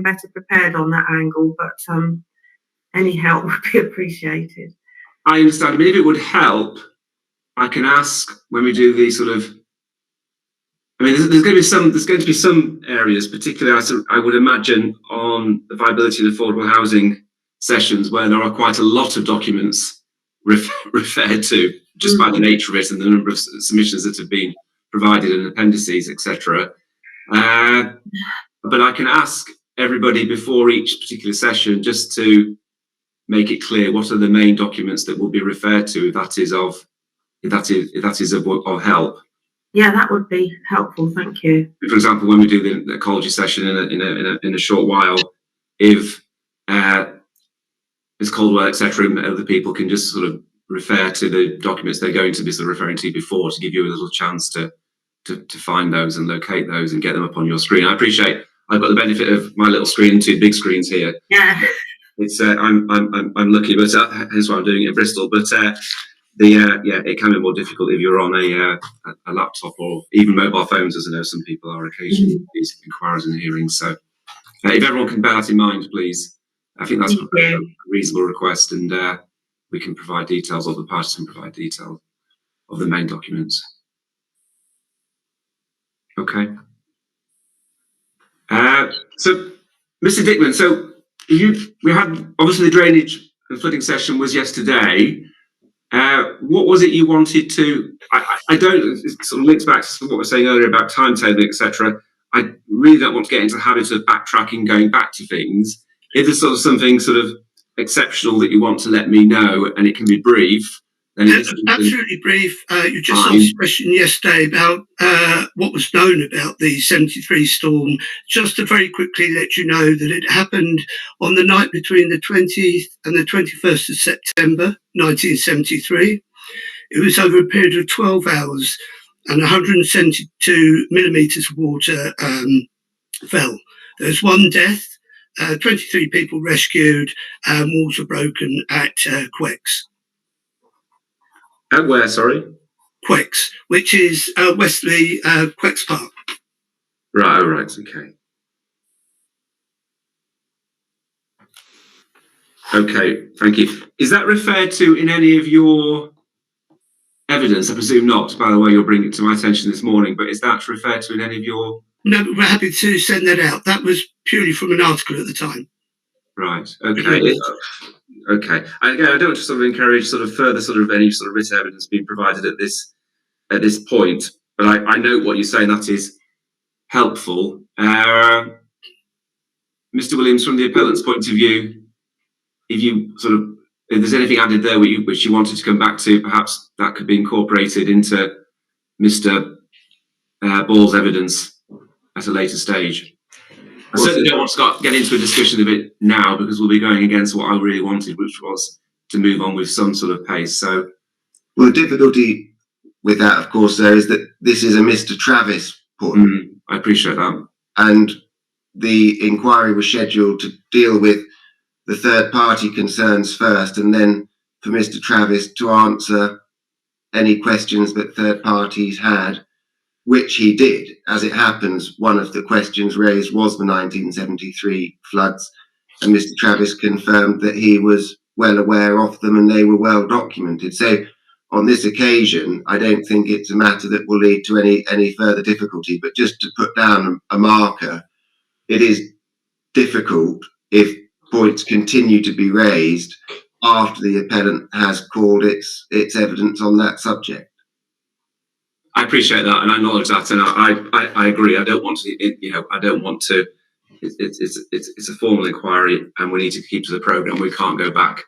better prepared on that angle, but any help would be appreciated. I understand. I mean, if it would help, I can ask when we do these sort of. I mean, there's going to be some areas, particularly I would imagine on the viability and affordable housing sessions, where there are quite a lot of documents referred to just by the nature of it and the number of submissions that have been provided and appendices, etc. But I can ask everybody before each particular session just to make it clear what are the main documents that will be referred to if that is of help. Yeah, that would be helpful. Thank you. For example, when we do the ecology session in a short while, if Ms. Caldwell, etc., and other people can just sort of refer to the documents they're going to be sort of referring to before, to give you a little chance to find those and locate those and get them up on your screen. I appreciate I've got the benefit of my little screen and two big screens here. Yeah. It's I'm lucky, but hence why I'm doing it in Bristol. But it can be more difficult if you're on a laptop or even mobile phones, as I know some people are occasionally these inquiries and hearings. So if everyone can bear that in mind, please. I think that's a reasonable request, and we can provide details, or the parties can provide details of the main documents. Okay. So, Mr. Dickman, so we had obviously the drainage and flooding session was yesterday. What was it you wanted to? I don't. It sort of links back to what we were saying earlier about timetabling, etc. I really don't want to get into the habit of backtracking, going back to things. If there's sort of something sort of exceptional that you want to let me know, and it can be brief, then it's absolutely brief. You just asked a question yesterday about what was known about the 73 storm. Just to very quickly let you know that it happened on the night between the 20th and the 21st of September 1973. It was over a period of 12 hours, and 172 millimetres of water fell. There was one death, 23 people rescued, and walls were broken at Quex. At where, sorry? Quex, which is westerly Quex Park. Right, okay. Okay, thank you. Is that referred to in any of your evidence? I presume not, by the way you're bringing it to my attention this morning, but is that referred to in any of your... No, but we're happy to send that out. That was purely from an article at the time. Right, okay. Okay. And again, I don't want to sort of encourage sort of further sort of any sort of written evidence being provided at this point, but I note what you're saying. That is helpful. Mr. Williams, from the appellant's point of view, if there's anything added there which you wanted to come back to, perhaps that could be incorporated into Mr. Ball's evidence at a later stage. I certainly don't want to get into a discussion of it now, because we'll be going against what I really wanted, which was to move on with some sort of pace. So, well, the difficulty with that, of course, there is that this is a Mr. Travis point. I appreciate that. And the inquiry was scheduled to deal with the third party concerns first, and then for Mr. Travis to answer any questions that third parties had, which he did. As it happens, one of the questions raised was the 1973 floods, and Mr. Travis confirmed that he was well aware of them and they were well documented. So on this occasion, I don't think it's a matter that will lead to any further difficulty, but just to put down a marker, it is difficult if points continue to be raised after the appellant has called its evidence on that subject. I appreciate that, and I acknowledge that, and I agree. I don't want to, I don't want to. It's a formal inquiry, and we need to keep to the programme. We can't go back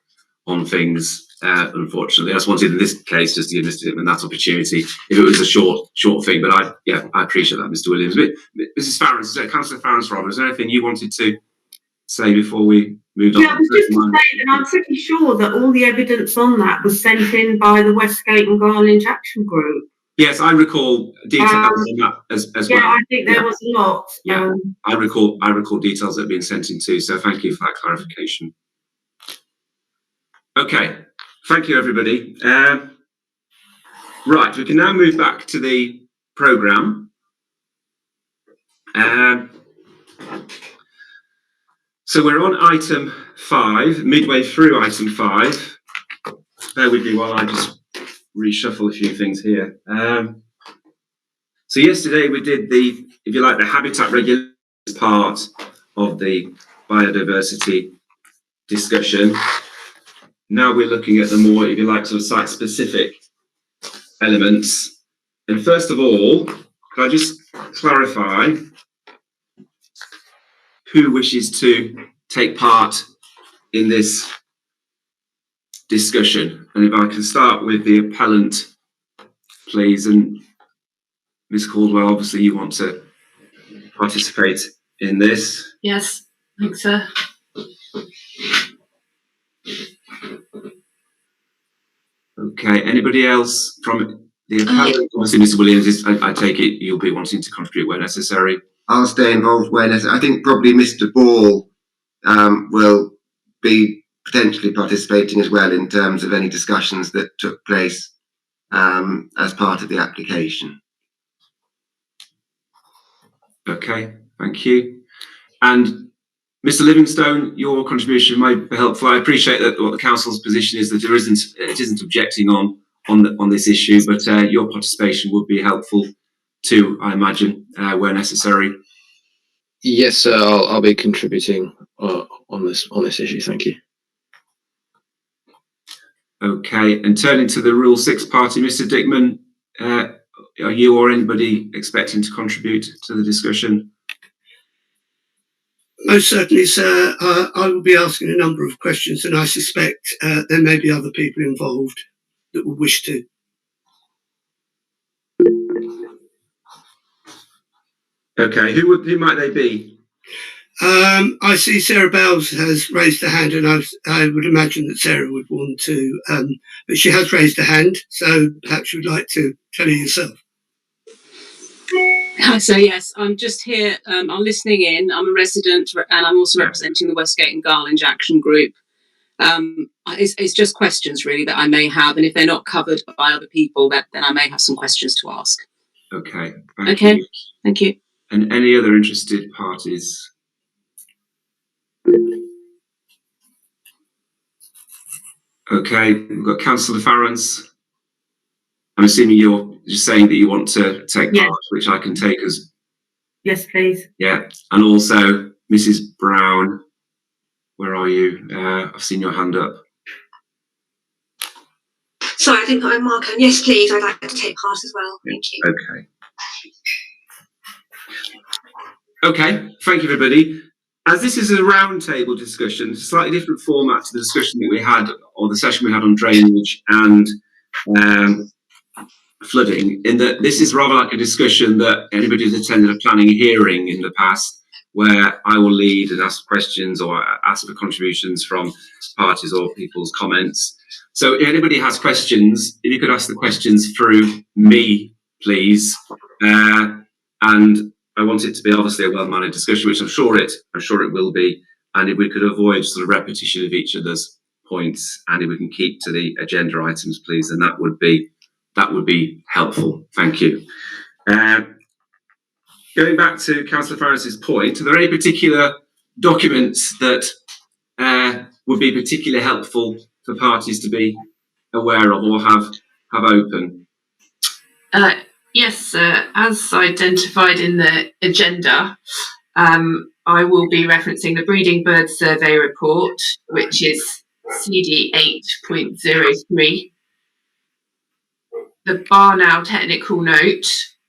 on things, unfortunately. I just wanted in this case just to give Mr. Dickman that opportunity. If it was a short thing, but I appreciate that, Mr. Williams. But Mrs. Farrens, Councillor Farrens, Robert, is there anything you wanted to say before we moved on? Yeah, I was just to say that I'm pretty sure that all the evidence on that was sent in by the Westgate and Garland Action Group. Yes, I recall details on that as well. Yeah, I think there was a lot. Yeah, I recall details that have been sent in too. So thank you for that clarification. Okay, thank you, everybody. Right, we can now move back to the programme. So we're on item 5, midway through item 5. Bear with me while I just reshuffle a few things here. So yesterday we did the, if you like, the habitat regulation part of the biodiversity discussion. Now we're looking at the more, if you like, sort of site-specific elements. And first of all, can I just clarify who wishes to take part in this discussion? And if I can start with the appellant, please. And Ms. Caldwell, obviously you want to participate in this. Yes, thanks, sir. Okay, anybody else from the appellant? Obviously, Mr. Williams, I take it you'll be wanting to contribute where necessary. I'll stay involved where necessary. I think probably Mr. Ball will be potentially participating as well in terms of any discussions that took place as part of the application. Okay, thank you. And Mr. Livingstone, your contribution might be helpful. I appreciate that what the council's position is that it isn't objecting on this issue, but your participation would be helpful too, I imagine, where necessary. Yes, sir. I'll be contributing on this issue. Thank you. Okay, and turning to the Rule 6 party, Mr. Dickman, are you or anybody expecting to contribute to the discussion? Most certainly, sir. I will be asking a number of questions, and I suspect there may be other people involved that will wish to. Okay, who might they be? I see Sarah Bowles has raised her hand, and I would imagine that Sarah would want to, but she has raised her hand, so perhaps you'd like to tell her yourself. So yes, I'm just here, I'm listening in. I'm a resident and I'm also representing the Westgate and Garland Action Group. It's just questions really that I may have, and if they're not covered by other people, then I may have some questions to ask. Okay, thank you. And any other interested parties? Okay, we've got Councillor Farrance. I'm assuming you're just saying that you want to take part, which I can take as... Yes, please. Yeah, and also Mrs. Brown, where are you? I've seen your hand up. Sorry, I didn't put my mark on. Yes, please, I'd like to take part as well. Thank you. Okay, thank you, everybody. As this is a roundtable discussion, it's a slightly different format to the discussion that we had, or the session we had on drainage and flooding, in that this is rather like a discussion that anybody who's attended a planning hearing in the past, where I will lead and ask questions or ask for contributions from parties or people's comments. So if anybody has questions, if you could ask the questions through me, please. And I want it to be obviously a well-managed discussion, which I'm sure it will be. And if we could avoid sort of repetition of each other's points, and if we can keep to the agenda items, please, then that would be helpful. Thank you. Going back to Councillor Farrance's point, are there any particular documents that would be particularly helpful for parties to be aware of or have open? Yes, as identified in the agenda, I will be referencing the Breeding Bird Survey Report, which is CD 8.03. The Barnow Technical Note,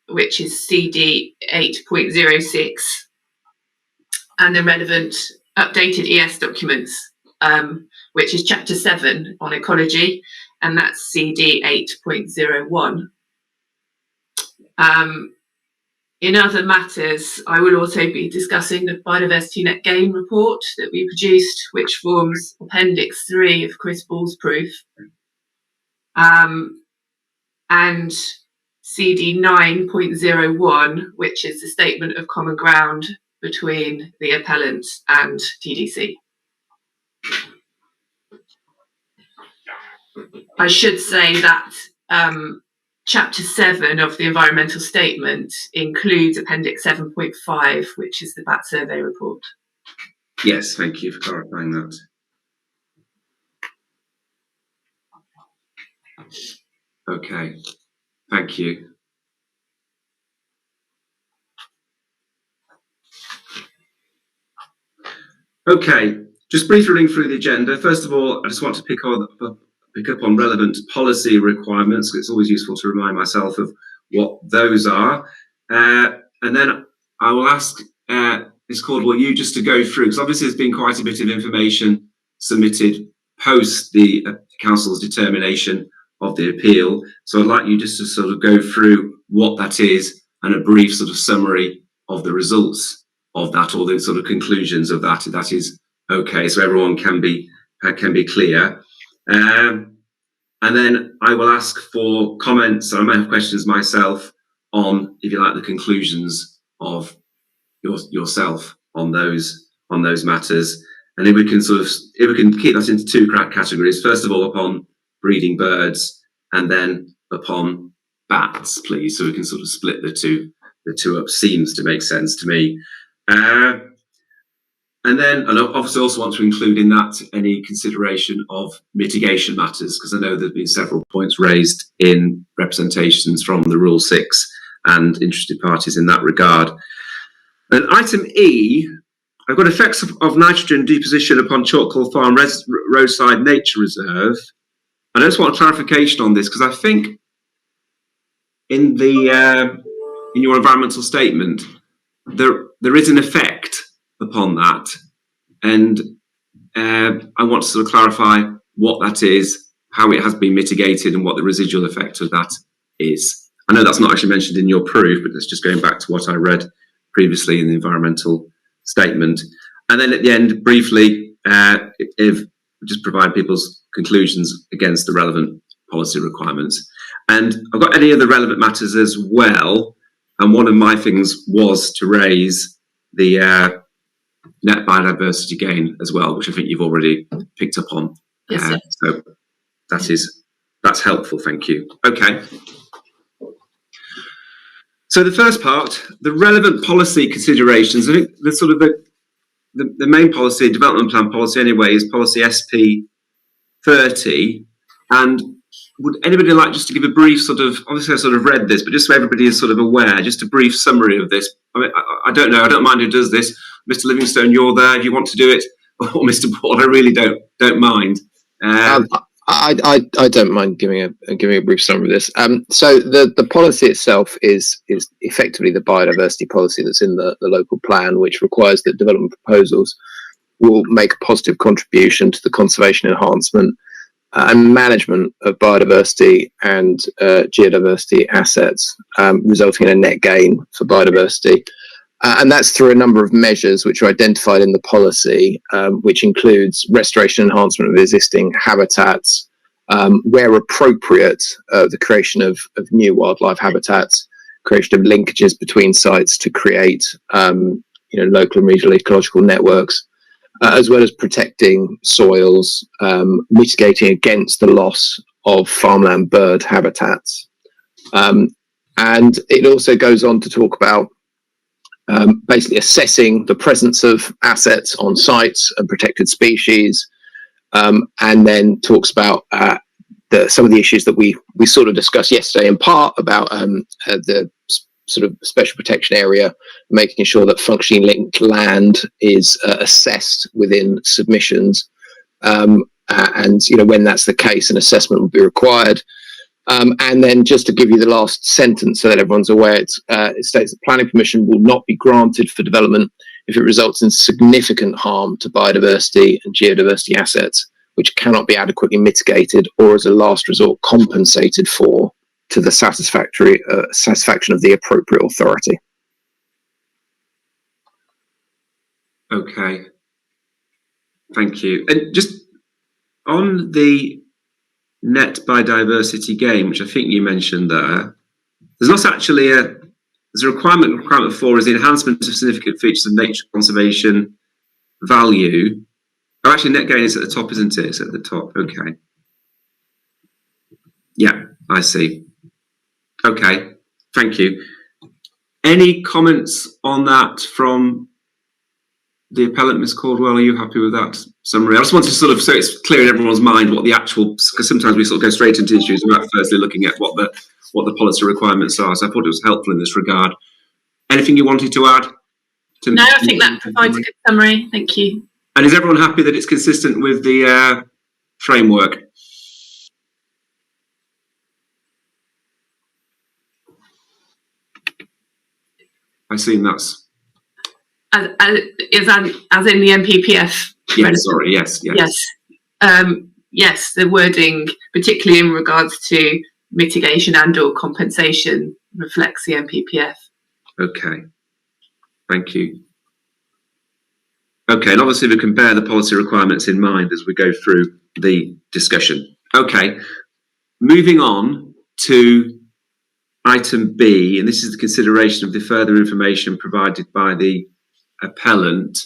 which is CD 8.06, and the relevant updated ES documents, which is Chapter 7 on ecology, and that's CD 8.01. In other matters, I will also be discussing the Biodiversity Net Gain report that we produced, which forms Appendix 3 of Chris Ball's proof, and CD 9.01, which is the Statement of Common Ground between the appellant and TDC. I should say that Chapter 7 of the environmental statement includes Appendix 7.5, which is the Bat Survey report. Yes, thank you for clarifying that. Okay, thank you. Okay, just briefly running through the agenda. First of all, I just want to pick up on relevant policy requirements. It's always useful to remind myself of what those are. And then I will ask Ms. Caldwell, you just to go through, because obviously there's been quite a bit of information submitted post the council's determination of the appeal. So I'd like you just to sort of go through what that is and a brief sort of summary of the results of that, or the sort of conclusions of that. That is okay, so everyone can be clear. And then I will ask for comments. I might have questions myself on, if you like, the conclusions of yourself on those matters. And if we can keep that into two categories. First of all, upon breeding birds, and then upon bats, please. So we can sort of split the two up. Seems to make sense to me. And then, and obviously also want to include in that any consideration of mitigation matters, because I know there's been several points raised in representations from the Rule 6 and interested parties in that regard. And item E, I've got effects of nitrogen deposition upon Chalkhill Farm roadside nature reserve. I just want a clarification on this, because I think in your environmental statement there is an effect upon that, and I want to sort of clarify what that is, how it has been mitigated, and what the residual effect of that is. I know that's not actually mentioned in your proof, but it's just going back to what I read previously in the environmental statement. And then at the end, briefly, if just provide people's conclusions against the relevant policy requirements. And I've got any other relevant matters as well. And one of my things was to raise the net biodiversity gain as well, which I think you've already picked up on. Yes, so that's helpful. Thank you. Okay. So the first part, the relevant policy considerations. I think the sort of the main policy, development plan policy anyway, is policy SP30. And would anybody like just to give a brief sort of, obviously I sort of read this, but just so everybody is sort of aware, just a brief summary of this. I mean, I don't know, I don't mind who does this. Mr. Livingstone, you're there, if you want to do it, or Mr. Paul, I really don't mind. I don't mind giving a brief summary of this. So the policy itself is effectively the biodiversity policy that's in the local plan, which requires that development proposals will make a positive contribution to the conservation, enhancement and management of biodiversity and geodiversity assets, resulting in a net gain for biodiversity. And that's through a number of measures which are identified in the policy, which includes restoration and enhancement of existing habitats, where appropriate, the creation of new wildlife habitats, creation of linkages between sites to create local and regional ecological networks, as well as protecting soils, mitigating against the loss of farmland bird habitats. And it also goes on to talk about basically assessing the presence of assets on sites and protected species, and then talks about some of the issues that we sort of discussed yesterday in part about the sort of special protection area, making sure that functioning linked land is assessed within submissions, and when that's the case, an assessment will be required. And then just to give you the last sentence so that everyone's aware, it states that planning permission will not be granted for development if it results in significant harm to biodiversity and geodiversity assets, which cannot be adequately mitigated or as a last resort compensated for to the satisfaction of the appropriate authority. Okay. Thank you. And just on the net biodiversity gain, which I think you mentioned there, there's not actually there's a requirement for is the enhancement of significant features of nature conservation value. Oh, actually, net gain is at the top, isn't it? It's at the top. Okay. Yeah, I see. Okay, thank you. Any comments on that from the appellant, Ms. Caldwell, are you happy with that summary? I just wanted to sort of, so it's clear in everyone's mind what the actual, because sometimes we sort of go straight into issues without firstly looking at what the policy requirements are. So I thought it was helpful in this regard. Anything you wanted to add? No, I think that provides a good summary. Thank you. And is everyone happy that it's consistent with the framework? I assume that's... As in the MPPF? Yes, sorry, yes. Yes, the wording, particularly in regards to mitigation and or compensation, reflects the MPPF. Okay, thank you. Okay, and obviously we can bear the policy requirements in mind as we go through the discussion. Okay, moving on to item B, and this is the consideration of the further information provided by the appellant.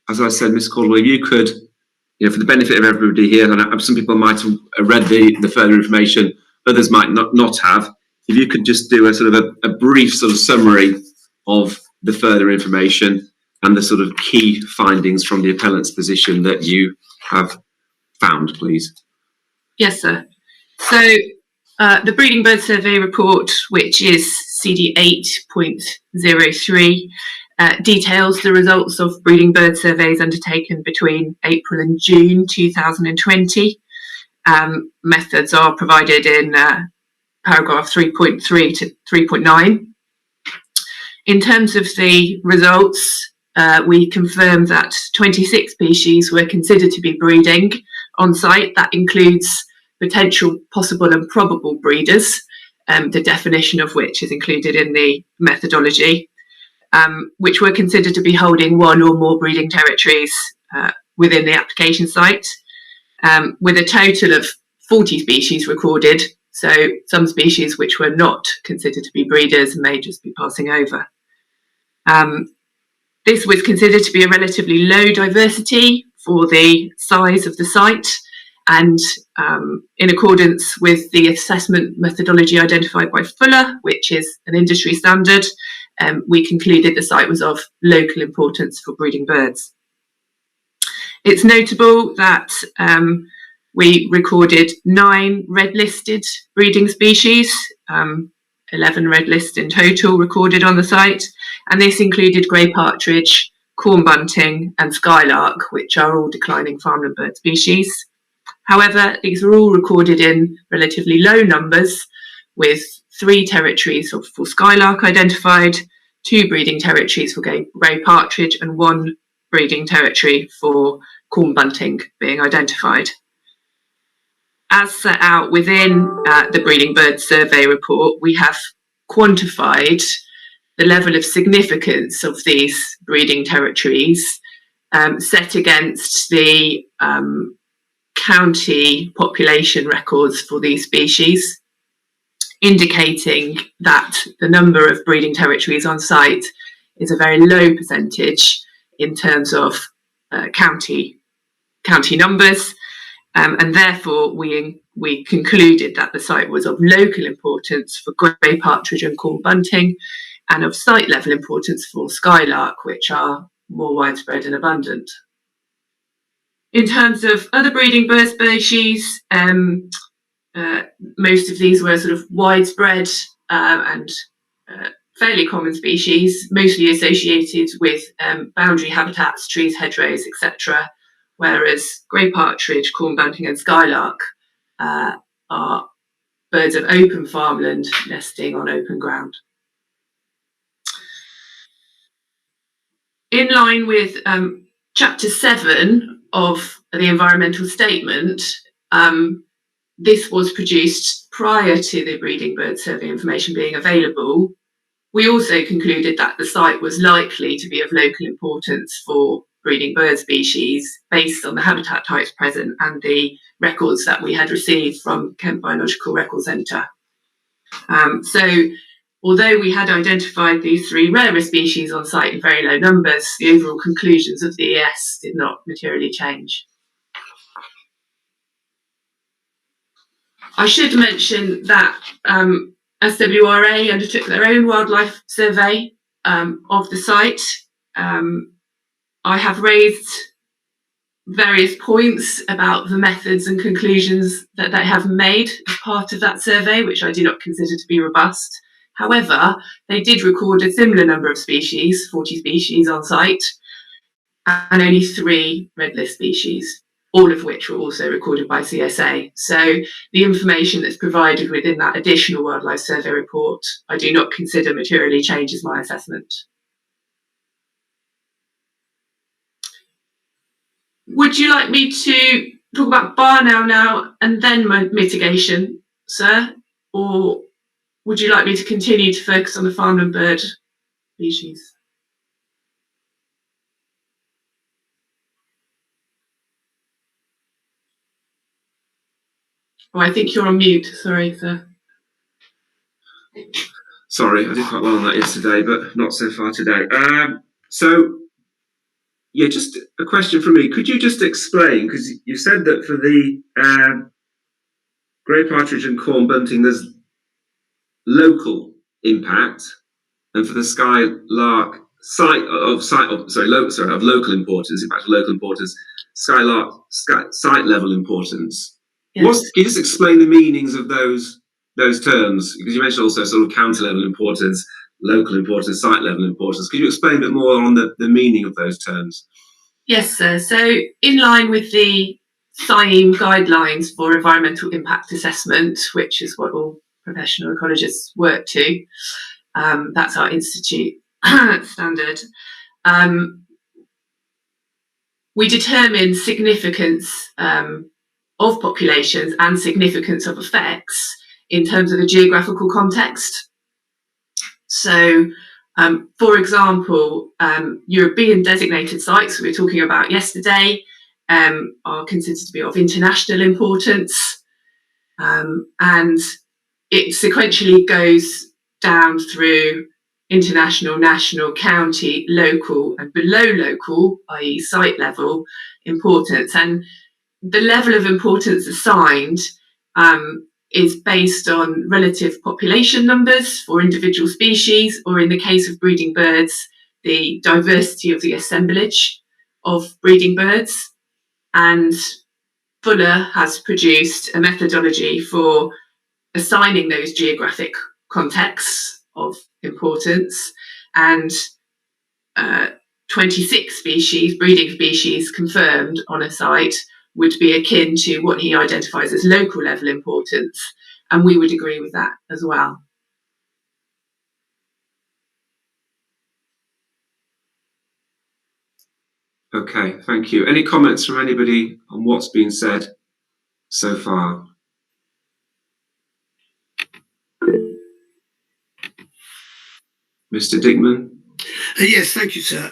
As I said, Ms. Caldwell, you could, for the benefit of everybody here, and some people might have read the further information, others might not have. If you could just do a sort of a brief sort of summary of the further information and the sort of key findings from the appellant's position that you have found, please. Yes, sir. So the Breeding Bird Survey report, which is CD 8.03, details the results of breeding bird surveys undertaken between April and June 2020. Methods are provided in paragraph 3.3 to 3.9. In terms of the results, we confirmed that 26 species were considered to be breeding on site. That includes potential, possible and probable breeders, the definition of which is included in the methodology, which were considered to be holding one or more breeding territories within the application site, with a total of 40 species recorded. So some species which were not considered to be breeders may just be passing over. This was considered to be a relatively low diversity for the size of the site, and in accordance with the assessment methodology identified by Fuller, which is an industry standard, we concluded the site was of local importance for breeding birds. It's notable that we recorded 9 red-listed breeding species, 11 red-lists in total recorded on the site, and this included grey partridge, corn bunting and skylark, which are all declining farmland bird species. However, these are all recorded in relatively low numbers, with 3 territories for skylark identified, 2 breeding territories for grey partridge and 1 breeding territory for corn bunting being identified. As set out within the Breeding Bird Survey report, we have quantified the level of significance of these breeding territories set against the county population records for these species, indicating that the number of breeding territories on site is a very low percentage in terms of county numbers, and therefore we concluded that the site was of local importance for grey partridge and corn bunting, and of site level importance for skylark, which are more widespread and abundant. In terms of other breeding bird species, most of these were sort of widespread and fairly common species, mostly associated with boundary habitats, trees, hedgerows, etc., whereas grey partridge, corn bunting and skylark are birds of open farmland nesting on open ground. In line with Chapter 7 of the environmental statement, this was produced prior to the breeding bird survey information being available. We also concluded that the site was likely to be of local importance for breeding bird species based on the habitat types present and the records that we had received from Kent Biological Record Centre. So although we had identified these 3 rarer species on site in very low numbers, the overall conclusions of the ES did not materially change. I should mention that SWRA undertook their own wildlife survey of the site I have raised various points about the methods and conclusions that they have made as part of that survey, which I do not consider to be robust. However, they did record a similar number of species, 40 species on site, and only 3 red list species, all of which were also recorded by CSA. So the information that's provided within that additional wildlife survey report, I do not consider materially changes my assessment. Would you like me to talk about barn owl now and then mitigation, sir? Or would you like me to continue to focus on the farmland bird species? Oh, I think you're on mute. Sorry, sir. Sorry, I did quite well on that yesterday, but not so far today. So, yeah, just a question from me. Could you just explain, because you said that for the grey partridge and corn bunting, there's local impact, and for the skylark of local importance, impact of local importance, skylark site level importance. Yes. Can you just explain the meanings of those terms? Because you mentioned also sort of county level importance, local importance, site level importance. Could you explain a bit more on the meaning of those terms? Yes, sir. So in line with the SIEM guidelines for environmental impact assessment, which is what all professional ecologists work to, that's our institute standard, we determine significance of populations and significance of effects in terms of a geographical context. So, for example, European designated sites we were talking about yesterday are considered to be of international importance, and it sequentially goes down through international, national, county, local, and below local, i.e. site level importance. And the level of importance assigned is based on relative population numbers for individual species, or in the case of breeding birds, the diversity of the assemblage of breeding birds. And Fuller has produced a methodology for assigning those geographic contexts of importance, and 26 species, breeding species confirmed on a site would be akin to what he identifies as local level importance, and we would agree with that as well. Okay, thank you. Any comments from anybody on what's been said so far? Mr. Dickman? Yes, thank you, sir.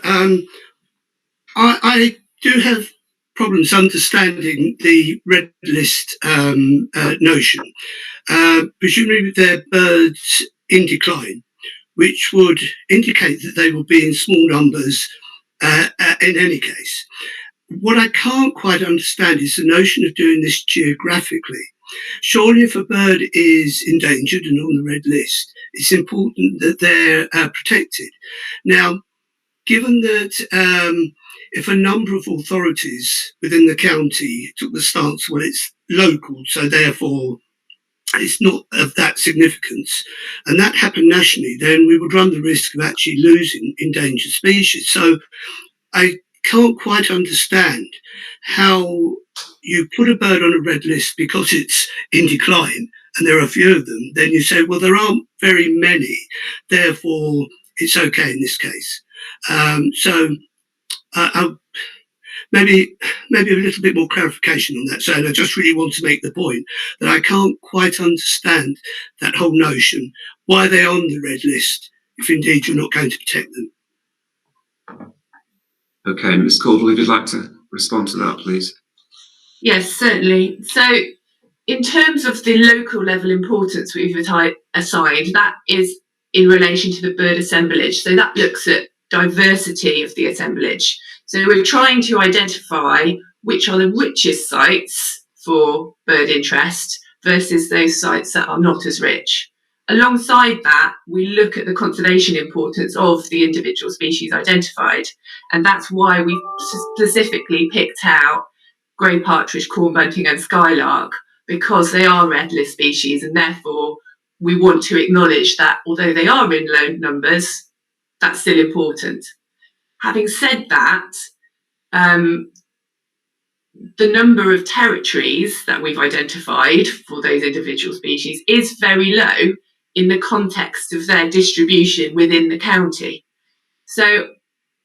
I do have problems understanding the red list notion. Presumably they're birds in decline, which would indicate that they will be in small numbers in any case. What I can't quite understand is the notion of doing this geographically. Surely if a bird is endangered and on the red list, it's important that they're protected. Now, given that if a number of authorities within the county took the stance, well, it's local, so therefore it's not of that significance, and that happened nationally, then we would run the risk of actually losing endangered species. So I can't quite understand how you put a bird on a red list because it's in decline and there are a few of them, then you say, well, there aren't very many, therefore it's okay in this case. Maybe a little bit more clarification on that. So I just really want to make the point that I can't quite understand that whole notion, why they're on the red list, if indeed you're not going to protect them. Okay, Ms. Caldwell, if you'd like to respond to that, please. Yes, certainly. So in terms of the local level importance we've assigned, that is in relation to the bird assemblage. So that looks at diversity of the assemblage. So we're trying to identify which are the richest sites for bird interest versus those sites that are not as rich. alongside that, we look at the conservation importance of the individual species identified, and that's why we specifically picked out grey partridge, corn bunting and skylark, because they are red list species, and therefore we want to acknowledge that although they are in low numbers, that's still important. Having said that, the number of territories that we've identified for those individual species is very low in the context of their distribution within the county. So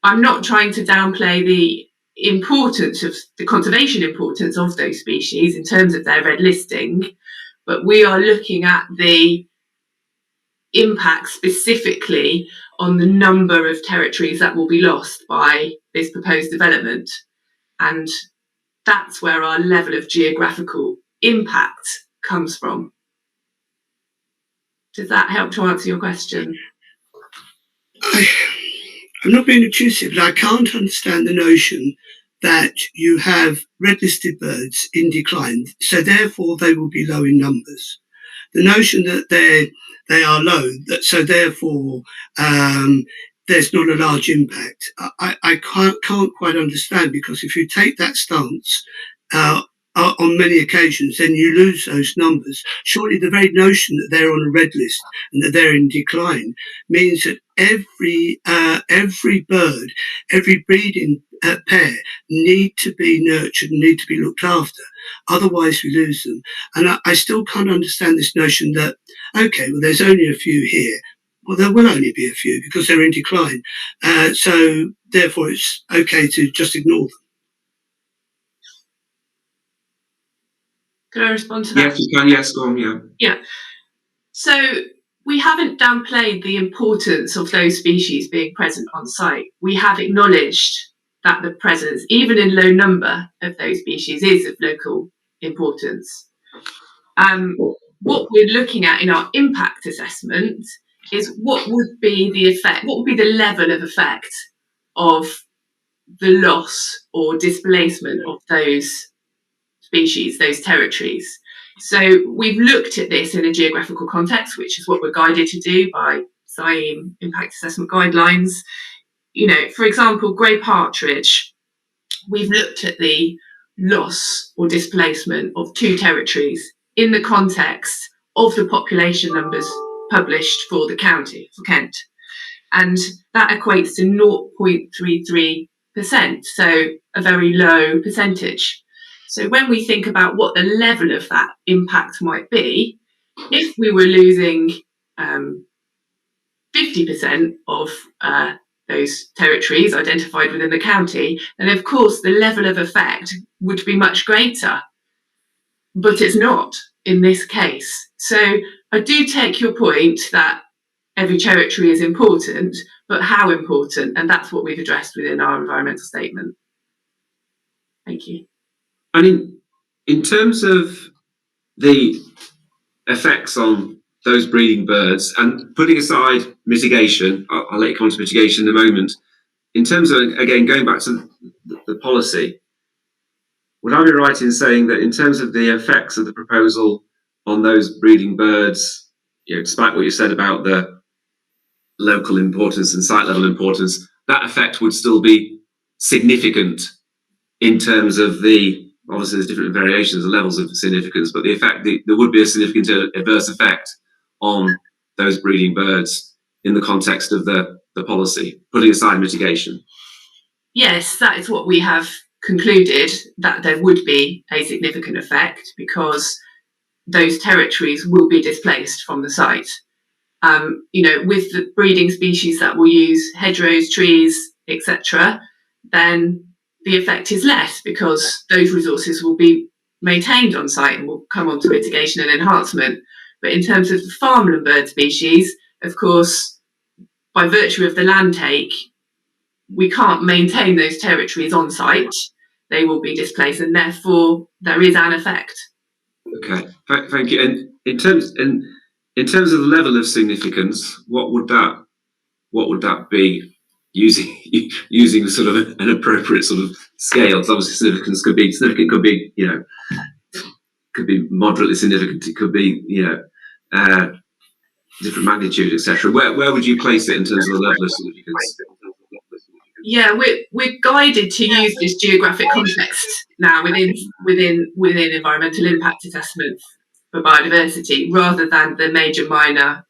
I'm not trying to downplay the importance of the conservation importance of those species in terms of their red listing, but we are looking at the impact specifically on the number of territories that will be lost by this proposed development. And that's where our level of geographical impact comes from. Does that help to answer your question? I'm not being obtrusive, but I can't understand the notion that you have red-listed birds in decline, so therefore they will be low in numbers. The notion that they are low, so therefore there's not a large impact, I can't quite understand, because if you take that stance on many occasions, then you lose those numbers. Surely the very notion that they're on a red list and that they're in decline means that every bird, every breeding pair need to be nurtured and need to be looked after. Otherwise we lose them. And I still can't understand this notion that, okay, well, there's only a few here. Well, there will only be a few because they're in decline. So therefore it's okay to just ignore them. Can I respond to that? Yes, you can. Yes, go on. Yeah. Yeah. So we haven't downplayed the importance of those species being present on site. We have acknowledged that the presence, even in low number, of those species is of local importance. What we're looking at in our impact assessment is what would be the effect, what would be the level of effect of the loss or displacement of those species, those territories. So we've looked at this in a geographical context, which is what we're guided to do by SIEM impact assessment guidelines. You know, for example, grey partridge, we've looked at the loss or displacement of 2 territories in the context of the population numbers published for the county, for Kent. And that equates to 0.33%, so a very low percentage. So when we think about what the level of that impact might be, if we were losing 50% of those territories identified within the county, then of course the level of effect would be much greater. But it's not in this case. So I do take your point that every territory is important, but how important? And that's what we've addressed within our environmental statement. Thank you. And in terms of the effects on those breeding birds, and putting aside mitigation, I'll let you come on to mitigation in a moment. In terms of, again, going back to the policy, would I be right in saying that in terms of the effects of the proposal on those breeding birds, you know, despite what you said about the local importance and site level importance, that effect would still be significant in terms of the, obviously there's different variations and levels of significance, but the effect, there would be a significant adverse effect on those breeding birds in the context of the policy, putting aside mitigation? Yes, that is what we have concluded, that there would be a significant effect because those territories will be displaced from the site. You know, with the breeding species that will use hedgerows, trees, etc., then the effect is less because those resources will be maintained on site, and we'll come on to mitigation and enhancement. But in terms of the farmland bird species, of course, by virtue of the land take, we can't maintain those territories on site. They will be displaced, and therefore there is an effect. Okay, thank you. And in terms of the level of significance, what would that be? Using sort of an appropriate sort of scale. So obviously significant could be, you know, could be moderately significant. It could be, you know, different magnitude, etc. Where would you place it in terms of the level of significance? Yeah, we're guided to use this geographic context now within environmental impact assessments for biodiversity, rather than the major minor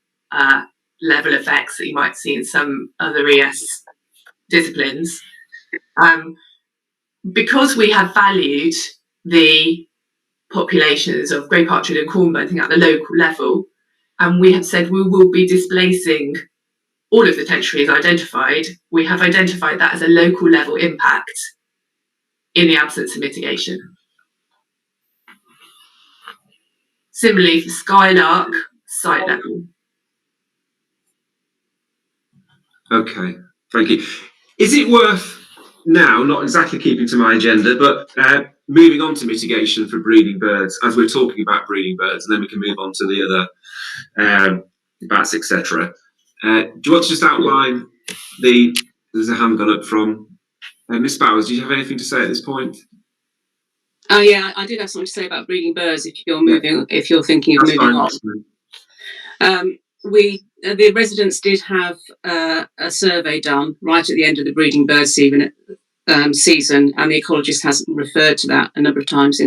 level effects that you might see in some other ES disciplines. Because we have valued the populations of grey partridge and corn bunting at the local level, and we have said we will be displacing all of the tench identified, we have identified that as a local level impact in the absence of mitigation. Similarly for skylark, site level. Okay, thank you. Is it worth now, not exactly keeping to my agenda, but moving on to mitigation for breeding birds, as we're talking about breeding birds, and then we can move on to the other bats, etc. Do you want to just outline there's a hand gone up from Miss Bowers. Do you have anything to say at this point? Oh yeah, I did have something to say about breeding birds. If you're moving, if you're thinking of moving on, the residents did have a survey done right at the end of the breeding bird season, and the ecologist has referred to that a number of times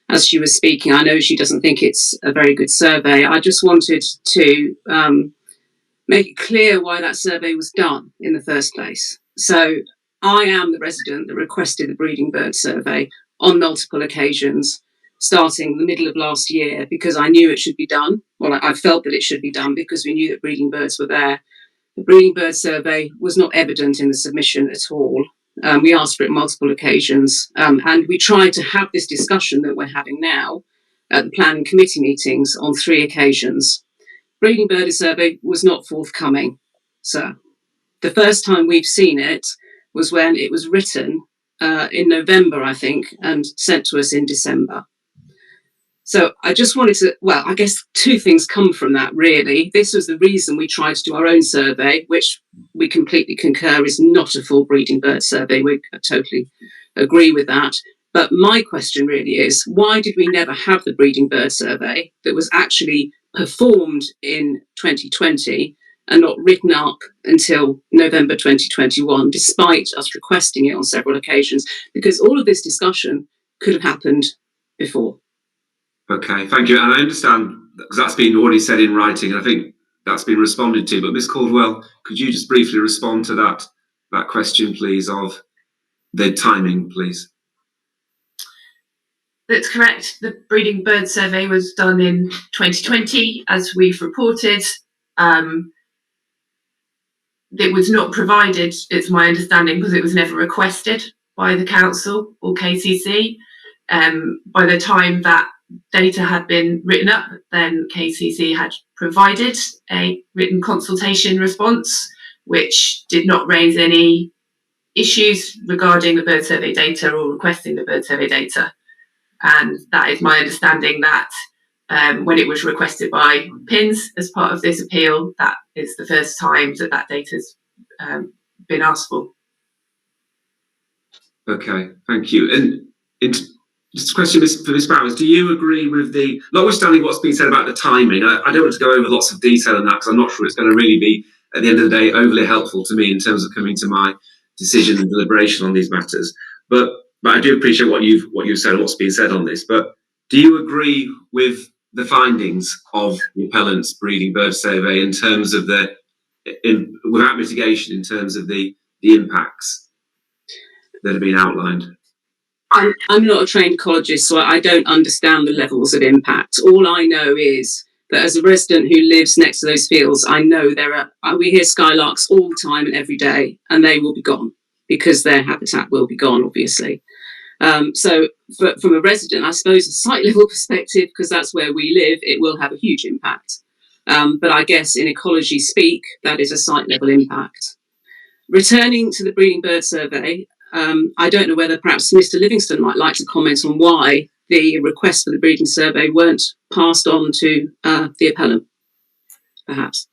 as she was speaking. I know she doesn't think it's a very good survey. I just wanted to make it clear why that survey was done in the first place. So I am the resident that requested the breeding bird survey on multiple occasions, starting the middle of last year, because I knew it should be done. Well, I felt that it should be done because we knew that breeding birds were there. The breeding bird survey was not evident in the submission at all. We asked for it multiple occasions, and we tried to have this discussion that we're having now at the planning committee meetings on 3 occasions. Breeding bird survey was not forthcoming, sir. The first time we've seen it was when it was written in November, I think, and sent to us in December. So I just wanted to, well, I guess 2 things come from that, really. This was the reason we tried to do our own survey, which we completely concur is not a full breeding bird survey. We totally agree with that. But my question really is, why did we never have the breeding bird survey that was actually performed in 2020 and not written up until November 2021, despite us requesting it on several occasions? Because all of this discussion could have happened before. Okay, thank you. And I understand, because that's been already said in writing, and I think that's been responded to. But Ms. Caldwell, could you just briefly respond to that question, please, of the timing, please? That's correct. The breeding bird survey was done in 2020, as we've reported. It was not provided, it's my understanding, because it was never requested by the council or KCC. By the time that data had been written up, then KCC had provided a written consultation response, which did not raise any issues regarding the bird survey data or requesting the bird survey data. And that is my understanding, that when it was requested by PINS as part of this appeal, that is the first time that data's been asked for. Okay, thank you. And just a question for Ms. Bowers, do you agree with notwithstanding what's been said about the timing, I don't want to go over lots of detail on that because I'm not sure it's going to really be, at the end of the day, overly helpful to me in terms of coming to my decision and deliberation on these matters. But I do appreciate what you've said and what's been said on this. But do you agree with the findings of the appellant's breeding bird survey in terms of without mitigation, in terms of the impacts that have been outlined? I'm not a trained ecologist, so I don't understand the levels of impact. All I know is that as a resident who lives next to those fields, I know we hear skylarks all the time and every day, and they will be gone because their habitat will be gone, obviously. So from a resident, I suppose, a site level perspective, because that's where we live, it will have a huge impact. But I guess in ecology speak, that is a site level impact. Returning to the breeding bird survey, I don't know whether perhaps Mr. Livingston might like to comment on why the requests for the breeding survey weren't passed on to the appellant, perhaps.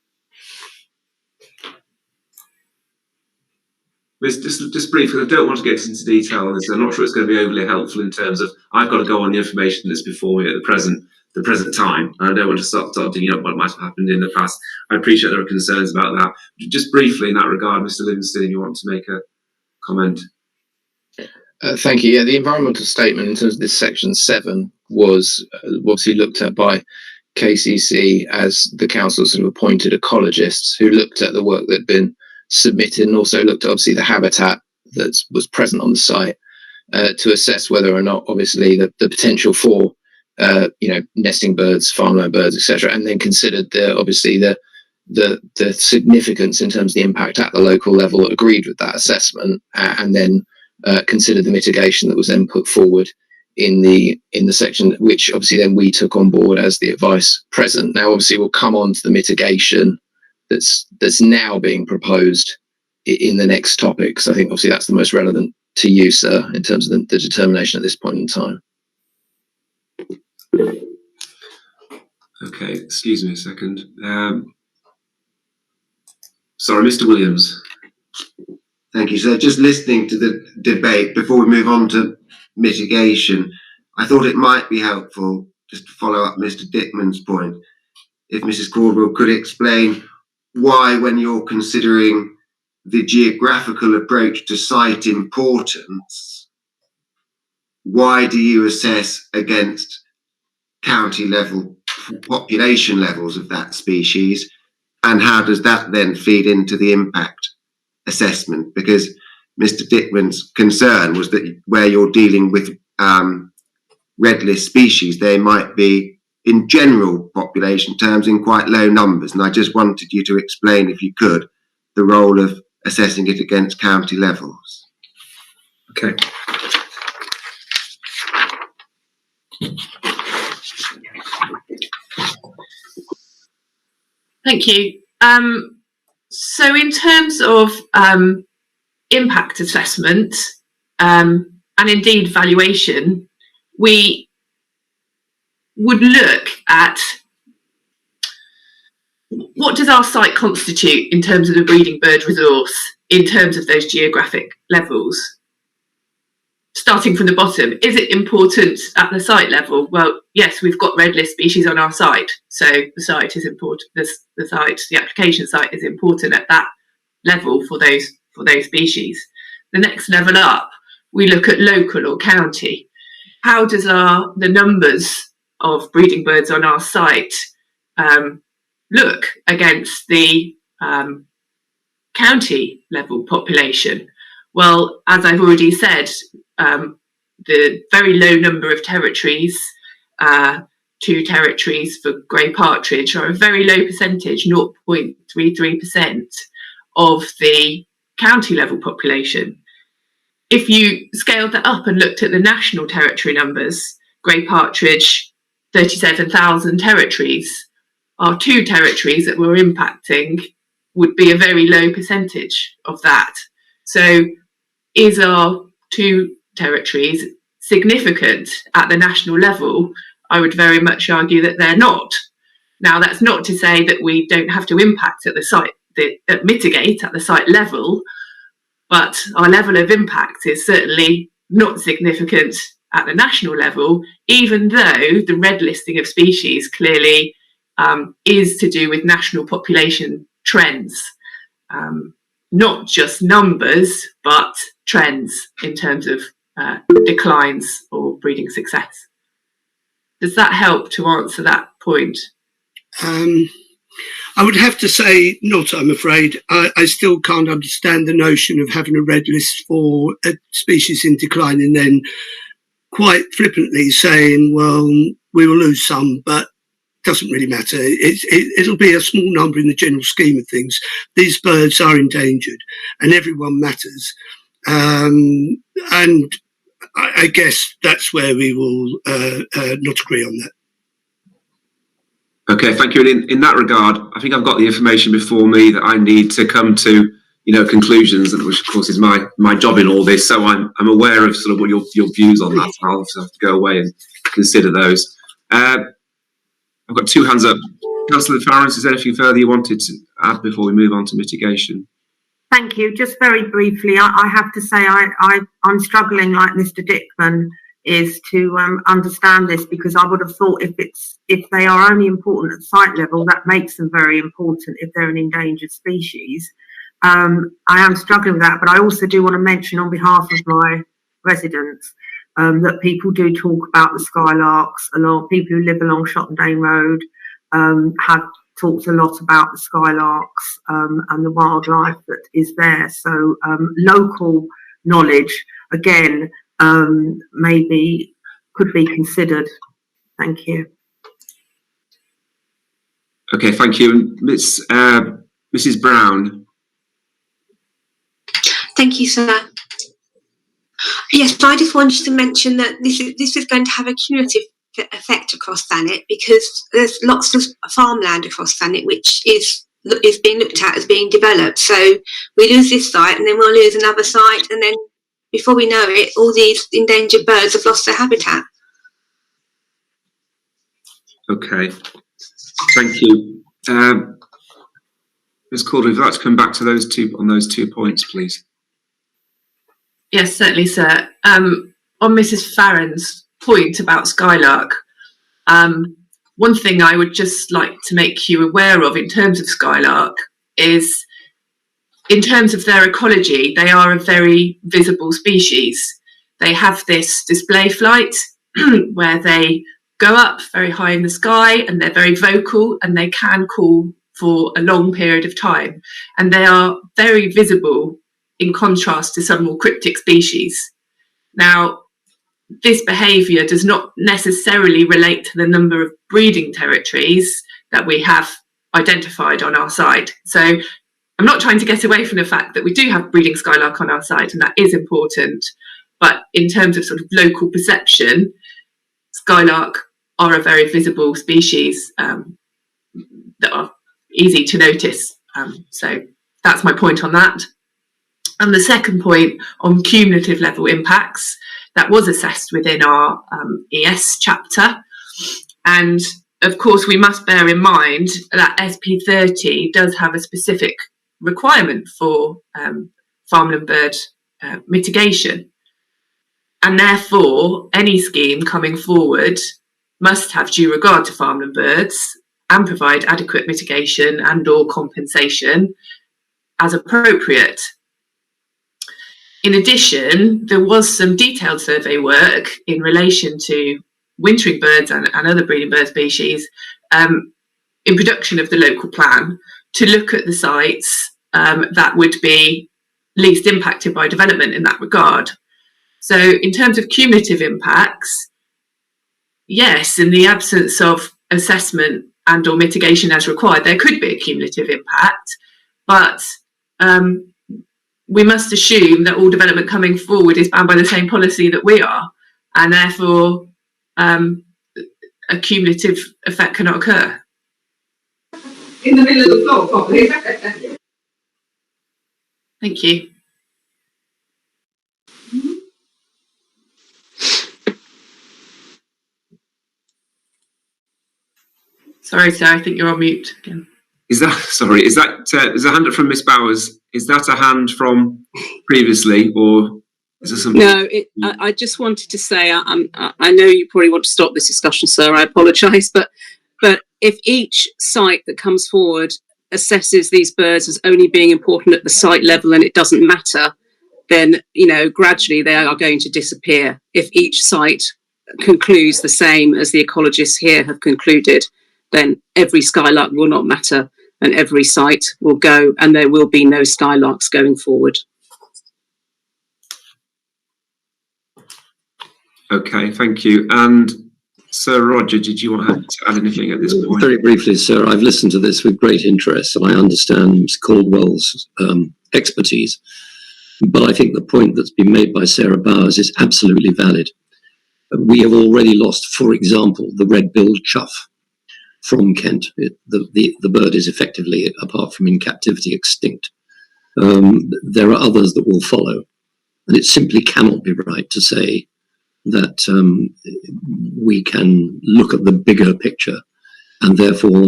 Just briefly, I don't want to get into detail on this. I'm not sure it's going to be overly helpful in terms of I've got to go on the information that's before me at the present. the present time. And I don't want to start digging up what might have happened in the past. I appreciate there are concerns about that. Just briefly in that regard, Mr. Livingston, if you want to make a comment. Thank you. Yeah, the environmental statement in terms of this section 7 was obviously looked at by KCC as the council sort of appointed ecologists who looked at the work that had been submitted and also looked at obviously the habitat that was present on the site to assess whether or not obviously the potential for nesting birds, farmland birds, etc., and then considered the significance in terms of the impact at the local level, agreed with that assessment, and then considered the mitigation that was then put forward in the section, which obviously then we took on board as the advice present. Now, obviously, we'll come on to the mitigation that's now being proposed in the next topic, because I think obviously that's the most relevant to you, sir, in terms of the determination at this point in time. Okay, excuse me a second. Sorry, Mr. Williams. Thank you, sir. Just listening to the debate before we move on to mitigation, I thought it might be helpful just to follow up Mr. Dickman's point. If Mrs. Caldwell could explain why, when you're considering the geographical approach to site importance, why do you assess against county level population levels of that species, and how does that then feed into the impact assessment? Because Mr. Dickman's concern was that where you're dealing with red list species, they might be in general population terms in quite low numbers, and I just wanted you to explain, if you could, the role of assessing it against county levels. Okay. Thank you. So in terms of impact assessment and indeed valuation, we would look at what does our site constitute in terms of the breeding bird resource, in terms of those geographic levels. Starting from the bottom, is it important at the site level? Well, yes, we've got red list species on our site, so the site is important. The application site is important at that level for those species. The next level up, we look at local or county. How does the numbers of breeding birds on our site look against the county level population? Well, as I've already said, the very low number of territories, 2 territories for grey partridge, are a very low percentage, 0.33% of the county level population. If you scaled that up and looked at the national territory numbers, grey partridge, 37,000 territories, our 2 territories that we're impacting would be a very low percentage of that. So is our 2 territories significant at the national level? I would very much argue that they're not. Now, that's not to say that we don't have to impact at the site, mitigate at the site level, but our level of impact is certainly not significant at the national level, even though the red listing of species clearly is to do with national population trends. Not just numbers, but trends in terms of declines or breeding success. Does that help to answer that point? I would have to say not, I'm afraid. I still can't understand the notion of having a red list for a species in decline and then quite flippantly saying, well, we will lose some, but doesn't really matter. It'll be a small number in the general scheme of things. These birds are endangered and everyone matters. And I guess that's where we will not agree on that. Okay, thank you. And in that regard, I think I've got the information before me that I need to come to, conclusions, which of course is my job in all this. So I'm aware of sort of what your views on that. I'll have to go away and consider those. I've got 2 hands up. Councillor Farrens, is there anything further you wanted to add before we move on to mitigation? Thank you. Just very briefly, I have to say I'm struggling like Mr. Dickman is to understand this, because I would have thought if they are only important at site level, that makes them very important if they're an endangered species. I am struggling with that, but I also do want to mention on behalf of my residents that people do talk about the skylarks. A lot of people who live along Shottendane Road have talked a lot about the skylarks and the wildlife that is there. So local knowledge, again, maybe could be considered. Thank you. Okay, thank you. Mrs. Brown. Thank you, sir. Yes, I just wanted to mention that this is going to have a cumulative effect across Thanet, because there's lots of farmland across Thanet which is being looked at as being developed. So we lose this site, and then we'll lose another site, and then before we know it, all these endangered birds have lost their habitat. Okay, thank you. Ms. Calder, would you like to come back to those two points, please? Yes, certainly, sir. On Mrs. Farron's point about skylark, one thing I would just like to make you aware of in terms of skylark is, in terms of their ecology, they are a very visible species. They have this display flight where they go up very high in the sky, and they're very vocal, and they can call for a long period of time. And they are very visible in contrast to some more cryptic species. Now, this behaviour does not necessarily relate to the number of breeding territories that we have identified on our site. So I'm not trying to get away from the fact that we do have breeding skylark on our site, and that is important. But in terms of sort of local perception, skylark are a very visible species that are easy to notice. So that's my point on that. And the second point on cumulative level impacts, that was assessed within our ES chapter. And of course, we must bear in mind that SP30 does have a specific requirement for farmland bird mitigation. And therefore, any scheme coming forward must have due regard to farmland birds and provide adequate mitigation and/or compensation as appropriate. In addition, there was some detailed survey work in relation to wintering birds and other breeding bird species in production of the local plan to look at the sites that would be least impacted by development in that regard. So in terms of cumulative impacts, yes, in the absence of assessment and/or mitigation as required, there could be a cumulative impact, but we must assume that all development coming forward is bound by the same policy that we are, and therefore a cumulative effect cannot occur. In the middle of the floor, probably. Thank you. Sorry, sir, I think you're on mute again. Is that is a hand up from Miss Bowers? Is that a hand from previously, or is there something? No, I just wanted to say, I know you probably want to stop this discussion, sir. I apologise, but if each site that comes forward assesses these birds as only being important at the site level and it doesn't matter, then gradually they are going to disappear. If each site concludes the same as the ecologists here have concluded, then every skylark will not matter, and every site will go, and there will be no skylarks going forward. Okay, thank you. And Sir Roger, did you want to add anything at this point? Very briefly, sir, I've listened to this with great interest, and I understand Ms. Caldwell's expertise. But I think the point that's been made by Sarah Bowers is absolutely valid. We have already lost, for example, the red-billed chough from Kent. The bird is effectively, apart from in captivity, extinct. There are others that will follow, and it simply cannot be right to say that we can look at the bigger picture and therefore,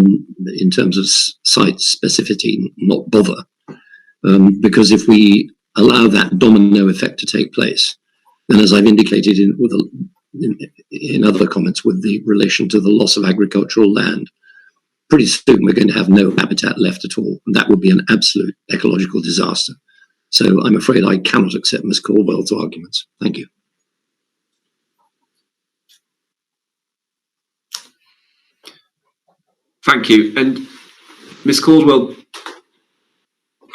in terms of site specificity, not bother. Because if we allow that domino effect to take place, then, as I've indicated with in other comments with the relation to the loss of agricultural land. Pretty soon we're going to have no habitat left at all, and that would be an absolute ecological disaster. So I'm afraid I cannot accept Ms. Caldwell's arguments. Thank you. Thank you. And Ms. Caldwell,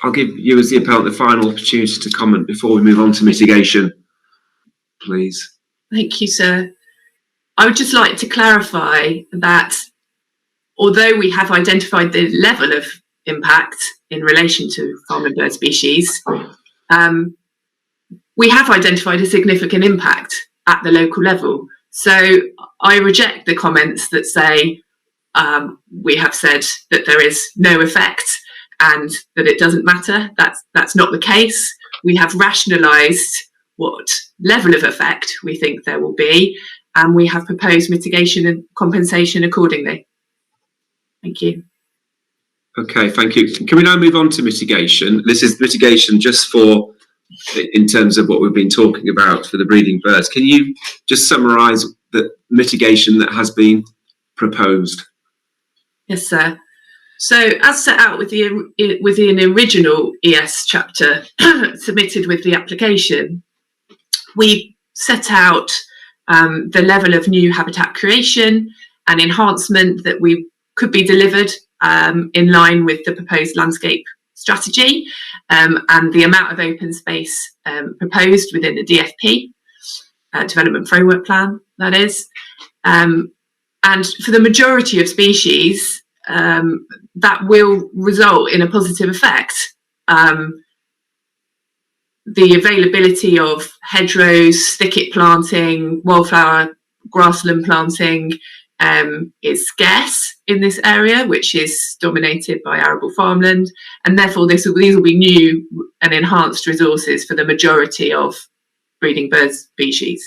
I'll give you as the appellant the final opportunity to comment before we move on to mitigation, please. Thank you, sir. I would just like to clarify that although we have identified the level of impact in relation to farm and bird species, we have identified a significant impact at the local level. So I reject the comments that say we have said that there is no effect and that it doesn't matter. That's not the case. We have rationalised what level of effect we think there will be, and we have proposed mitigation and compensation accordingly. Thank you. Okay, thank you. Can we now move on to mitigation? This is mitigation just for, in terms of what we've been talking about for the breeding birds. Can you just summarise the mitigation that has been proposed? Yes, sir. So as set out within the original ES chapter submitted with the application, we set out the level of new habitat creation and enhancement that we could be delivered in line with the proposed landscape strategy and the amount of open space proposed within the DFP, Development Framework Plan, that is. And for the majority of species, that will result in a positive effect. The availability of hedgerows, thicket planting, wildflower, grassland planting is scarce in this area, which is dominated by arable farmland, and therefore these will be new and enhanced resources for the majority of breeding bird species.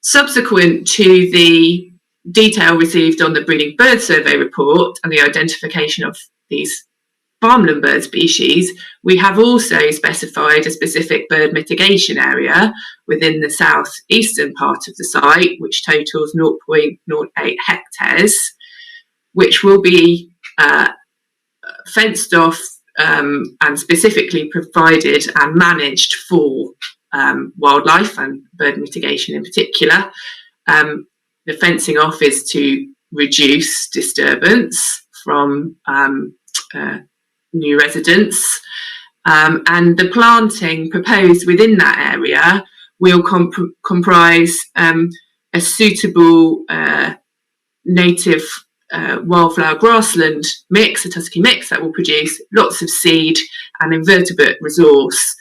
Subsequent to the detail received on the breeding bird survey report and the identification of these farmland bird species, we have also specified a specific bird mitigation area within the southeastern part of the site, which totals 0.08 hectares, which will be fenced off and specifically provided and managed for wildlife and bird mitigation in particular. The fencing off is to reduce disturbance from new residents, and the planting proposed within that area will comprise a suitable native wildflower grassland mix, a tusky mix that will produce lots of seed and invertebrate resource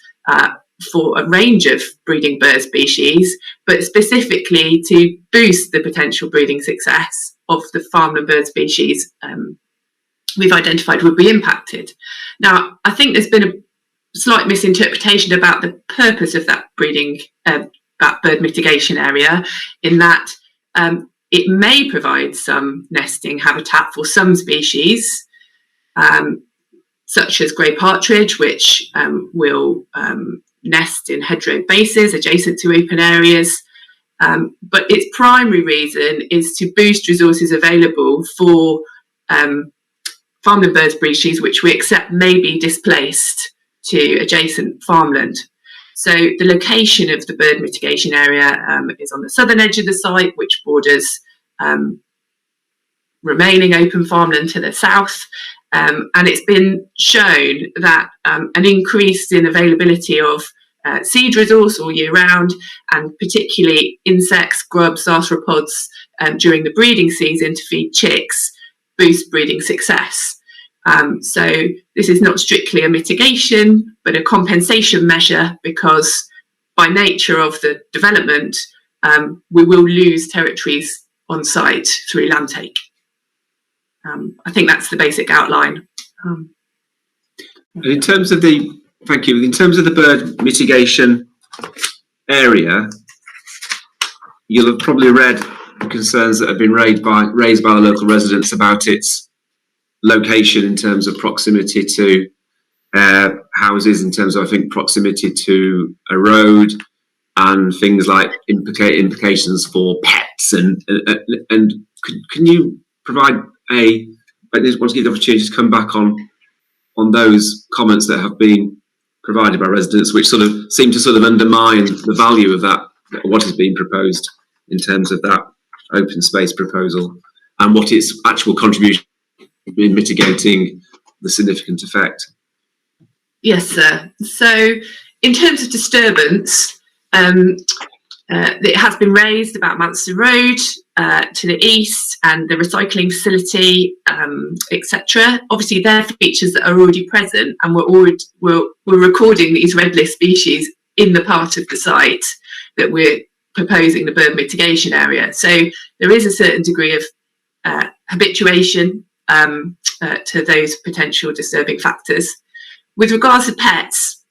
for a range of breeding bird species, but specifically to boost the potential breeding success of the farmland bird species we've identified would be impacted. Now, I think there's been a slight misinterpretation about the purpose of that breeding, that bird mitigation area, in that it may provide some nesting habitat for some species, such as grey partridge, which will nest in hedgerow bases adjacent to open areas. But its primary reason is to boost resources available for farmland bird species which we accept may be displaced to adjacent farmland. So the location of the bird mitigation area is on the southern edge of the site, which borders remaining open farmland to the south. And it's been shown that an increase in availability of seed resource all year round, and particularly insects, grubs, arthropods during the breeding season to feed chicks, boost breeding success. So this is not strictly a mitigation, but a compensation measure, because by nature of the development, we will lose territories on site through land take. I think that's the basic outline. In terms of the, thank you, in terms of the bird mitigation area, you'll have probably read the concerns that have been raised by the local residents about its location in terms of proximity to houses, in terms of, I think, proximity to a road, and things like implications for pets, and can you provide I just want to give the opportunity to come back on those comments that have been provided by residents, which sort of seem to sort of undermine the value of that, what is being proposed in terms of that open space proposal, and what its actual contribution in mitigating the significant effect. Yes, sir. So in terms of disturbance, it has been raised about Manston Road to the east and the recycling facility, etc. Obviously, they're features that are already present, and we're recording these red list species in the part of the site that we're proposing the bird mitigation area. So there is a certain degree of habituation to those potential disturbing factors. With regards to pets,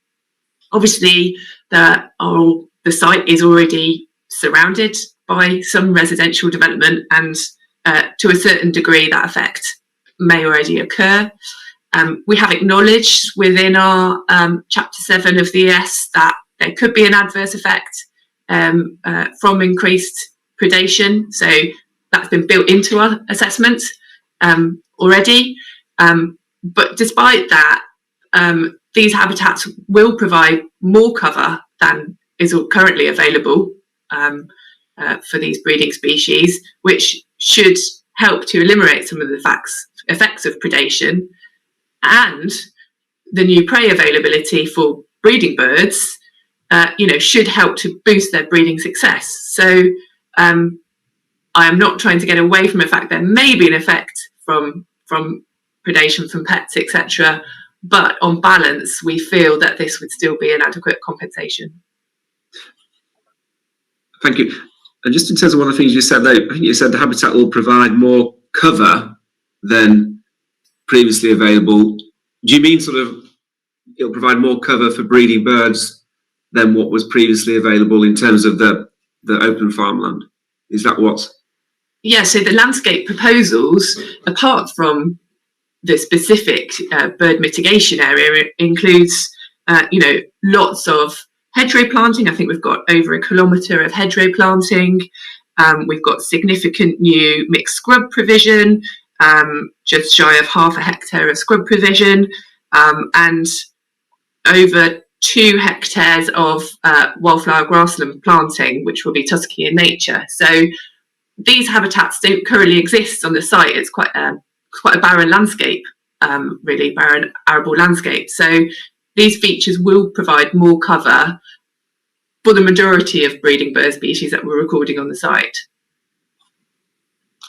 obviously the site is already surrounded by some residential development, and to a certain degree that effect may already occur. We have acknowledged within our Chapter 7 of the ES that there could be an adverse effect from increased predation, so that's been built into our assessment already. But despite that, these habitats will provide more cover than is currently available for these breeding species, which should help to eliminate some of the effects of predation, and the new prey availability for breeding birds, should help to boost their breeding success. So I am not trying to get away from the fact there may be an effect from predation from pets, etc. But on balance, we feel that this would still be an adequate compensation. Thank you. And just in terms of one of the things you said, I think you said the habitat will provide more cover than previously available. Do you mean sort of it'll provide more cover for breeding birds than what was previously available in terms of the open farmland? Is that what? Yeah, so the landscape proposals, apart from the specific bird mitigation area, includes lots of hedgerow planting. I think we've got over 1 kilometre of hedgerow planting. We've got significant new mixed scrub provision, just shy of 0.5 hectare of scrub provision, and over 2 hectares of wildflower grassland planting, which will be tusky in nature. So these habitats don't currently exist on the site. It's quite a barren landscape, really barren arable landscape. So these features will provide more cover for the majority of breeding bird species that we're recording on the site.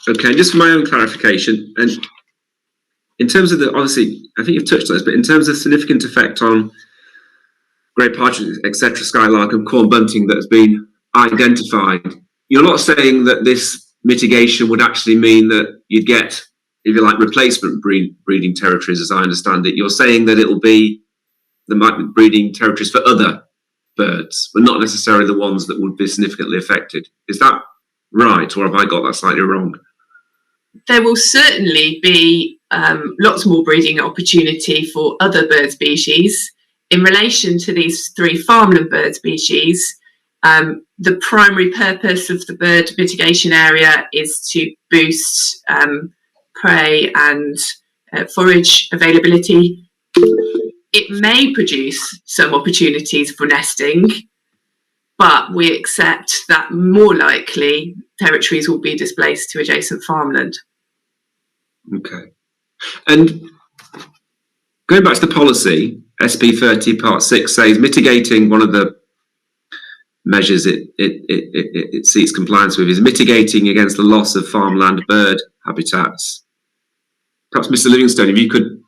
Okay, just for my own clarification, and in terms of obviously, I think you've touched on this, but in terms of significant effect on grey partridge, etc., skylark and corn bunting that has been identified, you're not saying that this mitigation would actually mean that you'd get, if you like, replacement breeding territories, as I understand it. You're saying that there might be breeding territories for other birds, but not necessarily the ones that would be significantly affected. Is that right, or have I got that slightly wrong? There will certainly be lots more breeding opportunity for other bird species. In relation to these 3 farmland bird species, the primary purpose of the bird mitigation area is to boost prey and forage availability. It may produce some opportunities for nesting, but we accept that more likely territories will be displaced to adjacent farmland. Okay. And going back to the policy, SP 30 Part 6 says mitigating, one of the measures it seeks compliance with is mitigating against the loss of farmland bird habitats. Perhaps Mr. Livingstone, if you could,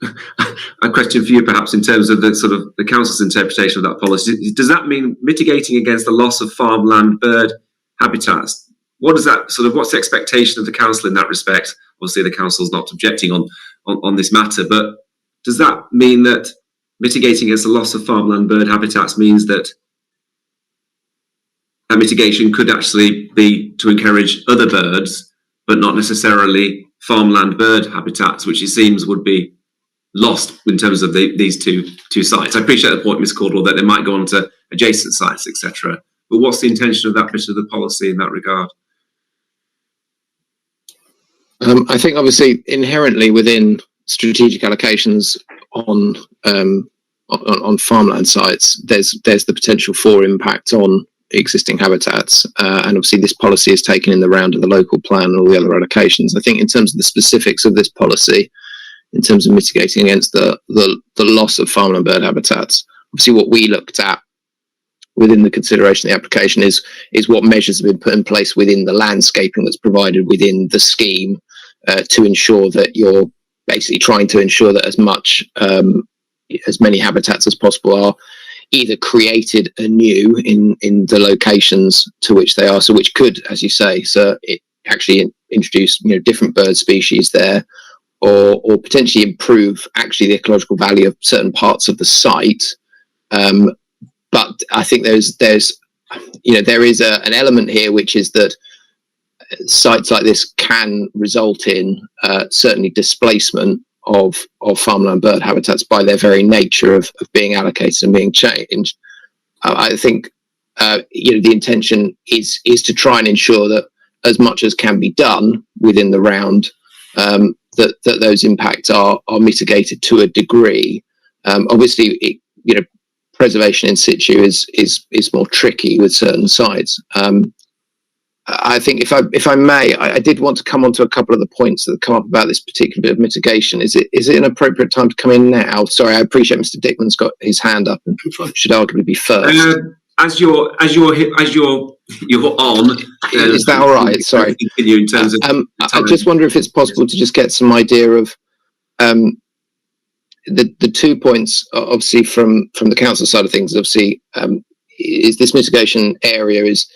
a question for you perhaps in terms of the sort of the council's interpretation of that policy. Does that mean mitigating against the loss of farmland bird habitats? What does that sort of, what's the expectation of the council in that respect? Obviously the council's not objecting on this matter, but does that mean that mitigating against the loss of farmland bird habitats means that that mitigation could actually be to encourage other birds, but not necessarily farmland bird habitats, which it seems would be lost in terms of these two sites? I appreciate the point, Ms. Caldwell, that they might go on to adjacent sites, etc. But what's the intention of that bit of the policy in that regard? I think obviously inherently within strategic allocations on farmland sites, there's the potential for impact on existing habitats, and obviously this policy is taken in the round of the local plan and all the other allocations. I think in terms of the specifics of this policy, in terms of mitigating against the loss of farmland bird habitats, obviously what we looked at within the consideration of the application is what measures have been put in place within the landscaping that's provided within the scheme, to ensure that you're basically trying to ensure that as many habitats as possible are either created anew in the locations to which they are, so which could, as you say, so it actually introduce different bird species there, or potentially improve actually the ecological value of certain parts of the site. But I think there is an element here, which is that sites like this can result in certainly displacement of farmland bird habitats by their very nature of being allocated and being changed. I think the intention is to try and ensure that as much as can be done within the round, that those impacts are mitigated to a degree. Obviously, preservation in situ is more tricky with certain sites. I think if I may, I did want to come on to a couple of the points that come up about this particular bit of mitigation. Is it an appropriate time to come in now? Sorry, I appreciate Mr. Dickman's got his hand up and should arguably be first. As you're on, is that all right? Sorry. Continue in terms of I just wonder if it's possible to just get some idea of the 2 points, obviously from the council side of things. Obviously, is this mitigation area is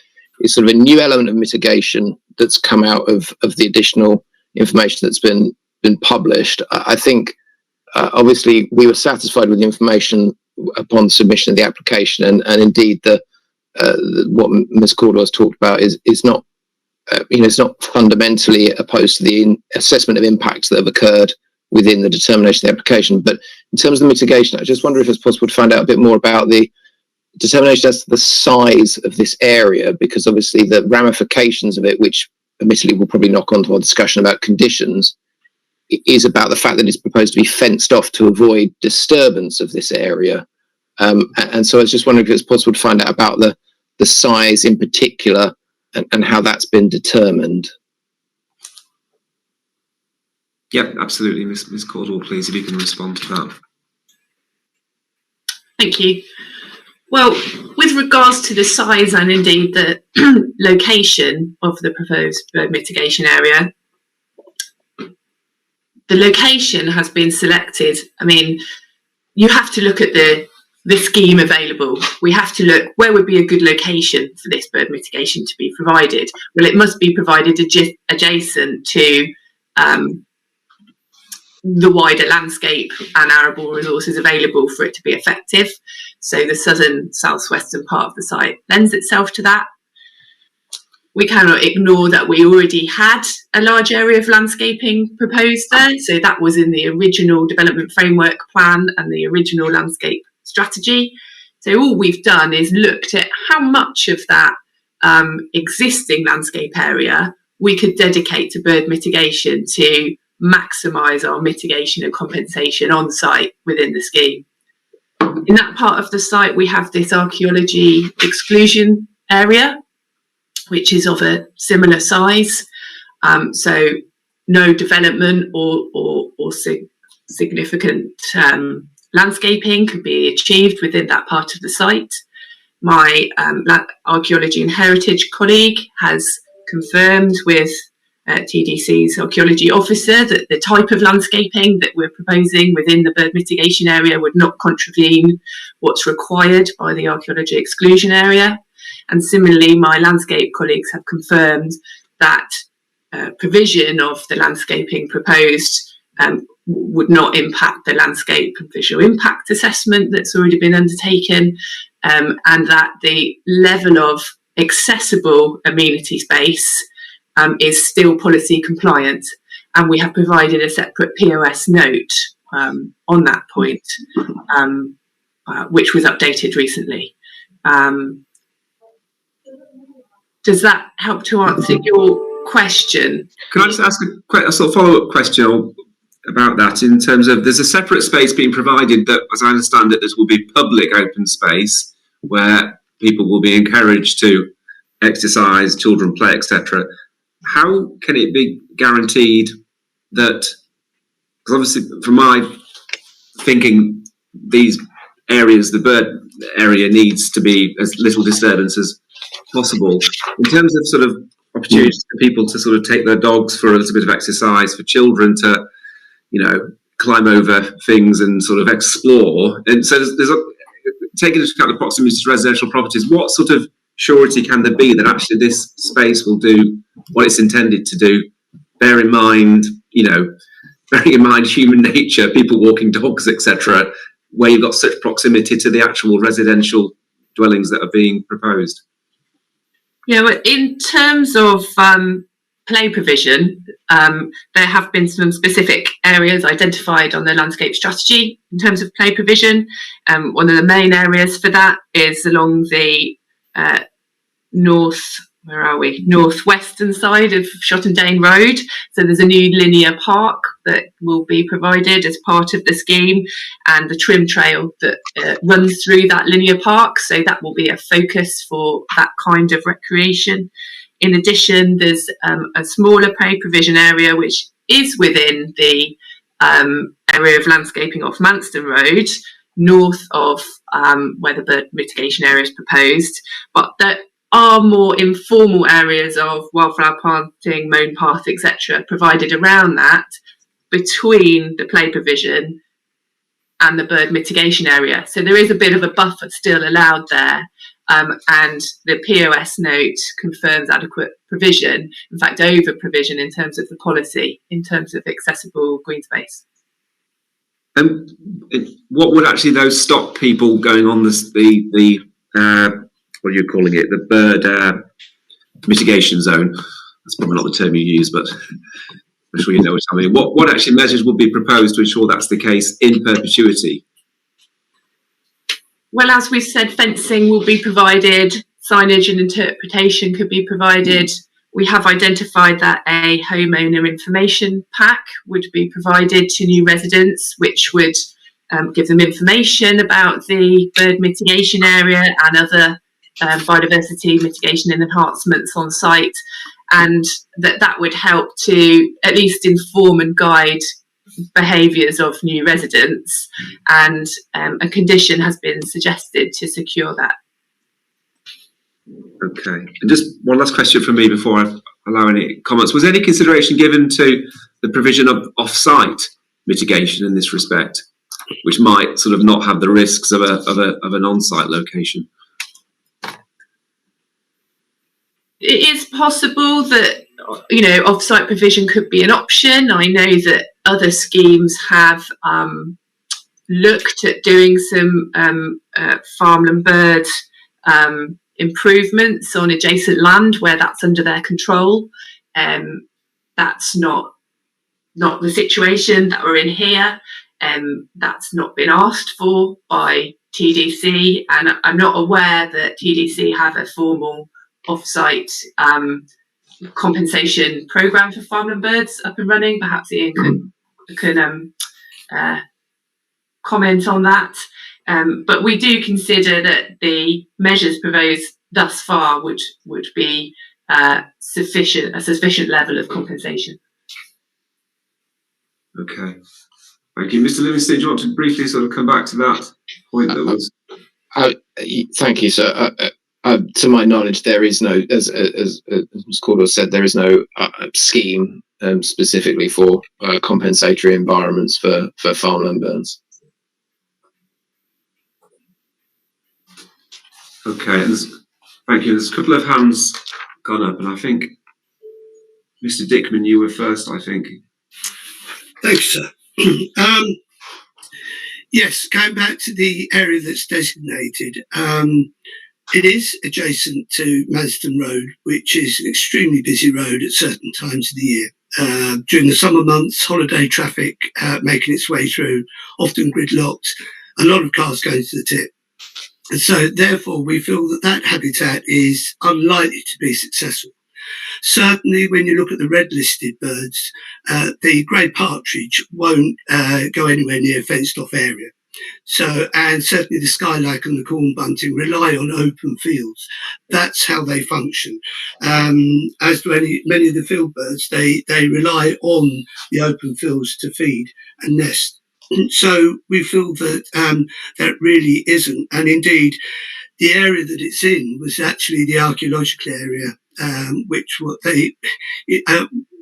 sort of a new element of mitigation that's come out of the additional information that's been published. I think obviously we were satisfied with the information upon submission of the application, and indeed what Ms. Caldwell's talked about is not it's not fundamentally opposed to the assessment of impacts that have occurred within the determination of the application. But in terms of the mitigation, I just wonder if it's possible to find out a bit more about the determination as to the size of this area, because obviously the ramifications of it, which admittedly will probably knock onto our discussion about conditions, is about the fact that it's proposed to be fenced off to avoid disturbance of this area. And so I was just wondering if it's possible to find out about the size in particular and how that's been determined. Yeah, absolutely. Ms. Caldwell, please, if you can respond to that. Thank you. Well, with regards to the size and indeed the location of the proposed bird mitigation area, the location has been selected. I mean, you have to look at the scheme available. We have to look where would be a good location for this bird mitigation to be provided. Well, it must be provided adjacent to the wider landscape and arable resources available for it to be effective. So the southern southwestern part of the site lends itself to that. We cannot ignore that we already had a large area of landscaping proposed there. So that was in the original development framework plan and the original landscape strategy. So all we've done is looked at how much of that existing landscape area we could dedicate to bird mitigation to maximise our mitigation and compensation on site within the scheme. In that part of the site, we have this archaeology exclusion area, which is of a similar size. So no development or significant landscaping could be achieved within that part of the site. My archaeology and heritage colleague has confirmed with TDC's archaeology officer that the type of landscaping that we're proposing within the bird mitigation area would not contravene what's required by the archaeology exclusion area. And similarly, my landscape colleagues have confirmed that provision of the landscaping proposed would not impact the landscape and visual impact assessment that's already been undertaken, and that the level of accessible amenity space is still policy compliant, and we have provided a separate POS note on that point, which was updated recently. Does that help to answer your question? Can I just ask a sort of follow-up question about that, in terms of, there's a separate space being provided that, as I understand it, this will be public open space where people will be encouraged to exercise, children play, etc. How can it be guaranteed that, because obviously from my thinking, these areas, the bird area needs to be as little disturbance as possible, in terms of sort of opportunities for people to sort of take their dogs for a little bit of exercise, for children to, you know, climb over things and sort of explore. And so there's taking into account the proximity to residential properties, what sort of surety can there be that actually this space will do what it's intended to do? Bearing in mind human nature, people walking dogs, etc., where you've got such proximity to the actual residential dwellings that are being proposed. Yeah, well, in terms of play provision, there have been some specific areas identified on the landscape strategy in terms of play provision. One of the main areas for that is along the northwestern side of Shottendane Road. So there's a new linear park that will be provided as part of the scheme, and the trim trail that runs through that linear park. So that will be a focus for that kind of recreation. In addition, there's a smaller play provision area which is within the area of landscaping off Manston Road, north of where the bird mitigation area is proposed, but there are more informal areas of wildflower planting, mown path, etc., provided around that, between the play provision and the bird mitigation area. So there is a bit of a buffer still allowed there, and the POS note confirms adequate provision, in fact over provision in terms of the policy, in terms of accessible green space. And what would actually those stop people going on the what are you calling it, the bird mitigation zone? That's probably not the term you use, but I'm sure you know what I mean. What actually measures would be proposed to ensure that's the case in perpetuity? Well, as we said, fencing will be provided, signage and interpretation could be provided. We have identified that a homeowner information pack would be provided to new residents, which would give them information about the bird mitigation area and other biodiversity mitigation and enhancements on site, and that would help to at least inform and guide behaviours of new residents, and a condition has been suggested to secure that. Okay, and just one last question from me before I allow any comments. Was any consideration given to the provision of off-site mitigation in this respect, which might sort of not have the risks of an on-site location? It is possible that, you know, off-site provision could be an option. I know that other schemes have looked at doing some farmland bird improvements on adjacent land where that's under their control. That's not the situation that we're in here. That's not been asked for by TDC, and I'm not aware that TDC have a formal off-site compensation programme for farmland birds up and running. Perhaps Ian can comment on that. But we do consider that the measures proposed thus far would be a sufficient level of compensation. Okay, thank you. Mr. Livingston, do you want to briefly sort of come back to that point that was... Thank you, sir. To my knowledge, there is no, as Ms. Caldwell said, there is no scheme specifically for compensatory environments for farmland birds. Okay, thank you. There's a couple of hands gone up, and I think Mr. Dickman, you were first, I think. Thanks, sir. Yes, going back to the area that's designated, it is adjacent to Manston Road, which is an extremely busy road at certain times of the year. During the summer months, holiday traffic making its way through, often gridlocked, a lot of cars going to the tip. And so therefore we feel that that habitat is unlikely to be successful. Certainly when you look at the red-listed birds, the grey partridge won't go anywhere near a fenced-off area. So, and certainly the skylark and the corn bunting rely on open fields. That's how they function. As do many of the field birds, they rely on the open fields to feed and nest. So we feel that that really isn't. And indeed, the area that it's in was actually the archaeological area, which what they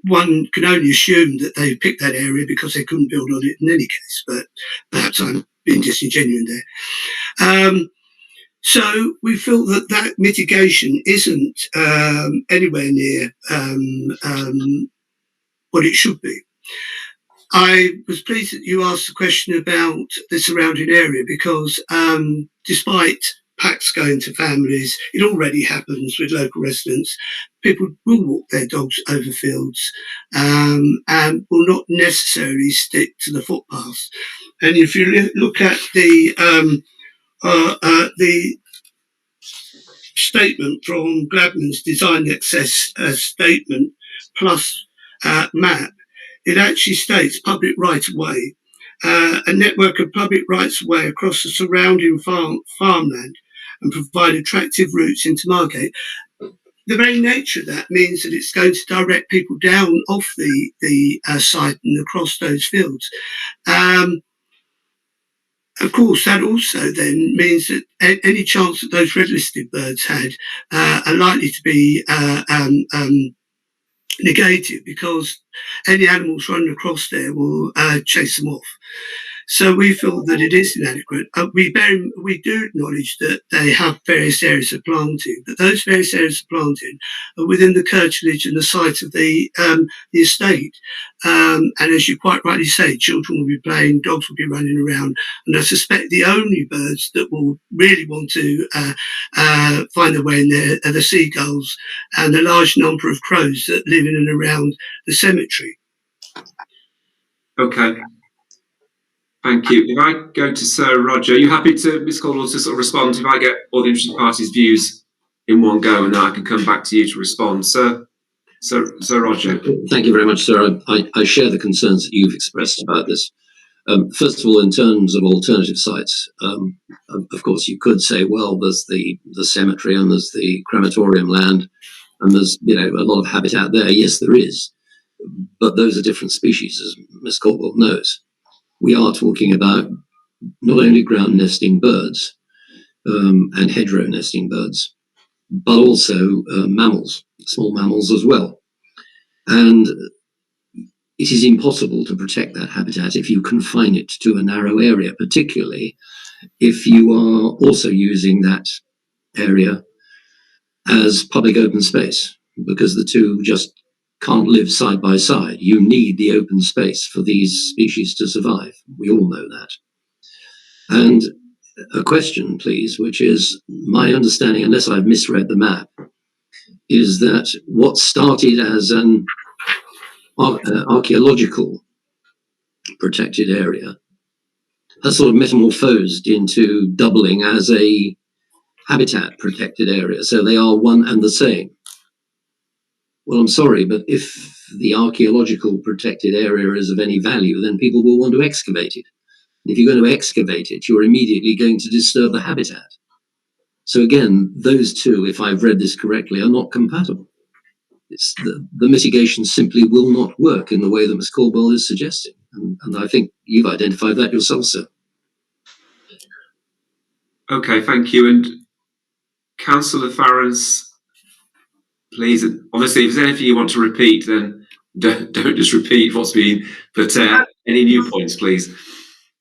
one can only assume that they picked that area because they couldn't build on it in any case. But perhaps I'm being disingenuous there. So we feel that that mitigation isn't anywhere near what it should be. I was pleased that you asked the question about the surrounding area because despite packs going to families, it already happens with local residents. People will walk their dogs over fields and will not necessarily stick to the footpaths. And if you look at the statement from Gladman's design access statement plus map, it actually states public right-of-way, a network of public rights-of-way across the surrounding farmland and provide attractive routes into Margate. The very nature of that means that it's going to direct people down off the site and across those fields. Of course, that also then means that any chance that those red-listed birds had are likely to be negated because any animals running across there will chase them off. So we feel that it is inadequate. We do acknowledge that they have various areas of planting, but those various areas of planting are within the curtilage and the site of the estate. And as you quite rightly say, children will be playing, dogs will be running around, and I suspect the only birds that will really want to find their way in there are the seagulls and the large number of crows that live in and around the cemetery. Okay. Thank you. If I go to Sir Roger, are you happy to, Ms. Caldwell, to sort of respond if I get all the interested parties' views in one go, and then I can come back to you to respond? Sir Roger. Thank you very much, sir. I share the concerns that you've expressed about this. First of all, in terms of alternative sites, of course, you could say, well, there's the cemetery and there's the crematorium land, and there's a lot of habitat there. Yes, there is, but those are different species, as Ms. Caldwell knows. We are talking about not only ground nesting birds and hedgerow nesting birds, but also mammals, small mammals as well. And it is impossible to protect that habitat if you confine it to a narrow area, particularly if you are also using that area as public open space, because the two just can't live side by side. You need the open space for these species to survive. We all know that. And a question, please, which is my understanding, unless I've misread the map, is that what started as an archaeological protected area has sort of metamorphosed into doubling as a habitat protected area. So they are one and the same. Well, I'm sorry, but if the archaeological protected area is of any value, then people will want to excavate it. And if you're going to excavate it, you're immediately going to disturb the habitat. So again, those two, if I've read this correctly, are not compatible. It's the mitigation simply will not work in the way that Ms. Caldwell is suggesting. And I think you've identified that yourself, sir. Okay, thank you. And Councillor Farrens, please, obviously, if there's anything you want to repeat, then don't just repeat what's been, but any new points, please.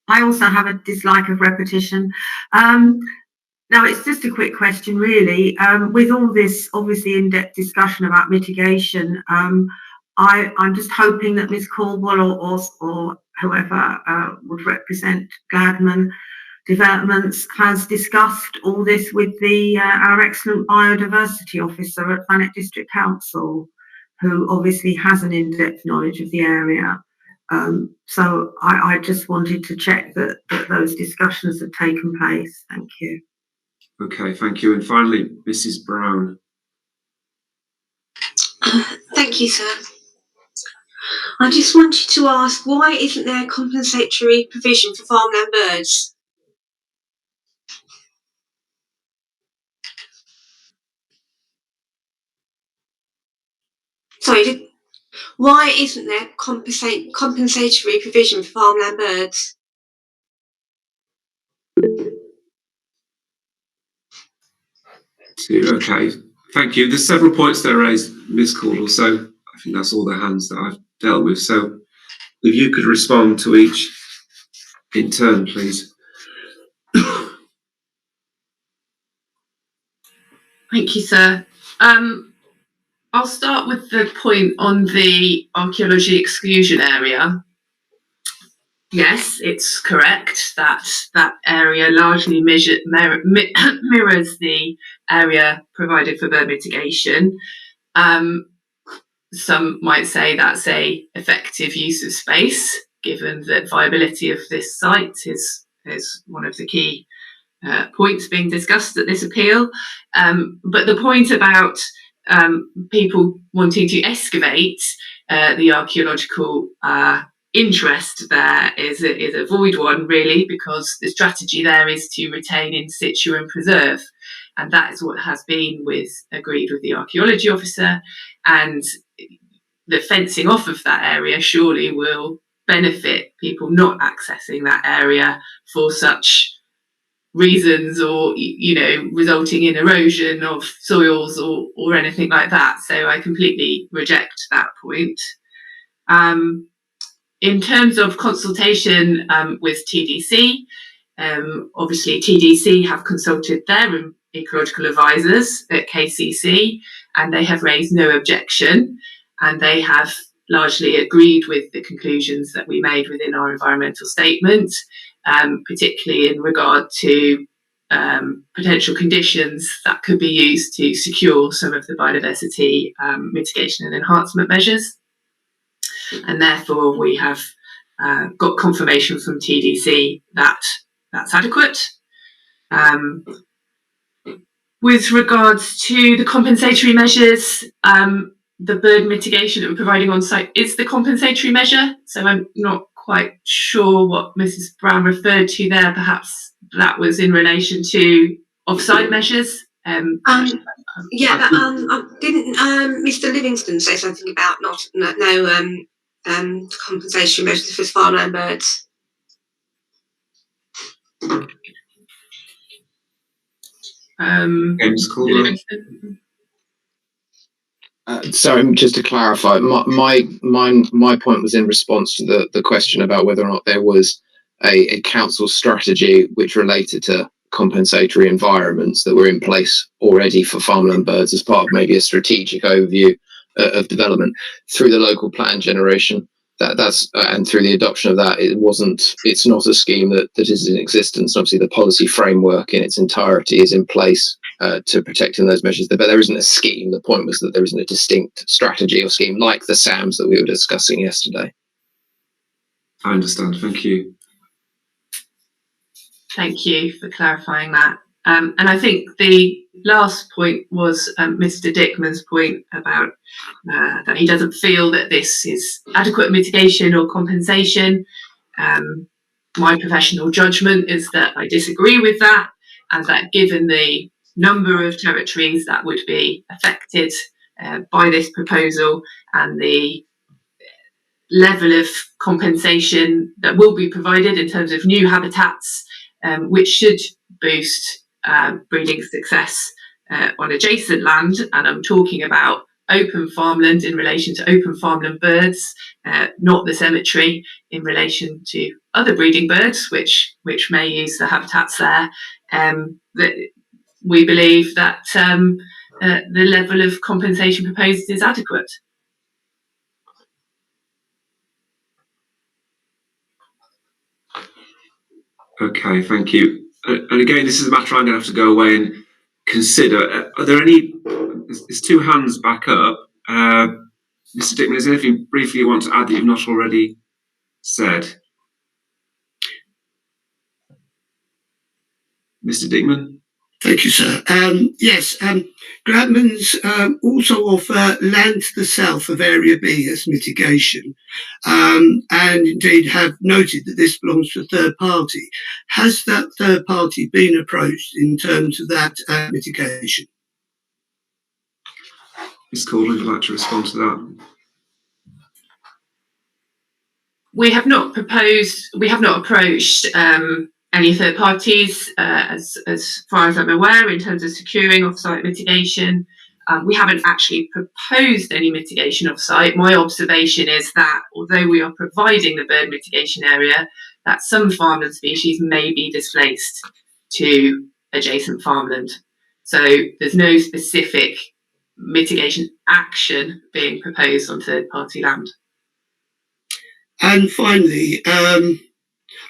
I also have a dislike of repetition. Now, it's just a quick question, really. With all this, obviously, in-depth discussion about mitigation, I'm just hoping that Ms. Caldwell or whoever would represent Gladman Developments has discussed all this with our excellent biodiversity officer at Thanet District Council, who obviously has an in-depth knowledge of the area. So I just wanted to check that those discussions have taken place. Thank you. Okay, thank you. And finally, Mrs. Brown. Thank you, sir. I just wanted to ask, why isn't there compensatory provision for farmland birds? Sorry, why isn't there compensatory provision for farmland birds? Okay, thank you. There's several points there raised, Ms. Caudle, so I think that's all the hands that I've dealt with. So if you could respond to each in turn, please. Thank you, sir. I'll start with the point on the archaeology exclusion area. Yes, it's correct that that area largely mirrors the area provided for bird mitigation. Some might say that's a effective use of space, given that viability of this site is one of the key points being discussed at this appeal. But the point about people wanting to excavate the archaeological interest there is a void one, really, because the strategy there is to retain in situ and preserve. And that is what has been agreed with the archaeology officer. And the fencing off of that area surely will benefit people not accessing that area for such reasons, or resulting in erosion of soils or anything like that. So I completely reject that point. In terms of consultation with TDC, obviously TDC have consulted their ecological advisors at KCC, and they have raised no objection, and they have largely agreed with the conclusions that we made within our environmental statement, particularly in regard to potential conditions that could be used to secure some of the biodiversity mitigation and enhancement measures. And therefore we have got confirmation from TDC that that's adequate. With regards to the compensatory measures, the bird mitigation that we're providing on site is the compensatory measure. So I'm not quite sure what Mrs. Brown referred to there. Perhaps that was in relation to off-site measures. Didn't Mr. Livingston say something about no compensation measures for farmland birds? Sorry, just to clarify, my point was in response to the question about whether or not there was a council strategy which related to compensatory environments that were in place already for farmland birds as part of maybe a strategic overview of development through the local plan generation. That's and through the adoption of that, it's not a scheme that is in existence. Obviously, the policy framework in its entirety is in place to protecting those measures, but there isn't a scheme. The point was that there isn't a distinct strategy or scheme like the SAMs that we were discussing yesterday. I understand. Thank you. Thank you for clarifying that. And I think the last point was Mr. Dickman's point about that he doesn't feel that this is adequate mitigation or compensation. My professional judgment is that I disagree with that, and that given the number of territories that would be affected by this proposal and the level of compensation that will be provided in terms of new habitats, which should boost breeding success on adjacent land, and I'm talking about open farmland in relation to open farmland birds, not the cemetery in relation to other breeding birds which may use the habitats there. That we believe that the level of compensation proposed is adequate. Okay, thank you. And again, this is a matter I'm going to have to go away and consider. Are there any? There's two hands back up. Mr. Dickman, is there anything briefly you want to add that you've not already said? Mr. Dickman? Thank you, sir. Yes, Gladman's also offer land to the south of Area B as mitigation, and indeed have noted that this belongs to a third party. Has that third party been approached in terms of that mitigation? Ms. Calder, would you like to respond to that? We have not approached any third parties as far as I'm aware in terms of securing off-site mitigation. We haven't actually proposed any mitigation off-site. My observation is that although we are providing the bird mitigation area, that some farmland species may be displaced to adjacent farmland. So there's no specific mitigation action being proposed on third-party land. And finally,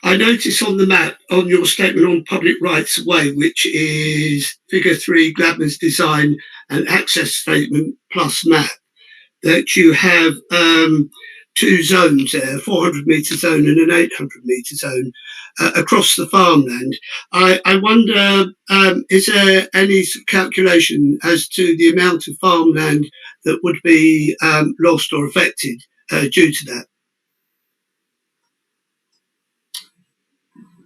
I notice on the map, on your statement on public rights of way, which is figure 3, Gladman's design and access statement plus map, that you have 2 zones there, a 400 metre zone and an 800 metre zone across the farmland. I wonder, is there any calculation as to the amount of farmland that would be lost or affected due to that?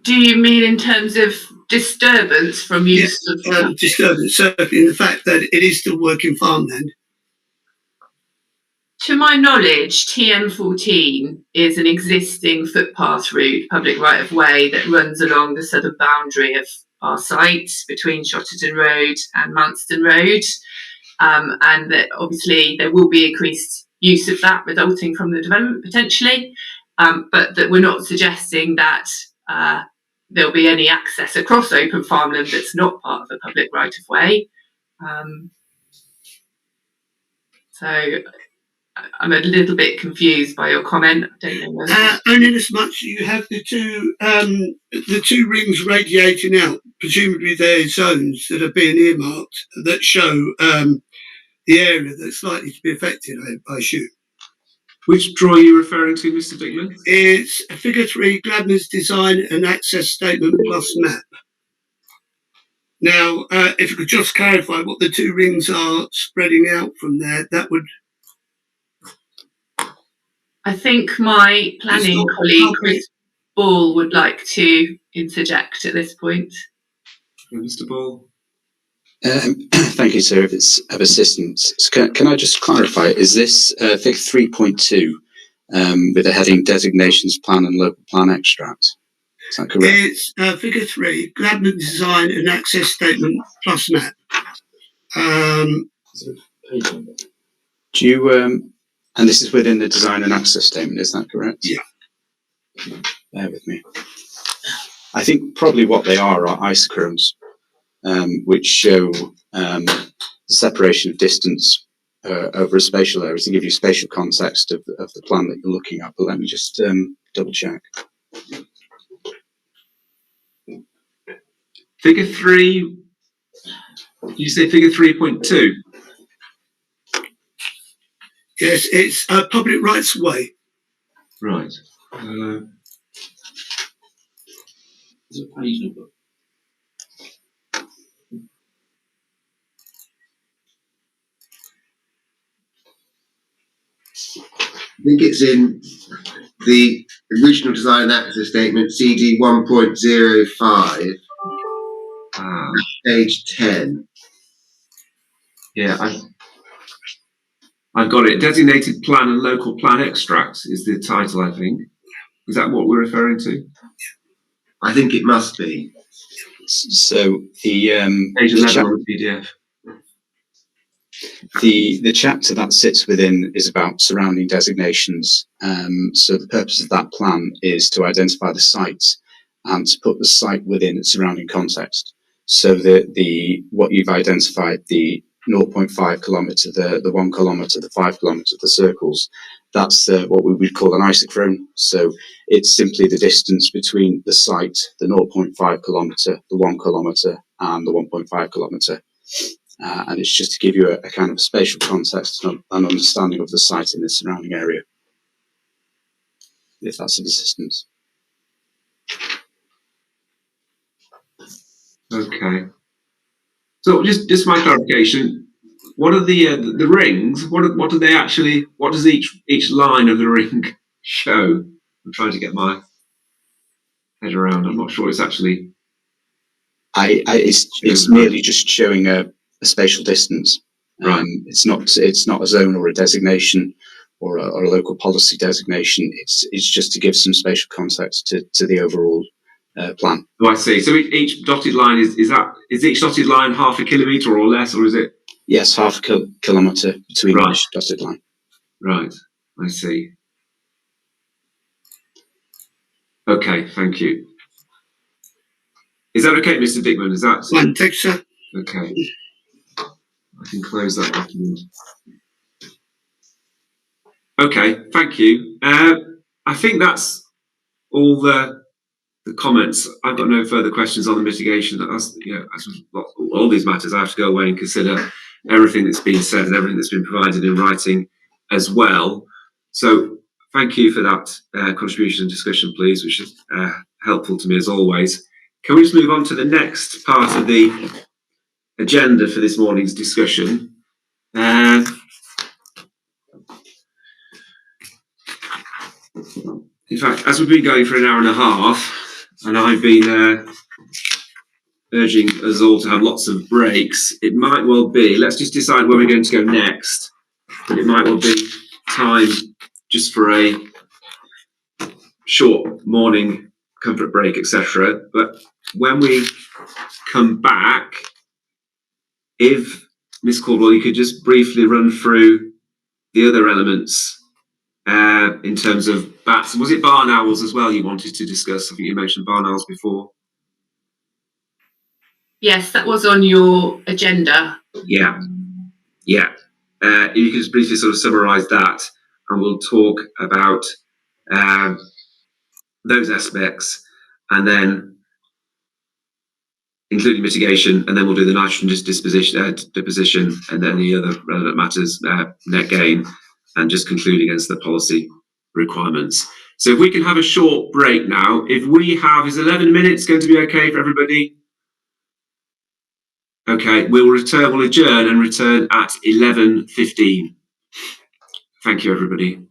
Do you mean in terms of disturbance from use of disturbance, certainly in the fact that it is still working farmland? To my knowledge, TM14 is an existing footpath route, public right-of-way, that runs along the southern boundary of our site between Shottendane Road and Manston Road, and that obviously there will be increased use of that resulting from the development potentially, but that we're not suggesting that there'll be any access across open farmland that's not part of a public right-of-way. So I'm a little bit confused by your comment. I don't know. Only in as much you have the two rings radiating out. Presumably they're zones that are being earmarked that show the area that's likely to be affected, I assume. Which draw are you referring to, Mr. Dickman? It's figure 3, Gladman's design and access statement plus map. Now, if you could just clarify what the 2 rings are spreading out from there, that would... I think my planning colleague, Chris Ball, would like to interject at this point. Mr. Ball. Thank you, sir, if it's of assistance. Can I just clarify, is this figure 3.2 with the heading Designations Plan and Local Plan Extract? Is that correct? It's figure 3, Gladman Design and Access Statement plus map. Do you, and this is within the Design and Access Statement, is that correct? Yeah. Bear with me. I think probably what they are isochrones, which show separation of distance over a spatial area to give you spatial context of the plan that you're looking at. But let me just double check. Figure 3, you say figure 3.2? Yes, it's public rights of way. Right. Is it a page number? I think it's in the original design access statement, CD 1.05, page 10. Yeah, I've got it. Designated Plan and Local Plan Extract is the title, I think. Is that what we're referring to? I think it must be. So the page 11 on the PDF. The chapter that sits within is about surrounding designations. So the purpose of that plan is to identify the site and to put the site within its surrounding context. So the what you've identified, the 0.5 kilometre, the 1 kilometre, the 5 kilometre, the circles, that's what we would call an isochrone. So it's simply the distance between the site, the 0.5 kilometre, the 1 kilometre, and the 1.5 kilometre. And it's just to give you a kind of spatial context and an understanding of the site in the surrounding area, if that's of assistance. Okay. So just my clarification. What are the rings? What do they actually? What does each line of the ring show? I'm trying to get my head around. I'm not sure it's actually. It's merely just showing a spatial distance. Right. It's not a zone or a designation or a local policy designation. It's just to give some spatial context to the overall plan. Oh, I see. So each dotted line is each dotted line half a kilometre or less, or is it? Yes, half a kilometre between each dotted line. Right. I see. Okay. Thank you. Is that okay, Mr. Dickman? Is that Fine, thanks, sir. okay? I can close that document. Okay. Thank you. I think that's all the comments. I've got no further questions on the mitigation. As all these matters, I have to go away and consider everything that's been said and everything that's been provided in writing as well. So thank you for that contribution and discussion, please, which is helpful to me as always. Can we just move on to the next part of the agenda for this morning's discussion? In fact, as we've been going for an hour and a half, and I've been urging us all to have lots of breaks, it might well be, let's just decide where we're going to go next, but it might well be time just for a short morning comfort break, etc. But when we come back, if Miss Caldwell, you could just briefly run through the other elements in terms of bats. Was it barn owls as well you wanted to discuss? I think you mentioned barn owls before. Yes, that was on your agenda. Yeah. If you could just briefly sort of summarise that, and we'll talk about those aspects, and then including mitigation, and then we'll do the nitrogen deposition, and then the other relevant matters, net gain, and just conclude against the policy requirements. So if we can have a short break now, is 11 minutes going to be okay for everybody? Okay, we'll adjourn and return at 11:15. Thank you, everybody.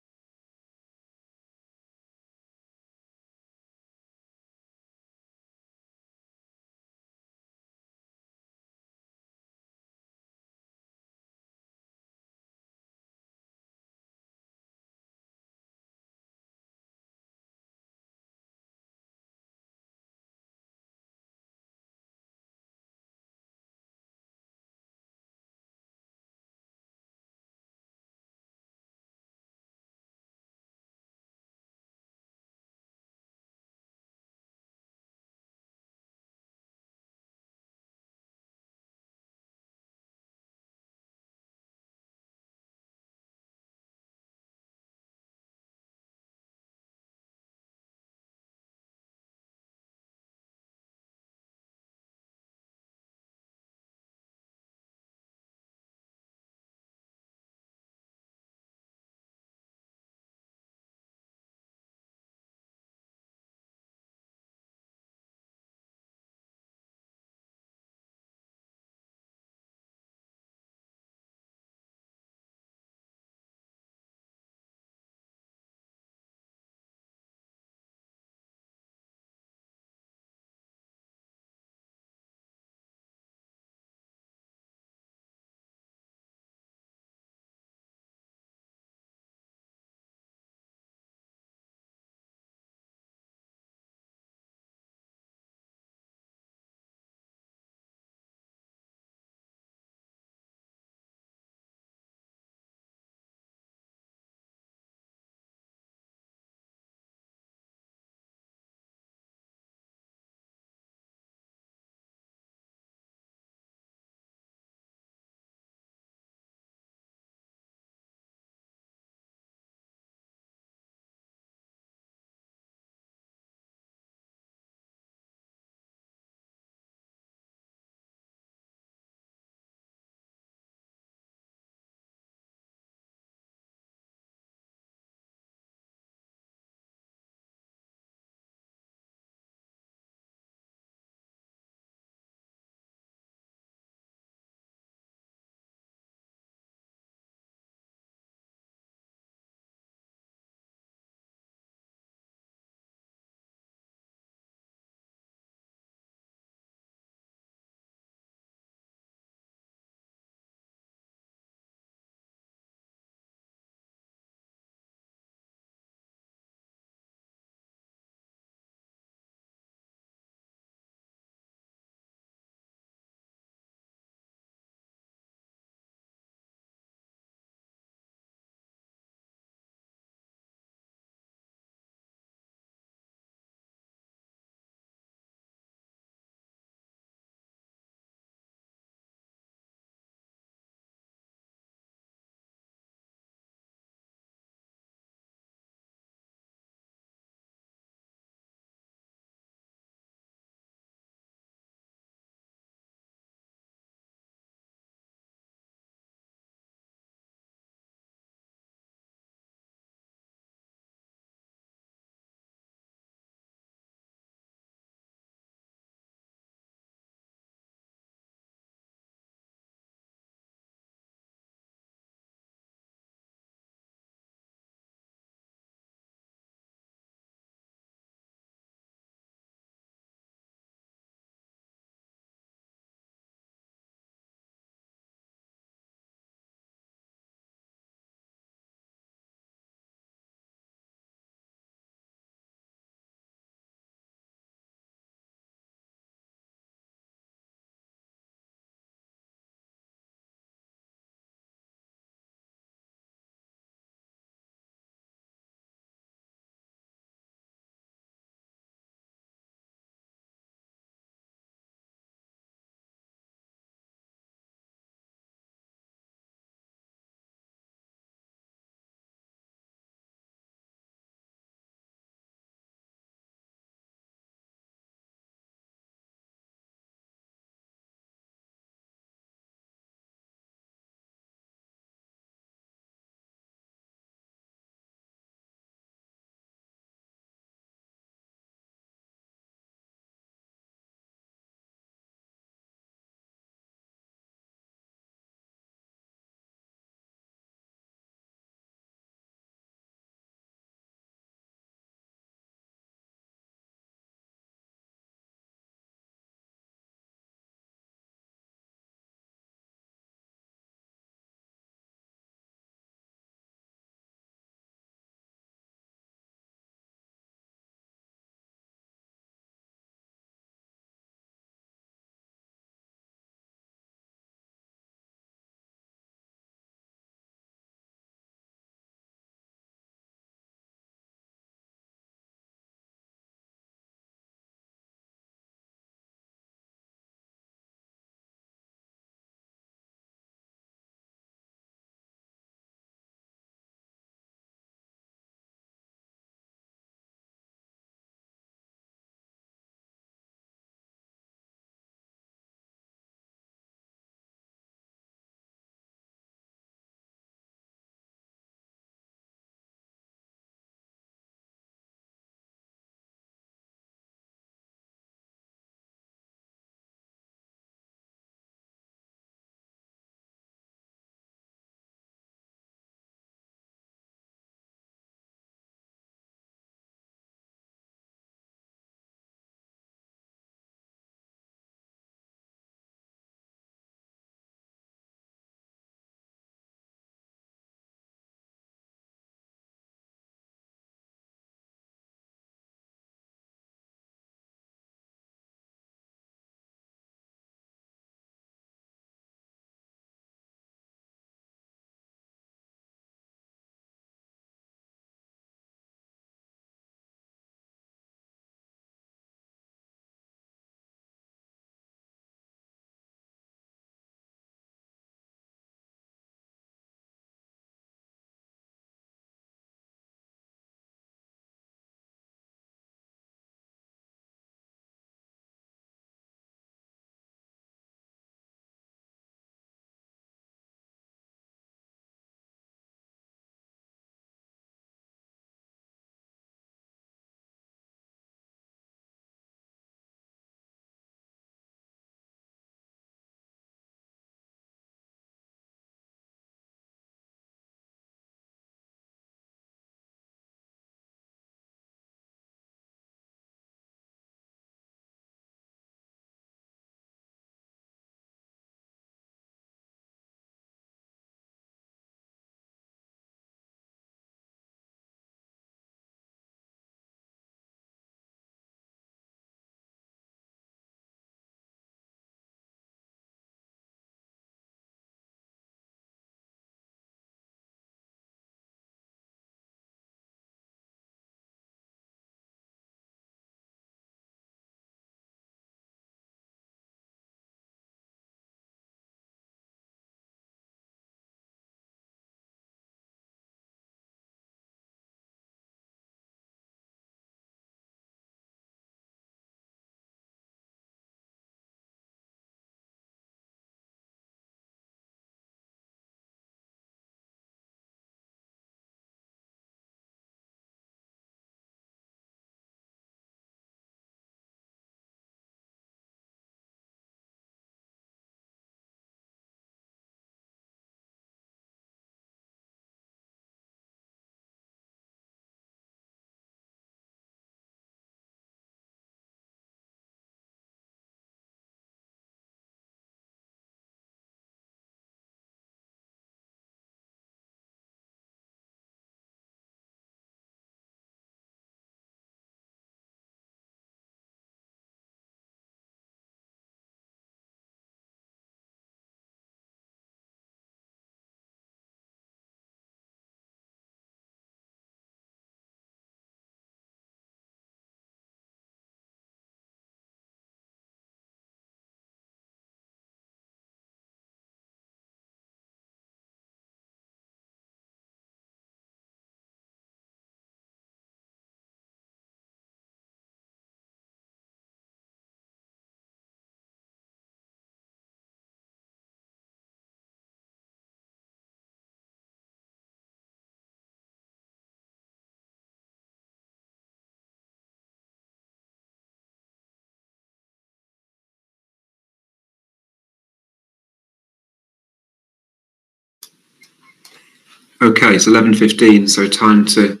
Okay, it's 11:15, so time to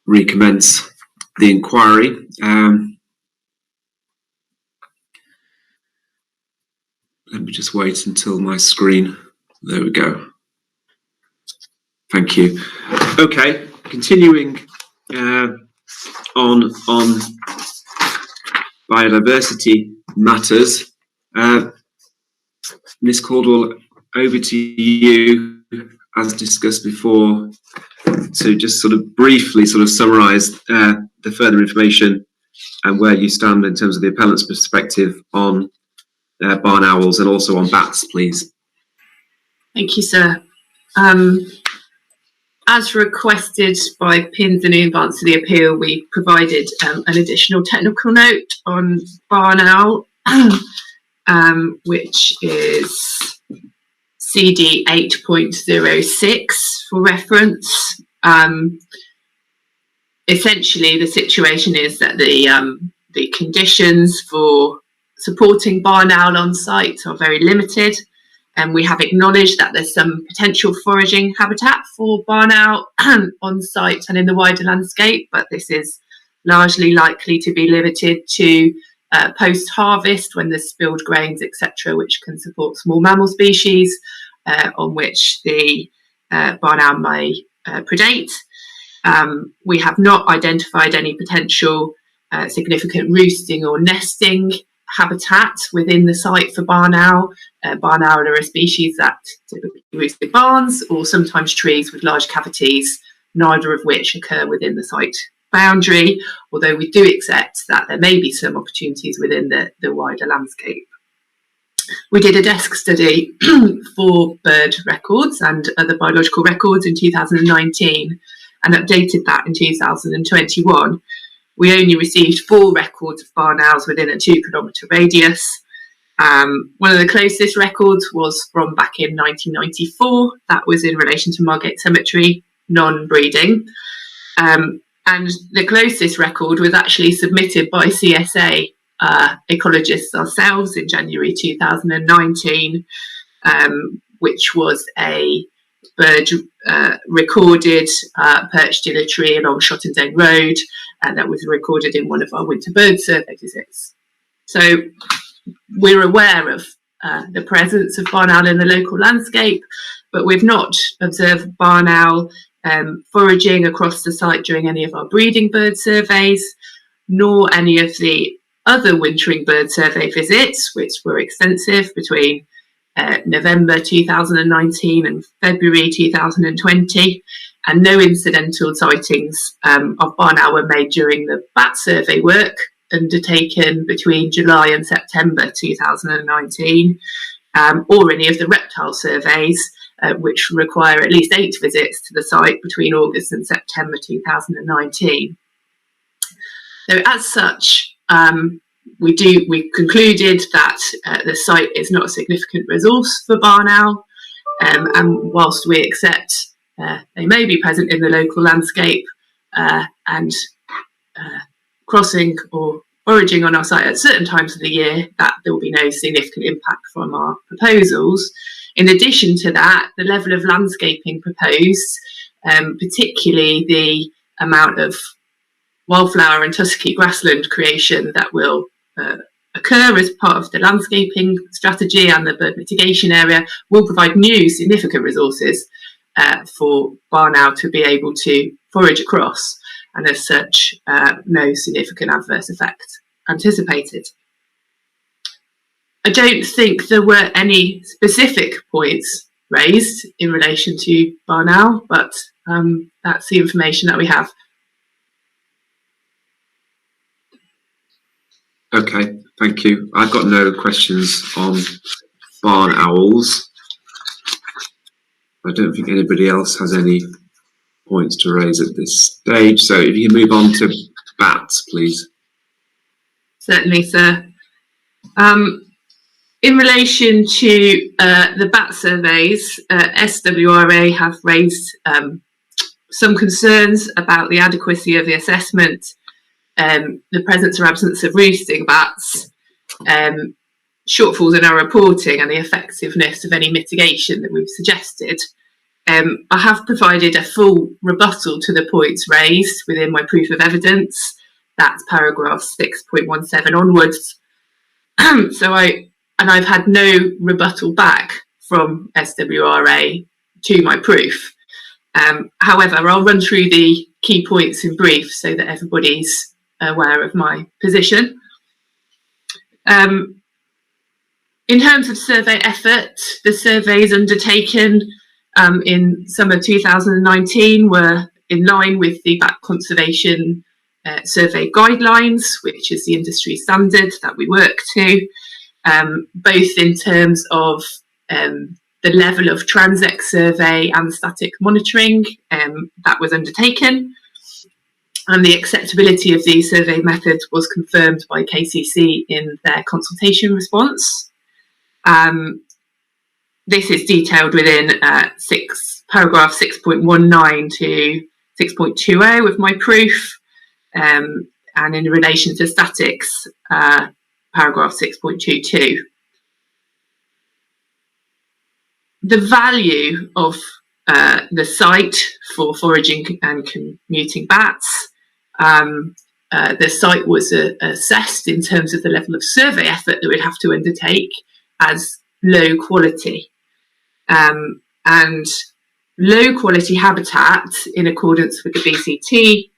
recommence the inquiry. Let me just wait until my screen. There we go. Thank you. Okay, continuing on biodiversity matters. Ms. Caldwell, over to you, as discussed before, to just sort of briefly sort of summarise the further information and where you stand in terms of the appellant's perspective on barn owls and also on bats, please. Thank you, sir. As requested by PINS in advance of the appeal, we provided an additional technical note on barn owl, which is CD 8.06 for reference. Essentially, the situation is that the conditions for supporting barn owl on site are very limited, and we have acknowledged that there's some potential foraging habitat for barn owl on site and in the wider landscape, but this is largely likely to be limited to post-harvest when there's spilled grains, etc., which can support small mammal species on which the barn owl may predate. We have not identified any potential significant roosting or nesting habitat within the site for barn owl. Barn owl are a species that typically roost in barns or sometimes trees with large cavities, neither of which occur within the site boundary, although we do accept that there may be some opportunities within the wider landscape. We did a desk study for bird records and other biological records in 2019 and updated that in 2021. We only received 4 records of barn owls within a 2-kilometre radius. One of the closest records was from back in 1994. That was in relation to Margate Cemetery, non-breeding. And the closest record was actually submitted by CSA ecologists ourselves in January 2019, which was a bird recorded perched in a tree along Shottendane Road, and that was recorded in one of our winter bird survey visits. So we're aware of the presence of barn owl in the local landscape, but we've not observed barn owl foraging across the site during any of our breeding bird surveys, nor any of the other wintering bird survey visits, which were extensive between November 2019 and February 2020, and no incidental sightings of barn owl were made during the bat survey work undertaken between July and September 2019, or any of the reptile surveys, which require at least 8 visits to the site between August and September 2019. So as such, we concluded that the site is not a significant resource for barn owl, and whilst we accept they may be present in the local landscape and crossing or foraging on our site at certain times of the year, that there will be no significant impact from our proposals. In addition to that, the level of landscaping proposed, particularly the amount of wildflower and tussocky grassland creation that will occur as part of the landscaping strategy and the bird mitigation area, will provide new significant resources for barn owl to be able to forage across, and as such, no significant adverse effect anticipated. I don't think there were any specific points raised in relation to barn owl, but that's the information that we have. Okay, thank you. I've got no questions on barn owls. I don't think anybody else has any points to raise at this stage. So if you can move on to bats, please. Certainly, sir. In relation to the bat surveys, SWRA have raised some concerns about the adequacy of the assessment, the presence or absence of roosting bats, shortfalls in our reporting and the effectiveness of any mitigation that we've suggested, I have provided a full rebuttal to the points raised within my proof of evidence. That's paragraph 6.17 onwards. I've had no rebuttal back from SWRA to my proof. However, I'll run through the key points in brief so that everybody's aware of my position. In terms of survey effort, the surveys undertaken in summer 2019 were in line with the bat conservation survey guidelines, which is the industry standard that we work to, both in terms of the level of transect survey and static monitoring that was undertaken. And the acceptability of these survey methods was confirmed by KCC in their consultation response. This is detailed within paragraph 6.19 to 6.20 of my proof, and in relation to statics, paragraph 6.22. The value of the site for foraging and commuting bats, the site was assessed in terms of the level of survey effort that we'd have to undertake as low quality. And low quality habitat, in accordance with the BCT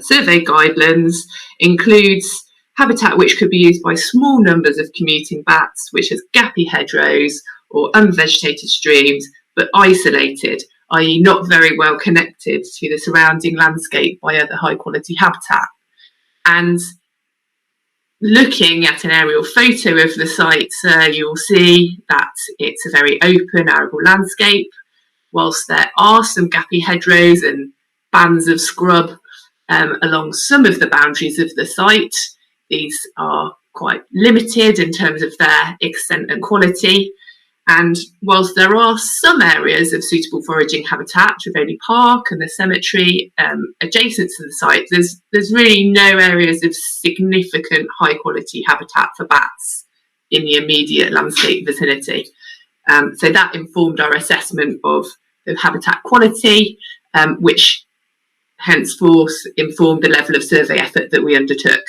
survey guidelines, includes habitat which could be used by small numbers of commuting bats, which has gappy hedgerows or unvegetated streams, but isolated, i.e. not very well connected to the surrounding landscape by other high quality habitat. And looking at an aerial photo of the site, you'll see that it's a very open, arable landscape. Whilst there are some gappy hedgerows and bands of scrub along some of the boundaries of the site, these are quite limited in terms of their extent and quality. And whilst there are some areas of suitable foraging habitat, Trevoli Park and the cemetery adjacent to the site, there's really no areas of significant high quality habitat for bats in the immediate landscape vicinity. So that informed our assessment of the habitat quality, which henceforth informed the level of survey effort that we undertook.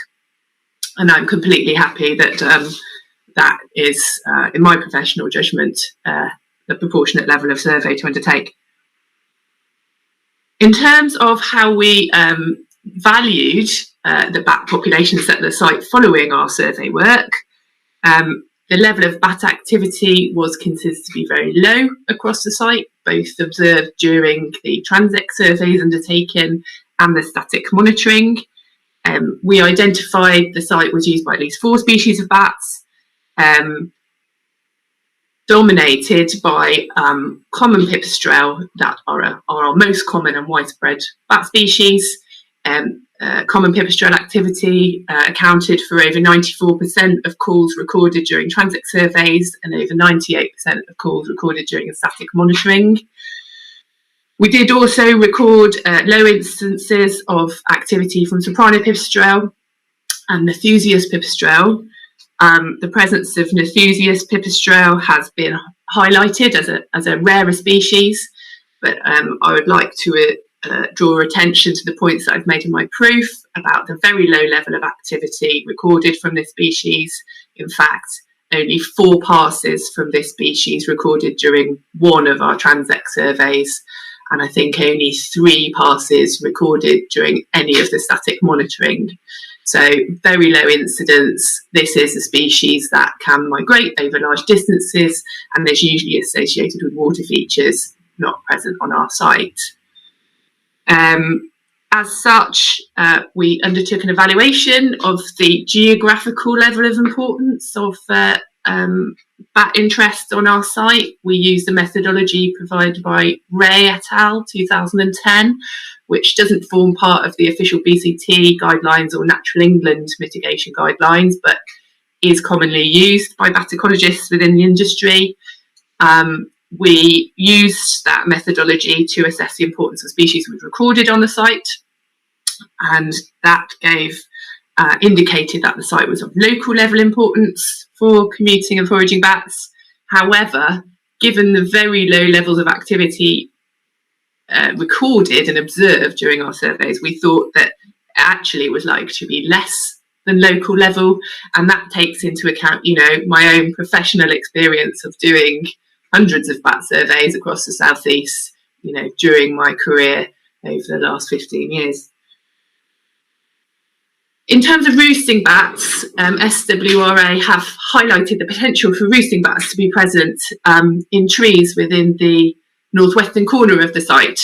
And I'm completely happy that that is, in my professional judgment, the proportionate level of survey to undertake. In terms of how we valued the bat populations at the site following our survey work, the level of bat activity was considered to be very low across the site, both observed during the transect surveys undertaken and the static monitoring. We identified the site was used by at least 4 species of bats, dominated by common pipistrelle that are our most common and widespread bat species. Common pipistrelle activity accounted for over 94% of calls recorded during transit surveys and over 98% of calls recorded during the static monitoring. We did also record low instances of activity from soprano pipistrelle and Nethusius pipistrelle. The presence of Nethusius pipistrelle has been highlighted as a rarer species, but I would like to draw attention to the points that I've made in my proof about the very low level of activity recorded from this species. In fact, only 4 passes from this species recorded during one of our transect surveys, and I think only 3 passes recorded during any of the static monitoring. So very low incidence. This is a species that can migrate over large distances and is usually associated with water features not present on our site. As such, we undertook an evaluation of the geographical level of importance of bat interest on our site. We used a methodology provided by Ray et al. 2010, which doesn't form part of the official BCT guidelines or Natural England mitigation guidelines, but is commonly used by bat ecologists within the industry. We used that methodology to assess the importance of species we've recorded on the site, and that gave indicated that the site was of local level importance for commuting and foraging bats. However, given the very low levels of activity recorded and observed during our surveys, we thought that actually it was likely to be less than local level, and that takes into account, you know, my own professional experience of doing hundreds of bat surveys across the southeast, you know, during my career over the last 15 years. In terms of roosting bats, SWRA have highlighted the potential for roosting bats to be present in trees within the northwestern corner of the site,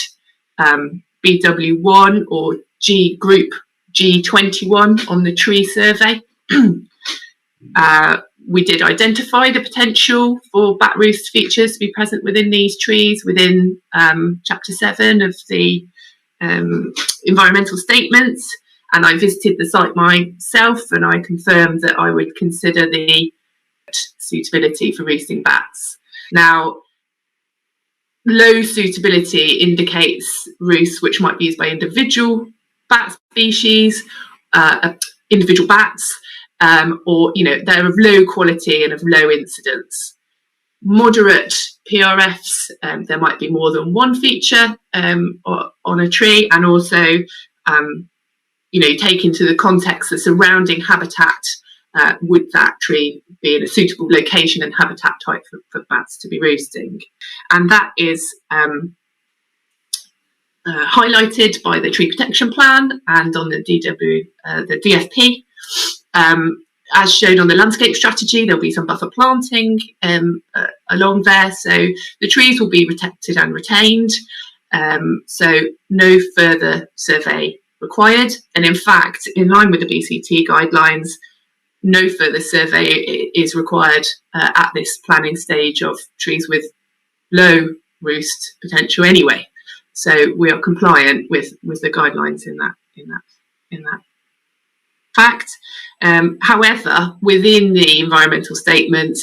BW1 or G group G21 on the tree survey. We did identify the potential for bat roost features to be present within these trees within Chapter 7 of the environmental statements. And I visited the site myself, and I confirmed that I would consider the suitability for roosting bats. Now, low suitability indicates roosts which might be used by individual bat species, individual bats, or, you know, they're of low quality and of low incidence. Moderate PRFs, there might be more than one feature on a tree, and also you know, take into the context the surrounding habitat. Would that tree be in a suitable location and habitat type for bats to be roosting? And that is highlighted by the tree protection plan and on the DFP. As shown on the landscape strategy, there'll be some buffer planting along there, so the trees will be protected and retained. So no further survey required, and in fact, in line with the BCT guidelines, no further survey is required at this planning stage of trees with low roost potential anyway. So we are compliant with the guidelines in that fact. However, within the environmental statement,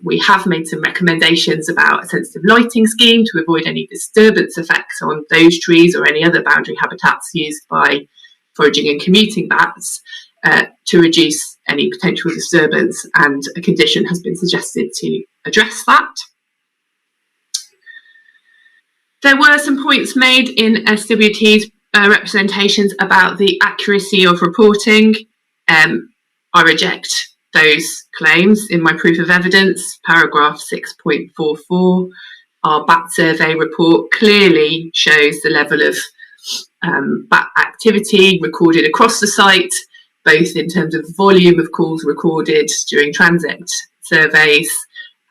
we have made some recommendations about a sensitive lighting scheme to avoid any disturbance effects on those trees or any other boundary habitats used by foraging and commuting bats to reduce any potential disturbance, and a condition has been suggested to address that. There were some points made in SWT's representations about the accuracy of reporting. I reject those claims. In my proof of evidence, paragraph 6.44, our bat survey report clearly shows the level of bat activity recorded across the site, both in terms of volume of calls recorded during transit surveys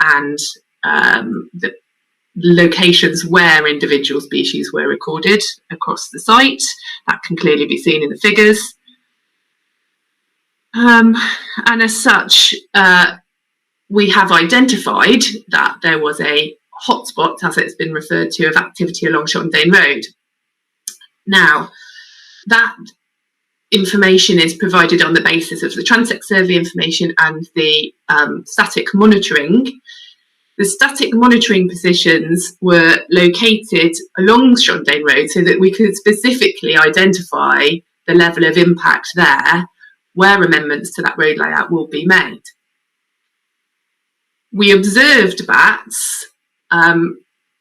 and the locations where individual species were recorded across the site. That can clearly be seen in the figures. And as such, we have identified that there was a hotspot, as it's been referred to, of activity along Shottendane Road. Now, that information is provided on the basis of the transect survey information and the static monitoring. The static monitoring positions were located along Shottendane Road so that we could specifically identify the level of impact there where amendments to that road layout will be made. We observed bats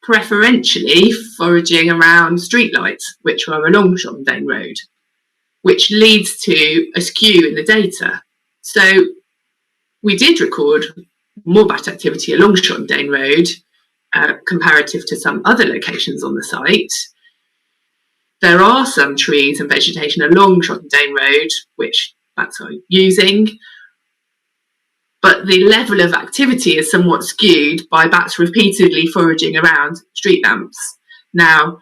preferentially foraging around streetlights, which are along Shottendane Road, which leads to a skew in the data. So we did record more bat activity along Shottendane Road comparative to some other locations on the site. There are some trees and vegetation along Shottendane Road which bats are using, but the level of activity is somewhat skewed by bats repeatedly foraging around street lamps. Now,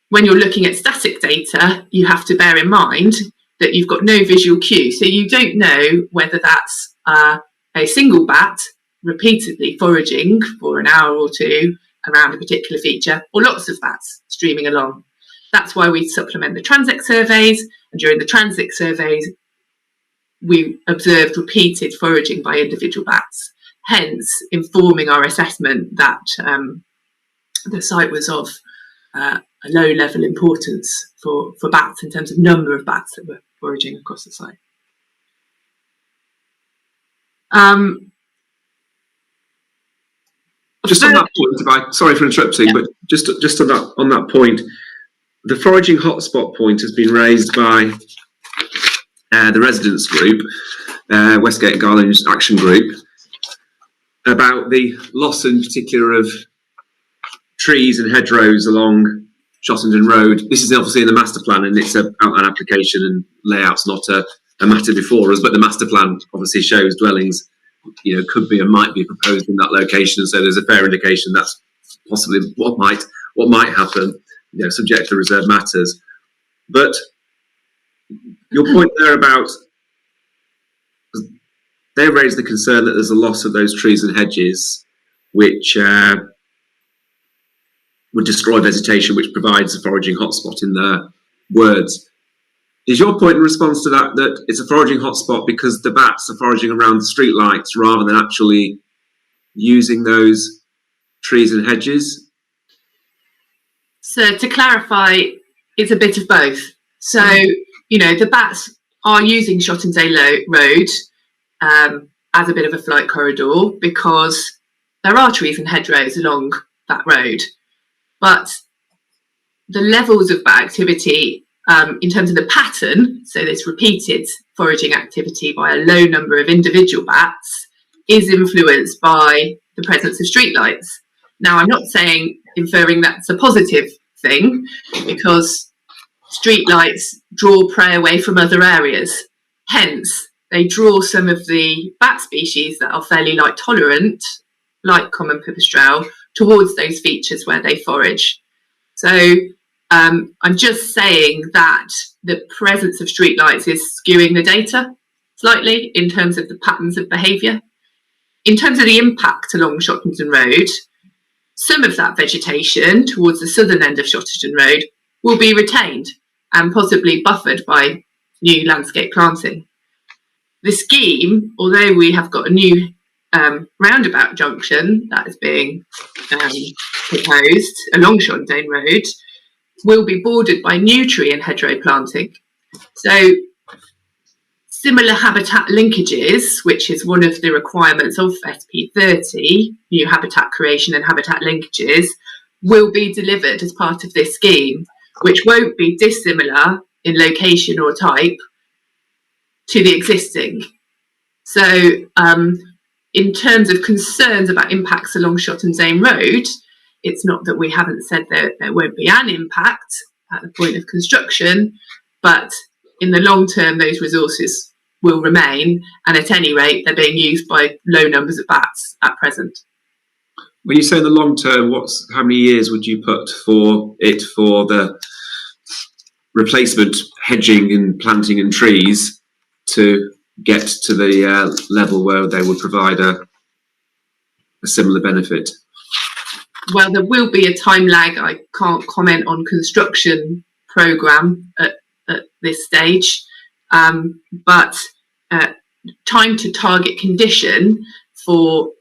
when you're looking at static data, you have to bear in mind that you've got no visual cue, so you don't know whether that's a single bat repeatedly foraging for an hour or two around a particular feature, or lots of bats streaming along. That's why we supplement the transect surveys, and during the transect surveys we observed repeated foraging by individual bats, hence informing our assessment that the site was of a low level importance for bats in terms of number of bats that were foraging across the site. Just on that point, sorry for interrupting, but just on that point, the foraging hotspot point has been raised by the residents group, Westgate and Garland Action Group, about the loss in particular of trees and hedgerows along Shottendane Road. This is obviously in the master plan, and it's an outline application, and layout's not a matter before us, but the master plan obviously shows dwellings, could be and might be proposed in that location, so there's a fair indication that's possibly what might happen, subject to reserve matters. But your point there about, they raised the concern that there's a loss of those trees and hedges, which would destroy vegetation, which provides a foraging hotspot in their words. Is your point in response to that it's a foraging hotspot because the bats are foraging around the street lights rather than actually using those trees and hedges? So to clarify, it's a bit of both. So, the bats are using Shottendane Road as a bit of a flight corridor because there are trees and hedgerows along that road. But the levels of bat activity in terms of the pattern, so this repeated foraging activity by a low number of individual bats, is influenced by the presence of streetlights. Now, I'm not inferring that's a positive thing, because streetlights draw prey away from other areas. Hence, they draw some of the bat species that are fairly light tolerant, like common pipistrelle, towards those features where they forage. So I'm just saying that the presence of streetlights is skewing the data slightly in terms of the patterns of behaviour. In terms of the impact along Shottendane Road, some of that vegetation towards the southern end of Shottendane Road will be retained and possibly buffered by new landscape planting. The scheme, although we have got a new roundabout junction that is being proposed along Shottendane Road, will be bordered by new tree and hedgerow planting. So similar habitat linkages, which is one of the requirements of SP30, new habitat creation and habitat linkages, will be delivered as part of this scheme, which won't be dissimilar in location or type to the existing. So in terms of concerns about impacts along Shottendane Road, it's not that we haven't said that there won't be an impact at the point of construction, but in the long term, those resources will remain, and at any rate, they're being used by low numbers of bats at present. When you say the long term, how many years would you put for the replacement hedging and planting and trees to get to the level where they would provide a similar benefit? Well, there will be a time lag. I can't comment on construction programme at this stage, but time to target condition for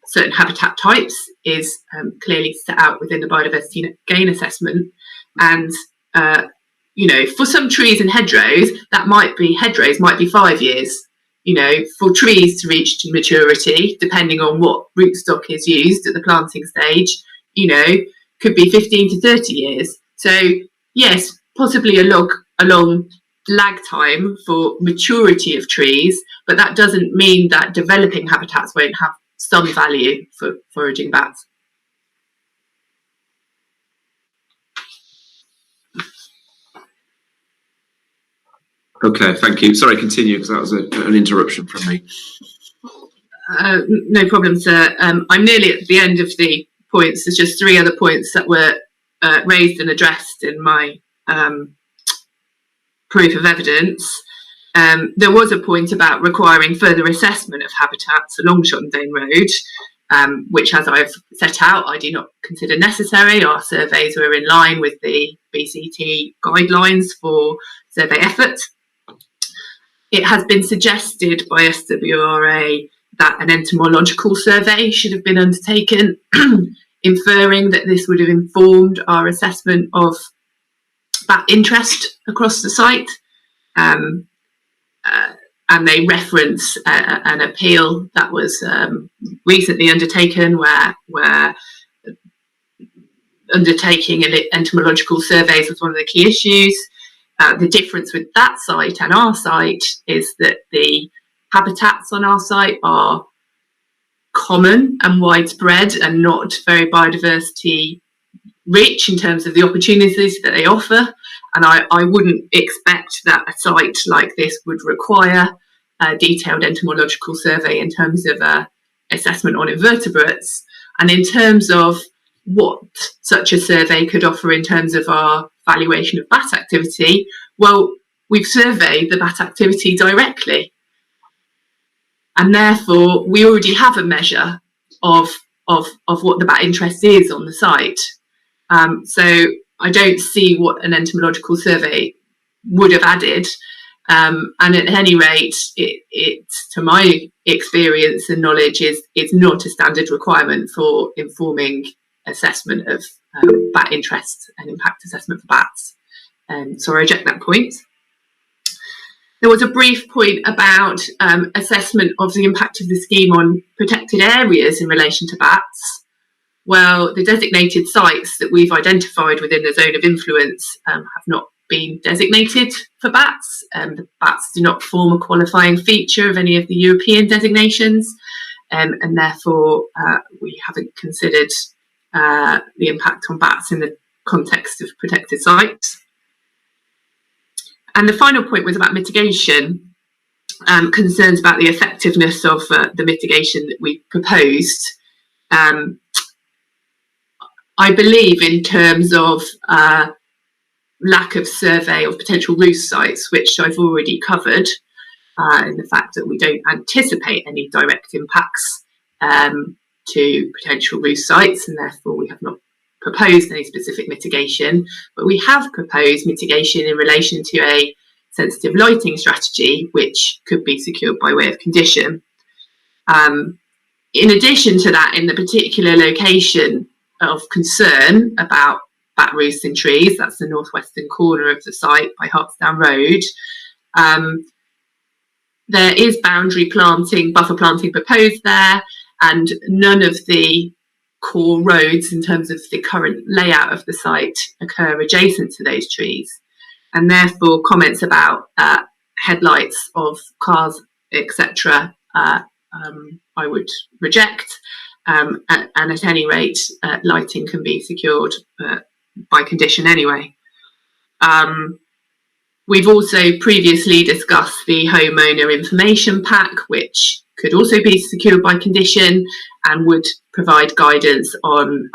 certain habitat types is clearly set out within the biodiversity gain assessment. And for some trees and hedgerows, hedgerows might be 5 years. For trees to reach to maturity, depending on what rootstock is used at the planting stage, could be 15 to 30 years. So yes, possibly a long lag time for maturity of trees, but that doesn't mean that developing habitats won't have some value for foraging bats. Okay, thank you. Sorry, continue, because that was an interruption from me. No problem, sir. I'm nearly at the end of the points. There's just 3 other points that were raised and addressed in my proof of evidence. There was a point about requiring further assessment of habitats along Shottendane Road, which, as I've set out, I do not consider necessary. Our surveys were in line with the BCT guidelines for survey effort. It has been suggested by SWRA that an entomological survey should have been undertaken, inferring that this would have informed our assessment of bat interest across the site. and they reference an appeal that was recently undertaken, where undertaking entomological surveys was one of the key issues. The difference with that site and our site is that the habitats on our site are common and widespread and not very biodiversity rich in terms of the opportunities that they offer. And I wouldn't expect that a site like this would require a detailed entomological survey in terms of assessment on invertebrates. And in terms of what such a survey could offer in terms of our valuation of bat activity, well, we've surveyed the bat activity directly. And therefore, we already have a measure of what the bat interest is on the site. So I don't see what an entomological survey would have added. And at any rate, it, to my experience and knowledge, is not a standard requirement for informing assessment of bat interest and impact assessment for bats. So I reject that point. There was a brief point about assessment of the impact of the scheme on protected areas in relation to bats. Well, the designated sites that we've identified within the zone of influence have not been designated for bats. The bats do not form a qualifying feature of any of the European designations, and therefore we haven't considered the impact on bats in the context of protected sites. And the final point was about mitigation, concerns about the effectiveness of the mitigation that we proposed. I believe in terms of lack of survey of potential roost sites, which I've already covered, in the fact that we don't anticipate any direct impacts to potential roost sites, and therefore we have not proposed any specific mitigation, but we have proposed mitigation in relation to a sensitive lighting strategy, which could be secured by way of condition. In addition to that, in the particular location of concern about bat roosts in trees, that's the northwestern corner of the site by Hartsdown Road, there is boundary planting, buffer planting proposed there, and none of the core roads in terms of the current layout of the site occur adjacent to those trees, and therefore comments about headlights of cars, etc., I would reject, and at any rate lighting can be secured by condition anyway. We've also previously discussed the homeowner information pack, which could also be secured by condition and would provide guidance on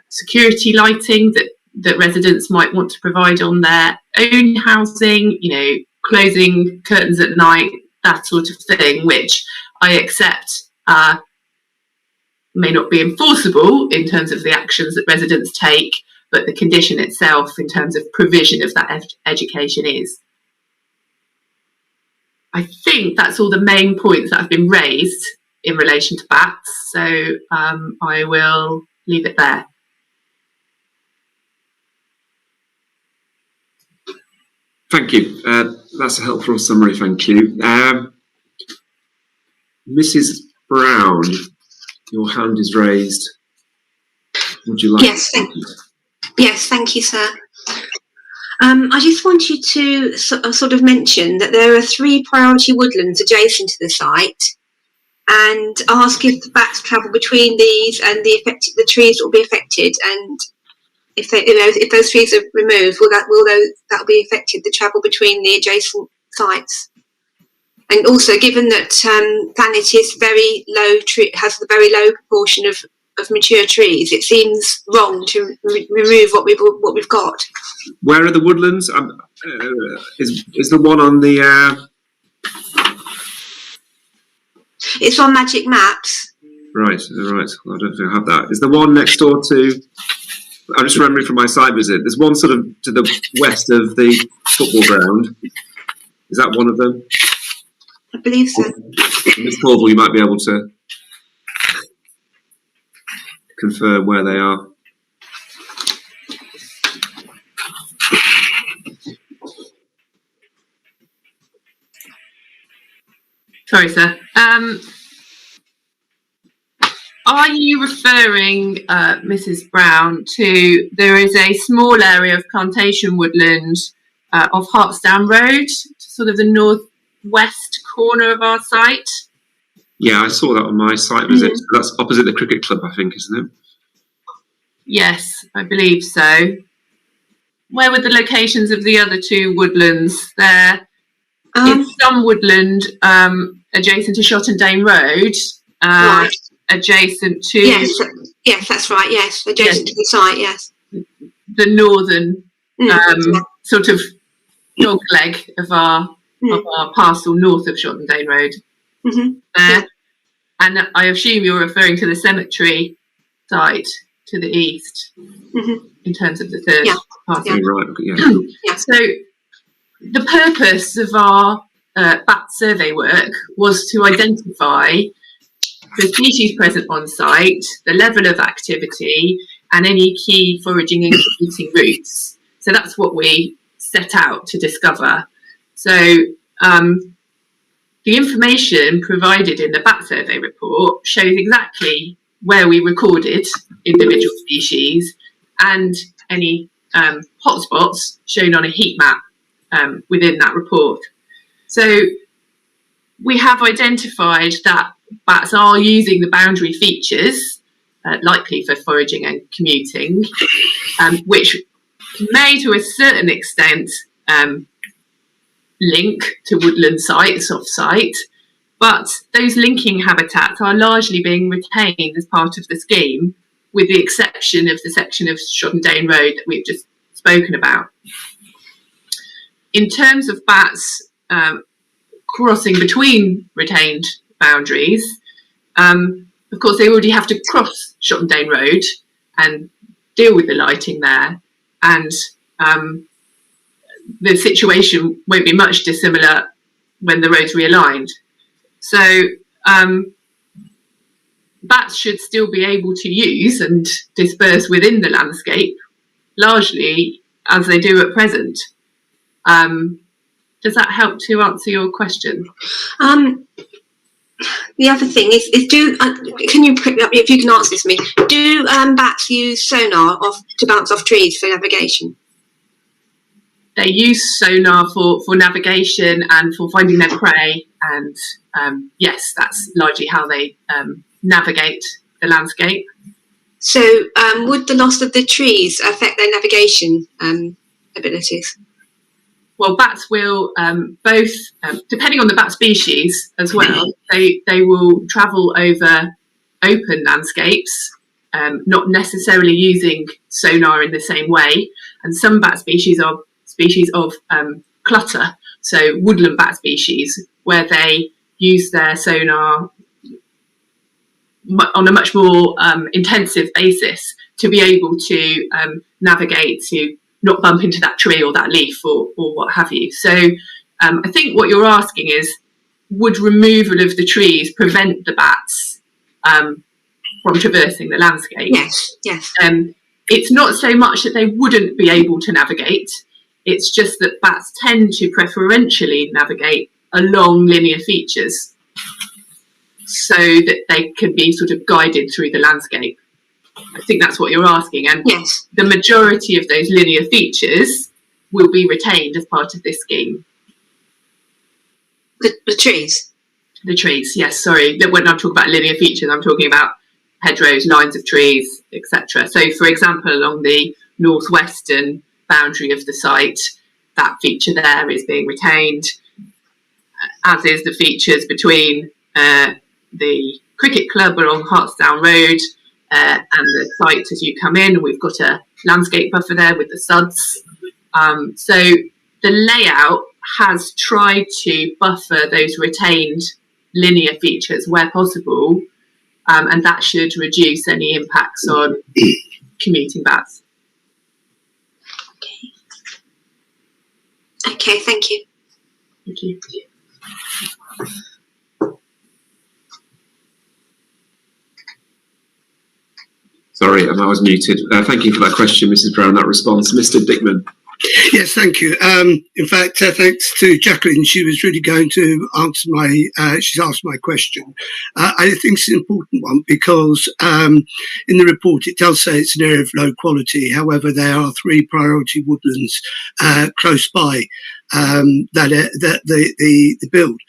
security lighting that residents might want to provide on their own housing, you know, closing curtains at night, that sort of thing, which I accept may not be enforceable in terms of the actions that residents take, but the condition itself in terms of provision of that education is. I think that's all the main points that have been raised in relation to bats, so I will leave it there. Thank you. That's a helpful summary, thank you. Mrs. Brown, your hand is raised. Would you like Yes, thank you, sir. I just want you to sort of mention that there are 3 priority woodlands adjacent to the site, and ask if the bats travel between these and the trees that will be affected, and if those trees are removed, will that be affected, the travel between the adjacent sites? And also, given that Thanet is very low, has a very low proportion of mature trees, it seems wrong to remove what we've got. Where are the woodlands? Is the one on the? It's on Magic Maps. Right. Well, I don't think I have that. Is the one next door to? I'm just remembering from my site visit. There's one sort of to the west of the football ground. Is that one of them? I believe so. Ms. Corval, you might be able to confirm where they are. Sorry, sir. Are you referring, Mrs. Brown, to there is a small area of plantation woodland off Hartsdown Road, sort of the northwest corner of our site? Yeah, I saw that on my site visit. That's opposite the cricket club, I think, isn't it? Yes, I believe so. Where were the locations of the other two woodlands? There is some woodland adjacent to Shottendane Road, right. Adjacent to... Yes, that's right, yes, adjacent to the site, yes. The northern sort of dog leg of our parcel north of Shottendane Road. There. And I assume you're referring to the cemetery site to the east in terms of the third parcel. Right, So the purpose of our bat survey work was to identify the species present on site, the level of activity, and any key foraging and commuting routes. So that's what we set out to discover. So the information provided in the bat survey report shows exactly where we recorded individual species and any hotspots shown on a heat map within that report. So we have identified that bats are using the boundary features, likely for foraging and commuting, which may to a certain extent link to woodland sites off-site, but those linking habitats are largely being retained as part of the scheme, with the exception of the section of Shottendane Road that we've just spoken about. In terms of bats crossing between retained boundaries, of course they already have to cross Shottendane Road and deal with the lighting there, and the situation won't be much dissimilar when the road's realigned. So bats should still be able to use and disperse within the landscape, largely as they do at present. Does that help to answer your question? The other thing is can you if you can answer this for me? Do bats use sonar to bounce off trees for navigation? They use sonar for navigation and for finding their prey, and yes, that's largely how they navigate the landscape. So would the loss of the trees affect their navigation abilities? Well, bats will both, depending on the bat species as well, they will travel over open landscapes, not necessarily using sonar in the same way. And some bat species are species of clutter, so woodland bat species, where they use their sonar on a much more intensive basis to be able to navigate, to not bump into that tree or that leaf or what have you. So I think what you're asking is, would removal of the trees prevent the bats from traversing the landscape? Yes, yes. It's not so much that they wouldn't be able to navigate, it's just that bats tend to preferentially navigate along linear features so that they can be sort of guided through the landscape. I think that's what you're asking, and yes, the majority of those linear features will be retained as part of this scheme. The trees? The trees, yes, sorry. When I'm talking about linear features, I'm talking about hedgerows, lines of trees, etc. So, for example, along the northwestern boundary of the site, that feature there is being retained, as is the features between the cricket club along Hartsdown Road and the site as you come in. We've got a landscape buffer there with the suds. So the layout has tried to buffer those retained linear features where possible, and that should reduce any impacts on commuting bats. Okay, thank you. Thank you. Sorry, I was muted. Thank you for that question, Mrs. Brown, that response. Mr. Dickman. Yes, thank you. In fact, thanks to Jacqueline, she was really going to answer she's asked my question. I think it's an important one because in the report it does say it's an area of low quality. However, there are 3 priority woodlands close by the build.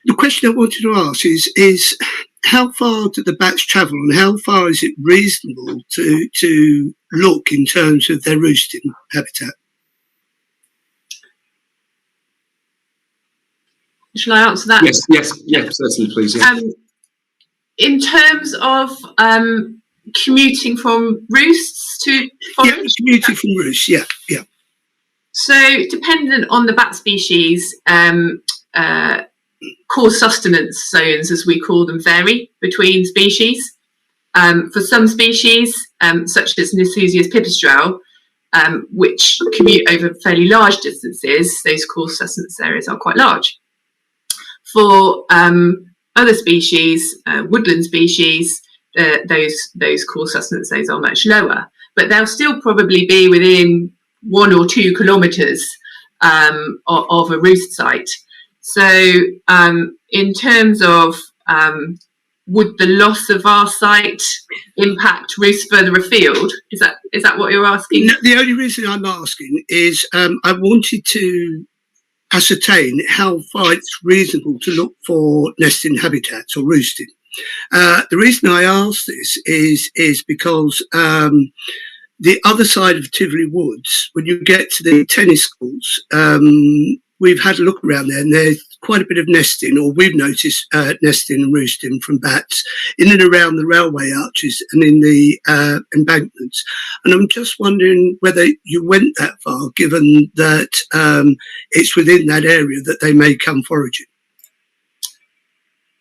The question I wanted to ask is how far do the bats travel, and how far is it reasonable to look in terms of their roosting habitat? Shall I answer that? Yes, certainly, please. Yeah. In terms of commuting from roosts to forest? Yeah, commuting from roosts, yeah. So, dependent on the bat species, core sustenance zones, as we call them, vary between species. For some species, such as Nisusius pipistrelle, which commute over fairly large distances, those core sustenance areas are quite large. For other species, woodland species, those core sustenance zones are much lower, but they'll still probably be within 1 or 2 kilometres of a roost site. So in terms of would the loss of our site impact roosts further afield? Is that what you're asking? No, the only reason I'm asking is I wanted to ascertain how far it's reasonable to look for nesting habitats or roosting. The reason I ask this is because the other side of Tivoli Woods, when you get to the tennis courts, we've had a look around there, and there's quite a bit of nesting, or we've noticed nesting and roosting from bats in and around the railway arches and in the embankments. And I'm just wondering whether you went that far, given that it's within that area that they may come foraging.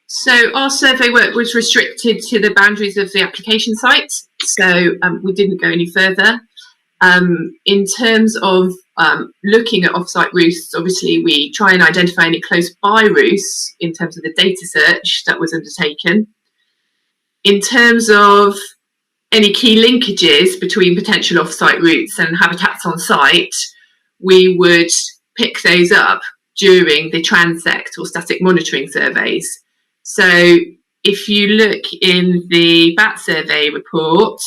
So our survey work was restricted to the boundaries of the application site, so we didn't go any further. In terms of looking at off-site roosts, obviously we try and identify any close by roosts in terms of the data search that was undertaken. In terms of any key linkages between potential off-site routes and habitats on site, we would pick those up during the transect or static monitoring surveys. So if you look in the bat survey report,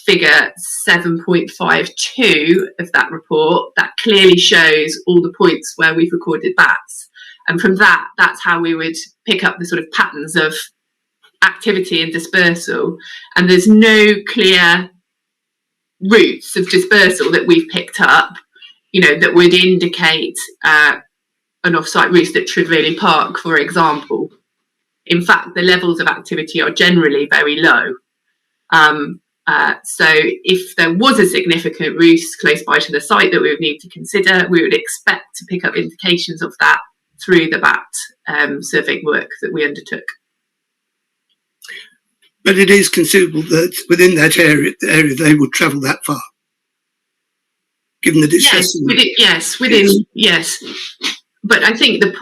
figure 7.52 of that report, that clearly shows all the points where we've recorded bats. And from that, that's how we would pick up the sort of patterns of activity and dispersal. And there's no clear routes of dispersal that we've picked up, that would indicate an off-site roost at Trevally Park, for example. In fact, the levels of activity are generally very low. So if there was a significant roost close by to the site that we would need to consider, we would expect to pick up indications of that through the bat survey work that we undertook. But it is conceivable that within that area they would travel that far, given that it's yes. But I think the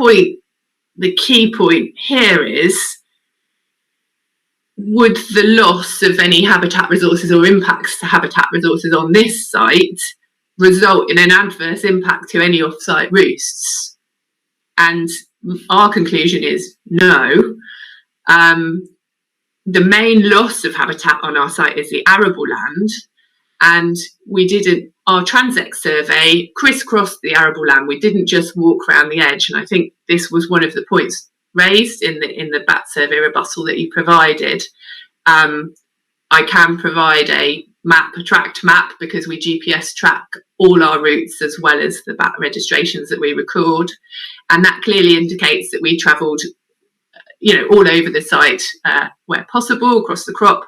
key point here is, would the loss of any habitat resources or impacts to habitat resources on this site result in an adverse impact to any off-site roosts? And our conclusion is no. The main loss of habitat on our site is the arable land, and our transect survey crisscrossed the arable land. We didn't just walk around the edge, and I think this was one of the points raised in the bat survey rebuttal that you provided. I can provide a tracked map, because we GPS track all our routes as well as the bat registrations that we record, and that clearly indicates that we travelled all over the site where possible, across the crop,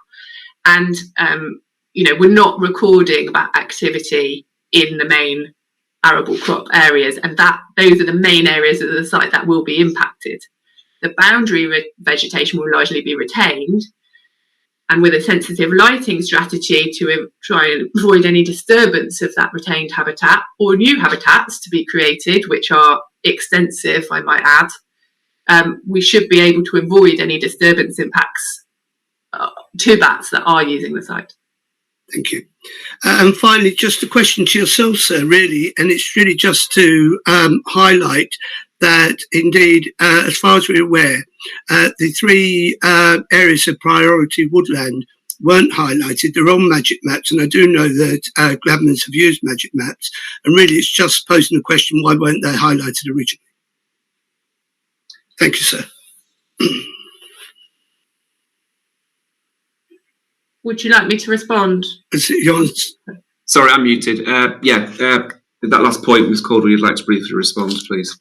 and we're not recording bat activity in the main arable crop areas, and those are the main areas of the site that will be impacted. The boundary vegetation will largely be retained, and with a sensitive lighting strategy to try and avoid any disturbance of that retained habitat, or new habitats to be created, which are extensive, I might add, we should be able to avoid any disturbance impacts to bats that are using the site. Thank you. And finally, just a question to yourself, sir, really, and it's really just to highlight that indeed, as far as we're aware, the 3 areas of priority woodland weren't highlighted. They're on magic maps, and I do know that governments have used magic maps, and really it's just posing the question, why weren't they highlighted originally? Thank you, sir. Would you like me to respond? Sorry, I'm muted. That last point, Ms. Caldwell, you'd like to briefly respond, please.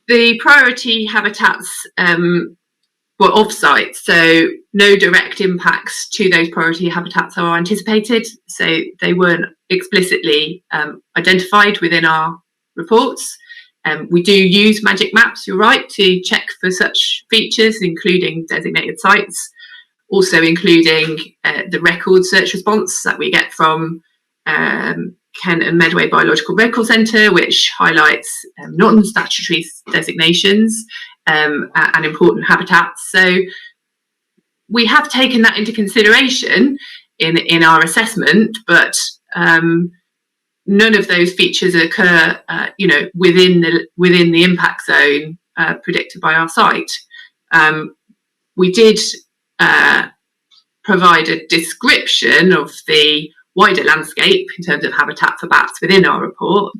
The priority habitats were off-site, so no direct impacts to those priority habitats are anticipated. So they weren't explicitly identified within our reports. We do use magic maps, you're right, to check for such features, including designated sites, also including the record search response that we get from Kent and Medway Biological Record Centre, which highlights non-statutory designations and important habitats. So we have taken that into consideration in our assessment, but none of those features occur, within the impact zone predicted by our site. We did provide a description of the wider landscape in terms of habitat for bats within our report,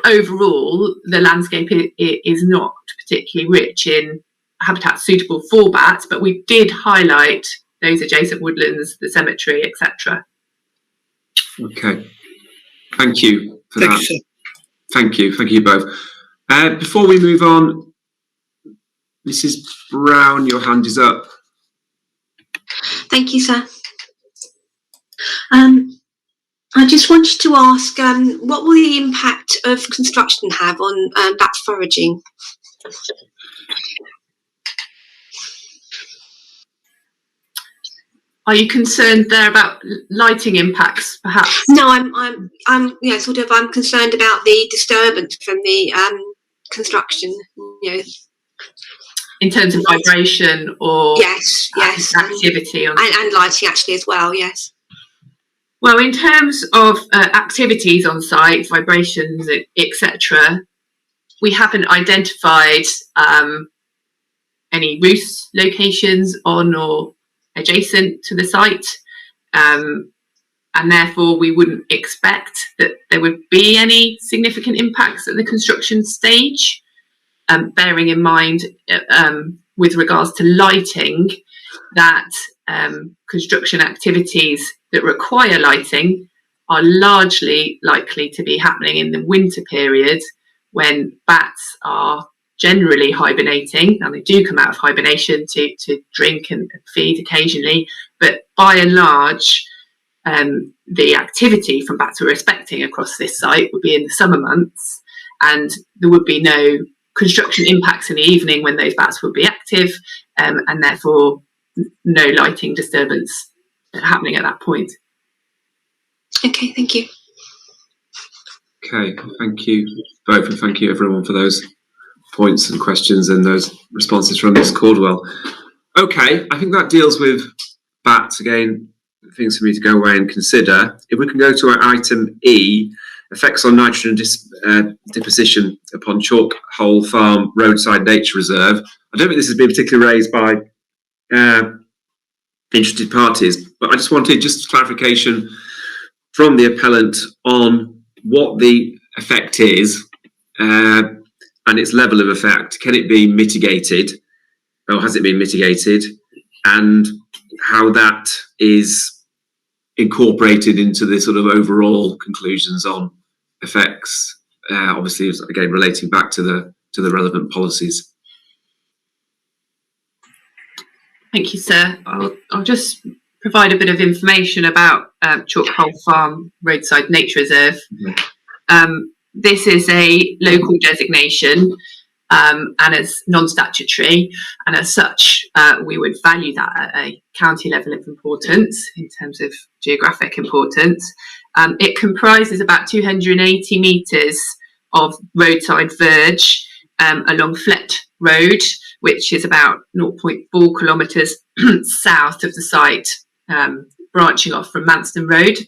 overall the landscape is not particularly rich in habitats suitable for bats, but we did highlight those adjacent woodlands, the cemetery, etc. Okay, thank you for that. Thank you both. Before we move on, Mrs. Brown, your hand is up. Thank you, sir. I just wanted to ask, what will the impact of construction have on bat foraging? Are you concerned there about lighting impacts, perhaps? No, I'm concerned about the disturbance from the construction. In terms of vibration or yes, activity and lighting actually as well. Yes. Well, in terms of activities on site, vibrations, etc., we haven't identified any roost locations on or adjacent to the site, and therefore we wouldn't expect that there would be any significant impacts at the construction stage, bearing in mind with regards to lighting that construction activities that require lighting are largely likely to be happening in the winter period when bats are generally hibernating, and they do come out of hibernation to drink and feed occasionally, but by and large the activity from bats we're expecting across this site would be in the summer months, and there would be no construction impacts in the evening when those bats would be active, and therefore no lighting disturbance happening at that point. Okay, thank you. Okay, thank you both, and thank you everyone for those points and questions and those responses from Ms. Caldwell. Okay, I think that deals with bats. Again, things for me to go away and consider. If we can go to our item E, effects on nitrogen deposition upon Chalk Hole Farm Roadside Nature Reserve. I don't think this has been particularly raised by interested parties, but I just wanted just clarification from the appellant on what the effect is and its level of effect. Can it be mitigated, or has it been mitigated, and how that is incorporated into the sort of overall conclusions on effects, obviously again relating back to the relevant policies. Thank you, sir. I'll just provide a bit of information about Chalk Hole Farm Roadside Nature Reserve. Mm-hmm. This is a local designation and as non-statutory, and as such we would value that at a county level of importance in terms of geographic importance. It comprises about 280 metres of roadside verge along Flett Road, which is about 0.4 kilometres south of the site, branching off from Manston Road.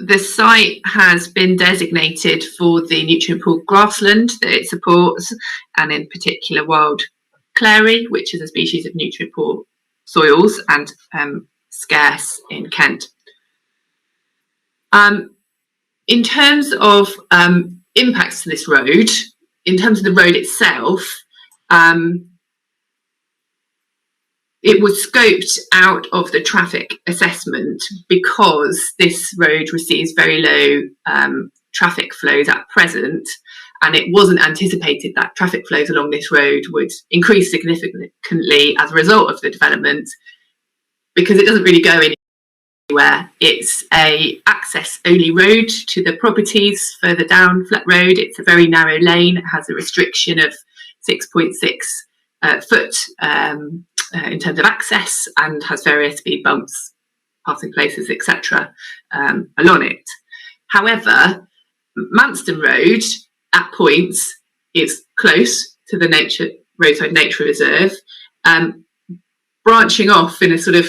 The site has been designated for the nutrient poor grassland that it supports, and in particular wild clary, which is a species of nutrient poor soils and scarce in Kent. In terms of impacts to this road, in terms of the road itself, it was scoped out of the traffic assessment because this road receives very low traffic flows at present, and it wasn't anticipated that traffic flows along this road would increase significantly as a result of the development, because it doesn't really go anywhere. It's a access only road to the properties further down Flat Road. It's a very narrow lane. It has a restriction of 6.6 foot in terms of access, and has various speed bumps, passing places, etc. Along it. However, Manston Road at points is close to the roadside nature reserve, branching off in a sort of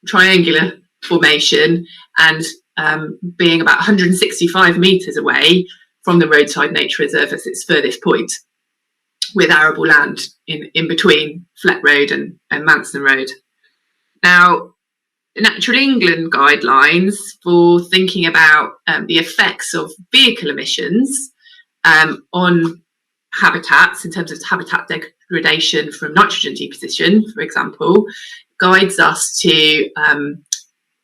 triangular formation, and being about 165 metres away from the roadside nature reserve as its furthest point, with arable land in between Flat Road and Manston Road. Now, Natural England guidelines for thinking about the effects of vehicle emissions on habitats, in terms of habitat degradation from nitrogen deposition, for example, guides us to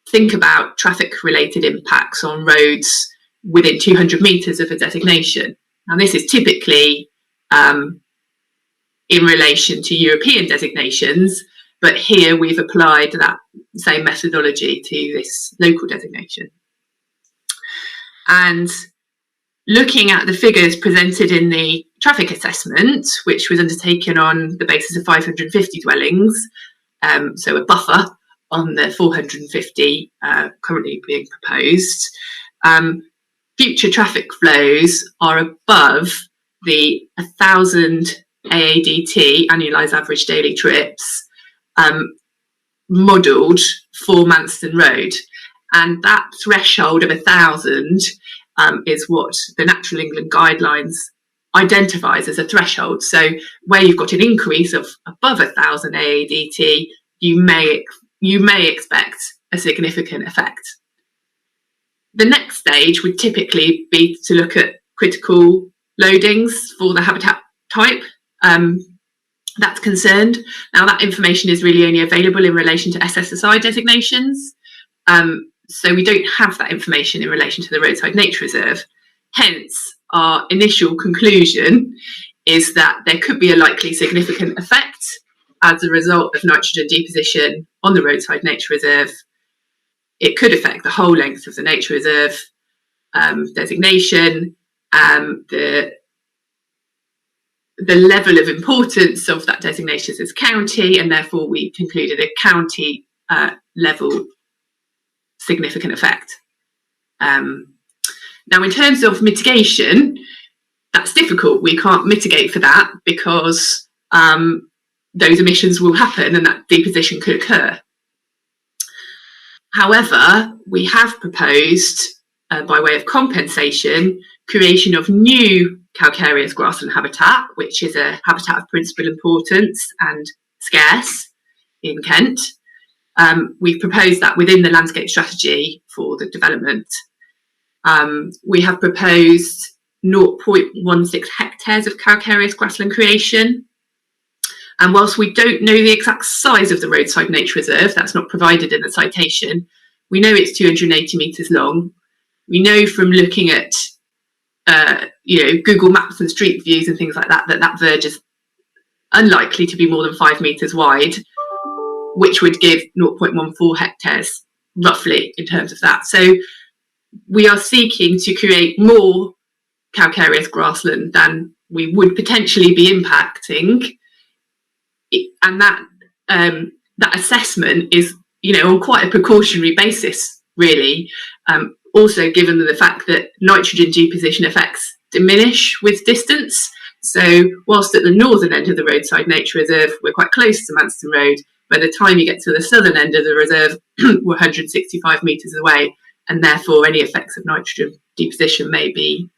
think about traffic-related impacts on roads within 200 metres of a designation. Now, this is typically in relation to European designations, but here we've applied that same methodology to this local designation. And looking at the figures presented in the traffic assessment, which was undertaken on the basis of 550 dwellings, so a buffer on the 450 currently being proposed, future traffic flows are above the 1,000 AADT, annualised average daily trips, modelled for Manston Road. And that threshold of 1,000 is what the Natural England guidelines identifies as a threshold. So where you've got an increase of above 1,000 AADT, you may expect a significant effect. The next stage would typically be to look at critical loadings for the habitat type that's concerned. Now, that information is really only available in relation to SSSI designations. So we don't have that information in relation to the roadside nature reserve. Hence, our initial conclusion is that there could be a likely significant effect as a result of nitrogen deposition on the roadside nature reserve. It could affect the whole length of the nature reserve designation, the level of importance of that designation as county, and therefore we concluded a county level significant effect. Now, in terms of mitigation, that's difficult. We can't mitigate for that because those emissions will happen and that deposition could occur. However, we have proposed, by way of compensation, creation of new calcareous grassland habitat, which is a habitat of principal importance and scarce in Kent. We've proposed that within the landscape strategy for the development. We have proposed 0.16 hectares of calcareous grassland creation. And whilst we don't know the exact size of the roadside nature reserve, that's not provided in the citation, we know it's 280 metres long. We know from looking at Google Maps and Street Views and things like that, that verge is unlikely to be more than 5 metres wide, which would give 0.14 hectares roughly in terms of that. So we are seeking to create more calcareous grassland than we would potentially be impacting, and that assessment is on quite a precautionary basis, really. Also, given the fact that nitrogen deposition effects diminish with distance, So whilst at the northern end of the roadside nature reserve, we're quite close to Manston Road, by the time you get to the southern end of the reserve, we're 165 metres away, and therefore any effects of nitrogen deposition may be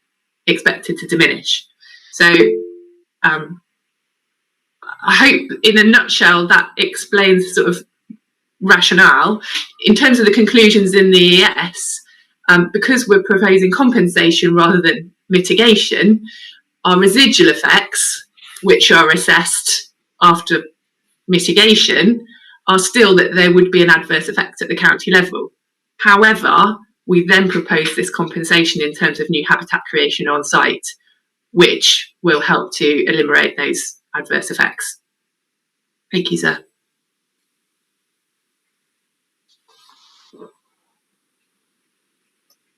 expected to diminish. So I hope in a nutshell that explains the sort of rationale. In terms of the conclusions in the ES, because we're proposing compensation rather than mitigation, our residual effects, which are assessed after mitigation, are still that there would be an adverse effect at the county level. However, we then propose this compensation in terms of new habitat creation on site, which will help to eliminate those adverse effects. Thank you, sir.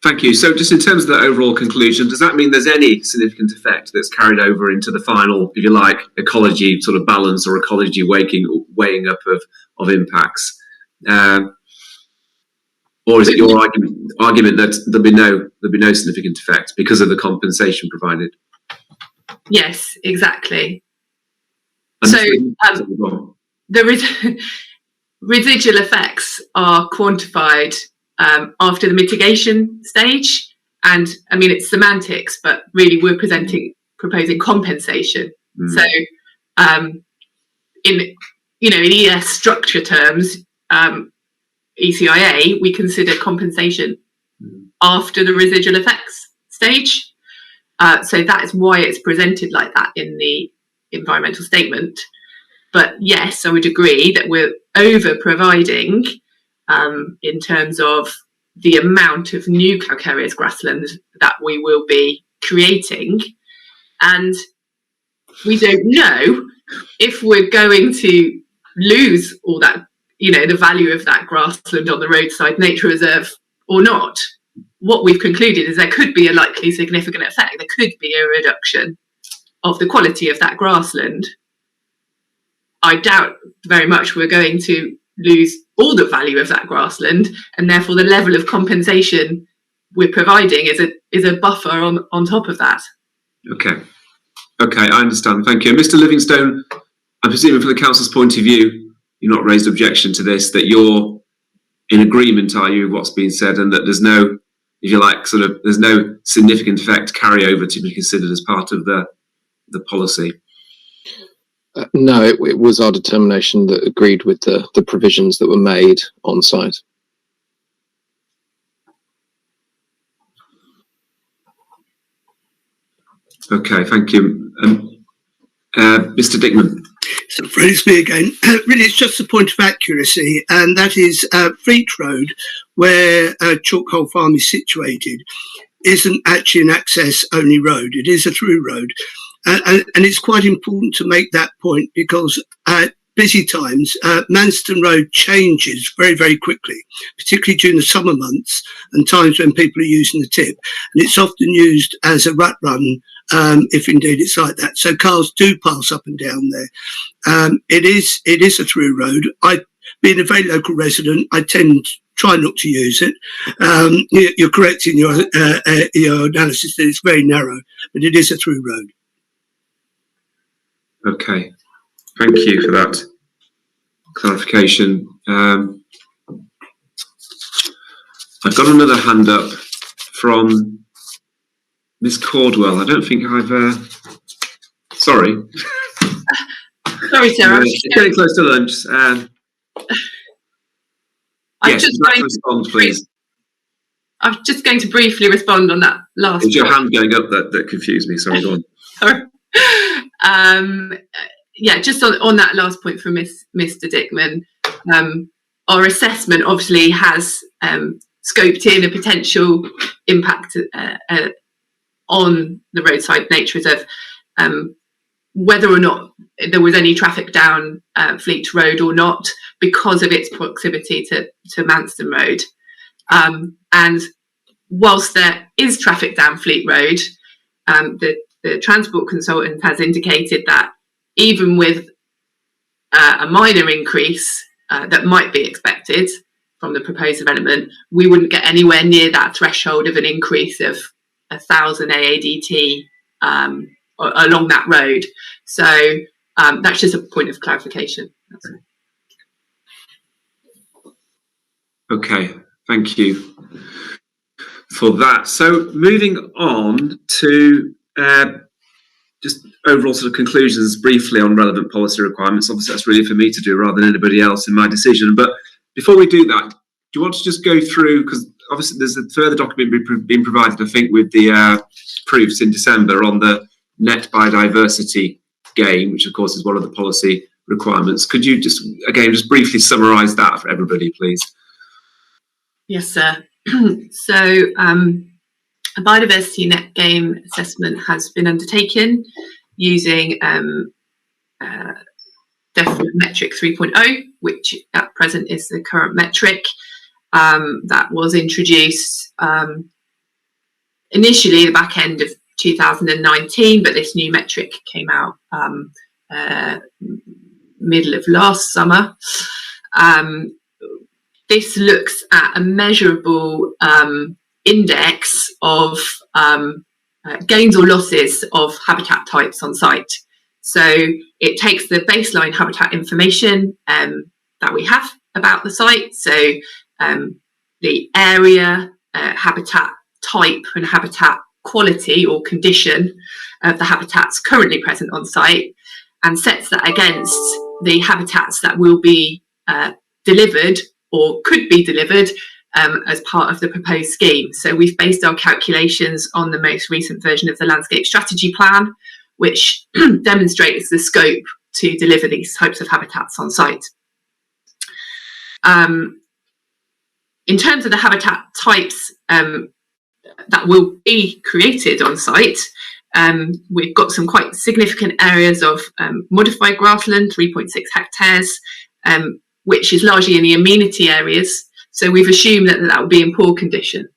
Thank you. So just in terms of the overall conclusion, does that mean there's any significant effect that's carried over into the final, if you like, ecology sort of balance or ecology weighing up of impacts? Or is it your argument that there'll be no significant effect because of the compensation provided? Yes, exactly. And so the residual effects are quantified after the mitigation stage, and I mean it's semantics, but really we're proposing compensation. So in ES structure terms, ECIA, we consider compensation after the residual effects stage. So that is why it's presented like that in the environmental statement. But yes, I would agree that we're over providing in terms of the amount of new calcareous grassland that we will be creating. And we don't know if we're going to lose all that, the value of that grassland on the roadside nature reserve or not. What we've concluded is there could be a likely significant effect. There could be a reduction of the quality of that grassland. I doubt very much we're going to lose all the value of that grassland, and therefore the level of compensation we're providing is a buffer on top of that. Okay, I understand. Thank you. Mr. Livingstone, I'm presuming from the council's point of view, you've not raised objection to this, that you're in agreement, are you, with what's been said, and that there's no, if you like, there's no significant effect carryover to be considered as part of the policy? No, it was our determination that agreed with the provisions that were made on site. Okay, thank you. Mr. Dickman. So, it's me again. Really, it's just a point of accuracy, and that is Fleet Road, where Chalk Hole Farm is situated, isn't actually an access-only road. It is a through road. And it's quite important to make that point because at busy times, Manston Road changes very, very quickly, particularly during the summer months and times when people are using the tip. And it's often used as a rut run, if indeed it's like that. So cars do pass up and down there. It is a through road. Being a very local resident, I tend to try not to use it. You're correct in your analysis that it's very narrow, but it is a through road. Okay, thank you for that clarification. I've got another hand up from Miss Cordwell. I don't think I've. Sorry. Sorry, Sarah. It's getting close to lunch. Yes, respond, please. I'm just going to briefly respond on that last. It's your hand going up that confused me. Sorry, go on. Sorry. Just on that last point from Mr. Dickman, our assessment obviously has scoped in a potential impact on the roadside nature reserve, whether or not there was any traffic down Fleet Road or not because of its proximity to Manston Road. And whilst there is traffic down Fleet Road, the transport consultant has indicated that even with a minor increase that might be expected from the proposed development, we wouldn't get anywhere near that threshold of an increase of 1,000 AADT along that road. So that's just a point of clarification. Okay, thank you for that. So moving on to just overall sort of conclusions briefly on relevant policy requirements. Obviously, that's really for me to do rather than anybody else in my decision. But before we do that, do you want to just go through, because obviously there's a further document being provided, I think, with the proofs in December on the net biodiversity gain, which of course is one of the policy requirements. Could you just, again, just briefly summarise that for everybody, please? Yes, sir. So a biodiversity net gain assessment has been undertaken using definite metric 3.0, which at present is the current metric that was introduced initially the back end of 2019, but this new metric came out middle of last summer. This looks at a measurable index of gains or losses of habitat types on site. So it takes the baseline habitat information that we have about the site, so the area, habitat type and habitat quality or condition of the habitats currently present on site, and sets that against the habitats that will be delivered or could be delivered as part of the proposed scheme. So we've based our calculations on the most recent version of the Landscape Strategy Plan, which demonstrates the scope to deliver these types of habitats on site. In terms of the habitat types that will be created on site, we've got some quite significant areas of modified grassland, 3.6 hectares, which is largely in the amenity areas. So we've assumed that will be in poor condition.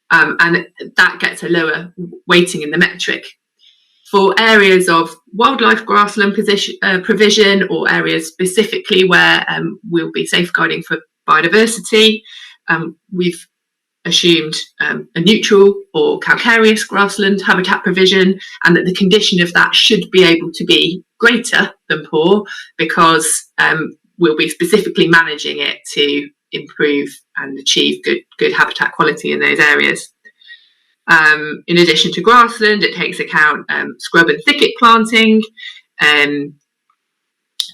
And that gets a lower weighting in the metric. For areas of wildlife grassland provision, or areas specifically where we'll be safeguarding for biodiversity, we've assumed a neutral or calcareous grassland habitat provision, and that the condition of that should be able to be greater than poor, because we'll be specifically managing it to improve and achieve good habitat quality in those areas. In addition to grassland, it takes account scrub and thicket planting,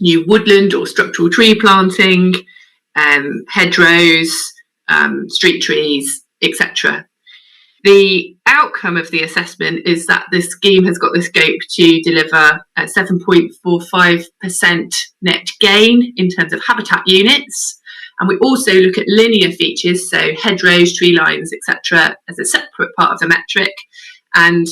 new woodland or structural tree planting, hedgerows, street trees, etc. The outcome of the assessment is that the scheme has got the scope to deliver a 7.45% net gain in terms of habitat units. And we also look at linear features, so hedgerows, tree lines, etc., as a separate part of the metric. And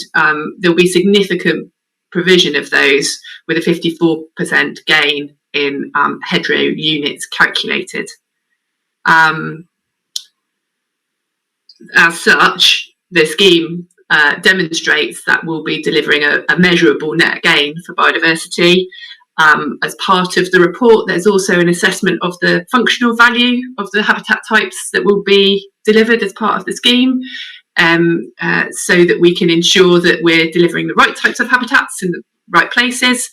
there'll be significant provision of those, with a 54% gain in hedgerow units calculated. As such, the scheme demonstrates that we'll be delivering a measurable net gain for biodiversity. As part of the report, there's also an assessment of the functional value of the habitat types that will be delivered as part of the scheme, so that we can ensure that we're delivering the right types of habitats in the right places.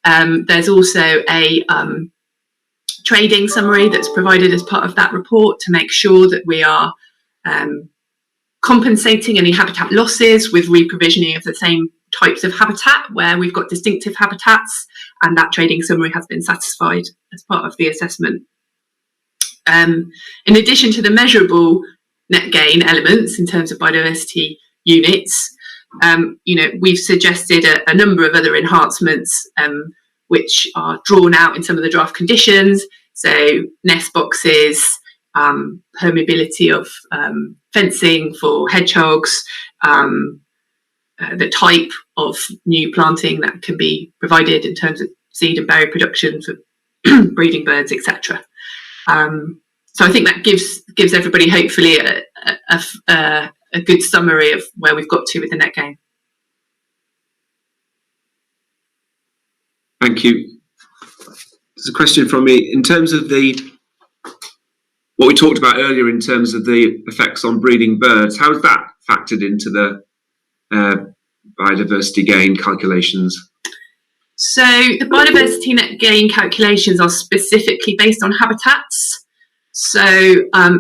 There's also a trading summary that's provided as part of that report to make sure that we are compensating any habitat losses with reprovisioning of the same types of habitat where we've got distinctive habitats, and that trading summary has been satisfied as part of the assessment. In addition to the measurable net gain elements in terms of biodiversity units, we've suggested a number of other enhancements which are drawn out in some of the draft conditions. So nest boxes, permeability of fencing for hedgehogs, the type of new planting that can be provided in terms of seed and berry production for breeding birds, etc. So I think that gives everybody hopefully a good summary of where we've got to with the net gain. Thank you. There's a question from me in terms of what we talked about earlier in terms of the effects on breeding birds. How is that factored into the biodiversity gain calculations? So the biodiversity net gain calculations are specifically based on habitats. So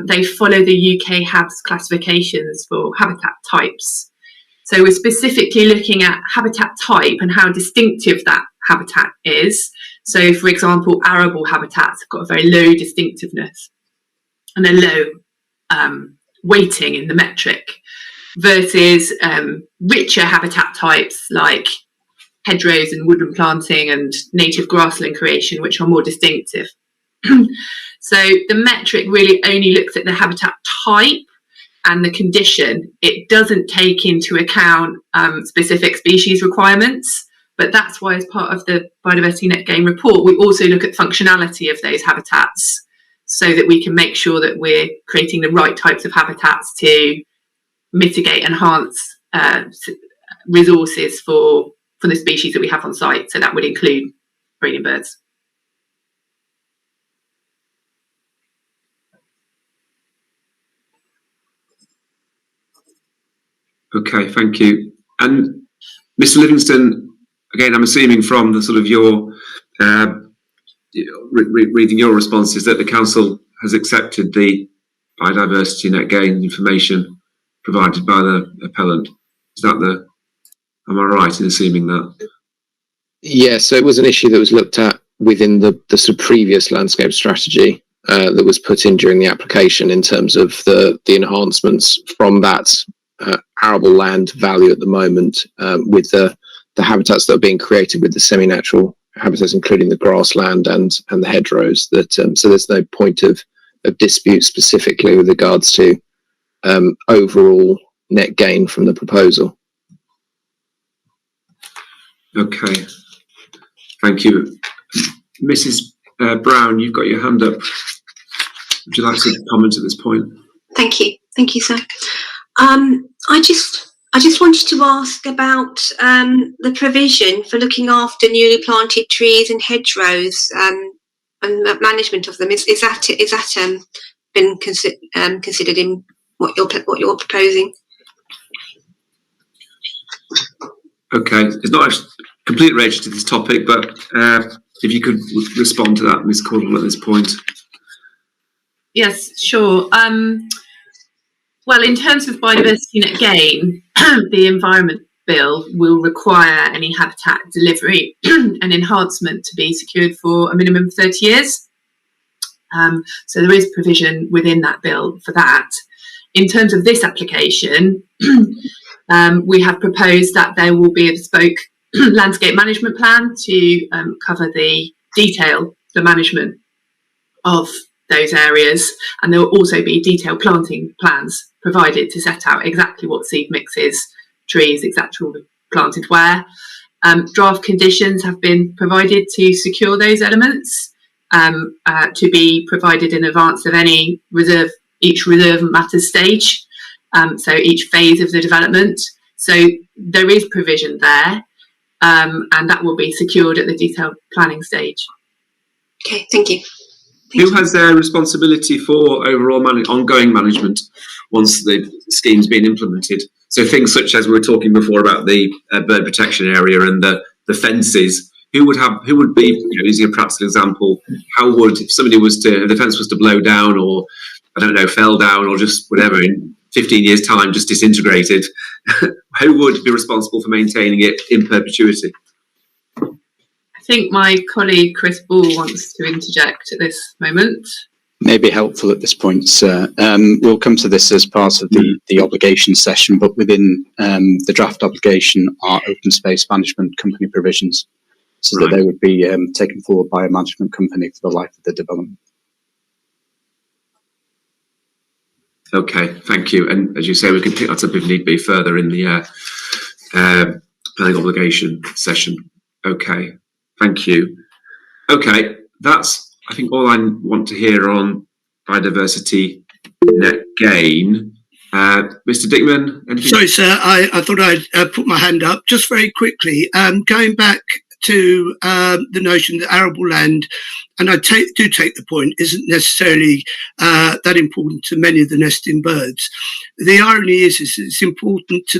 they follow the UK HABS classifications for habitat types. So we're specifically looking at habitat type and how distinctive that habitat is. So, for example, arable habitats have got a very low distinctiveness and a low weighting in the metric, versus richer habitat types like hedgerows and woodland planting and native grassland creation, which are more distinctive. So the metric really only looks at the habitat type and the condition. It doesn't take into account specific species requirements, but that's why, as part of the biodiversity net gain report, we also look at functionality of those habitats so that we can make sure that we're creating the right types of habitats to mitigate, enhance resources for the species that we have on site. So that would include breeding birds. Okay, thank you. And Mr. Livingston, again, I'm assuming from the sort of your reading your responses that the council has accepted the biodiversity net gain information provided by the appellant. Is that the? Am I right in assuming that? Yeah, so it was an issue that was looked at within the sort of previous landscape strategy that was put in during the application in terms of the enhancements from that arable land value at the moment with the habitats that are being created with the semi-natural habitats, including the grassland and the hedgerows. That so there's no point of dispute specifically with regards to overall net gain from the proposal. Okay, thank you. Mrs. Brown, you've got your hand up. Would you like to comment at this point? Thank you, sir. I just wanted to ask about the provision for looking after newly planted trees and hedgerows and the management of them. Is that been considered in what you're proposing? Okay, it's not completely related to this topic, but if you could respond to that, Ms. Cordwell, at this point. Yes, sure. Well, in terms of biodiversity net gain, the Environment Bill will require any habitat delivery and enhancement to be secured for a minimum of 30 years. So there is provision within that bill for that. In terms of this application, we have proposed that there will be a bespoke landscape management plan to cover the management of those areas, and there will also be detailed planting plans provided to set out exactly what seed mixes, trees, exactly will be planted where. Draft conditions have been provided to secure those elements to be provided in advance of each reserve matters stage, so each phase of the development. So there is provision there, and that will be secured at the detailed planning stage. Okay, thank you. Who has their responsibility for overall ongoing management once the scheme's been implemented? So things such as we were talking before about the bird protection area and the fences. Who would be, using a practical example, if somebody if the fence was to blow down or, I don't know, fell down or just whatever in 15 years' time, just disintegrated, who would be responsible for maintaining it in perpetuity? I think my colleague Chris Ball wants to interject at this moment. May be helpful at this point, sir. We'll come to this as part of the obligation session, but within the draft obligation are open space management company provisions, so that they would be taken forward by a management company for the life of the development. Okay, thank you. And as you say, we can pick that up if need be further in the planning obligation session. Okay, thank you. Okay, that's, I think, all I want to hear on biodiversity net gain. Mr. Dickman, anything? Sorry, sir, I thought I'd put my hand up just very quickly. Going back to the notion that arable land, and I do take the point, isn't necessarily that important to many of the nesting birds. The irony is it's important to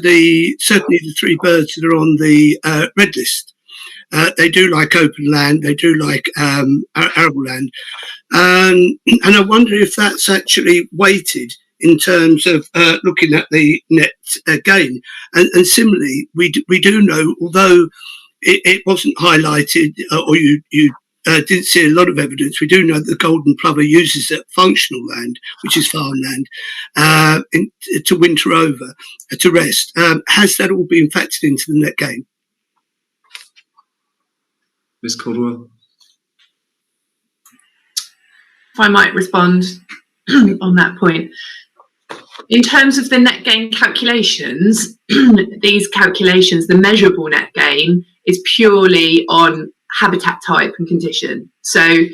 certainly the 3 birds that are on the red list. They do like open land, they do like arable land. And I wonder if that's actually weighted in terms of looking at the net gain. And similarly, we do know, although it wasn't highlighted or you didn't see a lot of evidence, we do know that the golden plover uses that functional land, which is farmland, to winter over, to rest. Has that all been factored into the net gain? Ms. Caldwell? If I might respond on that point. In terms of the net gain calculations, these calculations, the measurable net gain is purely on habitat type and condition. So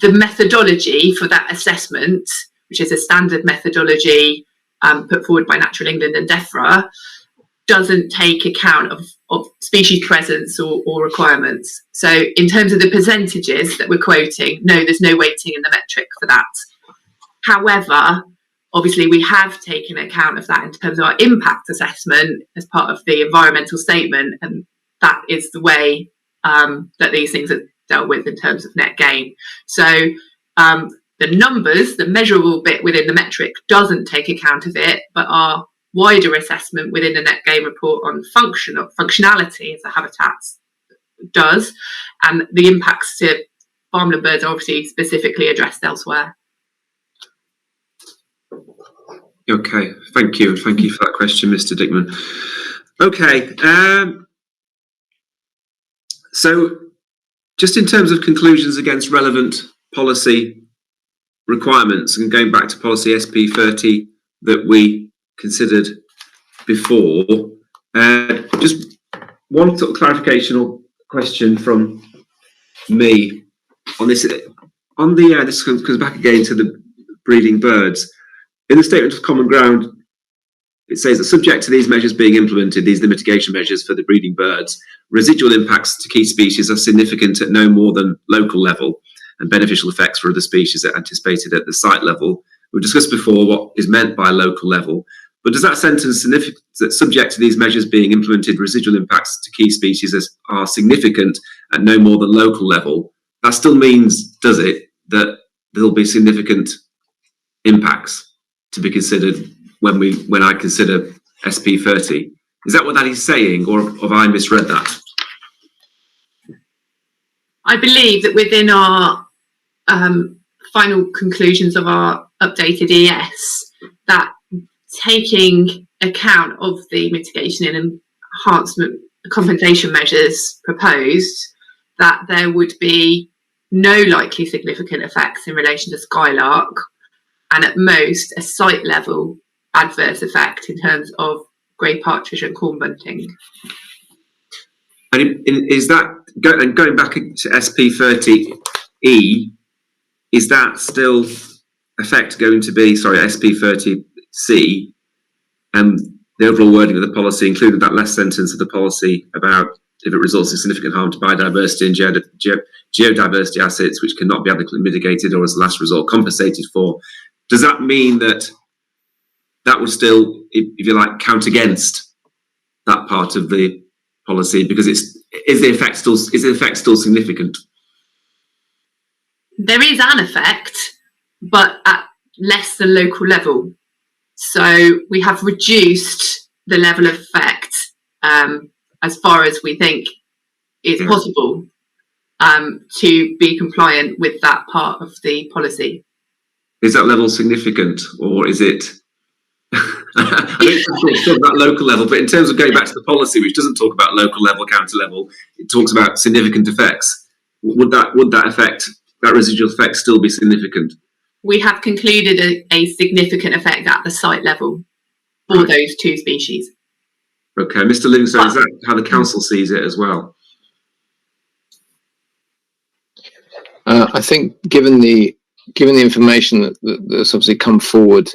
the methodology for that assessment, which is a standard methodology put forward by Natural England and DEFRA, doesn't take account of species presence or requirements. So in terms of the percentages that we're quoting, no, there's no weighting in the metric for that. However, obviously we have taken account of that in terms of our impact assessment as part of the environmental statement, and that is the way that these things are dealt with in terms of net gain. So the numbers, the measurable bit within the metric doesn't take account of it, but our wider assessment within the net gain report on functionality of the habitats does, and the impacts to farmland birds are obviously specifically addressed elsewhere. Okay, thank you for that question, Mr. Dickman. Okay, so just in terms of conclusions against relevant policy requirements, and going back to policy SP30 that we considered before, just one sort of clarificational question from me on this. On the this comes back again to the breeding birds. In the statement of common ground, it says that subject to these measures being implemented, these are the mitigation measures for the breeding birds, residual impacts to key species are significant at no more than local level, and beneficial effects for other species are anticipated at the site level. We've discussed before what is meant by local level, but does that sentence significant that subject to these measures being implemented, residual impacts to key species are significant at no more than local level? That still means, does it, that there'll be significant impacts to be considered when I consider SP30? Is that what that is saying, or have I misread that? I believe that within our final conclusions of our updated ES, that taking account of the mitigation and enhancement compensation measures proposed, that there would be no likely significant effects in relation to skylark, and at most a site level adverse effect in terms of grey partridge and corn bunting. And is that, going back to SP30E, is that still effect going to be, SP30C, and the overall wording of the policy, including that last sentence of the policy about if it results in significant harm to biodiversity and geodiversity assets which cannot be adequately mitigated or as a last resort compensated for, does that mean that that would still, if you like, count against that part of the policy, because is the effect still significant? There is an effect, but at less than local level. So we have reduced the level of effect as far as we think is possible to be compliant with that part of the policy. Is that level significant, or is it? I don't talk about local level, but in terms of going back to the policy, which doesn't talk about local level, counter level, it talks about significant effects. Would that effect, that residual effect, still be significant? We have concluded a significant effect at the site level for those two species. Okay, Mr. Livingstone, is that how the council sees it as well? I think, given the information that's obviously come forward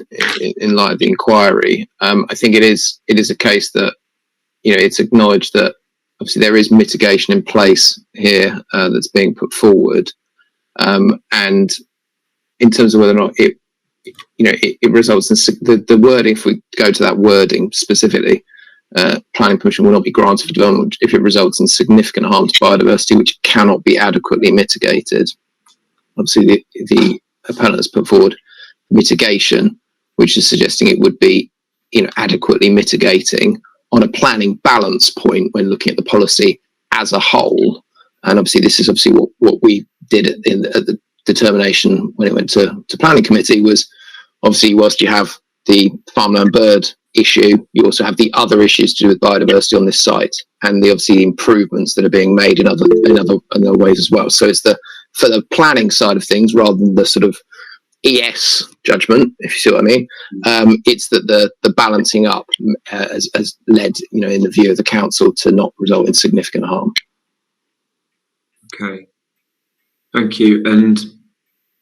in light of the inquiry, I think it is a case that, it's acknowledged that obviously there is mitigation in place here that's being put forward, and in terms of whether or not it results in the wording. If we go to that wording specifically, planning permission will not be granted for development if it results in significant harm to biodiversity which cannot be adequately mitigated. Obviously, the appellant has put forward mitigation, which is suggesting it would be, adequately mitigating on a planning balance point when looking at the policy as a whole. And obviously, this is obviously what we did at the determination when it went to planning committee, was obviously whilst you have the farmland bird issue, you also have the other issues to do with biodiversity on this site, and the obviously improvements that are being made in other ways as well. So it's for the planning side of things rather than the sort of ES judgment, if you see what I mean. It's that the balancing up has led, in the view of the council, to not result in significant harm. Okay, thank you. And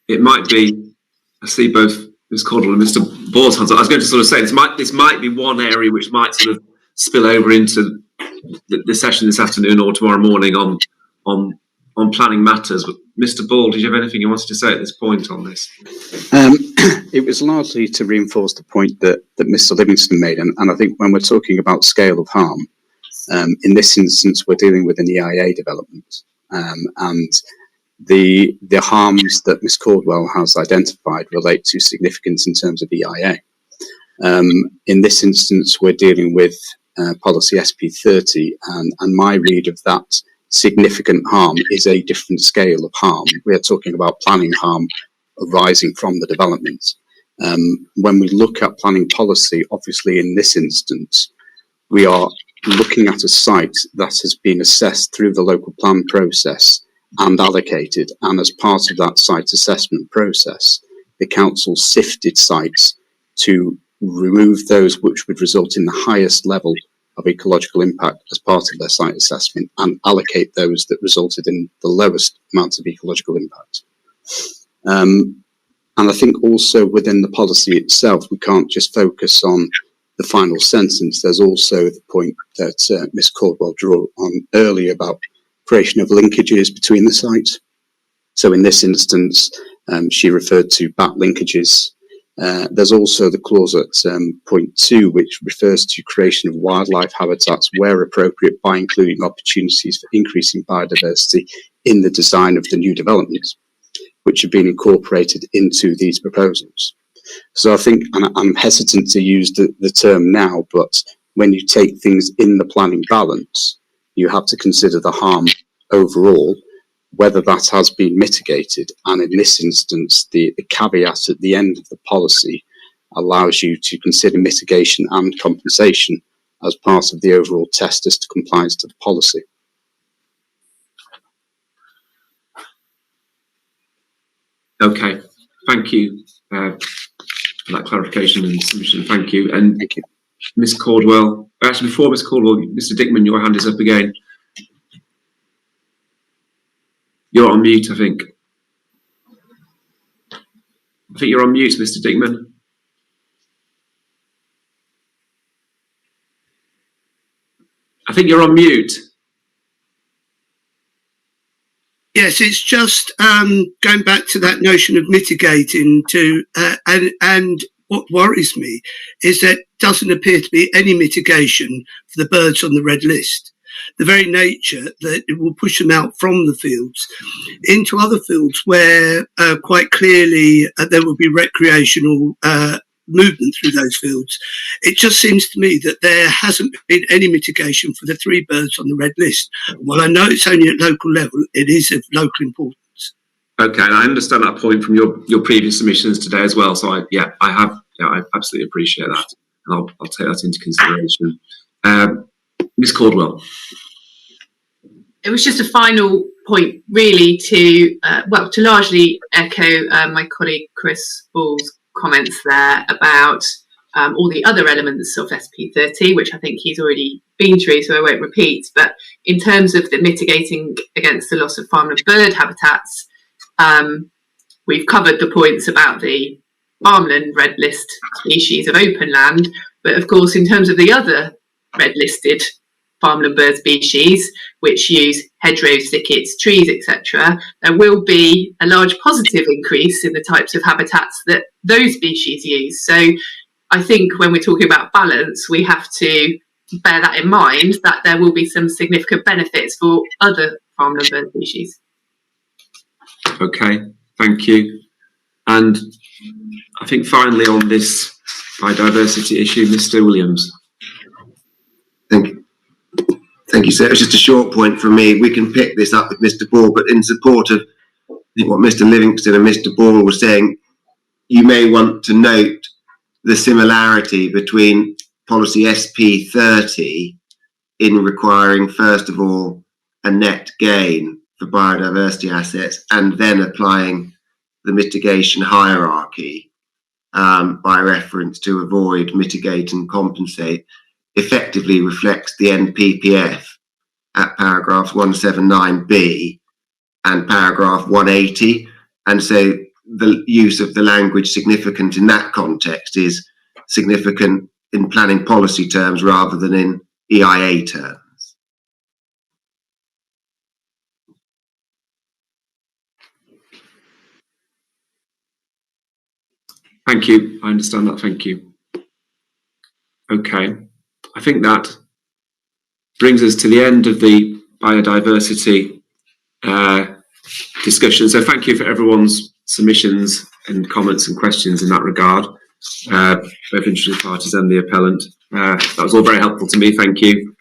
it might be, I see both Ms. Caudwell and Mr. Ball's hands. I was going to sort of say this might be one area which might sort of spill over into the session this afternoon or tomorrow morning on planning matters. But Mr. Ball, did you have anything you wanted to say at this point on this? It was largely to reinforce the point that Mr. Livingston made, and I think when we're talking about scale of harm, in this instance we're dealing with an EIA development, and the harms that Ms. Caudwell has identified relate to significance in terms of EIA. In this instance, we're dealing with policy SP30, and my read of that significant harm is a different scale of harm. We are talking about planning harm arising from the development. When we look at planning policy, obviously in this instance, we are looking at a site that has been assessed through the local plan process and allocated, and as part of that site assessment process, the council sifted sites to remove those which would result in the highest level of ecological impact as part of their site assessment, and allocate those that resulted in the lowest amount of ecological impact. And I think also within the policy itself, we can't just focus on the final sentence. There's also the point that Ms. Caudwell drew on earlier about creation of linkages between the sites. So in this instance, she referred to bat linkages. There's also the clause at point 2, which refers to creation of wildlife habitats where appropriate by including opportunities for increasing biodiversity in the design of the new developments, which have been incorporated into these proposals. So I think, and I'm hesitant to use the term now, but when you take things in the planning balance, you have to consider the harm overall, whether that has been mitigated. And in this instance, the caveat at the end of the policy allows you to consider mitigation and compensation as part of the overall test as to compliance to the policy. Okay, thank you for that clarification and submission. Thank you. And thank you. Ms. Caudwell, actually before Ms. Caudwell, Mr. Dickman, your hand is up again. You're on mute, I think. I think you're on mute, Mr. Dickman. I think you're on mute. Yes, it's just going back to that notion of mitigating to, and what worries me is that doesn't appear to be any mitigation for the birds on the red list. The very nature that it will push them out from the fields into other fields where quite clearly there will be recreational movement through those fields. It just seems to me that there hasn't been any mitigation for the 3 birds on the red list. While I know it's only at local level, it is of local importance. Okay, and I understand that point from your previous submissions today as well. So I absolutely appreciate that, and I'll take that into consideration. Ms. Caudwell. It was just a final point, really, to largely echo my colleague Chris Ball's comments there about all the other elements of SP30, which I think he's already been through, so I won't repeat. But in terms of the mitigating against the loss of farmland bird habitats, we've covered the points about the farmland red list species of open land. But of course, in terms of the other red listed farmland bird species, which use hedgerows, thickets, trees, etc., there will be a large positive increase in the types of habitats that those species use. So I think when we're talking about balance, we have to bear that in mind, that there will be some significant benefits for other farmland bird species. Okay, thank you. And I think finally on this biodiversity issue, Mr. Williams. Thank you. Thank you, sir. It's just a short point from me. We can pick this up with Mr. Ball, but in support of what Mr. Livingston and Mr. Ball were saying, you may want to note the similarity between policy SP30 in requiring, first of all, a net gain for biodiversity assets and then applying the mitigation hierarchy by reference to avoid, mitigate and compensate, effectively reflects the NPPF at paragraph 179B and paragraph 180. And so the use of the language significant in that context is significant in planning policy terms rather than in EIA terms. Thank you. I understand that. Thank you. Okay. I think that brings us to the end of the biodiversity discussion. So thank you for everyone's submissions and comments and questions in that regard, both interested parties and the appellant. That was all very helpful to me. Thank you.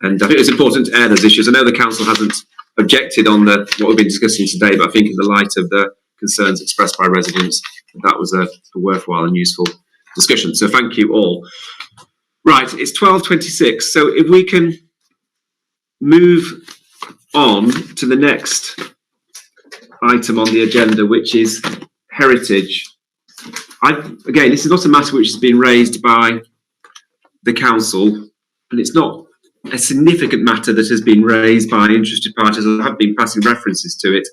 And I think it's important to air those issues. I know the council hasn't objected on what we've been discussing today, but I think in the light of the concerns expressed by residents, that was a worthwhile and useful discussion. So thank you all. Right, it's 12:26. So if we can move on to the next item on the agenda, which is heritage. Again, this is not a matter which has been raised by the council, and it's not a significant matter that has been raised by interested parties. I have been passing references to it.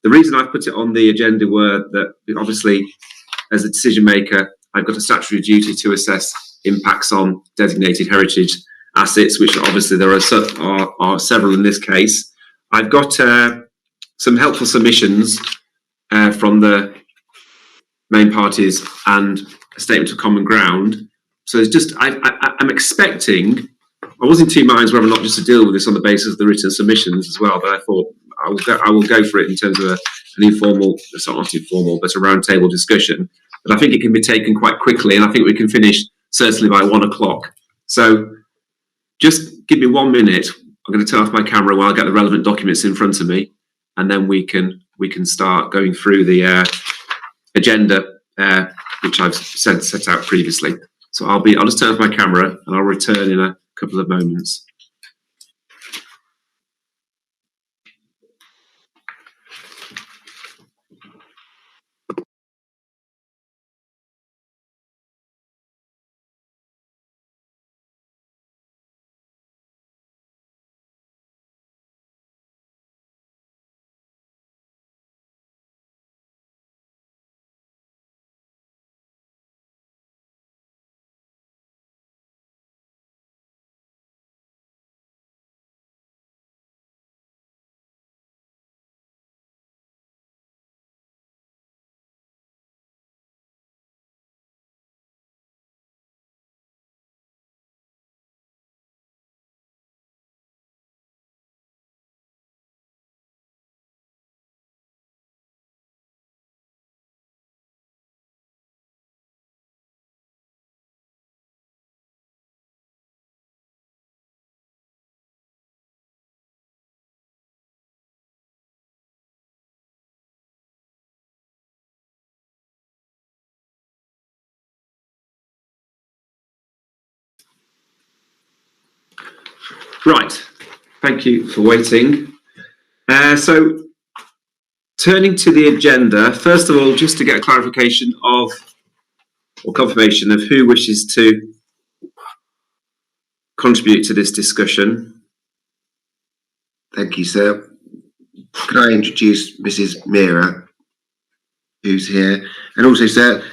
The reason I've put it on the agenda were that obviously, as a decision maker, I've got a statutory duty to assess impacts on designated heritage assets, which obviously there are several in this case. I've got some helpful submissions from the main parties and a statement of common ground. So it's just, I'm expecting, I was in two minds whether or not just to deal with this on the basis of the written submissions as well, but I thought I will go for it in terms of an informal, it's not informal, but a roundtable discussion. But I think it can be taken quite quickly, and I think we can finish certainly by 1 o'clock. So just give me 1 minute. I'm going to turn off my camera while I get the relevant documents in front of me, and then we can start going through the agenda which I've set out previously. So I'll just turn off my camera and I'll return in a couple of moments. Right, thank you for waiting. So turning to the agenda, first of all, just to get a clarification of, or confirmation of who wishes to contribute to this discussion. Thank you, sir. Can I introduce Mrs. Meera, who's here? And also, sir,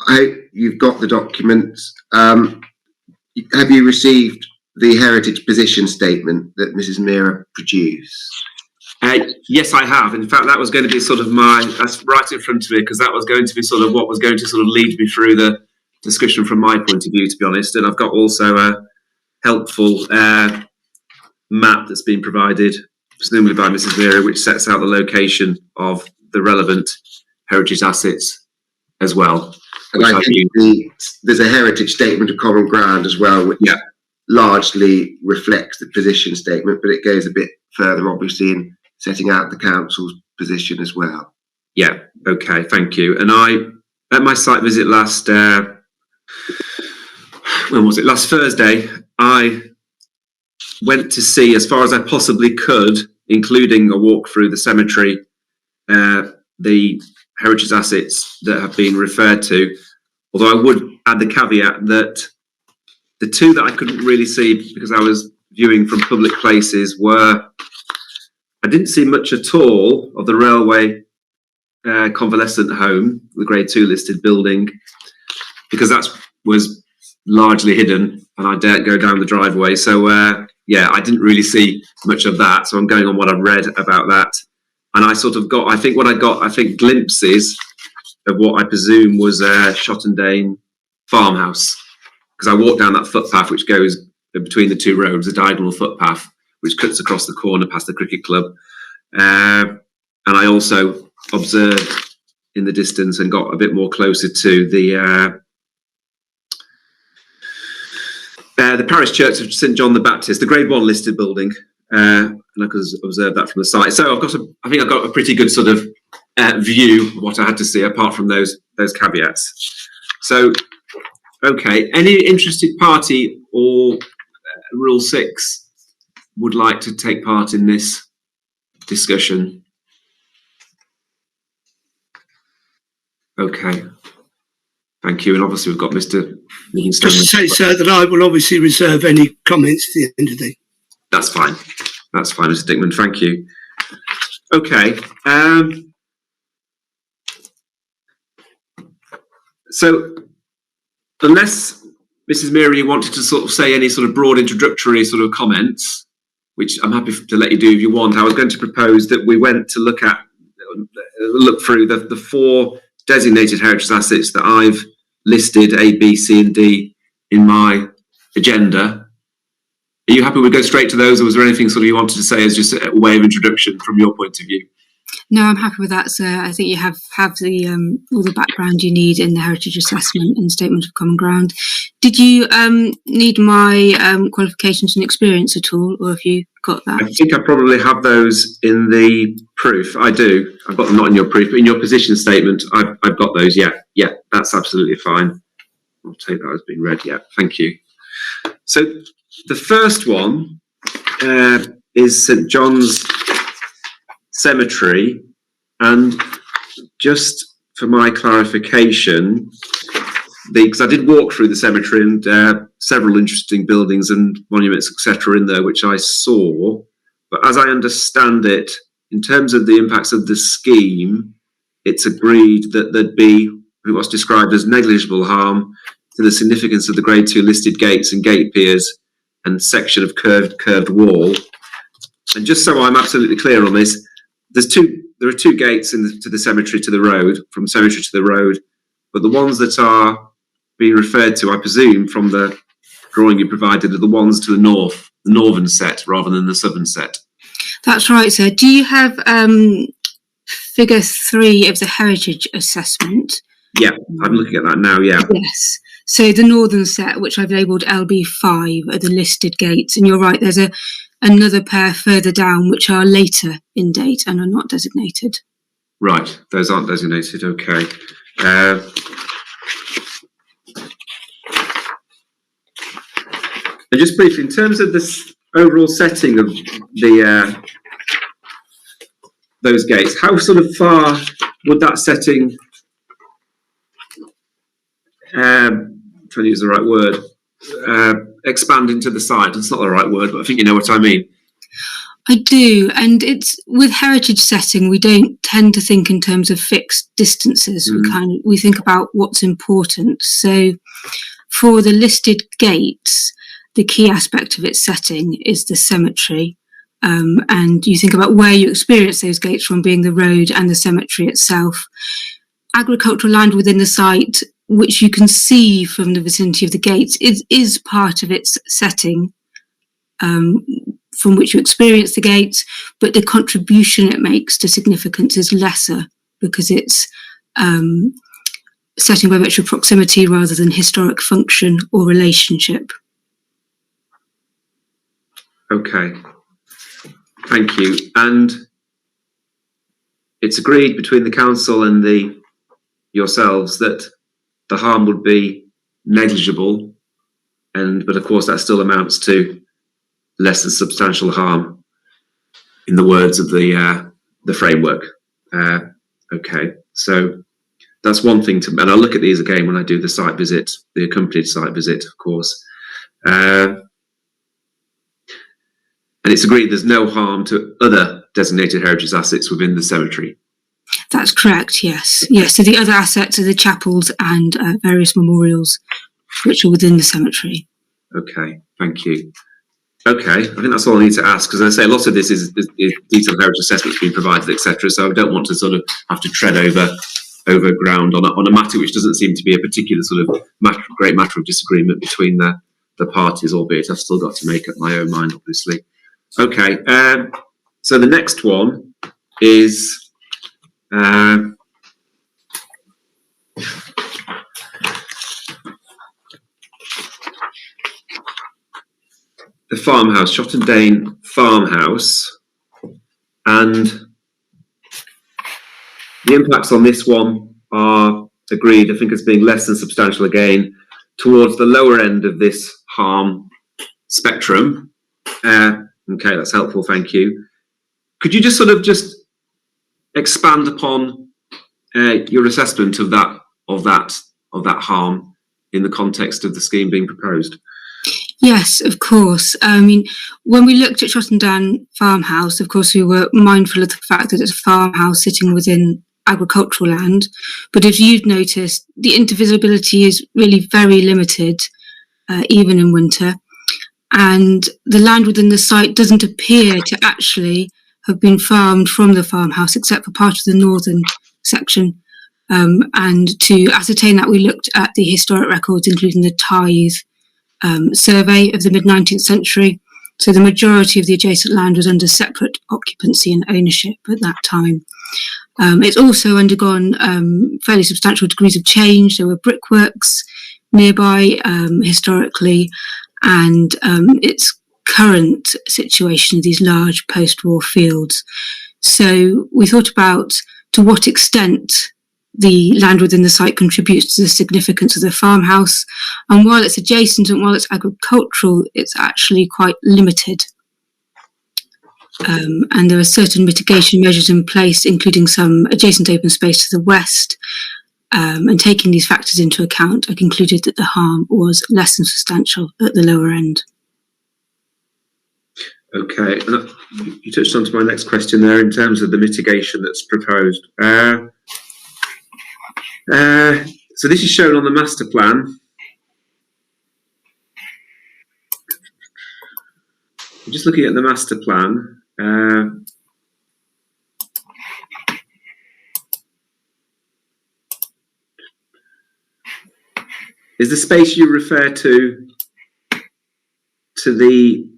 I hope you've got the documents. Have you received the heritage position statement that Mrs. Meara produced? Yes, I have. In fact, that was going to be sort of that's right in front of me, because that was going to be sort of what was going to sort of lead me through the discussion from my point of view, to be honest. And I've got also a helpful map that's been provided, presumably by Mrs. Meara, which sets out the location of the relevant heritage assets as well. And I think there's a heritage statement of common ground as well, which largely reflects the position statement, but it goes a bit further, obviously, in setting out the council's position as well. Yeah, okay, thank you. And at my site visit last Thursday, I went to see, as far as I possibly could, including a walk through the cemetery, the heritage assets that have been referred to, although I would add the caveat that the two that I couldn't really see because I was viewing from public places I didn't see much at all of the railway convalescent home, the grade 2 listed building, because that was largely hidden and I daren't go down the driveway. So I didn't really see much of that. So I'm going on what I've read about that. And I sort of got, I think glimpses of what I presume was a Shottendane farmhouse, because I walked down that footpath which goes between the two roads, a diagonal footpath which cuts across the corner past the cricket club. And I also observed in the distance and got a bit more closer to the parish church of St John the Baptist, the grade 1 listed building, and I could observe that from the site. So I think I've got a pretty good sort of view of what I had to see, apart from those caveats. So, okay, any interested party or Rule 6 would like to take part in this discussion? Okay, thank you. And obviously we've got Mr. Just to say, sir, that I will obviously reserve any comments at the end of the... That's fine, Mr. Dickman, thank you. Okay, so unless Mrs. Meara, you wanted to sort of say any sort of broad introductory sort of comments, which I'm happy to let you do if you want, I was going to propose that we went to look through the 4 designated heritage assets that I've listed, A, B, C and D, in my agenda. Are you happy we go straight to those, or was there anything sort of you wanted to say as just a way of introduction from your point of view? No, I'm happy with that, sir. I think you have the all the background you need in the heritage assessment and statement of common ground. Did you need my qualifications and experience at all, or have you got that? I think I probably have those in the proof. I do. I've got them not in your proof, but in your position statement, I've got those. Yeah, that's absolutely fine. I'll take that as being read. Yeah, thank you. So the first one is St John's Cemetery, and just for my clarification, because I did walk through the cemetery and several interesting buildings and monuments, etc., in there, which I saw. But as I understand it, in terms of the impacts of the scheme, it's agreed that there'd be what's described as negligible harm to the significance of the grade 2 listed gates and gate piers and section of curved wall. And just so I'm absolutely clear on this, there are 2 gates to the cemetery to the road, from cemetery to the road, but the ones that are being referred to, I presume, from the drawing you provided, are the ones to the north, the northern set, rather than the southern set. That's right, sir. Do you have figure 3 of the heritage assessment? Yeah, I'm looking at that now, yeah. Yes. So the northern set, which I've labelled LB5, are the listed gates. And you're right, there's another pair further down which are later in date and are not designated. Right, those aren't designated, okay. And just briefly, in terms of this overall setting of the those gates, how sort of far would that setting, trying to use the right word, expand into the side? It's not the right word, but I think you know what I mean. I do, and it's with heritage setting, we don't tend to think in terms of fixed distances. We think about what's important. So for the listed gates, the key aspect of its setting is the cemetery. And you think about where you experience those gates from, being the road and the cemetery itself. Agricultural land within the site, which you can see from the vicinity of the gates, is part of its setting, from which you experience the gates, but the contribution it makes to significance is lesser because it's setting by virtue of proximity rather than historic function or relationship. Okay, thank you. And it's agreed between the council and yourselves that the harm would be negligible, but of course that still amounts to less than substantial harm, in the words of the framework. Okay, so that's one thing and I'll look at these again when I do the site visit, the accompanied site visit, of course. And it's agreed there's no harm to other designated heritage assets within the cemetery. That's correct, yes. Yes, so the other assets are the chapels and various memorials which are within the cemetery. Okay, thank you. Okay, I think that's all I need to ask, because as I say, a lot of this is detailed heritage assessments being provided, etc. So I don't want to sort of have to tread over ground on a matter which doesn't seem to be a particular sort of great matter of disagreement between the parties, albeit I've still got to make up my own mind, obviously. Okay, so the next one is the farmhouse, Shottendane farmhouse, and the impacts on this one are agreed, I think, as being less than substantial, again, towards the lower end of this harm spectrum. Okay, that's helpful, thank you. Could you just expand upon your assessment of that harm in the context of the scheme being proposed? Yes, of course. I mean, when we looked at Shottendane farmhouse, of course, we were mindful of the fact that it's a farmhouse sitting within agricultural land. But as you've noticed, the intervisibility is really very limited, even in winter. And the land within the site doesn't appear to actually have been farmed from the farmhouse, except for part of the northern section. And to ascertain that, we looked at the historic records, including the tithe survey of the mid-19th century. So the majority of the adjacent land was under separate occupancy and ownership at that time. It's also undergone fairly substantial degrees of change. There were brickworks nearby historically, and its current situation, these large post-war fields. So we thought about to what extent the land within the site contributes to the significance of the farmhouse. And while it's adjacent and while it's agricultural, it's actually quite limited. And there are certain mitigation measures in place, including some adjacent open space to the west. And taking these factors into account, I concluded that the harm was less than substantial at the lower end. Okay, and you touched on to my next question there in terms of the mitigation that's proposed. So this is shown on the master plan. I'm just looking at the master plan. Is the space you refer to the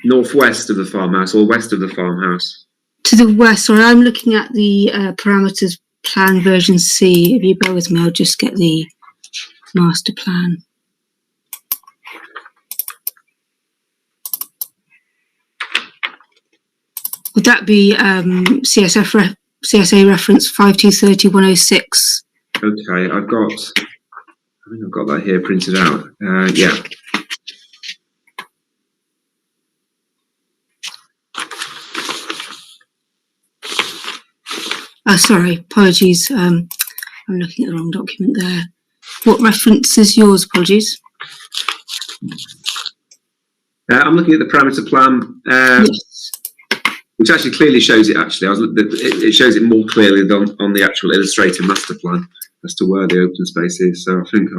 northwest of the farmhouse or west of the farmhouse? To the west, sorry, I'm looking at the parameters plan version C. If you bear with me, I'll just get the master plan. Would that be CSA reference 5230-106? Okay, I think I've got that here printed out. Yeah. Sorry, apologies. I'm looking at the wrong document there. What reference is yours? Apologies. I'm looking at the parameter plan, yes. Which actually clearly shows it. Actually, it shows it more clearly than on the actual illustrated master plan as to where the open space is. So I think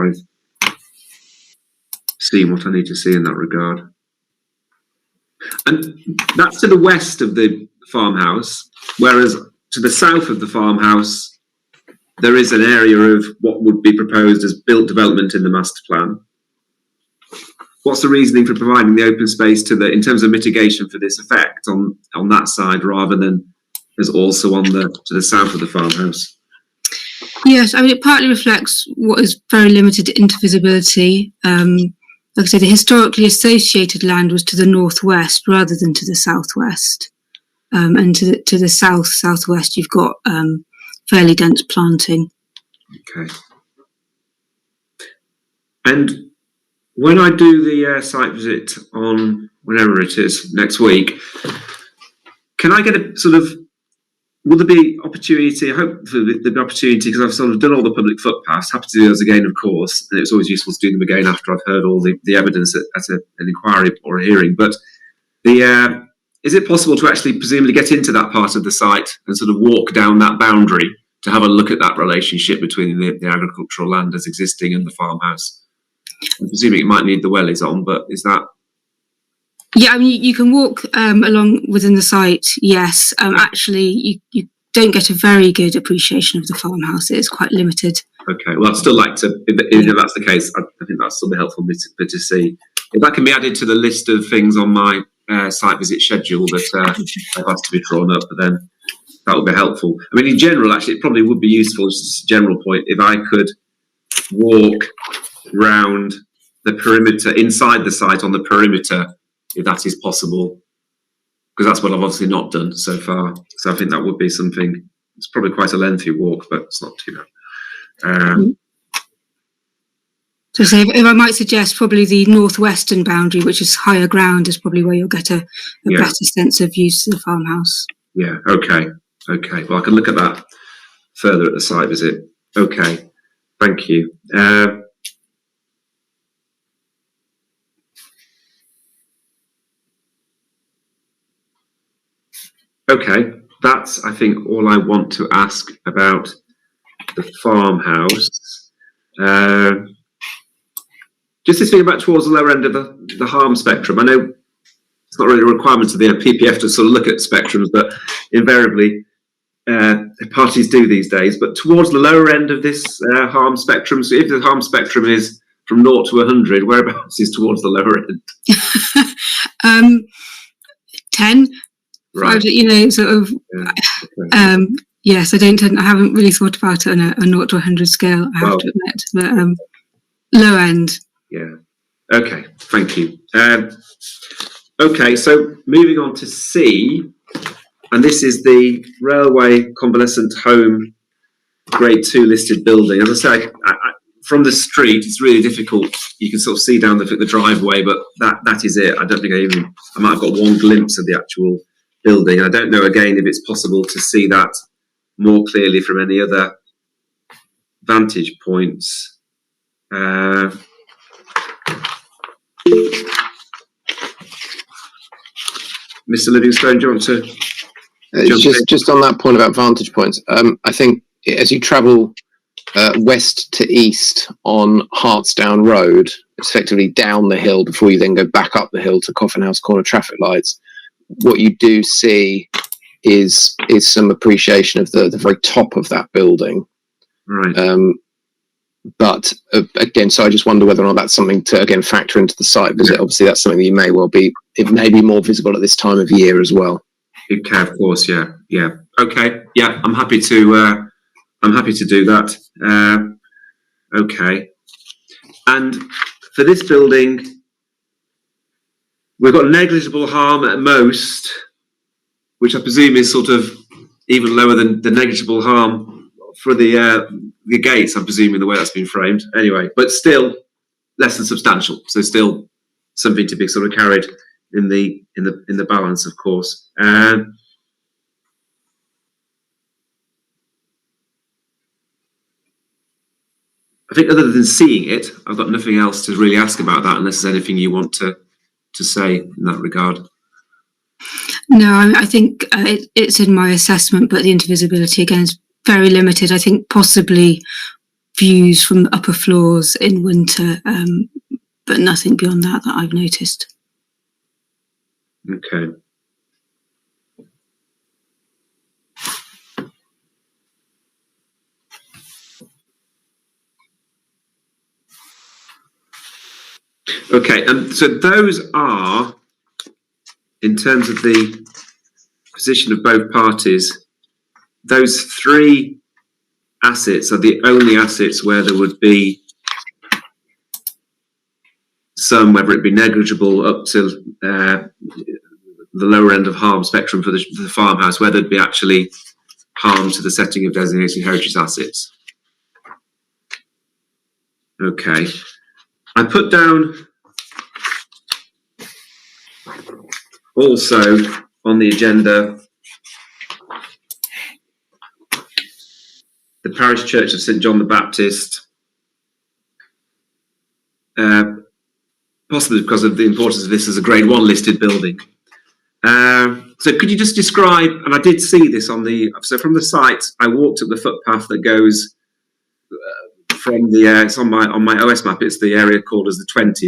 seen what I need to see in that regard. And that's to the west of the farmhouse, whereas to the south of the farmhouse, there is an area of what would be proposed as built development in the master plan. What's the reasoning for providing the open space in terms of mitigation for this effect on that side, rather than as also to the south of the farmhouse? Yes, I mean, it partly reflects what is very limited intervisibility. Like I say, the historically associated land was to the northwest rather than to the southwest. And to the southwest, you've got fairly dense planting. Okay. And when I do the site visit on whenever it is next week, can I get a sort of, will there be opportunity? I hope there'll be opportunity, because I've sort of done all the public footpaths. Happy to do those again, of course, and it's always useful to do them again after I've heard all the evidence at an inquiry or a hearing. But is it possible to actually presumably get into that part of the site and sort of walk down that boundary to have a look at that relationship between the agricultural land as existing and the farmhouse? I'm presuming it might need the wellies on, but is that? Yeah, I mean, you can walk along within the site, yes. Actually, you don't get a very good appreciation of the farmhouse. It is quite limited. Okay, well, I'd still like to, if that's the case, I think that's still be helpful to see. If that can be added to the list of things on my site visit schedule that have asked to be drawn up, but then that would be helpful. I mean, in general, actually, it probably would be useful, just a general point, if I could walk round the perimeter, inside the site on the perimeter, if that is possible, because that's what I've obviously not done so far. So I think that would be something. It's probably quite a lengthy walk, but it's not too bad. So if I might suggest, probably the northwestern boundary, which is higher ground, is probably where you'll get a better sense of use of the farmhouse. Yeah, okay. Well, I can look at that further at the site visit. Okay, thank you. Okay, that's, I think, all I want to ask about the farmhouse. Just this thing about towards the lower end of the harm spectrum. I know it's not really a requirement of the PPF to sort of look at spectrums, but invariably parties do these days. But towards the lower end of this harm spectrum, so if the harm spectrum is from 0 to 100, whereabouts is towards the lower end? 10. Right. Sort of. Yeah, okay. Yes, I haven't really thought about it on a 0 to 100 scale, I have to admit, but low end. Yeah. Okay. Thank you. Okay. So moving on to C, and this is the Railway Convalescent Home Grade 2 listed building. As I say, from the street, it's really difficult. You can sort of see down the driveway, but that is it. I don't think I might have got one glimpse of the actual building. I don't know again if it's possible to see that more clearly from any other vantage points. Mr. Livingstone, do you want to? Just on that point about vantage points, I think as you travel west to east on Hartsdown Road, it's effectively down the hill before you then go back up the hill to Coffin House Corner traffic lights. What you do see is some appreciation of the very top of that building. Right. But again, so I just wonder whether or not that's something to again factor into the site visit. Obviously, that's something that you may well be. It may be more visible at this time of year as well. It can, of course. Yeah. Okay. Yeah, I'm happy to do that. Okay. And for this building, we've got negligible harm at most, which I presume is sort of even lower than the negligible harm for the gates, I'm presuming, the way that's been framed. Anyway, but still less than substantial. So still something to be sort of carried in the balance, of course. I think other than seeing it, I've got nothing else to really ask about that, unless there's anything you want to say in that regard. No, I think it's in my assessment, but the intervisibility again is very limited. I think possibly views from upper floors in winter but nothing beyond that I've noticed. Okay. Okay, and so those are, in terms of the position of both parties, those three assets are the only assets where there would be some, whether it be negligible up to the lower end of harm spectrum for the farmhouse, where there'd be actually harm to the setting of designated heritage assets. Okay. I put down also on the agenda the parish church of St John the Baptist, possibly because of the importance of this as a Grade 1 listed building. So could you just describe, and I did see this on so from the site, I walked up the footpath that goes from it's on my OS map, it's the area called as the 20s,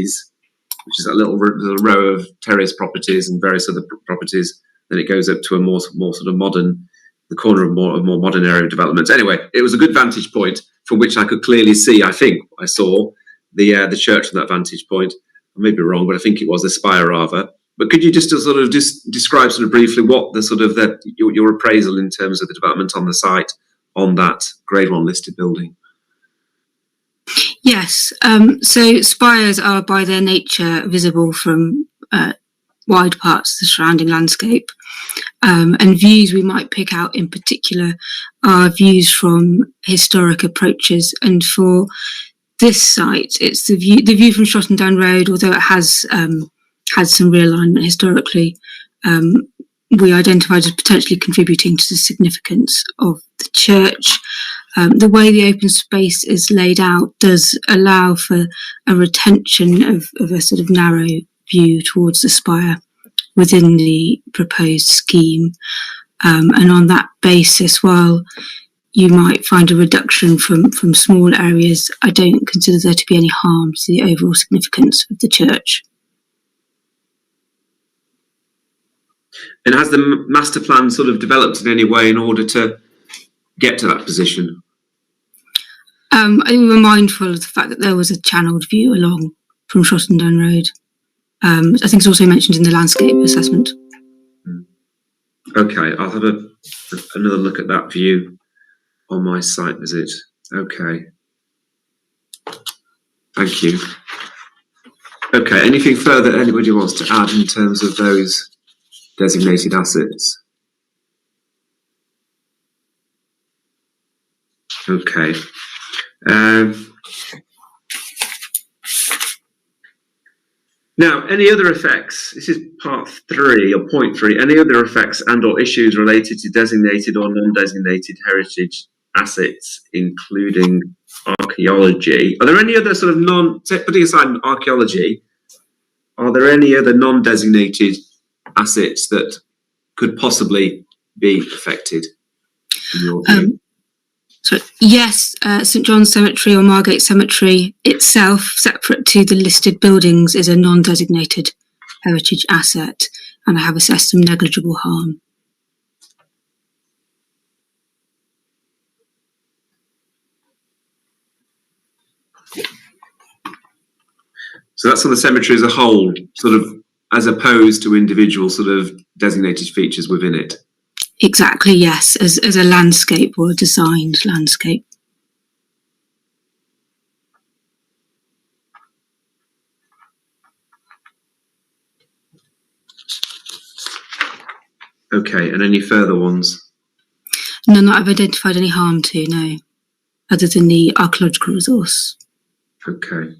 which is a little row of terrace properties and various other properties. Then it goes up to a more sort of modern, the corner of more modern area of developments. Anyway, it was a good vantage point from which I could clearly see, I think I saw the church from that vantage point. I may be wrong, but I think it was the spire rather. But could you just describe sort of briefly what the your appraisal in terms of the development on the site on that Grade 1 listed building? Yes, so spires are by their nature visible from wide parts of the surrounding landscape, and views we might pick out in particular are views from historic approaches. And for this site, it's the view from Shottendane Road, although it has had some realignment historically, we identified as potentially contributing to the significance of the church. The way the open space is laid out does allow for a retention of a sort of narrow view towards the spire within the proposed scheme. And on that basis, while you might find a reduction from small areas, I don't consider there to be any harm to the overall significance of the church. And has the master plan sort of developed in any way in order to get to that position? I think we were mindful of the fact that there was a channelled view along from Shottendane Road. I think it's also mentioned in the landscape assessment. Okay, I'll have another look at that view on my site visit. Okay. Thank you. Okay, anything further anybody wants to add in terms of those designated assets? Okay. Now, any other effects? This is part 3 or point 3. Any other effects and or issues related to designated or non-designated heritage assets, including archaeology? Are there any other sort of putting aside archaeology, are there any other non-designated assets that could possibly be affected in your view? So yes, St John's Cemetery or Margate Cemetery itself, separate to the listed buildings, is a non-designated heritage asset, and I have assessed some negligible harm. So that's on the cemetery as a whole, sort of, as opposed to individual sort of designated features within it. Exactly, yes, as a landscape or a designed landscape. Okay, and any further ones? None that I've identified any harm to, no, other than the archaeological resource. Okay.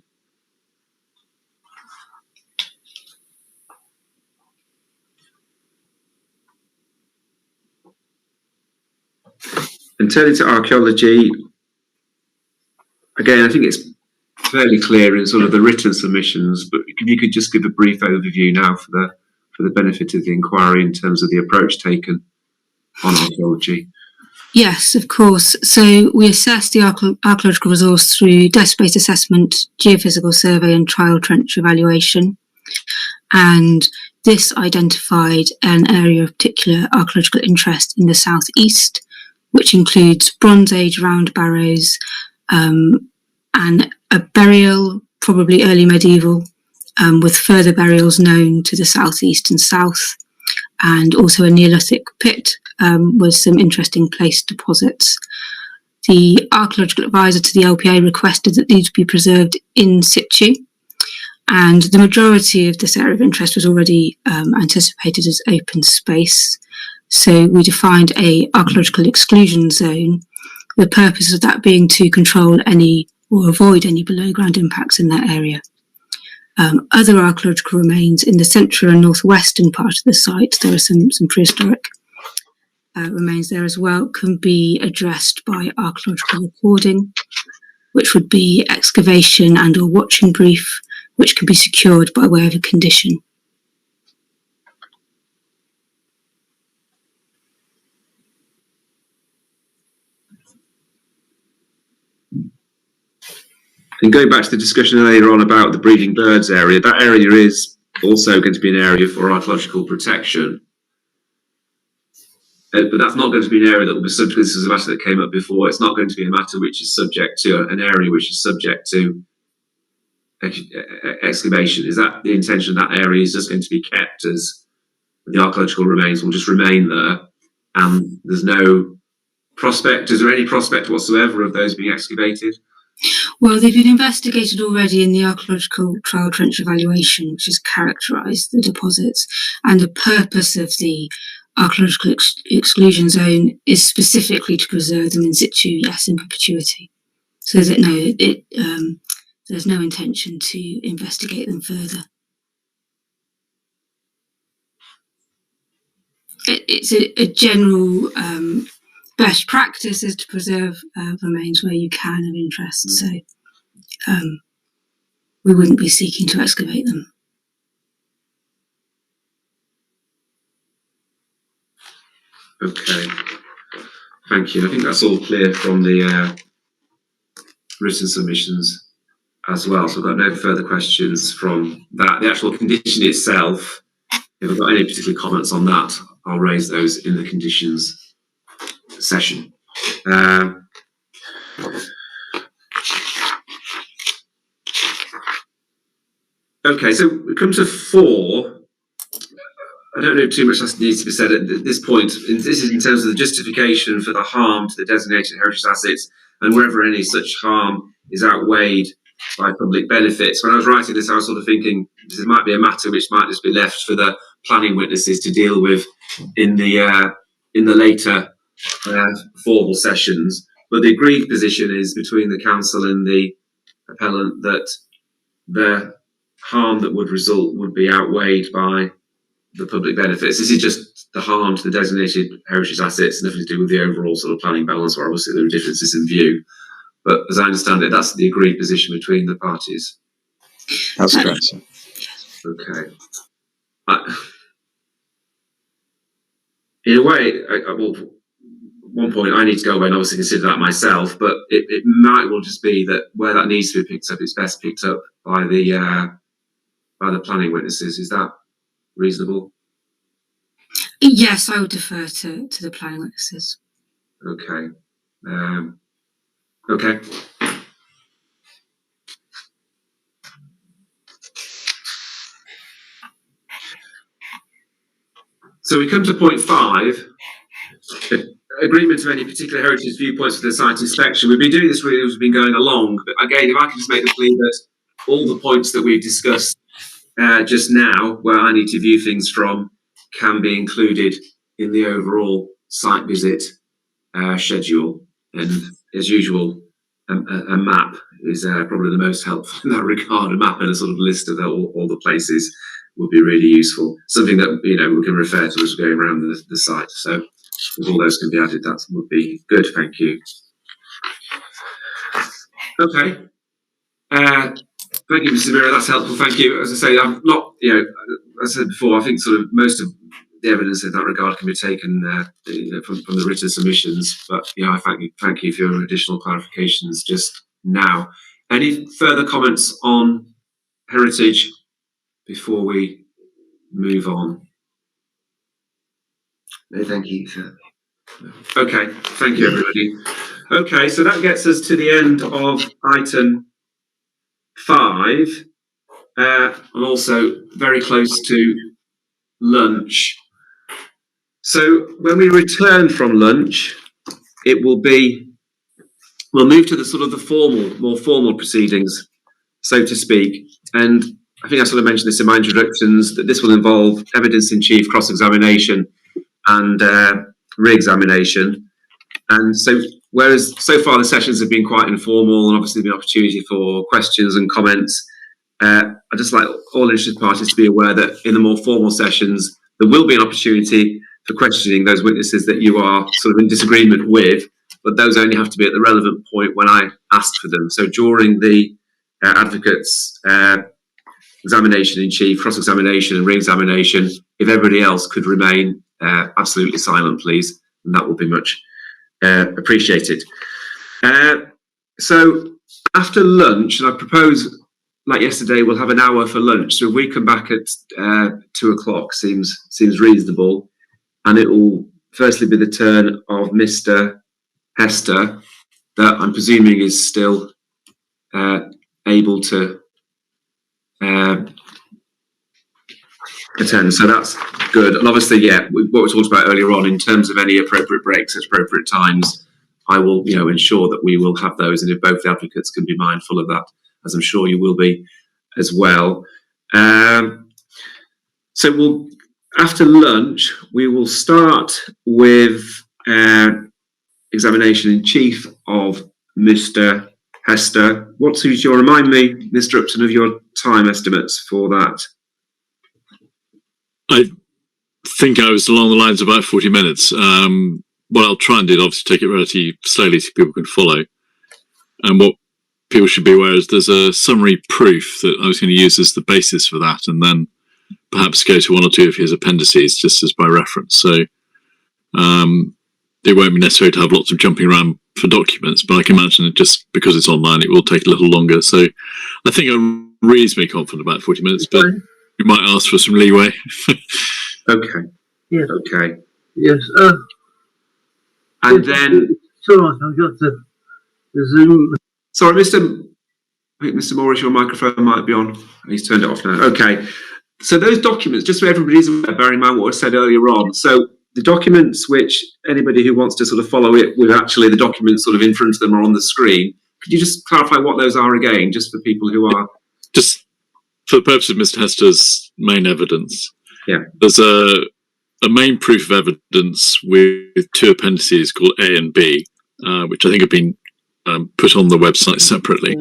And turning to archaeology, again, I think it's fairly clear in sort of the written submissions, but if you could just give a brief overview now for the benefit of the inquiry in terms of the approach taken on archaeology. Yes, of course. So we assess the archaeological resource through depth-based assessment, geophysical survey and trial trench evaluation. And this identified an area of particular archaeological interest in the southeast, which includes Bronze Age round barrows, and a burial, probably early medieval, with further burials known to the southeast and south, and also a Neolithic pit with some interesting place deposits. The archaeological advisor to the LPA requested that these be preserved in situ, and the majority of this area of interest was already anticipated as open space. So we defined a archaeological exclusion zone, the purpose of that being to control any or avoid any below ground impacts in that area. Other archaeological remains in the central and northwestern part of the site, there are some prehistoric remains there as well, can be addressed by archaeological recording, which would be excavation and or watching brief, which can be secured by way of a condition. And going back to the discussion earlier on about the breeding birds area, that area is also going to be an area for archaeological protection. But that's not going to be an area that will be subject, this is a matter that came up before, it's not going to be a matter which is subject to, an area which is subject to excavation. Is that the intention? That area is just going to be kept as the archaeological remains will just remain there, and there's no prospect, is there any prospect whatsoever of those being excavated? Well, they've been investigated already in the archaeological trial trench evaluation, which has characterised the deposits, and the purpose of the archaeological exclusion zone is specifically to preserve them in situ, yes, in perpetuity. So that there's no intention to investigate them further. It's a general best practice is to preserve remains where you can of interest. So we wouldn't be seeking to excavate them. Okay, thank you. I think that's all clear from the written submissions as well. So I've got no further questions from that. The actual condition itself, if I've got any particular comments on that, I'll raise those in the conditions session. Okay, so we come to 4. I don't know too much else needs to be said at this point. This is in terms of the justification for the harm to the designated heritage assets, and wherever any such harm is outweighed by public benefits. When I was writing this, I was sort of thinking this might be a matter which might just be left for the planning witnesses to deal with in the later formal sessions. But the agreed position is between the council and the appellant that the harm that would result would be outweighed by the public benefits. This is just the harm to the designated heritage assets, nothing to do with the overall sort of planning balance, where obviously there are differences in view. But as I understand it, that's the agreed position between the parties. That's correct, sir. Okay. In a way, well, at one point I need to go away and obviously consider that myself, but it might well just be that where that needs to be picked up, it's best picked up by the planning witnesses. Is that reasonable? Yes, I would defer to the planning witnesses. Okay. Okay. So we come to point 5. Agreement of any particular heritage viewpoints for the site inspection. We've been doing this really as we've been going along, but again, if I can just make the plea that all the points that we've discussed just now, where I need to view things from, can be included in the overall site visit schedule. And as usual, a map is probably the most helpful in that regard. A map and a sort of list of all the places would be really useful. Something that we can refer to as we're going around the site. So if all those can be added, that would be good. Thank you. Okay. Thank you, Mr. Mira. That's helpful. Thank you. As I say, I'm not, as I said before, I think sort of most of the evidence in that regard can be taken from the written submissions. But yeah, I thank you for your additional clarifications just now. Any further comments on heritage before we move on? No, thank you, sir. Okay, thank you, everybody. Okay, so that gets us to the end of item 5, and also very close to lunch. So when we return from lunch, we'll move to the sort of the more formal proceedings, so to speak. And I think I sort of mentioned this in my introductions, that this will involve evidence in chief, cross-examination, and re-examination. And so, whereas so far the sessions have been quite informal and obviously been an opportunity for questions and comments, I'd just like all interested parties to be aware that in the more formal sessions, there will be an opportunity for questioning those witnesses that you are sort of in disagreement with, but those only have to be at the relevant point when I ask for them. So during the advocate's examination in chief, cross-examination and re-examination, if everybody else could remain absolutely silent, please, and that will be much appreciated. So after lunch, and I propose, like yesterday, we'll have an hour for lunch. So if we come back at 2 o'clock, seems reasonable, and it will firstly be the turn of Mr. Hester, that I'm presuming is still able to attend. So that's good. And obviously, yeah, what we talked about earlier on in terms of any appropriate breaks at appropriate times, I will, ensure that we will have those, and if both the advocates can be mindful of that, as I'm sure you will be as well. So we'll, after lunch, we will start with examination in chief of Mr. Hester. Remind me, Mr. Upton, of your time estimates for that? I think I was along the lines of about 40 minutes. What I'll try and do is obviously take it relatively slowly so people can follow. And what people should be aware is there's a summary proof that I was going to use as the basis for that, and then perhaps go to one or two of his appendices just as by reference. So it won't be necessary to have lots of jumping around for documents, but I can imagine that just because it's online, it will take a little longer. So I think I'm reasonably confident about 40 minutes, but we might ask for some leeway. Okay. Yes. Okay. Yes. And then... Sorry, I've got the Zoom. Sorry, I think Mr. Morris, your microphone might be on. He's turned it off now. Okay. So those documents, just so everybody's aware, bearing in mind what was said earlier on. So the documents which anybody who wants to sort of follow it with actually the documents sort of in front of them or on the screen, could you just clarify what those are again, just for people who are... Just for the purpose of Mr. Hester's main evidence. Yeah. There's a main proof of evidence with two appendices called A and B, which I think have been put on the website separately.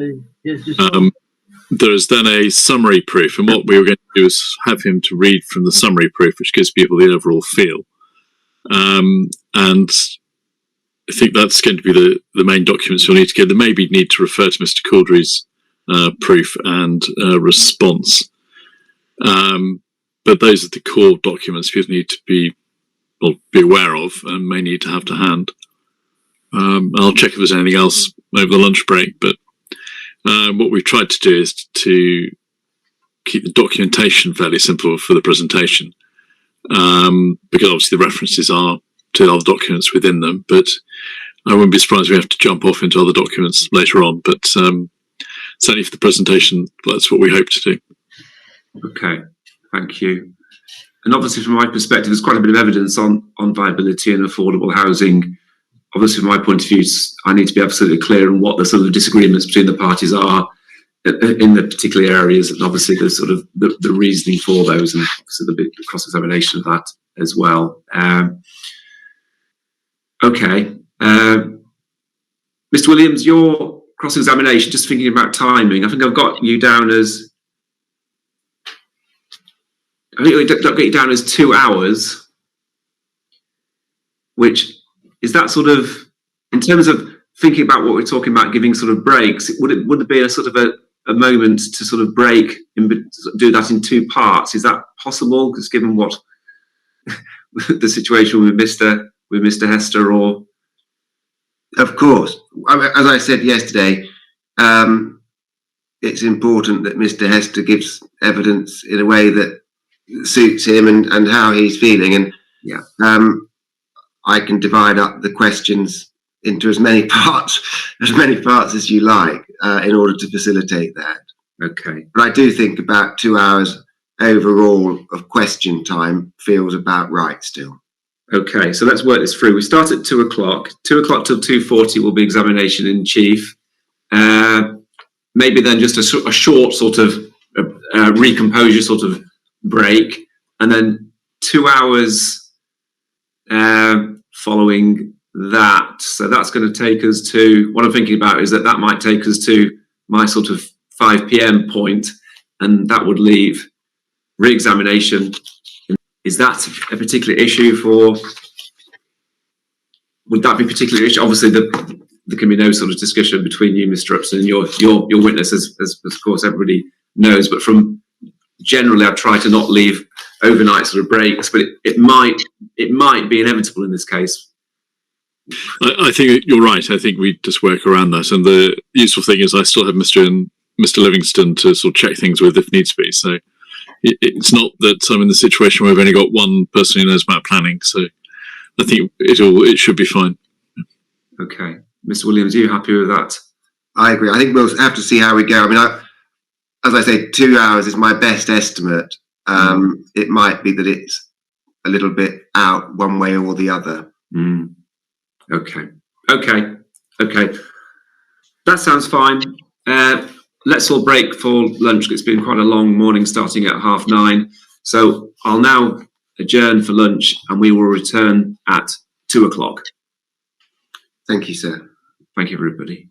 There is then a summary proof, and what we were going to do is have him to read from the summary proof, which gives people the overall feel. And I think that's going to be the main documents you'll need to give. There may be need to refer to Mr. Caudry's proof and response. But those are the core documents people need to be aware of and may need to have to hand. I'll check if there's anything else over the lunch break, but what we've tried to do is to keep the documentation fairly simple for the presentation, because obviously the references are to other documents within them, but I wouldn't be surprised if we have to jump off into other documents later on, but certainly for the presentation, that's what we hope to do. Okay, thank you. And obviously from my perspective, there's quite a bit of evidence on viability and affordable housing. Obviously, from my point of view, I need to be absolutely clear on what the sort of disagreements between the parties are in the particular areas, and obviously the sort of the reasoning for those, and so the cross-examination of that as well. Okay, Mr. Williams, your cross-examination. Just thinking about timing, I think I've got you down as. I think I've got you down as 2 hours, which. Is that sort of, in terms of thinking about what we're talking about, giving sort of breaks, would it be a sort of a moment to sort of break and do that in 2 parts? Is that possible? Because given what the situation with Mr. Hester, or? Of course, as I said yesterday, it's important that Mr. Hester gives evidence in a way that suits him and how he's feeling. And yeah, I can divide up the questions into as many parts as you like in order to facilitate that. Okay. But I do think about 2 hours overall of question time feels about right still. Okay, so let's work this through. We start at 2 o'clock. 2 o'clock till 2:40 will be examination in chief. Maybe then just a short sort of recomposure sort of break, and then 2 hours following that. So that's going to take us to, what I'm thinking about is that might take us to my sort of 5 p.m. point, and that would leave re-examination. Is that a particular issue would that be a particular issue? Obviously, there can be no sort of discussion between you, Mr. Upson, and your witness, as of course everybody knows. But from generally, I try to not leave overnight sort of breaks, but it might be inevitable in this case. I think you're right. I think we just work around that, and the useful thing is I still have Mr. Livingston to sort of check things with if needs be. So it's not that I'm in the situation where we've only got one person who knows about planning. So I think it should be fine. Okay, Mr. Williams, are you happy with that? I agree. I think we'll have to see how we go. I mean, as I say, 2 hours is my best estimate. It might be that it's a little bit out one way or the other. Okay. That sounds fine. Let's all break for lunch. It's been quite a long morning, starting at 9:30. So I'll now adjourn for lunch, and we will return at 2 o'clock. Thank you, sir. Thank you, everybody.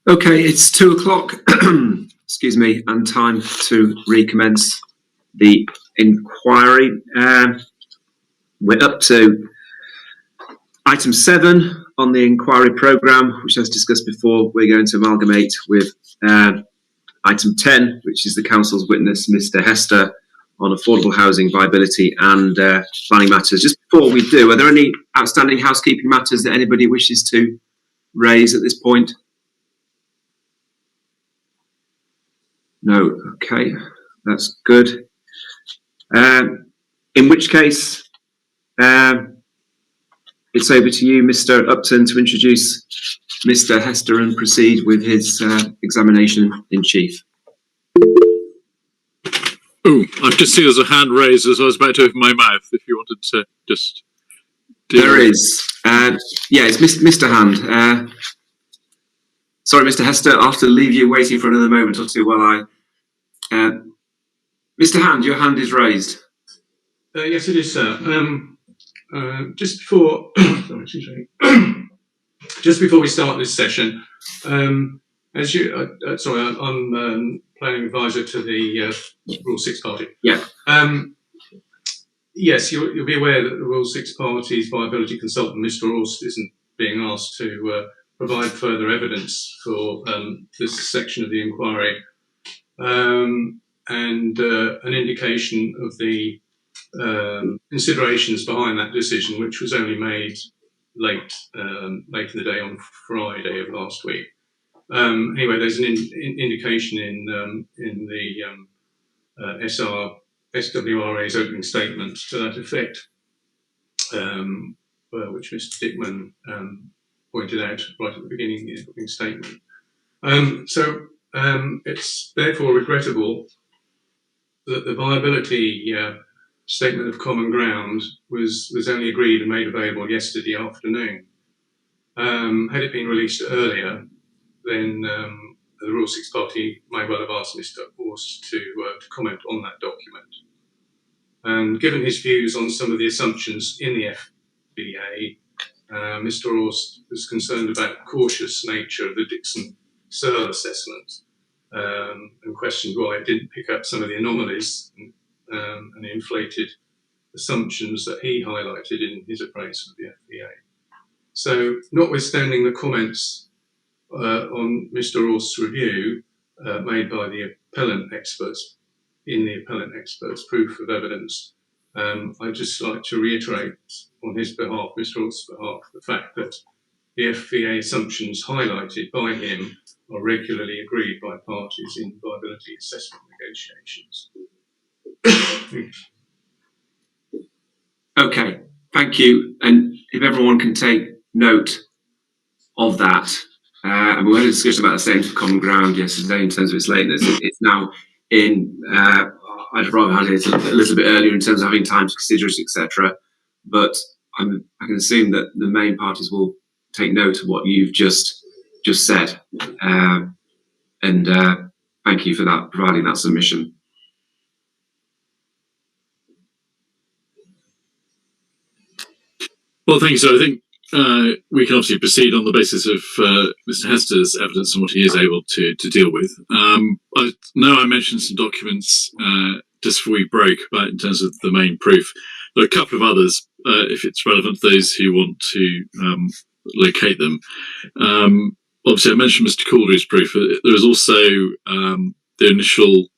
Okay, it's 2:00. Excuse me, and time to recommence the inquiry. We're up to item 7 on the inquiry programme, which, as discussed before, we're going to amalgamate with item 10, which is the council's witness, Mr. Hester, on affordable housing viability and planning matters. Just before we do, are there any outstanding housekeeping matters that anybody wishes to raise at this point? No. Okay, that's good. In which case, it's over to you, Mr. Upton, to introduce Mr. Hester and proceed with his examination in chief. Oh, I've just seen there's a hand raised as I was about to open my mouth. If you wanted to just... There is. Yeah, it's Mr. Hand. Sorry, Mr. Hester, I'll have to leave you waiting for another moment or two while I... Mr. Hand, your hand is raised. Yes, it is, sir. Just before... sorry, excuse me. Just before we start this session, as you... sorry, I'm planning advisor to the Rule 6 party. Yeah. Yes, you'll be aware that the Rule 6 party's viability consultant, Mr. Orst, isn't being asked to provide further evidence for this section of the inquiry, and an indication of the considerations behind that decision, which was only made late in the day on Friday of last week. Anyway, there's an indication in the SWRA's opening statement to that effect, which Mr. Dickman pointed out right at the beginning of the opening statement. So it's therefore regrettable that the viability statement of common ground was only agreed and made available yesterday afternoon. Had it been released earlier, then the Rule 6 party may well have asked Mr. Orst to comment on that document. And given his views on some of the assumptions in the FBA, Mr. Orst was concerned about the cautious nature of the Dixon-Searle assessment, and questioned why it didn't pick up some of the anomalies and the inflated assumptions that he highlighted in his appraisal of the FBA. So, notwithstanding the comments on Mr. Orst's review made by the appellant experts in the appellant experts' proof of evidence, I'd just like to reiterate on his behalf, Mr. Orst's behalf, the fact that the FBA assumptions highlighted by him are regularly agreed by parties in viability assessment negotiations. Okay, thank you. And if everyone can take note of that, and we had a discussion about the statement of common ground yesterday in terms of its lateness. It's now in, I'd have rather had it a little bit earlier in terms of having time to consider it, etc. But I can assume that the main parties will take note of what you've just said. And thank you for that, providing that submission. Well, thank you. So I think we can obviously proceed on the basis of Mr. Hester's evidence and what he is able to deal with. I know I mentioned some documents just before we broke about in terms of the main proof. There are a couple of others, if it's relevant to those who want to locate them. Obviously, I mentioned Mr. Calder's proof. There is also the initial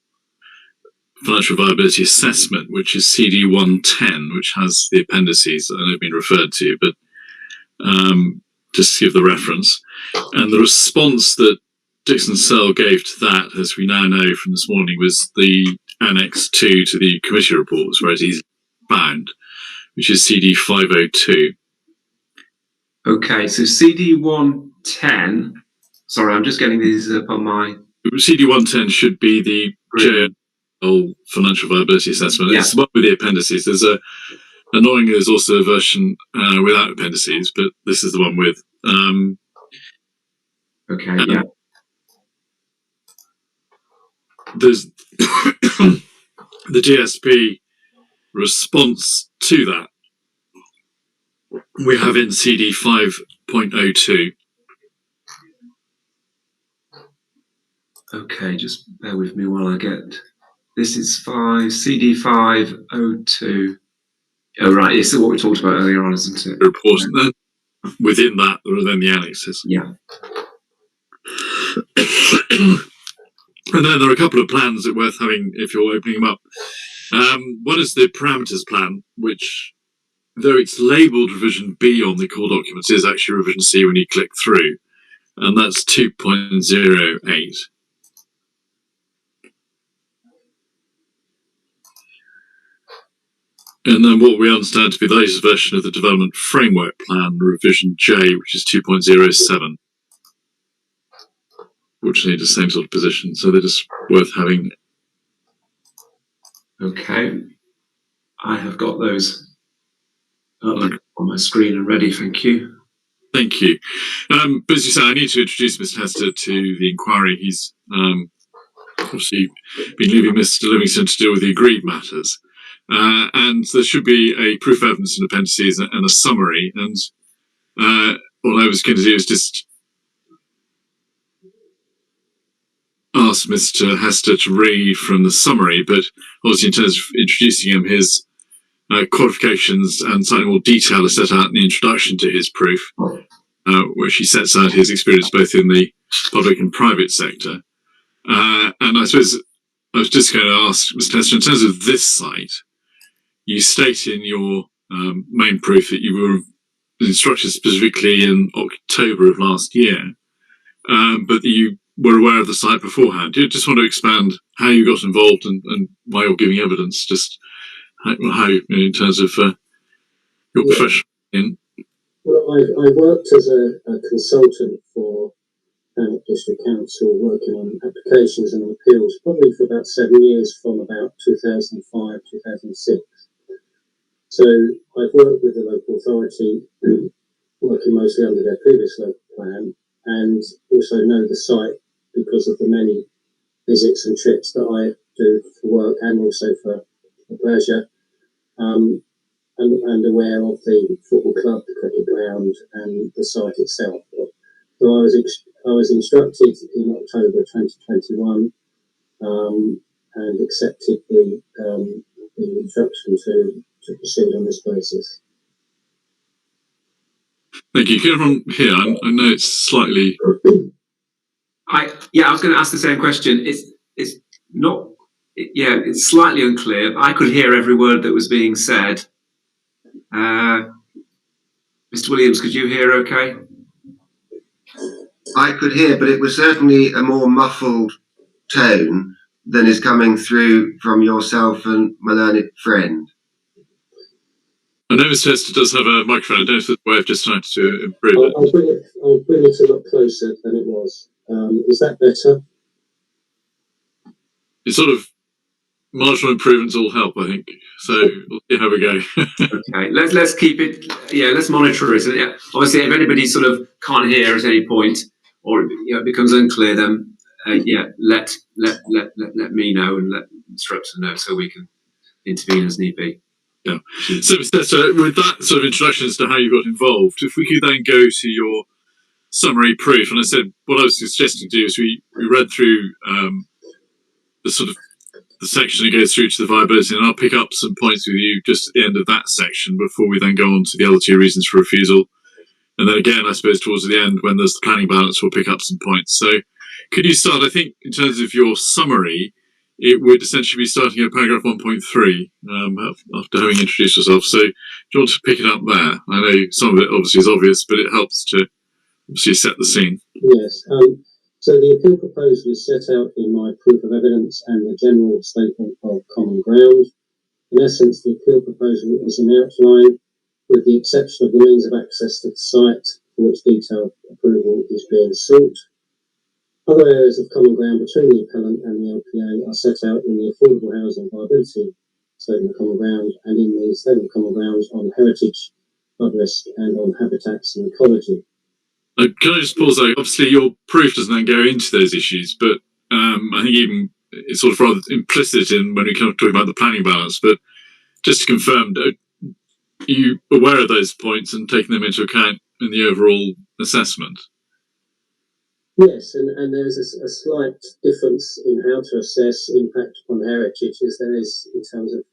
financial viability assessment, which is CD 110, which has the appendices that have been referred to, but just to give the reference. And the response that Dixon-Searle gave to that, as we now know from this morning, was the Annex 2 to the committee reports, whereas he's found, which is CD 502. Okay, so CD 110, sorry, I'm just getting these up on my... CD 110 should be the JL financial viability assessment. Yeah. It's the one with the appendices. There's annoyingly, there's also a version without appendices, but this is the one with. Okay, yeah. There's the GSP response to that. We have in CD 5.02. Okay, just bear with me while I get. This is CD502. Oh, right. This is what we talked about earlier on, isn't it? The report, and then within that, there are then the annexes. Yeah. And then there are a couple of plans that are worth having if you're opening them up. One is the parameters plan, which, though it's labelled revision B on the core documents, is actually revision C when you click through. And that's 2.08. And then what we understand to be the latest version of the development framework plan, revision J, which is 2.07. Fortunately, the same sort of position, so they're just worth having. Okay. I have got those on my screen and ready, thank you. Thank you. But as you say, I need to introduce Mr. Hester to the inquiry. He's obviously been leaving Mr. Livingston to deal with the agreed matters. And there should be a proof of evidence in appendices and a summary. And all I was going to do is just ask Mr. Hester to read from the summary, but obviously in terms of introducing him, his qualifications and slightly more detail are set out in the introduction to his proof, where she sets out his experience both in the public and private sector. And I suppose I was just going to ask Mr. Hester, in terms of this site, you state in your main proof that you were instructed specifically in October of last year, but that you were aware of the site beforehand. Do you just want to expand how you got involved and why you're giving evidence, just how in terms of your profession? Well, I worked as a consultant for Thanet District Council, working on applications and appeals, probably for about 7 years, from about 2005, 2006. So I've worked with the local authority, working mostly under their previous local plan, and also know the site because of the many visits and trips that I do for work and also for pleasure, and aware of the football club, the cricket ground, and the site itself. So I was instructed in October 2021 and accepted the instruction to proceed on this basis. Thank you. Can everyone hear? I know it's slightly. I was going to ask the same question. It's not. It's slightly unclear. I could hear every word that was being said. Mr. Williams, could you hear okay? I could hear, but it was certainly a more muffled tone than is coming through from yourself and my learned friend. I know Mr. Hester does have a microphone. I don't know if there's a way of just trying to improve it. I'll bring it a lot closer than it was. Is that better? It's sort of marginal improvements all help, I think. So we'll see how we go. Okay, let's keep it. Yeah, let's monitor it. Yeah, obviously, if anybody sort of can't hear at any point or it becomes unclear, then let me know and let instructors know so we can intervene as need be. Yeah. So, Mr. Hester, with that sort of introduction as to how you got involved, if we could then go to your summary proof, and I said what I was suggesting to do is we read through the sort of the section that goes through to the viability, and I'll pick up some points with you just at the end of that section before we then go on to the other two reasons for refusal. And then again, I suppose towards the end, when there's the planning balance, we'll pick up some points. So could you start, I think, in terms of your summary, it would essentially be starting at paragraph 1.3, after having introduced yourself. So do you want to pick it up there? I know some of it obviously is obvious, but it helps to obviously set the scene. Yes. So the appeal proposal is set out in my proof of evidence and the general statement of common ground. In essence, the appeal proposal is an outline with the exception of the means of access to the site for which detailed approval is being sought. Other areas of common ground between the appellant and the LPA are set out in the affordable housing viability statement of common ground and in the statement of common grounds on heritage, flood risk and on habitats and ecology. Can I just pause there? Obviously, your proof doesn't then go into those issues, but I think even it's sort of rather implicit in when we kind of talk about the planning balance. But just to confirm, are you aware of those points and taking them into account in the overall assessment? Yes, and there is a slight difference in how to assess impact upon heritage as there is in terms of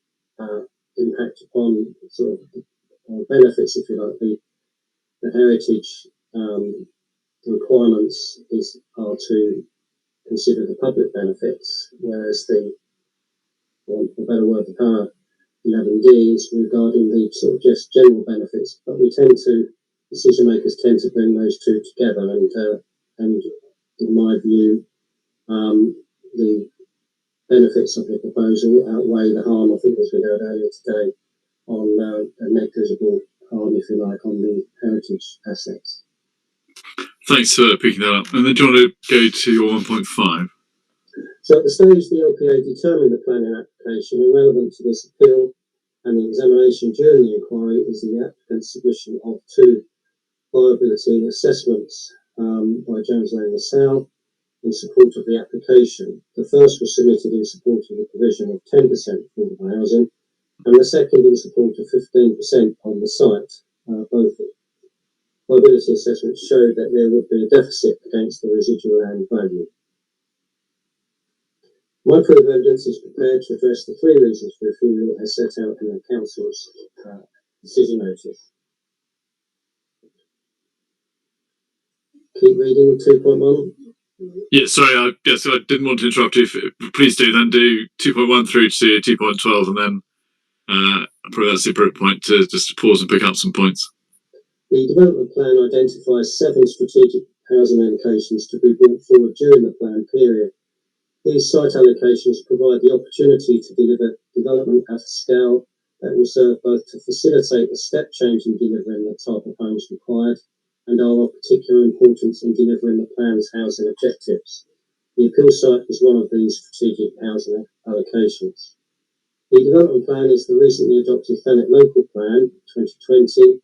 impact upon sort of benefits, if you like. The heritage requirements are to consider the public benefits, whereas the, for a better word, the Power 11D is regarding the sort of just general benefits. But decision makers tend to bring those two together, and in my view, the benefits of the proposal outweigh the harm. I think, as we heard earlier today, on a negligible harm, if you like, on the heritage assets. Thanks for picking that up. And then do you want to go to your 1.5? So at the stage the LPA determined the planning application, and relevant to this appeal and the examination during the inquiry is the applicant's submission of two viability assessments by Jones Lang LaSalle in support of the application. The first was submitted in support of the provision of 10% affordable housing, and the second in support of 15% on the site. Both viability assessments showed that there would be a deficit against the residual land value. My proof of evidence is prepared to address the three reasons for refusal as set out in the Council's decision notice. Keep reading 2.1. Yeah, sorry, so I didn't want to interrupt you. Please do then do 2.1 through to 2.12, and then probably that's the appropriate point to just pause and pick up some points. The development plan identifies 7 strategic housing allocations to be brought forward during the plan period. These site allocations provide the opportunity to deliver development at a scale that will serve both to facilitate a step change in delivering the type of homes required and are of particular importance in delivering the plan's housing objectives. The appeal site is one of these strategic housing allocations. The development plan is the recently adopted Thanet Local Plan 2020.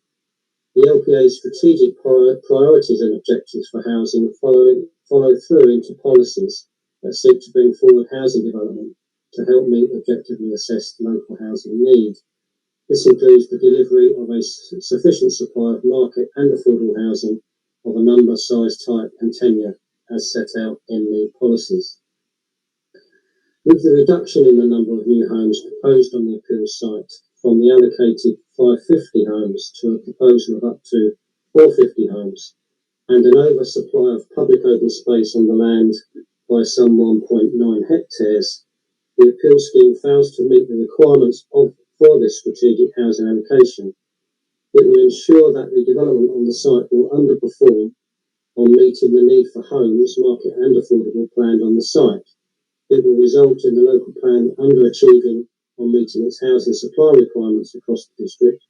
The LPA's strategic priorities and objectives for housing follow through into policies that seek to bring forward housing development to help meet objectively assessed local housing need. This includes the delivery of a sufficient supply of market and affordable housing of a number, size, type and tenure as set out in the policies. With the reduction in the number of new homes proposed on the appeal site from the allocated 550 homes to a proposal of up to 450 homes, and an oversupply of public open space on the land by some 1.9 hectares, the appeal scheme fails to meet the requirements for this strategic housing allocation. It will ensure that the development on the site will underperform on meeting the need for homes, market and affordable planned on the site. It will result in the local plan underachieving on meeting its housing supply requirements across the district,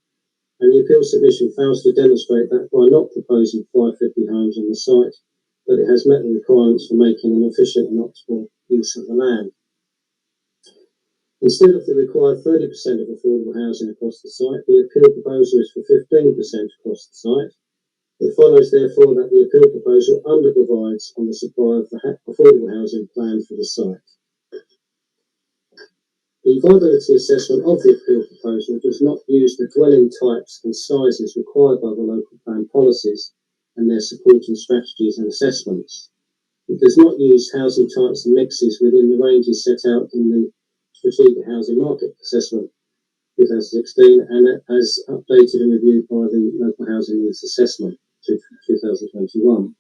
and the appeal submission fails to demonstrate that by not proposing 550 homes on the site, that it has met the requirements for making an efficient and optimal use of the land. Instead of the required 30% of affordable housing across the site, the appeal proposal is for 15% across the site. It follows, therefore, that the appeal proposal underprovides on the supply of the affordable housing planned for the site. The viability assessment of the appeal proposal does not use the dwelling types and sizes required by the local plan policies and their supporting strategies and assessments. It does not use housing types and mixes within the ranges set out in the Strategic Housing Market Assessment 2016 and as updated and reviewed by the Local Housing Needs Assessment 2021.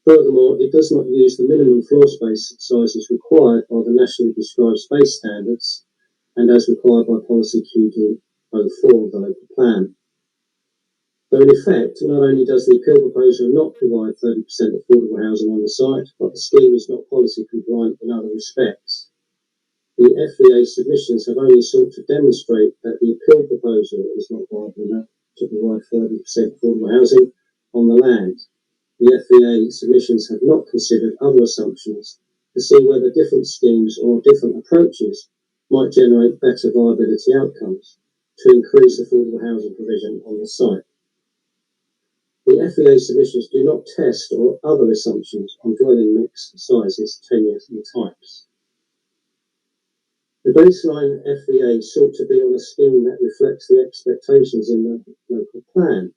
Furthermore, it does not use the minimum floor space sizes required by the nationally prescribed space standards and as required by Policy QD 04 of the local plan. So in effect, not only does the appeal proposal not provide 30% affordable housing on the site, but the scheme is not policy compliant in other respects. The FVA submissions have only sought to demonstrate that the appeal proposal is not viable enough to provide 30% affordable housing on the land. The FVA submissions have not considered other assumptions to see whether different schemes or different approaches might generate better viability outcomes to increase affordable housing provision on the site. The FVA submissions do not test or other assumptions on dwelling mix, sizes, tenures and types. The baseline FVA sought to be on a scheme that reflects the expectations in the local plan.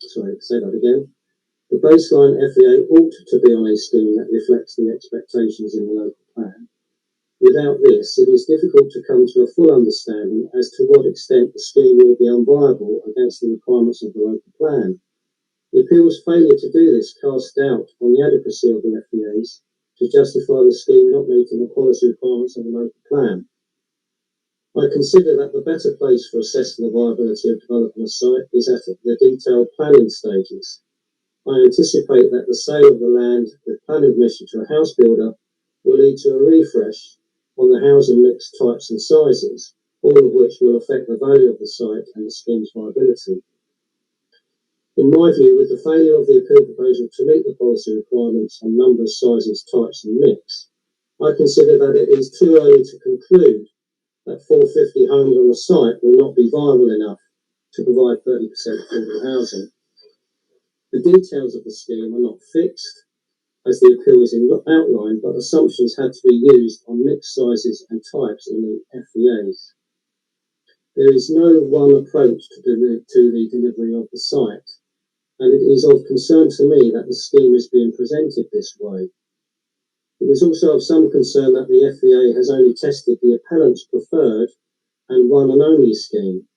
Sorry, say that again. The baseline FEA ought to be on a scheme that reflects the expectations in the local plan. Without this, it is difficult to come to a full understanding as to what extent the scheme will be unviable against the requirements of the local plan. The appeal's failure to do this casts doubt on the adequacy of the FEAs to justify the scheme not meeting the policy requirements of the local plan. I consider that the better place for assessing the viability of developing a site is at the detailed planning stages. I anticipate that the sale of the land with planning permission to a house builder will lead to a refresh on the housing mix types and sizes, all of which will affect the value of the site and the scheme's viability. In my view, with the failure of the appeal proposal to meet the policy requirements on numbers, sizes, types and mix, I consider that it is too early to conclude that 450 homes on the site will not be viable enough to provide 30% affordable housing. The details of the scheme are not fixed, as the appeal is outlined, but assumptions had to be used on mixed sizes and types in the FEAs. There is no one approach to the delivery of the site, and it is of concern to me that the scheme is being presented this way. It is also of some concern that the FEA has only tested the appellant's preferred and one and only scheme,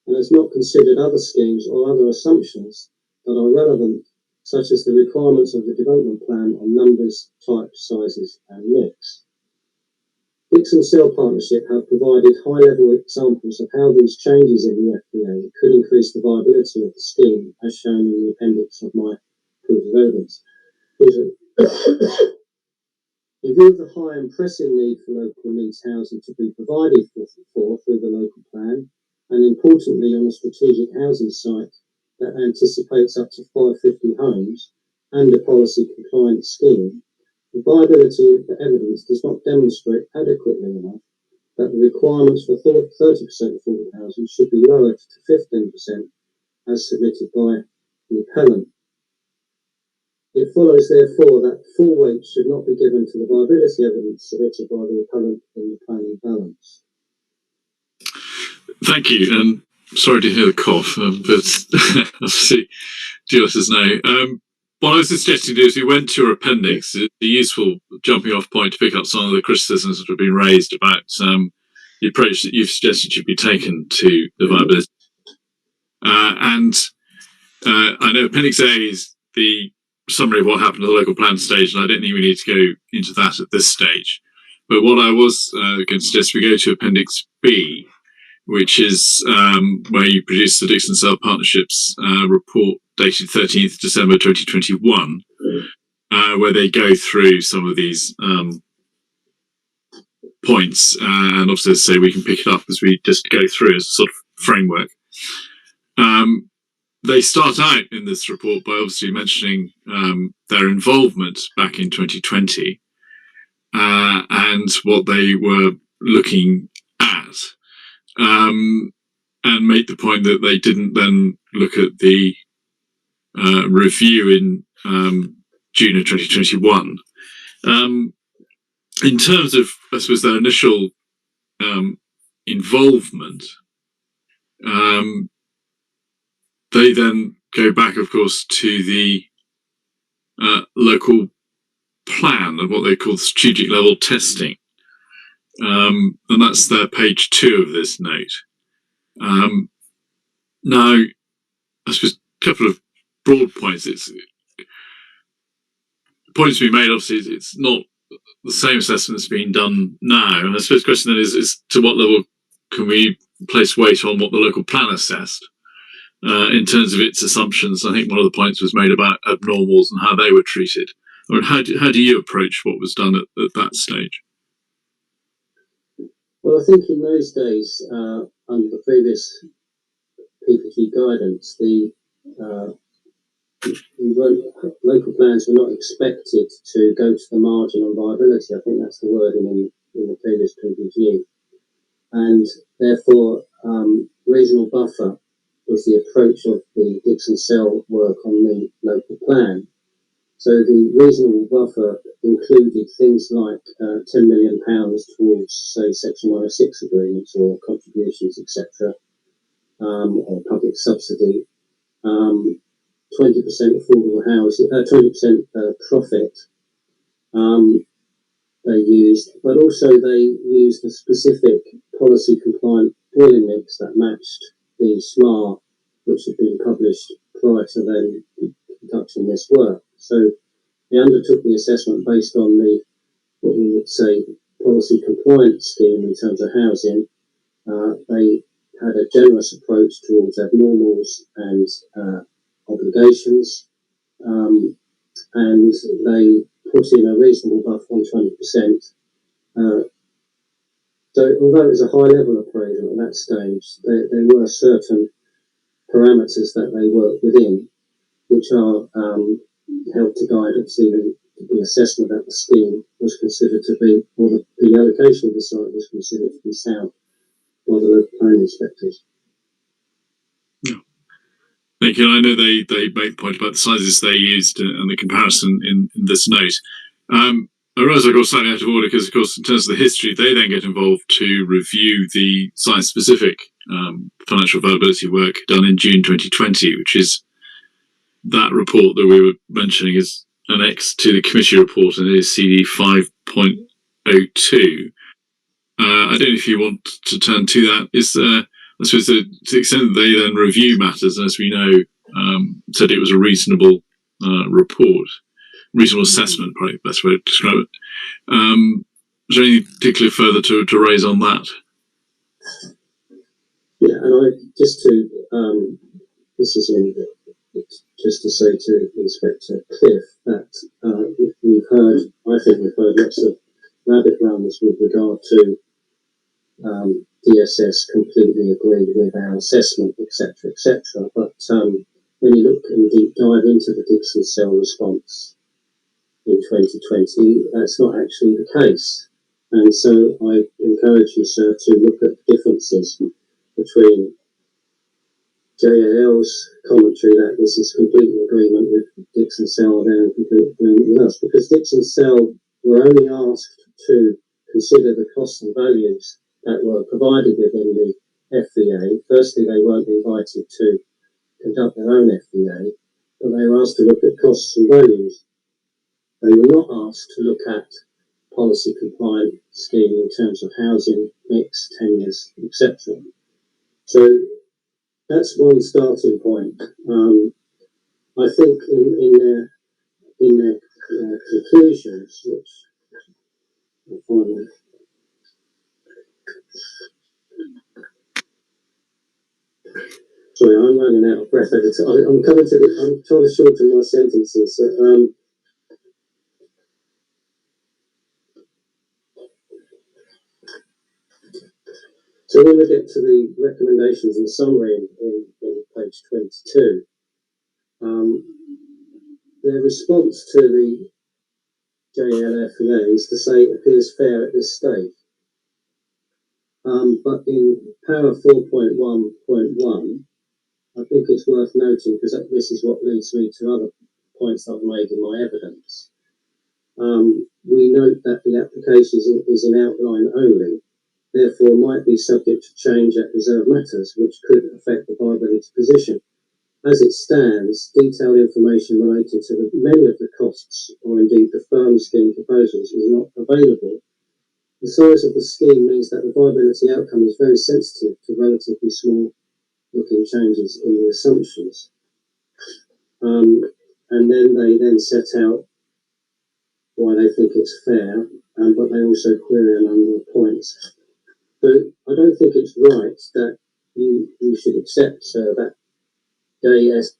and has not considered other schemes or other assumptions that are relevant, such as the requirements of the development plan on numbers, types, sizes and mix. Dixon Cell Partnership have provided high-level examples of how these changes in the FEA could increase the viability of the scheme, as shown in the appendix of my proof of evidence. In view of the high and pressing need for local needs housing to be provided for through the local plan, and importantly on a strategic housing site that anticipates up to 550 homes and a policy compliant scheme, the viability of the evidence does not demonstrate adequately enough that the requirements for 30% affordable housing should be lowered to 15% as submitted by the appellant. It follows, therefore, that full weight should not be given to the viability evidence submitted by the appellant in the planning balance. Thank you, and sorry to hear the cough, but obviously do let us know. What I was suggesting is we went to your appendix, the useful jumping off point to pick up some of the criticisms that have been raised about the approach that you've suggested should be taken to the viability. And I know Appendix A is the summary of what happened at the local plan stage, and I don't think we need to go into that at this stage. But what I was going to suggest we go to Appendix B, which is where you produce the Dixon Cell Partnerships report dated 13th December 2021, where they go through some of these points, and obviously, as I say, we can pick it up as we just go through as a sort of framework. They start out in this report by obviously mentioning their involvement back in 2020 and what they were looking at, and make the point that they didn't then look at the review in June of 2021. In terms of, I suppose, their initial involvement, they then go back, of course, to the local plan and what they call strategic level testing. And that's their page 2 of this note. Now, I suppose a couple of broad points. Points to be made, obviously, it's not the same assessment that's being done now. And I suppose the question then is to what level can we place weight on what the local plan assessed? In terms of its assumptions, I think one of the points was made about abnormals and how they were treated. Or how do you approach what was done at that stage? Well, I think in those days, under the previous PPG guidance, the local plans were not expected to go to the margin on viability. I think that's the wording in the previous PPG. And therefore, reasonable buffer was the approach of the Dixon Cell work on the local plan. So the reasonable buffer included things like £10 million towards, say, Section 106 agreements or contributions, etc., or public subsidy, affordable housing, 20% profit. They used, but also they used a specific policy compliant dwelling mix that matched the SMAR, which had been published prior to them conducting this work. So they undertook the assessment based on the, what we would say, policy compliant scheme in terms of housing. They had a generous approach towards abnormals and obligations, and they put in a reasonable buffer on 20%. So although it was a high level appraisal at that stage, there were certain parameters that they work within, which are helped to guide obviously the assessment that the scheme was considered to be, or the allocation of the site was considered to be sound by the local planning inspectors. Yeah. Thank you. I know they make the point about the sizes they used and the comparison in this note. I realise I got slightly out of order because, of course, in terms of the history, they then get involved to review the site-specific financial viability work done in June 2020, which is that report that we were mentioning is annexed to the committee report, and it is CD 5.02. I don't know if you want to turn to that. Is I suppose to the extent that they then review matters, and as we know, said it was a reasonable report, reasonable assessment, probably the best way to describe it. Is there anything particularly further to raise on that? Yeah, and just to just to say to Inspector Cliff that we've heard lots of rabbit runs with regard to DSS completely agreed with our assessment, etc., etc. But when you look and deep dive into the Dixon Cell response in 2020, that's not actually the case. And so I encourage you, sir, to look at the differences between JLL's commentary that this is complete agreement with Dixon Cell, they're in complete agreement with us, because Dixon Cell were only asked to consider the costs and values that were provided within the FVA. Firstly, they weren't invited to conduct their own FVA, but they were asked to look at costs and values. They were not asked to look at policy compliant scheme in terms of housing, mix, tenures, etc. So that's one starting point. I think in their conclusions, which I'll find sorry, I'm running out of breath. I'm coming to I'm trying to shorten my sentences. So when we get to the recommendations and summary in page 22, their response to the JLFEA is to say it appears fair at this stage. But in Power 4.1.1, I think it's worth noting, because this is what leads me to other points I've made in my evidence. We note that the application is an outline only, therefore might be subject to change at reserved matters, which could affect the viability position. As it stands, detailed information related to many of the costs, or indeed the firm scheme proposals, is not available. The size of the scheme means that the viability outcome is very sensitive to relatively small looking changes in the assumptions. And then they set out why they think it's fair, but they also query a number of points. So I don't think it's right that you should accept that JSS's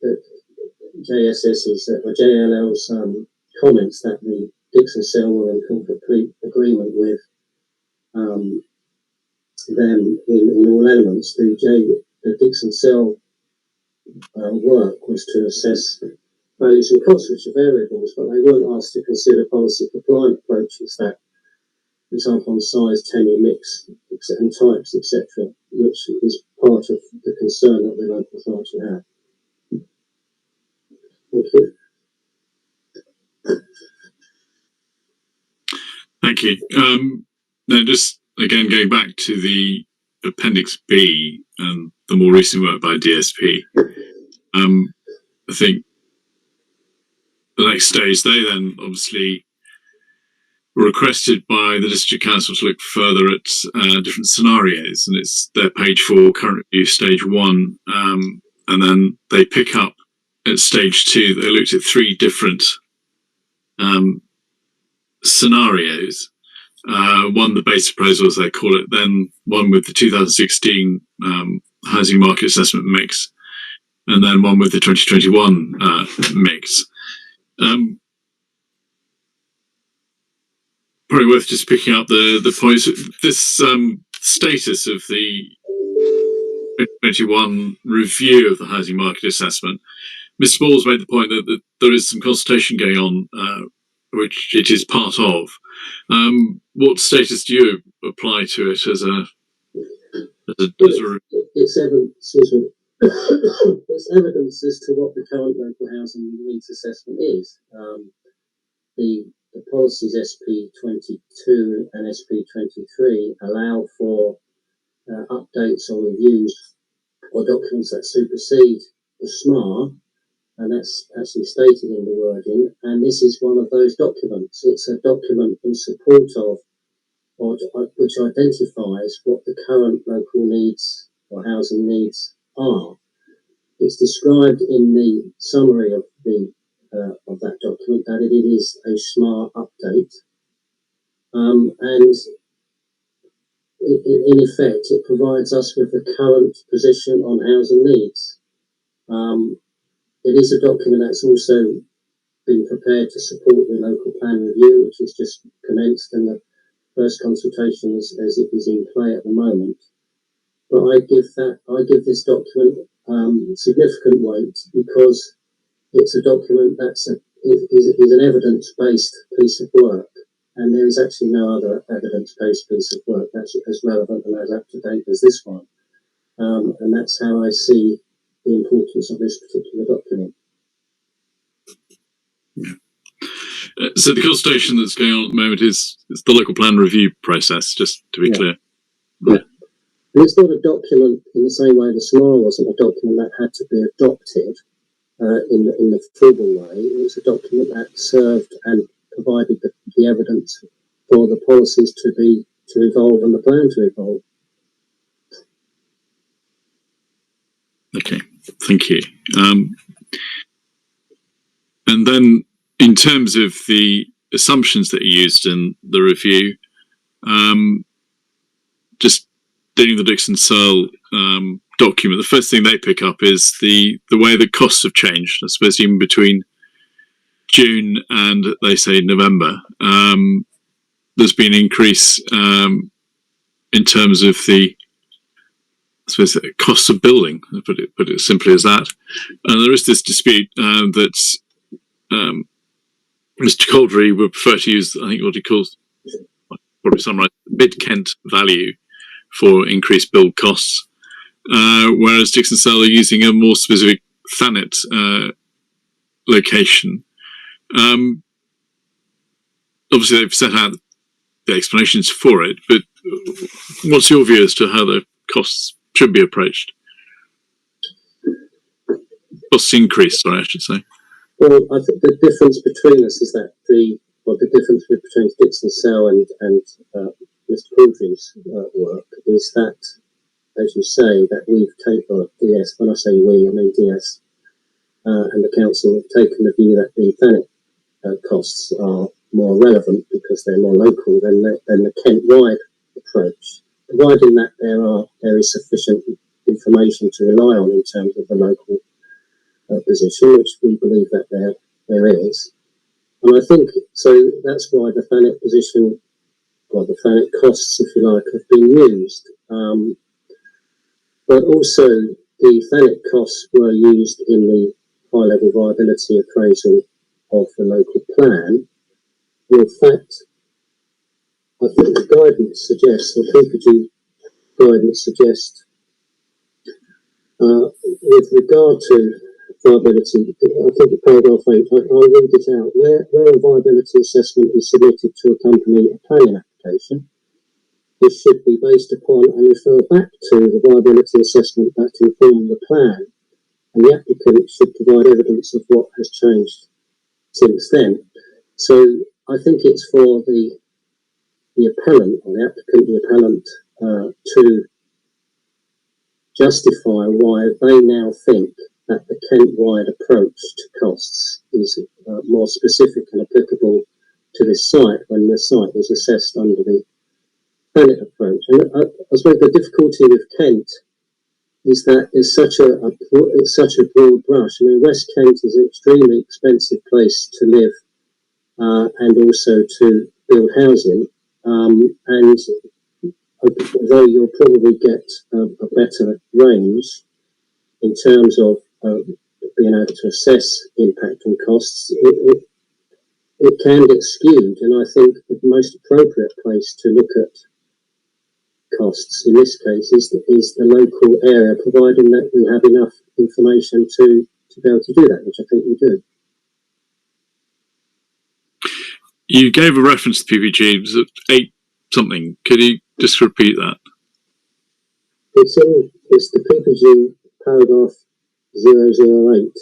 or JLL's comments that the Dixon Cell were in complete agreement with them in all elements. The Dixon Cell work was to assess values and costs, which are variables, but they weren't asked to consider policy compliant approaches that, for example, on size, tenure, mix, and types, etc., which is part of the concern that the local authority had. Thank you. Thank you. Now, just again going back to the Appendix B and the more recent work by DSP, I think next stage, they then obviously were requested by the district council to look further at different scenarios, and it's their page 4 current review stage 1, and then they pick up at stage 2. They looked at 3 different scenarios. One, the base proposal, as they call it, then one with the 2016 housing market assessment mix, and then one with the 2021 mix. Probably worth just picking up the points. This status of the 2021 review of the housing market assessment, Ms. Smalls made the point that there is some consultation going on, which it is part of. What status do you apply to it as a It's evidence as to what the current local housing needs assessment is. The policies SP22 and SP23 allow for updates or reviews or documents that supersede the SMAR, and that's actually stated in the wording, and this is one of those documents. It's a document in support of, or which identifies what the current local needs or housing needs are. It's described in the summary of that document that it is a SMAR update, and in effect it provides us with the current position on housing needs. It is a document that's also been prepared to support the local plan review, which is just commenced, and the first consultation as it is in play at the moment. But I give this document significant weight because it's a document is an evidence-based piece of work, and there is actually no other evidence-based piece of work that's as relevant and as up-to-date as this one. And that's how I see the importance of this particular document. Yeah. So the consultation that's going on at the moment is the local plan review process, just to be clear. Yeah. And it's not a document in the same way the SMAR wasn't a document that had to be adopted in the formal way. It was a document that served and provided the evidence for the policies to evolve and the plan to evolve. Okay, thank you. And then in terms of the assumptions that you used in the review, just dealing with the Dixon Searle document, the first thing they pick up is the way the costs have changed. I suppose even between June and, they say, November, there's been an increase in terms of the, I suppose, the costs of building, put it simply as that. And there is this dispute that Mr. Caldery would prefer to use, I think, what he calls, probably summarise, mid-Kent value for increased build costs, whereas Dixon Searle are using a more specific Thanet location. Obviously, they've set out the explanations for it, but what's your view as to how the costs should be approached? Costs increase, sorry, I should say. Well, I think the difference between us is that the difference between Dixon Searle and Mr. Caldery's work is that, as you say, that we've taken DS. When I say we, I mean DS and the council have taken the view that the Thanet costs are more relevant because they're more local than the Kent-wide approach, providing that there is sufficient information to rely on in terms of the local position, which we believe that there is. And I think so that's why the Thanet position, or the Thanet costs, if you like, have been used. But also the Thanet costs were used in the high-level viability appraisal of the local plan. And in fact, I think the guidance suggests, the PPG guidance suggests, with regard to viability, I think in paragraph 8, I'll read it out. Where a viability assessment is submitted to accompany a planning application, this should be based upon and refer back to the viability assessment that informed the plan, and the applicant should provide evidence of what has changed since then. So I think it's for the appellant, or the applicant, the appellant, to justify why they now think that the Kent-wide approach to costs is more specific and applicable to this site when the site was assessed under the Thanet approach. And I suppose the difficulty with Kent is that it's such a broad brush. I mean, West Kent is an extremely expensive place to live and also to build housing. And although you'll probably get a better range in terms of being able to assess impact and costs, it can get skewed. And I think the most appropriate place to look at costs in this case is the local area, providing that we have enough information to be able to do that, which I think we do. You gave a reference to PPG, was it 8 something? Could you just repeat that? It's the PPG paragraph 008.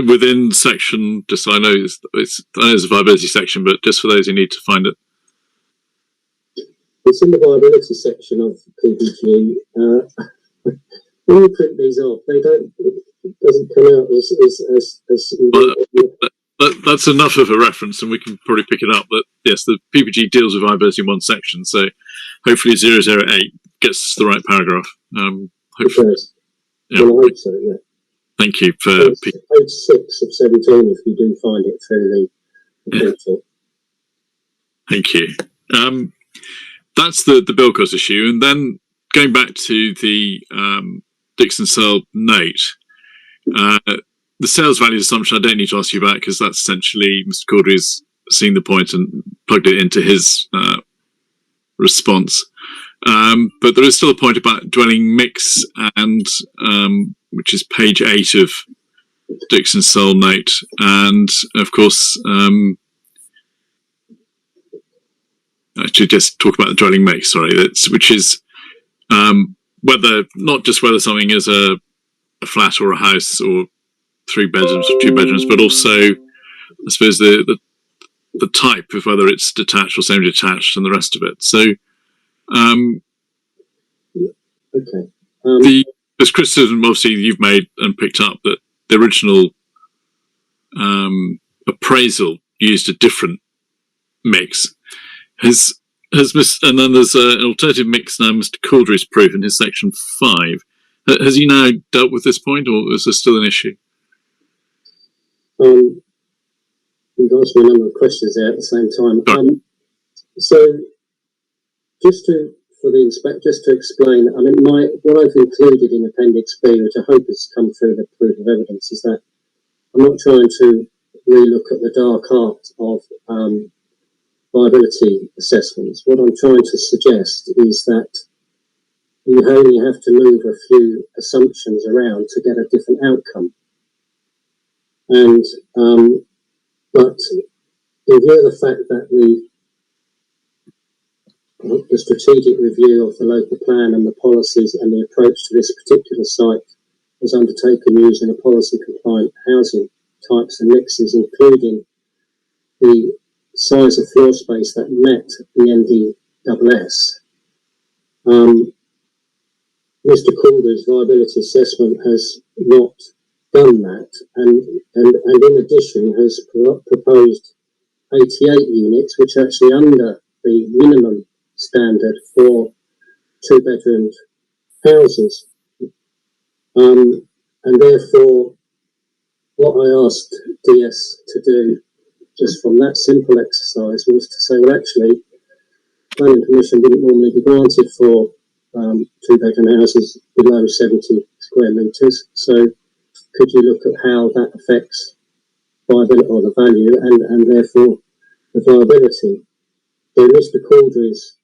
Within section, just so I know, it's a viability section, but just for those who need to find it. It's in the viability section of PPG. When you print these off, it doesn't come out as that's enough of a reference, and we can probably pick it up. But yes, the PPG deals with viability in one section, so hopefully 008 gets the right paragraph. Hopefully. Yeah. Well, I hope so, yeah. Thank you for page 6 of 17 if you do find it through the portal. Thank you. That's the build cost issue, and then going back to the Dixon Searle note, the sales value assumption I don't need to ask you about because that's essentially Mr. Caudry's seen the point and plugged it into his response. But there is still a point about dwelling mix, and which is page 8 of Dixon Searle note, and of course, actually just talk about the dwelling mix. Sorry, which is whether not just whether something is a flat or a house or 3 bedrooms or 2 bedrooms, but also I suppose the type of whether it's detached or semi-detached and the rest of it. So. There's criticism obviously you've made and picked up that the original appraisal used a different mix. And then there's an alternative mix now, Mr. Caudry's proof in his section 5. Has he now dealt with this point, or is there still an issue? You've asked me a number of questions there at the same time. So just to explain, I mean, what I've included in Appendix B, which I hope has come through the proof of evidence, is that I'm not trying to relook at the dark art of viability assessments. What I'm trying to suggest is that you only have to move a few assumptions around to get a different outcome. And but in view of the fact that the strategic review of the local plan and the policies and the approach to this particular site was undertaken using a policy-compliant housing types and mixes, including the size of floor space that met the NDSS. Mr. Caudry's viability assessment has not done that, and in addition has proposed 88 units, which are actually under the minimum standard for 2-bedroomed houses. And therefore, what I asked DS to do, just from that simple exercise, was to say, well, actually, planning permission wouldn't normally be granted for 2-bedroom houses below 70 square metres. So could you look at how that affects viability or the value and therefore the viability? So Mr. Caudry's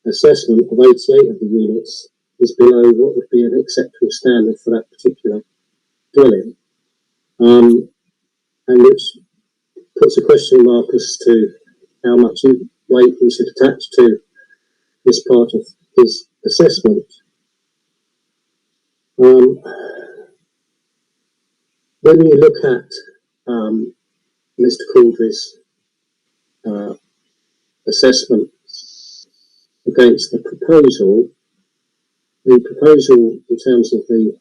assessment of 88 of the units is below what would be an acceptable standard for that particular dwelling, and which puts a question mark as to how much weight we should attach to this part of his assessment. When you look at Mr. Caudry's assessment against the proposal in terms of the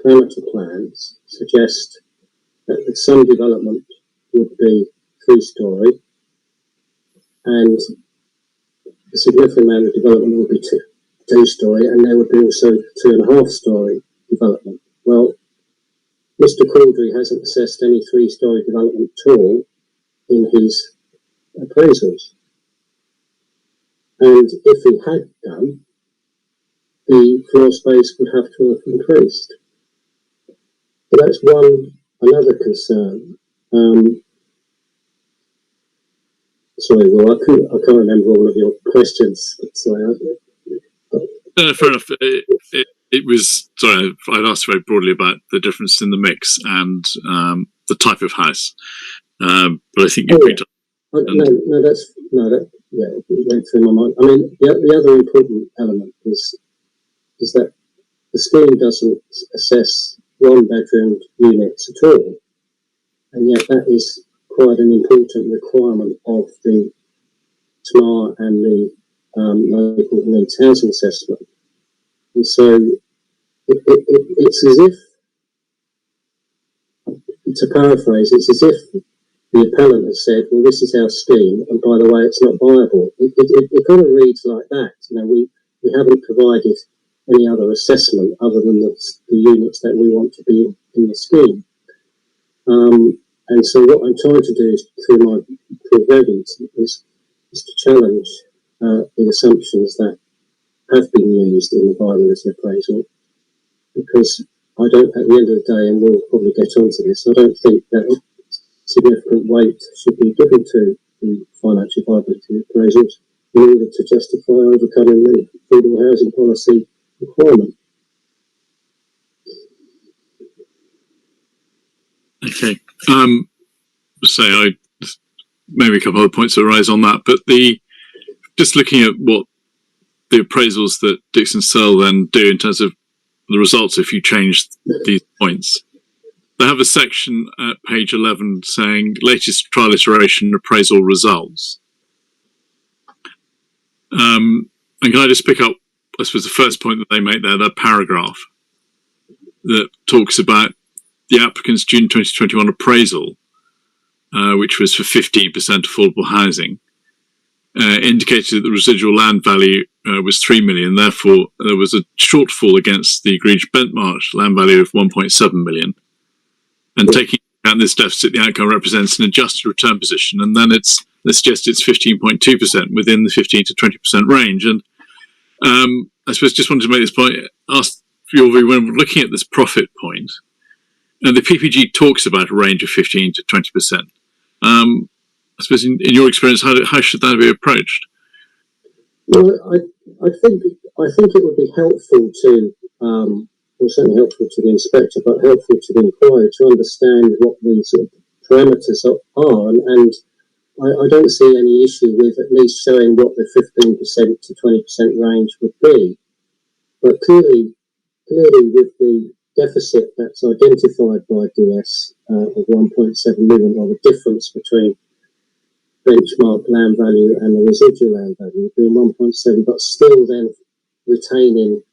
parameter plans suggest that some development would be 3-storey and a significant amount of development would be 2-storey, and there would be also 2.5-storey development. Well, Mr. Caudry hasn't assessed any 3-storey development at all in his appraisals. And if he had done, the floor space would have to have increased. But that's another concern. Sorry, Will, I can't remember all of your questions. Sorry. Fair enough. It was, sorry, I'd asked very broadly about the difference in the mix and the type of house. But I think you picked up. It went through my mind. I mean, the other important element is that the scheme doesn't assess 1-bedroom units at all, and yet that is quite an important requirement of the SMAR and the local needs housing assessment. And so it's as if, to paraphrase, it's as if the appellant has said, well, this is our scheme, and by the way, it's not viable. It kind of reads like that. You know, we haven't provided any other assessment other than the units that we want to be in the scheme. And so what I'm trying to do is, through my evidence, is to challenge the assumptions that have been used in the viability appraisal, because I don't, at the end of the day, and we'll probably get onto this, I don't think that significant weight should be given to the financial viability appraisals in order to justify overcoming the affordable housing policy requirement. Okay. Maybe a couple of points that arise on that, but just looking at what the appraisals that Dixon Searle then do in terms of the results if you change these points. They have a section at page 11 saying latest trial iteration appraisal results. And can I just pick up, I suppose, the first point that they make there, that paragraph that talks about the applicant's June 2021 appraisal, which was for 15% affordable housing, indicated that the residual land value was 3 million. Therefore, there was a shortfall against the agreed benchmark land value of 1.7 million. And taking into account this deficit, the outcome represents an adjusted return position, and then it suggests it's 15.2% within the 15 to 20% range. And I suppose just wanted to make this point, ask your view when we're looking at this profit point, and the PPG talks about a range of 15 to 20%. I suppose in your experience, how should that be approached? Well, I think it would be helpful to, well, certainly helpful to the inspector, but helpful to the inquiry to understand what the sort of parameters are, and I don't see any issue with at least showing what the 15% to 20% range would be. But clearly with the deficit that's identified by DS of 1.7 million, or the difference between benchmark land value and the residual land value being 1.7, but still then retaining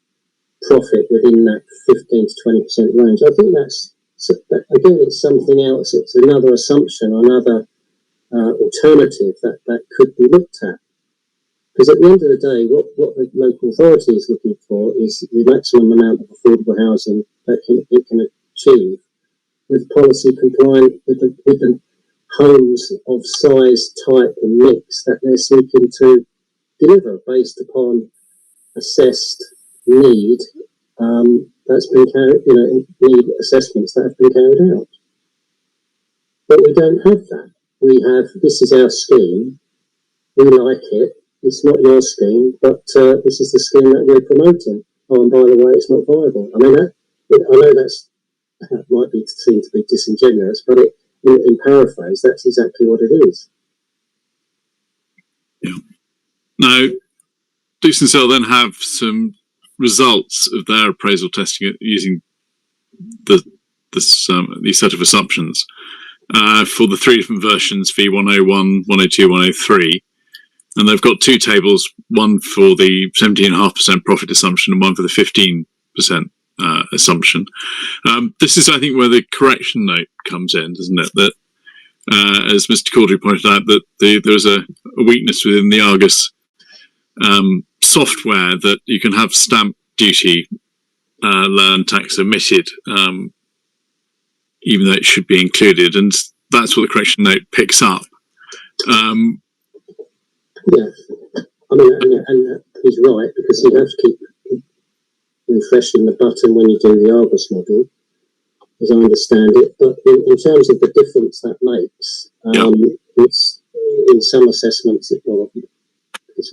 profit within that 15 to 20% range. I think that's, again, it's something else. It's another assumption, another alternative that could be looked at. Because at the end of the day, what the local authority is looking for is the maximum amount of affordable housing that it can achieve with policy compliant with the homes of size, type and mix that they're seeking to deliver based upon assessed need that's been carried, need assessments that have been carried out. But we don't have that. We have, this is our scheme, we like it, it's not your scheme, but this is the scheme that we're promoting. Oh, and by the way, it's not viable. I mean, I know that might be seen to be disingenuous, but in paraphrase, that's exactly what it is. Yeah. Now, Dixon Searle then have some results of their appraisal testing using these set of assumptions. for the 3 different versions, V101, 102, 103. And they've got 2 tables, one for the 17.5% profit assumption and one for the 15% assumption. This is, I think, where the correction note comes in, doesn't it? That, as Mr. Caudry pointed out, that there was a weakness within the Argus software, that you can have stamp duty land tax omitted, even though it should be included, and that's what the correction note picks up. Yeah, I mean, and he's right, because you have to keep refreshing the button when you do the Argus model, as I understand it. But in terms of the difference that makes, it's in some assessments it's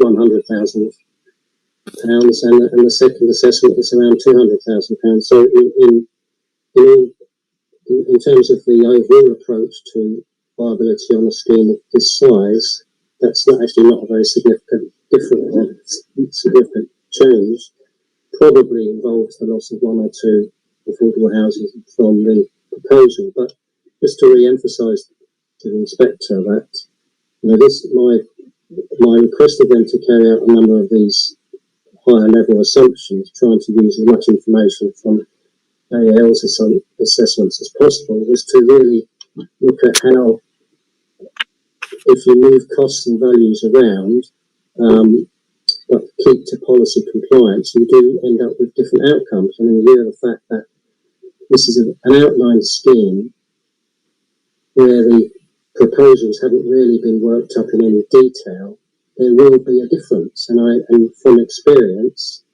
£100,000, and the second assessment is around £200,000. So in terms of the overall approach to viability on a scheme of this size, that's actually not a very significant change. Probably involves the loss of 1 or 2 affordable houses from the proposal. But just to re-emphasise to the inspector that, my request of them to carry out a number of these higher level assumptions, trying to use as much information from AAL's assessments as possible, was to really look at how, if you move costs and values around, but keep to policy compliance, you do end up with different outcomes. And in view of the fact that this is an outlined scheme where the proposals haven't really been worked up in any detail, there will be a difference. And from experience,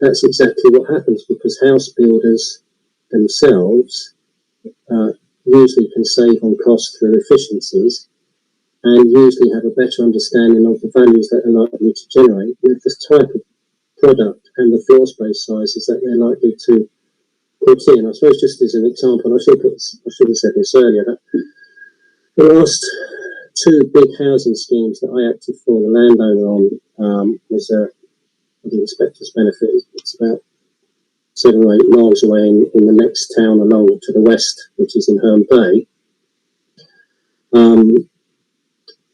that's exactly what happens, because house builders themselves usually can save on costs through efficiencies, and usually have a better understanding of the values that they're likely to generate with the type of product and the floor space sizes that they're likely to put in. I suppose, just as an example, I should have said this earlier, that the last 2 big housing schemes that I acted for the landowner on was the inspector's benefit. It's about 7 or 8 miles away in the next town along to the west, which is in Herne Bay.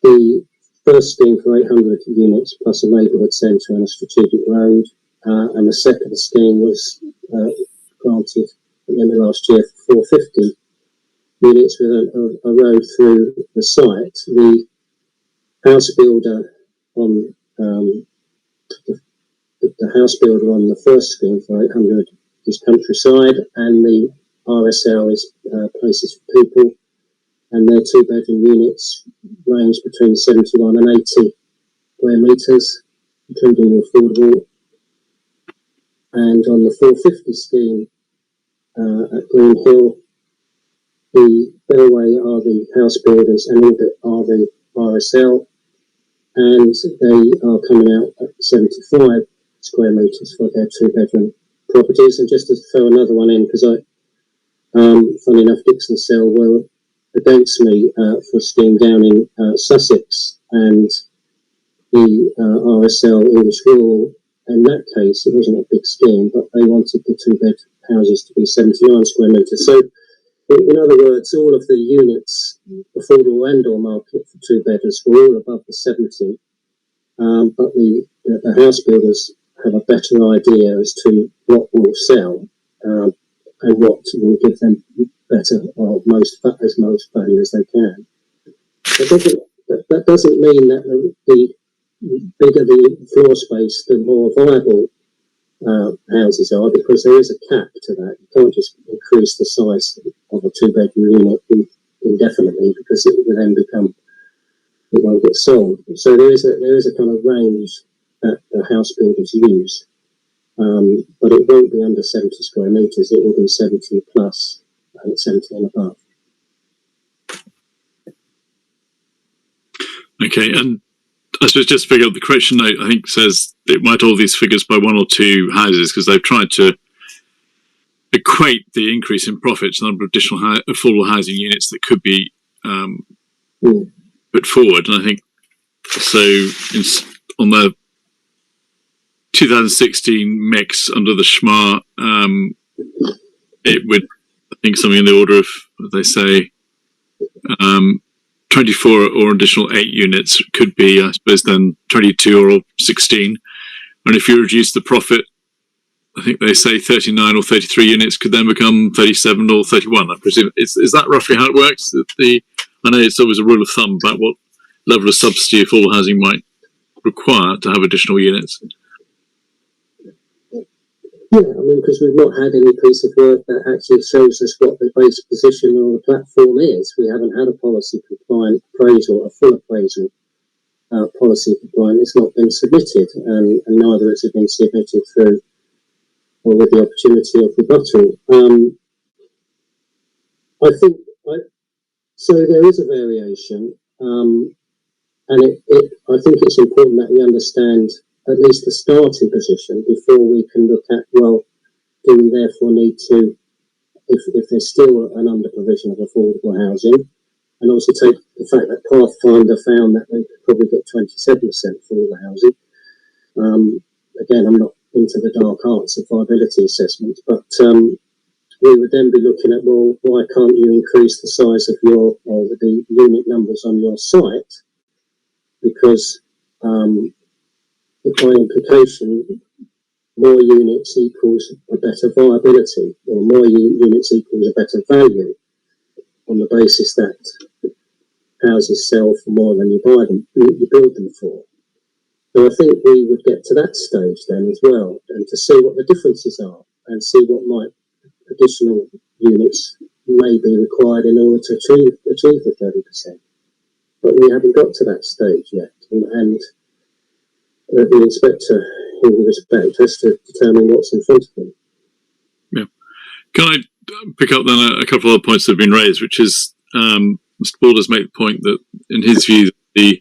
The first scheme for 800 units plus a neighbourhood centre and a strategic road, and the second scheme was granted at the end of last year for 450 units with a road through the site. The house builder on the house builder on the first scheme for 800 is Countryside, and the RSL is Places for People, and their 2-bedroom units range between 71 and 80 square metres, including the affordable. And on the 450 scheme at Green Hill, the Bellway are the house builders and Orbit are the RSL, and they are coming out at 75 square metres for their 2-bedroom properties. And just to throw another one in, because funny enough, Dixon Cell were against me for a scheme down in Sussex, and the RSL English Rural, in that case, it wasn't a big scheme, but they wanted the 2-bed houses to be 79 square metres. So, in other words, all of the units, affordable and or market for 2-bedders, were all above the 70, but the house builders have a better idea as to what will sell and what will give them better or as most value as they can. That doesn't mean that the bigger the floor space, the more viable houses are, because there is a cap to that. You can't just increase the size of a 2-bedroom unit indefinitely, because it will then it won't get sold. So there is a kind of range that the house builders use, but it won't be under 70 square metres. It will be 70 plus and 70 and above. Okay, and I suppose just to figure out the correction note, I think says it might all these figures by 1 or 2 houses, because they've tried to equate the increase in profits, the number of additional affordable housing units that could be put forward. And I think so on the 2016 mix under the SHMA, it would, I think something in the order of, they say, 24 or additional 8 units could be, I suppose, then 22 or 16. And if you reduce the profit, I think they say 39 or 33 units could then become 37 or 31. I presume is that roughly how it works? I know it's always a rule of thumb about what level of subsidy affordable housing might require to have additional units. Yeah, I mean, because we've not had any piece of work that actually shows us what the base position on the platform is. We haven't had a policy compliant appraisal, a full appraisal policy compliant. It's not been submitted, and neither has it been submitted through or with the opportunity of rebuttal. So there is a variation, and I think it's important that we understand at least the starting position before we can look at, well, do we therefore need to, if there's still an under provision of affordable housing, and also take the fact that Pathfinder found that they could probably get 27% affordable housing. Again, I'm not into the dark arts of viability assessments, but we would then be looking at, well, why can't you increase the size of your, or the unit numbers on your site? Because by implication, more units equals a better viability, or more units equals a better value, on the basis that houses sell for more than you buy them, you build them for. So I think we would get to that stage then as well, and to see what the differences are, and see what additional units may be required in order to achieve the 30%. But we haven't got to that stage yet, and the inspector, in respect, has to determine what's in front of him. Yeah. Can I pick up then a couple of other points that have been raised, which is Mr. Balders made the point that, in his view, the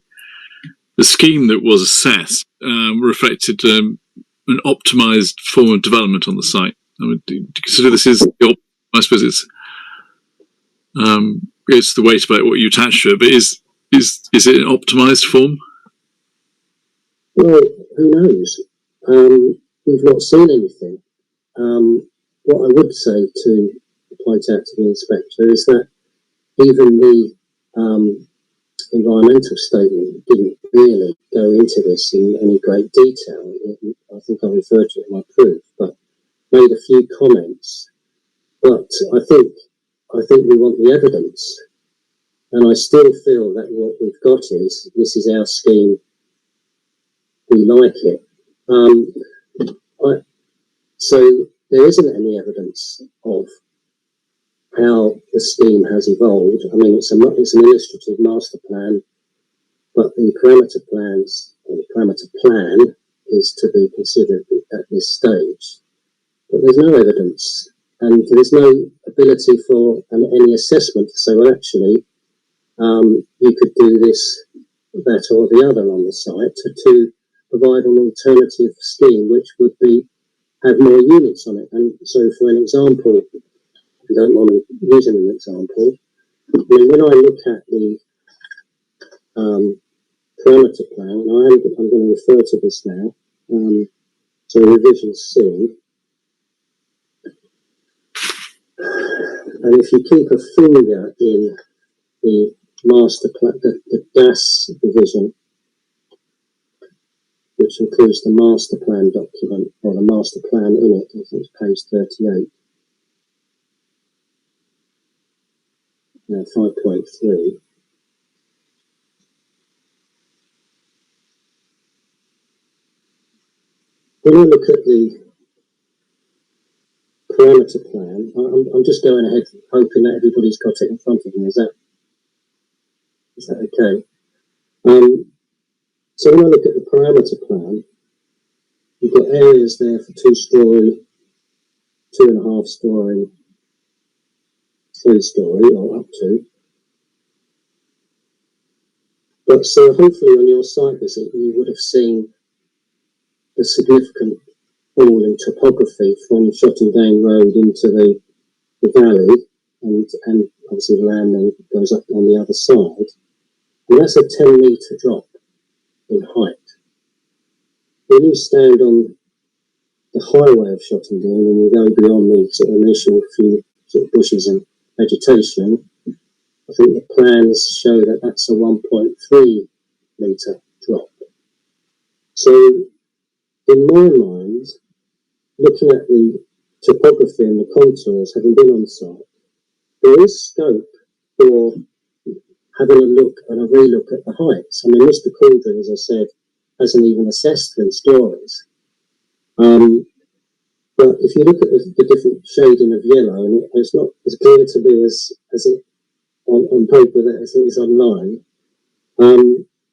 scheme that was assessed reflected an optimised form of development on the site. I mean, do you consider this is, I suppose it's the weight about what you attach to it, but is it an optimised form? Well, who knows? We've not seen anything. What I would say to point out to the inspector is that even the environmental statement didn't really go into this in any great detail. I think I referred to it in my proof, but made a few comments. But I think we want the evidence, and I still feel that what we've got is, this is our scheme, we like it. So there isn't any evidence of how the scheme has evolved. I mean, it's an illustrative master plan, but the parameter plans, or the parameter plan, is to be considered at this stage. But there's no evidence, and there's no ability for any assessment to say, well, actually, you could do this, that, or the other on the site to provide an alternative scheme which would have more units on it. And so, for an example, if you don't mind using an example, I mean, when I look at the parameter plan, and I'm going to refer to this now, so revision C, and if you keep a finger in the master plan, the gas division, which includes the master plan document, or the master plan in it, I think it's page 38. Now 5.3. When I look at the parameter plan, I'm just going ahead hoping that everybody's got it in front of me. Is that okay? So when I look at the parameter plan, you've got areas there for 2-storey, 2.5-storey, 3-storey, or up to. But so hopefully on your site visit, you would have seen the significant fall in topography from Shottendane Road into the valley, and obviously the land then goes up on the other side. And that's a 10-metre drop in height. When you stand on the highway of Shottendane and you go beyond the sort of initial few sort of bushes and vegetation, I think the plans show that that's a 1.3 metre drop. So in my mind, looking at the topography and the contours, having been on site, there is scope for having a look and a relook at the heights. I mean, Mr. Caldron, as I said, hasn't even assessed 3 stories. But if you look at the different shading of yellow, and it's not as clear to me as it on paper that as it is online,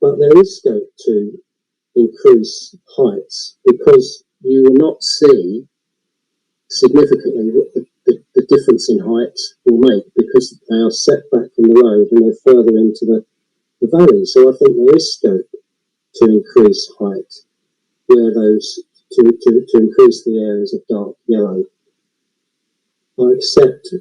but there is scope to increase heights because you will not see significantly what the difference in height will make because they are set back from the road and they're further into the valley. So I think there is scope to increase height where those to increase the areas of dark yellow. I accept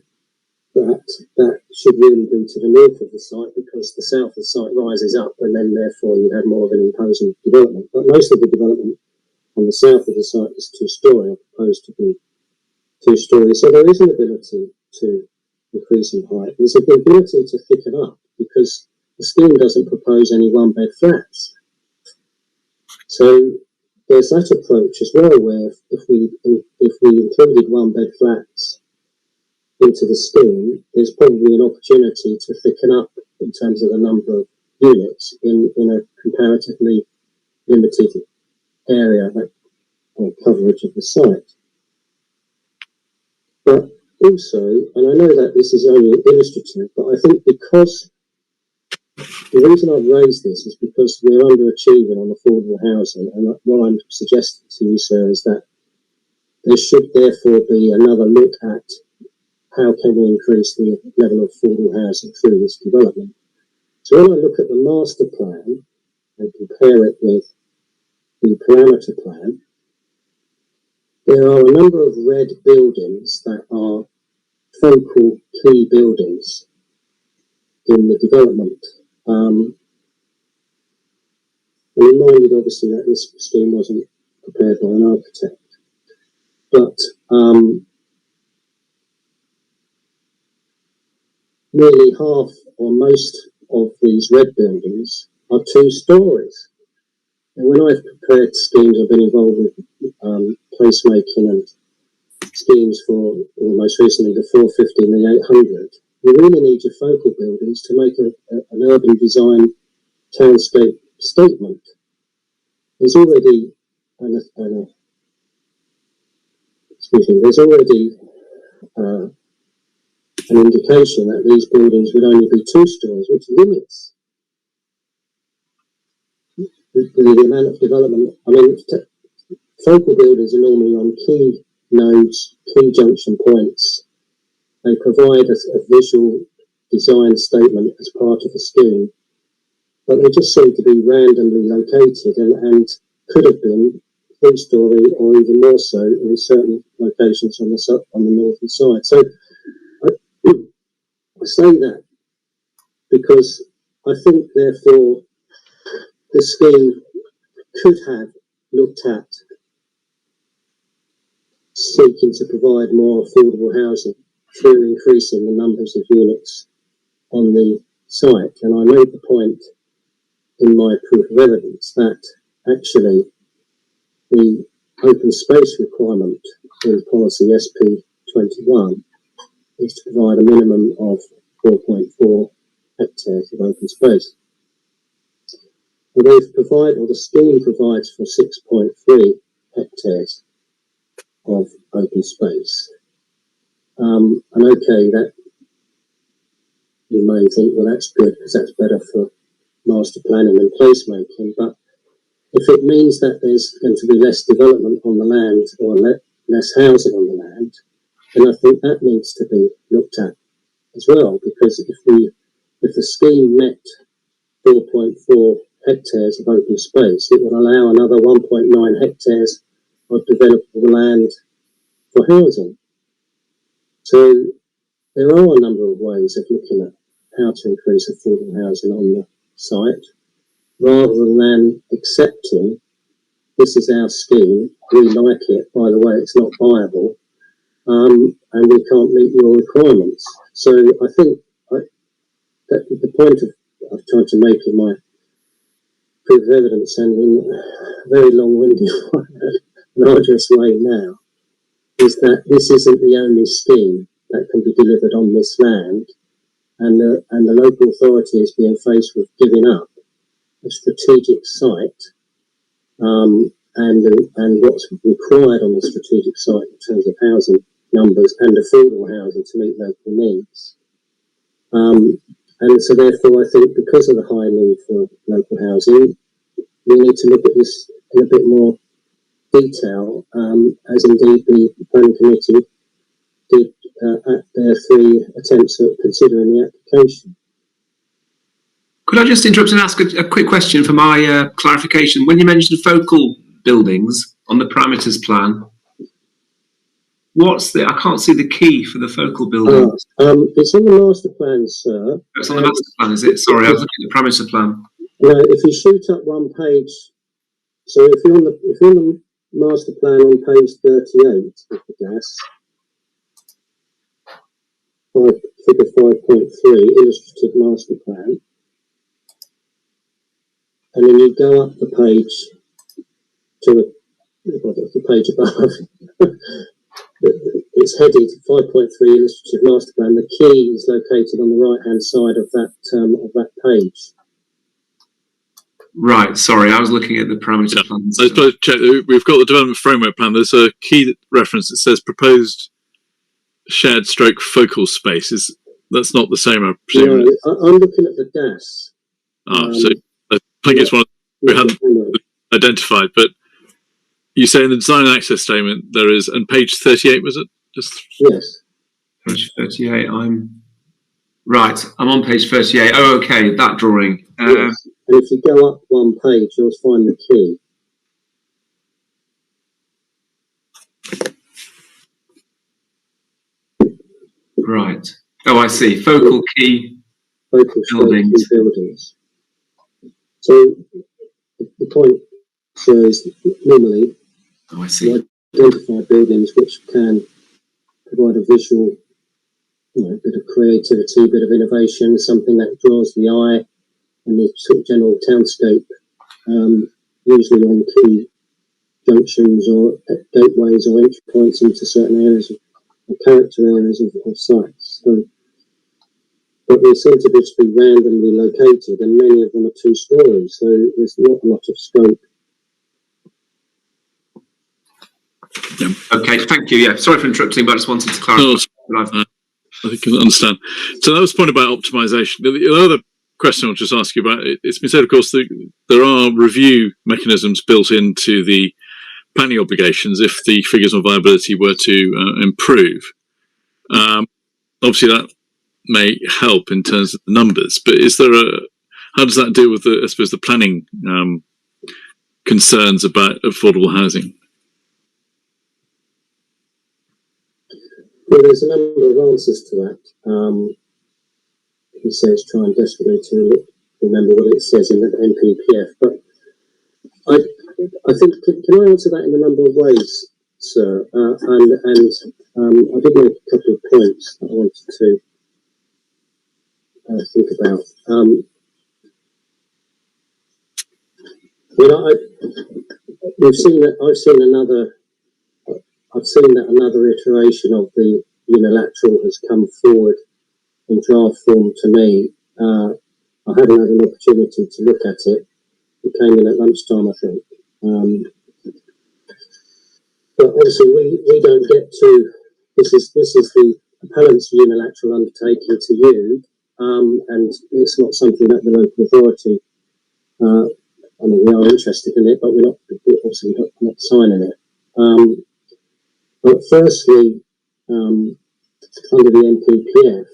that should really be to the north of the site because the south of the site rises up and then therefore you have more of an imposing development. But most of the development on the south of the site is 2-storey, opposed to be 2-storey. So there is an ability to increase in height. There's an ability to thicken up because the scheme doesn't propose any 1-bed flats. So there's that approach as well, where if we included 1-bed flats into the scheme, there's probably an opportunity to thicken up in terms of the number of units in a comparatively limited area or coverage of the site. But also, and I know that this is only illustrative, but I think because the reason I've raised this is because we're underachieving on affordable housing, and what I'm suggesting to you, sir, is that there should therefore be another look at how can we increase the level of affordable housing through this development. So when I look at the master plan and compare it with the parameter plan, there are a number of red buildings that are focal key buildings in the development. I'm reminded obviously that this scheme wasn't prepared by an architect, but nearly half or most of these red buildings are 2 stories. And when I've prepared schemes, I've been involved with placemaking and schemes for, most recently, the 450 and the 800. You really need your focal buildings to make an urban design townscape statement. There's already an indication that these buildings would only be 2 stories, which limits the amount of development. I mean, focal buildings are normally on key nodes, key junction points. They provide a visual design statement as part of a scheme, but they just seem to be randomly located and could have been 3-story or even more so in certain locations on the northern side. So I say that because I think, therefore, the scheme could have looked at seeking to provide more affordable housing through increasing the numbers of units on the site. And I made the point in my proof of evidence that actually the open space requirement in policy SP21 is to provide a minimum of 4.4 hectares of open space. And the scheme provides for 6.3 hectares of open space. And okay, that you may think, well, that's good because that's better for master planning and placemaking. But if it means that there's going to be less development on the land or less housing on the land, then I think that needs to be looked at as well. Because if the scheme met 4.4 hectares of open space, it would allow another 1.9 hectares of developable land for housing. So there are a number of ways of looking at how to increase affordable housing on the site, rather than accepting this is our scheme, we like it, by the way, it's not viable, and we can't meet your requirements. So I think that the point I've tried to make in my proof of evidence, and in a very long-winded and arduous way now, is that this isn't the only scheme that can be delivered on this land, and the local authority is being faced with giving up a strategic site, and what's required on the strategic site in terms of housing numbers and affordable housing to meet local needs. And so therefore I think because of the high need for local housing, we need to look at this in a bit more detail, as indeed the planning committee did at their 3 attempts at considering the application. Could I just interrupt and ask a quick question for my clarification? When you mentioned focal buildings on the parameters plan, I can't see the key for the focal buildings. It's on the master plan, sir. It's on the master plan, is it? Sorry, I was looking at the parameter plan. No, if you shoot up one page, so if you're on the master plan on page 38 of the gas, figure 5.3, illustrative master plan, and then you go up the page to the page above. It's headed 5.3 illustrative master plan. The key is located on the right hand side of that page. Right, sorry, I was looking at the parameter plan. So check, we've got the development framework plan. There's a key reference that says proposed shared stroke focal spaces. That's not the same, I presume. No, I'm looking at the gas. So I think it's one we hadn't identified, but you say in the design and access statement there is, and page 38 was it? Yes. Page 38, I'm on page 38. Oh, okay, that drawing. Yes. And if you go up one page, you'll find the key. Right. Oh, I see. Focal key buildings. So the point shows normally I see. Identify buildings which can provide a visual, bit of creativity, bit of innovation, something that draws the eye and the sort of general townscape, usually on key junctions or gateways or entry points into certain areas of character areas of sites. So, but they seem to just be randomly located, and many of them are 2 stories, so there's not a lot of scope. Yeah. Okay, thank you. Yeah, sorry for interrupting, but I just wanted to clarify. I think I understand. So that was the point about optimization. The other question I'll just ask you about, it's been said, of course, there are review mechanisms built into the planning obligations if the figures on viability were to improve. Obviously, that may help in terms of the numbers, but how does that deal with the planning concerns about affordable housing? Well, there's a number of answers to that. He says trying desperately to remember what it says in the NPPF, but I think, can I answer that in a number of ways, sir? I did make a couple of points that I wanted to think about. I've seen that another iteration of the unilateral has come forward in draft form to me. I haven't had an opportunity to look at it. It came in at lunchtime, I think. But obviously, we don't get to. This is the appellant's unilateral undertaking to you, and it's not something that the local authority. We are interested in it, but we're not signing it. But firstly, under the NPPF,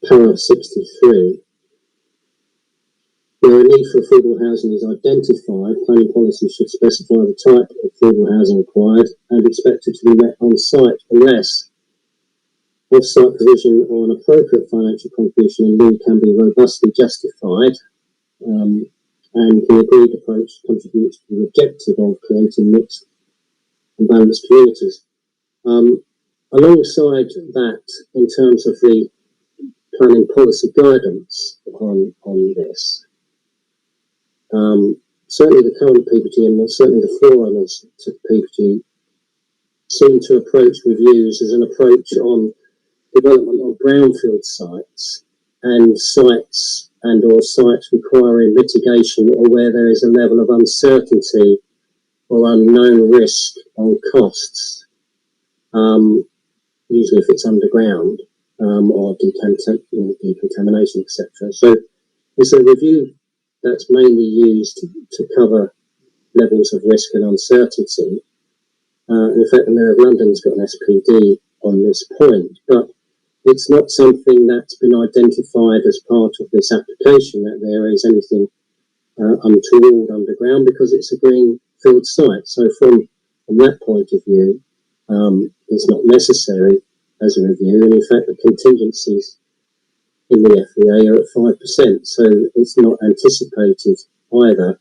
paragraph 63, where a need for affordable housing is identified, planning policy should specify the type of affordable housing required and expected to be met on site unless off-site provision or an appropriate financial contribution in lieu can be robustly justified, and the agreed approach contributes to the objective of creating mixed balanced communities. Alongside that, in terms of the planning policy guidance on this, certainly the current PPG and certainly the forerunners to PPG seem to approach reviews as an approach on development of brownfield sites and sites or sites requiring mitigation or where there is a level of uncertainty or unknown risk on costs, usually if it's underground or decontamination, etc. So it's a review that's mainly used to cover levels of risk and uncertainty. In fact, the Mayor of London's got an SPD on this point, but it's not something that's been identified as part of this application that there is anything untoward underground because it's a greenfield site. So from that point of view, it's not necessary as a review. And in fact, the contingencies in the FEA are at 5%, so it's not anticipated either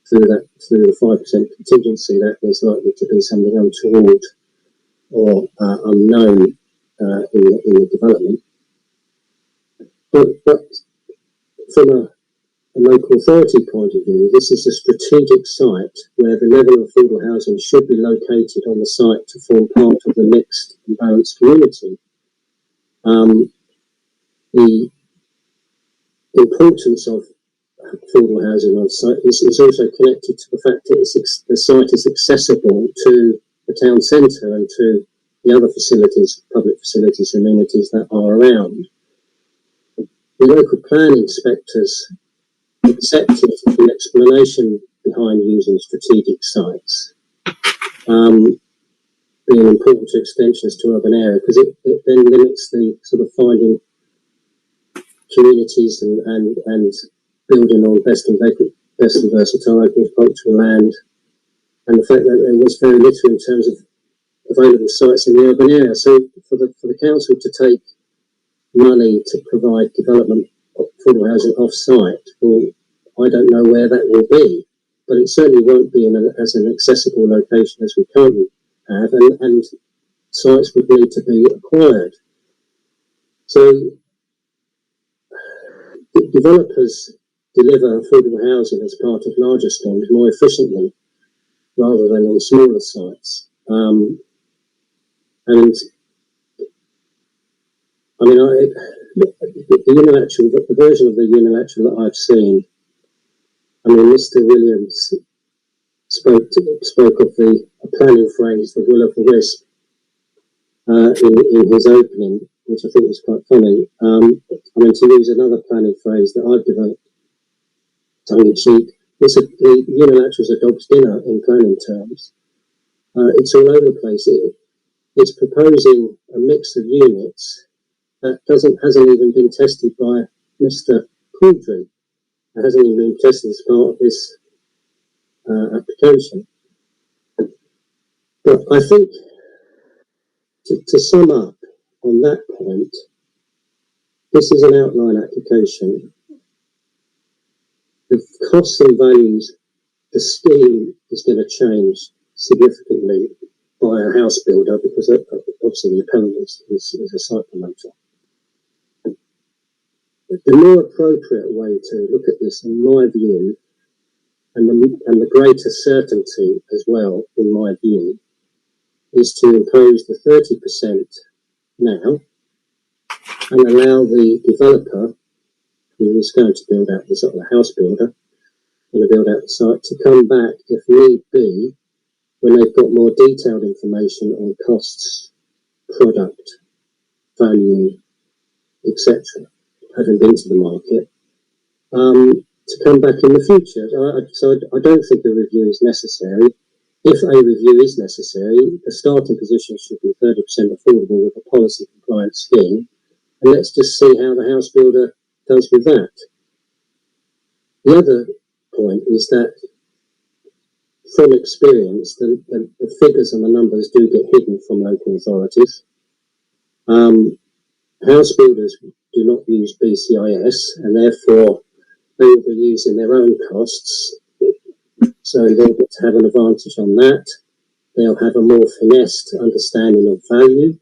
through the 5% contingency that there's likely to be something untoward or unknown in the development. But from a local authority point of view, this is a strategic site where the level of affordable housing should be located on the site to form part of the mixed and balanced community. The importance of affordable housing on site is also connected to the fact that the site is accessible to the town centre and to the other facilities, public facilities, amenities that are around. The local plan inspectors accepted the explanation behind using strategic sites being important to extensions to urban area because it then limits the sort of finding communities and building on best and versatile agricultural land, and the fact that there was very little in terms of available sites in the urban area. So for the council to take money to provide development of affordable housing off-site, well, I don't know where that will be, but it certainly won't be as an accessible location as we currently have, and sites would need to be acquired. So developers deliver affordable housing as part of larger schemes more efficiently rather than on smaller sites. And I mean, the version of the unilateral that I've seen, I mean, Mr. Williams spoke of a planning phrase, the will of the wisp, in his opening, which I think was quite funny. I mean, to use another planning phrase that I've developed, tongue-in-cheek, the unilateral is a dog's dinner in planning terms. It's all over the place. It's proposing a mix of units that hasn't even been tested by Mr. Coudray. It hasn't even been tested as part of this application. But I think to sum up on that point, this is an outline application. The costs and values, the scheme is going to change significantly by a house builder because obviously the appellant is a site promoter. The more appropriate way to look at this, in my view, and the greater certainty as well, in my view, is to impose the 30% now and allow the developer who is going to build out the sort of house builder, going to build out the site, to come back if need be when they've got more detailed information on costs, product, value, etc., having been to the market, to come back in the future. So I don't think a review is necessary. If a review is necessary, the starting position should be 30% affordable with a policy compliant scheme, and let's just see how the house builder does with that. The other point is that from experience, the figures and the numbers do get hidden from local authorities. House builders do not use BCIS, and therefore they will be using their own costs, so they'll get to have an advantage on that. they'll have a more finessed understanding of value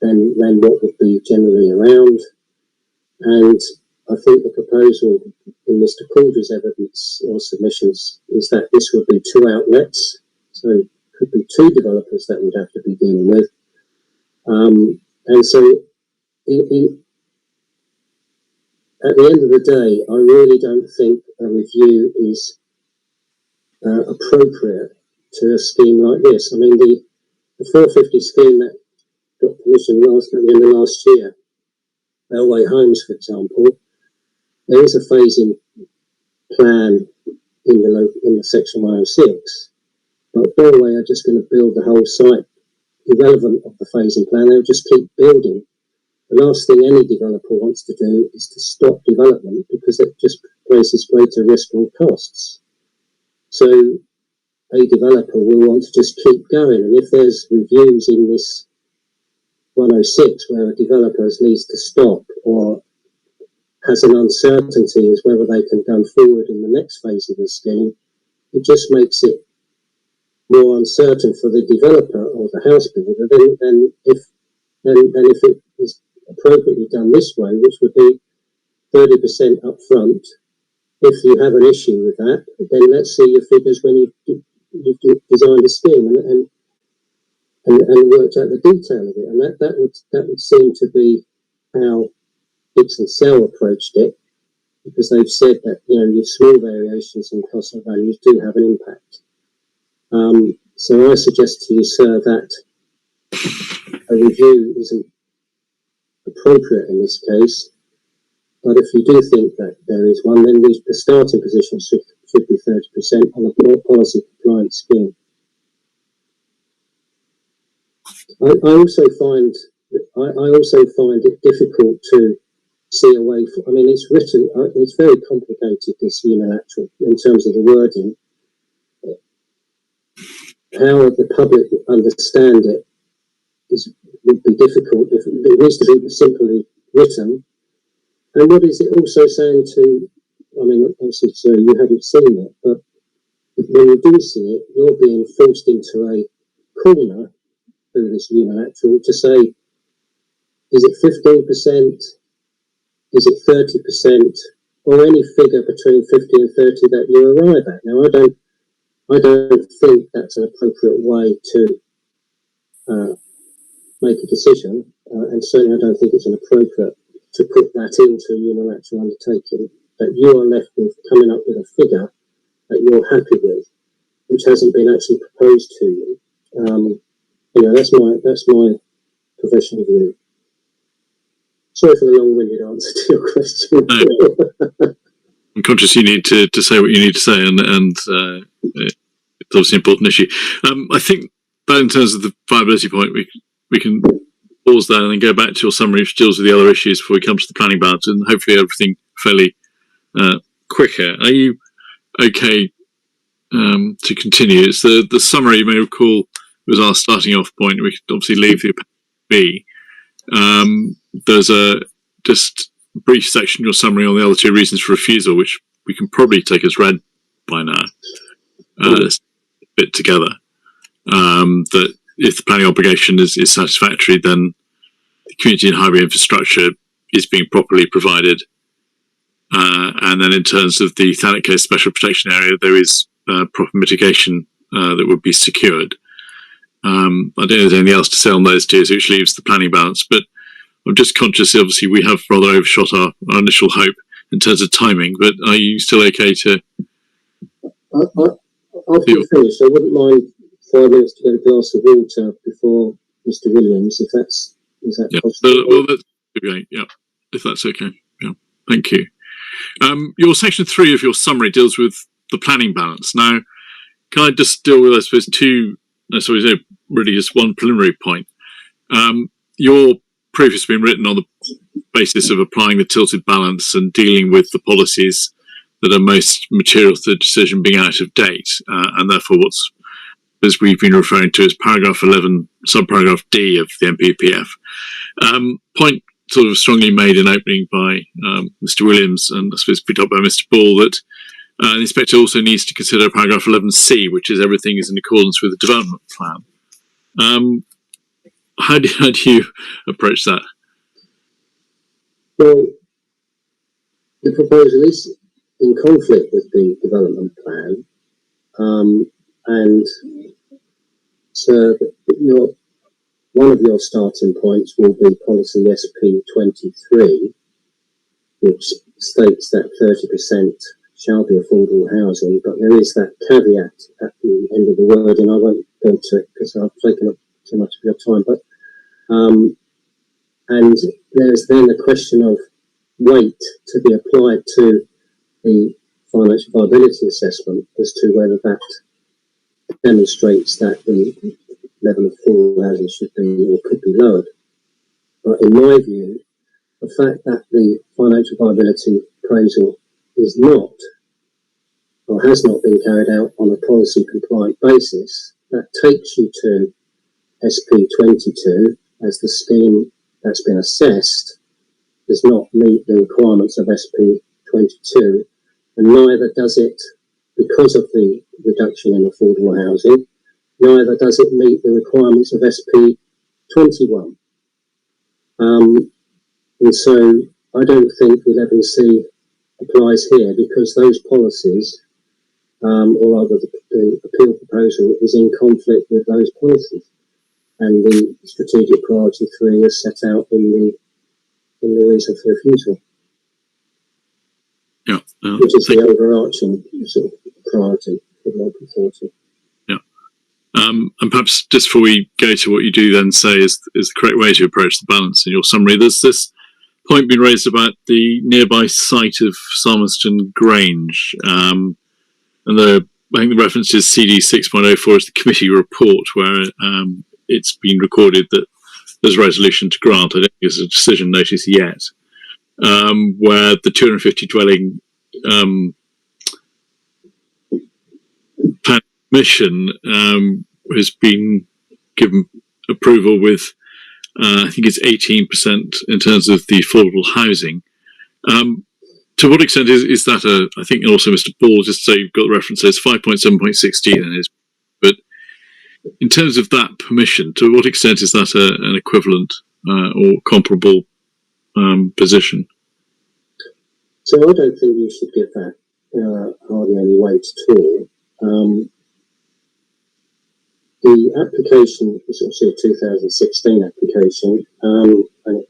than what would be generally around. And I think the proposal in Mr. Calder's evidence or submissions is that this would be 2 outlets, so it could be 2 developers that would have to be dealing with. And so at the end of the day, I really don't think a review is appropriate to a scheme like this. I mean, the 450 scheme that got permission at the end of last year, Railway Homes, for example, there is a phasing plan in the Section 106, but Railway are just going to build the whole site irrelevant of the phasing plan. They'll just keep building. The last thing any developer wants to do is to stop development, because it just places greater risk on costs. So a developer will want to just keep going, and if there's reviews in this 106 where a developer needs to stop or has an uncertainty as whether they can go forward in the next phase of the scheme, it just makes it more uncertain for the developer or the house builder than if it is appropriately done this way, which would be 30% up front. If you have an issue with that, then let's see your figures when you've designed a scheme and worked out the detail of it. And that would seem to be how Dixon Cell approached it, because they've said that, you know, your small variations in cost and values do have an impact. So I suggest to you, sir, that a review isn't appropriate in this case. But if you do think that there is one, then the starting position should be 30% on a policy compliant scheme. I also find it difficult to see a way. I mean, it's written. It's very complicated, this unilateral, in terms of the wording. How the public understand it would be difficult. If it needs to be simply written. And what is it also saying to? I mean, obviously, so you haven't seen it, but when you do see it, you're being forced into a corner through this unilateral to say, is it 15%, is it 30%, or any figure between 50 and 30 that you arrive at. Now, I don't think that's an appropriate way to make a decision, and certainly I don't think it's appropriate to put that into a unilateral undertaking, that you are left with coming up with a figure that you're happy with, which hasn't been actually proposed to you. You know, that's my professional view. Sorry for the long-winded answer to your question. No. I'm conscious you need to say what you need to say, and it's obviously an important issue. I think that in terms of the viability point, we can pause there and then go back to your summary, which deals with the other issues before we come to the planning balance, and hopefully everything fairly quicker. Are you okay to continue? It's the summary, you may recall, was our starting off point. We could obviously leave the B. There's a just brief section in your summary on the other 2 reasons for refusal, which we can probably take as read by now. It's a bit together. That if the planning obligation is satisfactory, then the community and highway infrastructure is being properly provided. And then in terms of the Thanet case special protection area, there is proper mitigation that would be secured. I don't know if there's anything else to say on those 2, which leaves the planning balance. But I'm just conscious, obviously, we have rather overshot our initial hope in terms of timing. But are you still okay to? After you finish, I wouldn't mind 5 minutes to get a glass of water before Mr. Williams, if is that possible? Well, that's okay. Yeah, if that's okay. Yeah, thank you. Your section 3 of your summary deals with the planning balance. Now, can I just deal with, I suppose, 2? Really just one preliminary point. Your proof has been written on the basis of applying the tilted balance and dealing with the policies that are most material to the decision being out of date, and therefore what's, as we've been referring to, as paragraph 11, subparagraph D of the MPPF. Point sort of strongly made in opening by Mr. Williams, and I suppose picked up by Mr. Ball, that The inspector also needs to consider paragraph 11C, which is everything is in accordance with the development plan. How do you approach that? Well, the proposal is in conflict with the development plan, and so one of your starting points will be policy SP23, which states that 30% shall be affordable housing, but there is that caveat at the end of the word, and I won't go to it because I've taken up too much of your time, but and there's then the question of weight to be applied to the financial viability assessment as to whether that demonstrates that the level of affordable housing should be or could be lowered. But in my view, the fact that the financial viability appraisal is not or has not been carried out on a policy compliant basis, that takes you to SP22 as the scheme that's been assessed does not meet the requirements of SP22, and neither does it, because of the reduction in affordable housing, neither does it meet the requirements of SP21. And so I don't think 11C applies here because those policies, or rather the appeal proposal, is in conflict with those policies. And the strategic priority 3 is set out in the reason for refusal. Yeah, which is the overarching sort of priority for the local authority. Yeah. And perhaps just before we go to what you do then say is the correct way to approach the balance in your summary, there's this point being raised about the nearby site of Salmerston Grange. And I think the reference is CD 6.04 is the committee report where it's been recorded that there's a resolution to grant. I don't think there's a decision notice yet, where the 250 dwelling plan commission has been given approval with, I think it's 18% in terms of the affordable housing. To what extent is that I think also Mr. Ball, just so you've got the references, 5.7.16 in his, but in terms of that permission, to what extent is that an equivalent or comparable position? So I don't think you should give that hardly any weight at all. The application is obviously a 2016 application, and it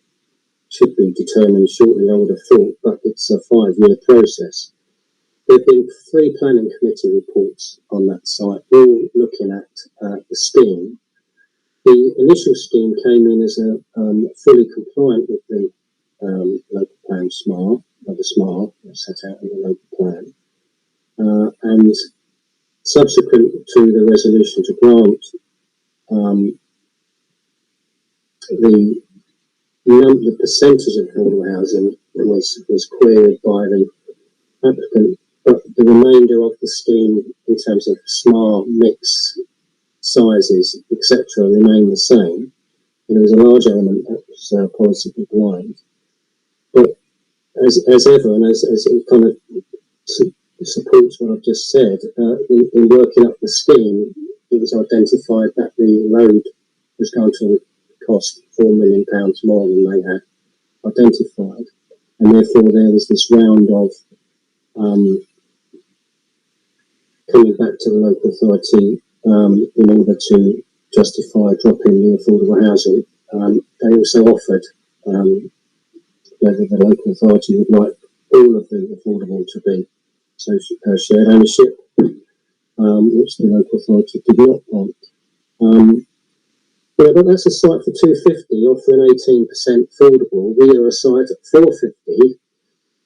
should be determined shortly, I would have thought, but it's a 5-year process. There have been 3 planning committee reports on that site, all looking at the scheme. The initial scheme came in as a fully compliant with the local plan SMAR, the SMAR set out in the local plan, and subsequent to the resolution to grant, the percentage of affordable housing was queried by the applicant, but the remainder of the scheme in terms of SMAR mix sizes, etc., remained the same. And there was a large element that was policy compliant. But as ever, and as it kind of supports what I've just said, in working up the scheme, it was identified that the road was going to cost £4 million more than they had identified, and therefore there was this round of coming back to the local authority in order to justify dropping the affordable housing. They also offered whether the local authority would like all of the affordable to be shared ownership, which the local authority did not want. Yeah, but that's a site for 250 offering 18% affordable. We are a site at 450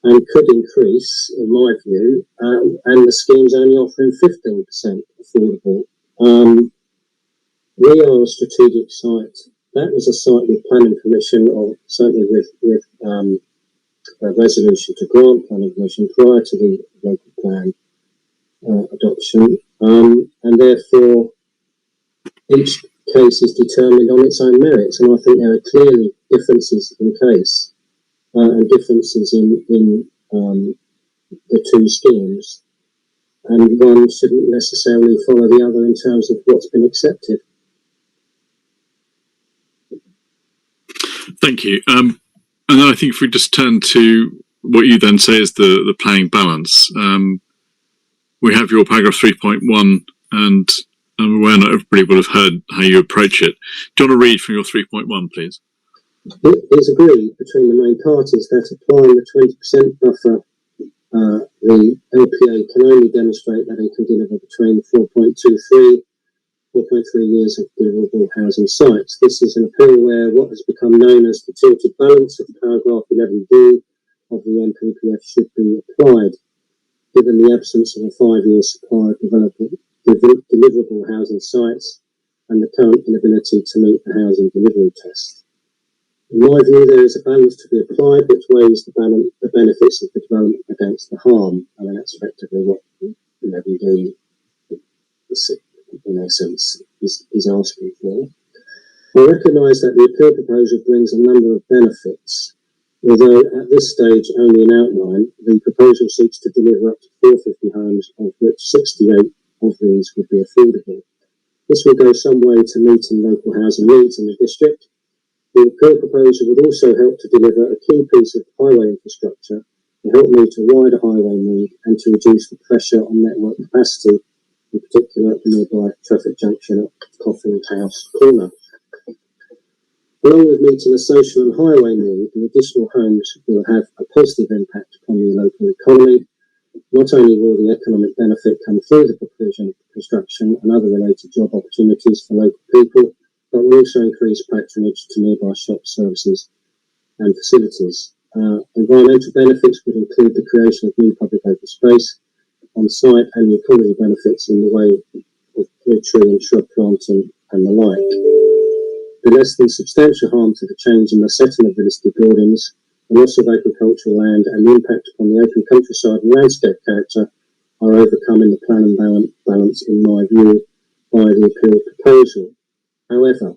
and could increase, in my view, and the scheme's only offering 15% affordable. We are a strategic site. That was a site with planning permission, or certainly with a resolution to grant planning permission prior to the local plan adoption, and therefore each case is determined on its own merits, and I think there are clearly differences in case and differences in the 2 schemes. and one shouldn't necessarily follow the other in terms of what's been accepted. Thank you. And then I think if we just turn to what you then say is the planning balance, we have your paragraph 3.1, and I'm aware not everybody will have heard how you approach it. Do you want to read from your 3.1, please? It is agreed between the main parties that applying the 20% buffer, the LPA can only demonstrate that it can deliver between 4.23 years of deliverable housing sites. This is an appeal where what has become known as the tilted balance of paragraph 11D of the NPPF should be applied, given the absence of a 5-year supply of deliverable housing sites and the current inability to meet the housing delivery test. In my view, there is a balance to be applied which weighs the benefits of the development against the harm, and that's effectively what 11D, in essence, is asking for. I recognise that the appeal proposal brings a number of benefits, although at this stage only in outline. The proposal seeks to deliver up to 450 homes, of which 68 of these would be affordable. This will go some way to meeting local housing needs in the district. The appeal proposal would also help to deliver a key piece of highway infrastructure to help meet a wider highway need and to reduce the pressure on network capacity, in particular at the nearby traffic junction at Coffin House Corner. Along with meeting a social and highway need, the additional homes will have a positive impact upon the local economy. Not only will the economic benefit come through the provision of construction and other related job opportunities for local people, but will also increase patronage to nearby shops, services and facilities. Environmental benefits would include the creation of new public open space on site and the ecology benefits in the way of tree and shrub planting and the like. The less than substantial harm to the change in the setting of the listed buildings, the loss of agricultural land and the impact upon the open countryside and landscape character are overcome in the plan and balance, in my view, by the appeal proposal. However,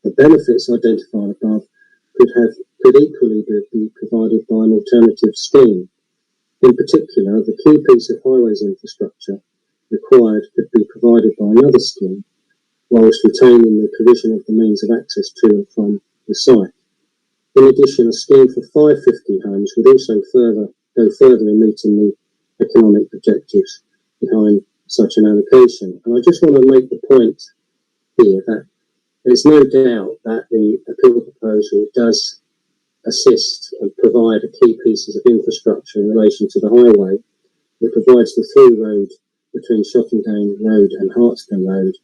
the benefits identified above could equally be provided by an alternative scheme. In particular, the key piece of highways infrastructure required could be provided by another scheme, whilst retaining the provision of the means of access to and from the site. In addition, a scheme for 550 homes would also go further in meeting the economic objectives behind such an allocation. And I just want to make the point here that there's no doubt that the appeal proposal does assist and provide key pieces of infrastructure in relation to the highway. It provides the through road between Shottendane Road and Hartston Road,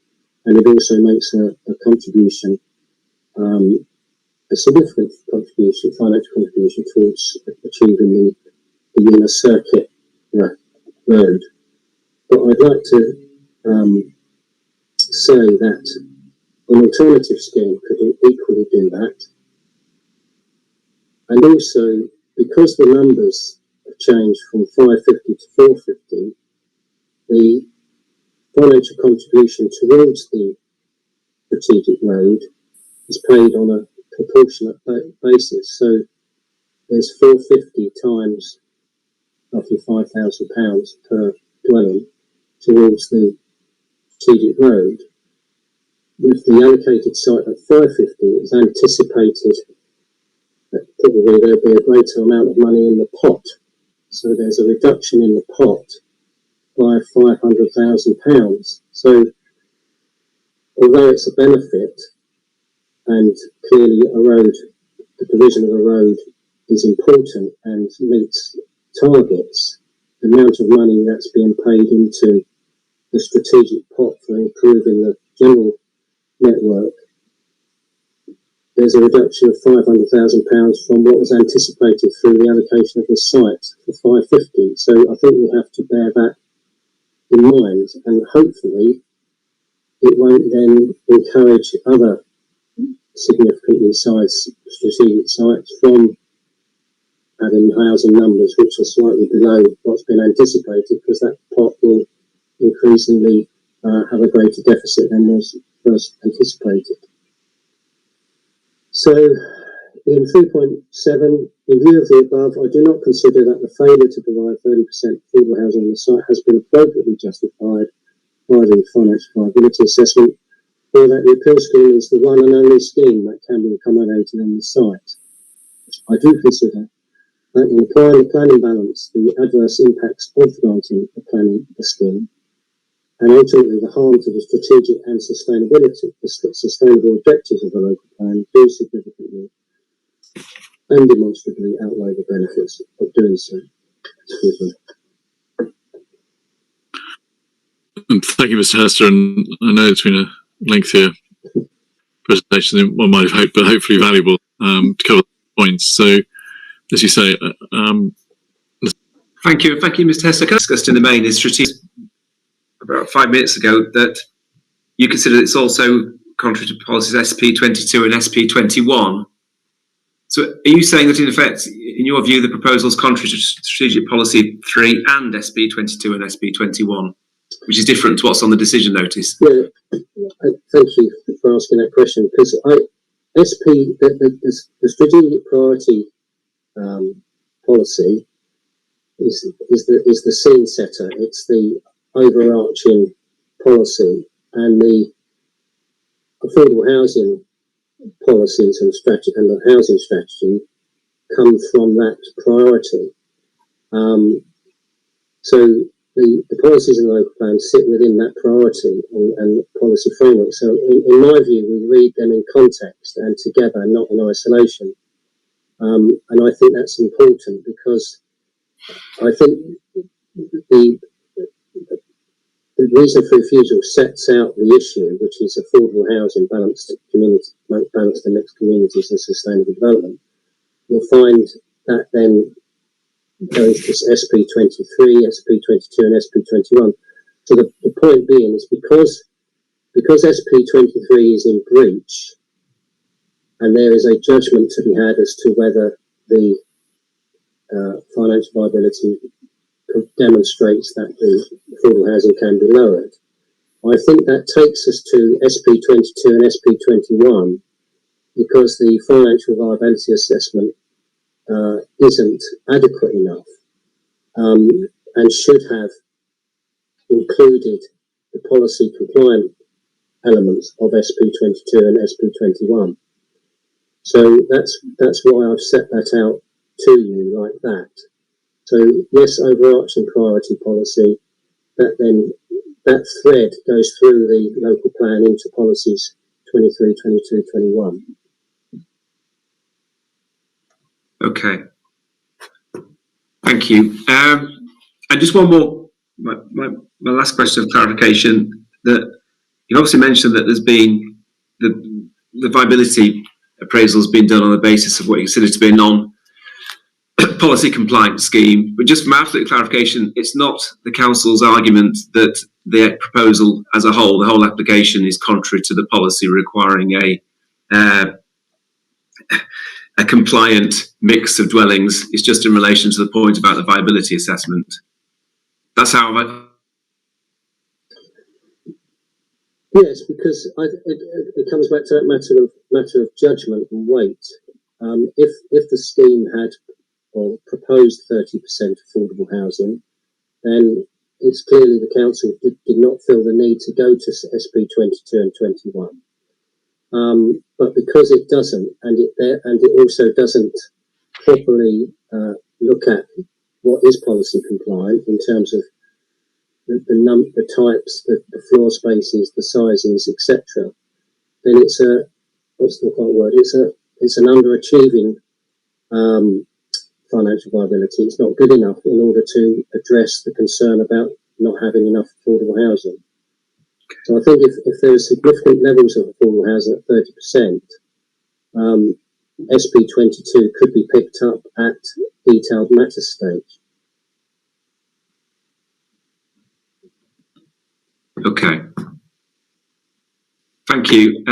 and it also makes a contribution, a significant contribution, financial contribution towards achieving the inner circuit road. But I'd like to say that an alternative scheme could equally do that. And also, because the numbers have changed from 550 to 450, the financial contribution towards the strategic road is paid on a proportionate basis. So there's 450 times roughly £5,000 per dwelling towards the strategic road. With the allocated site at 550, it's anticipated that probably there'll be a greater amount of money in the pot. So there's a reduction in the pot by £500,000. So although it's a benefit, and clearly a road, the provision of a road is important and meets targets, the amount of money that's being paid into the strategic pot for improving the general network, there's a reduction of £500,000 from what was anticipated through the allocation of this site for 550. So I think we have to bear that in mind, and hopefully it won't then encourage other significantly sized strategic sites from having housing numbers which are slightly below what's been anticipated, because that pot will increasingly have a greater deficit than was first anticipated. So In 3.7, in view of the above, I do not consider that the failure to provide 30% affordable housing on the site has been appropriately justified by the financial viability assessment, or that the appeal scheme is the one and only scheme that can be accommodated on the site. I do consider that in applying the planning balance, the adverse impacts of granting the planning the scheme, and ultimately the harm to the strategic and sustainable objectives of the local plan do significantly and demonstrably outweigh the benefits of doing so. Thank you, Mr. Hester, and I know it's been a lengthier presentation than one might have hoped, but hopefully valuable to cover points. So, as you say, thank you, Mr. Hester. I discussed in the main is strategic about 5 minutes ago that you consider it's also contrary to policies SP22 and SP21. So are you saying that, in effect, in your view, the proposal is contrary to Strategic Policy 3 and SP22 and SP21, which is different to what's on the decision notice? Yeah, thank you for asking that question, because the strategic priority policy is the scene setter. It's the overarching policy, and the affordable housing policies and strategy and the housing strategy come from that priority. So the policies in the local plan sit within that priority and policy framework. So in my view, we read them in context and together, not in isolation. And I think that's important because I think the reason for refusal sets out the issue, which is affordable housing, balanced and mixed communities and sustainable development. You'll find that then goes to SP23, SP22 and SP21. So the point being is because SP23 is in breach and there is a judgment to be had as to whether the financial viability demonstrates that the affordable housing can be lowered. I think that takes us to SP22 and SP21 because the financial viability assessment isn't adequate enough and should have included the policy compliant elements of SP22 and SP21. So that's why I've set that out to you like that. So yes, overarching priority policy, that thread goes through the local plan into policies 23, 22, 21. Okay. Thank you. And just one more, my last question of clarification, that you obviously mentioned that there's been the viability appraisal has been done on the basis of what you consider to be a non-policy compliant scheme. But just for absolute clarification, it's not the council's argument that the proposal as a whole, the whole application, is contrary to the policy requiring a compliant mix of dwellings. It's just in relation to the point about the viability assessment. That's how Yes, because it comes back to that matter of judgment and weight. If the scheme had proposed 30% affordable housing, then it's clearly the council did not feel the need to go to SP22 and 21. But because it doesn't, and it also doesn't properly look at what is policy compliant in terms of the types, the floor spaces, the sizes, etc., then it's it's an underachieving financial viability. It's not good enough in order to address the concern about not having enough affordable housing. So I think if there are significant levels of affordable housing at 30%, SP22 could be picked up at detailed matter stage. Okay. Thank you.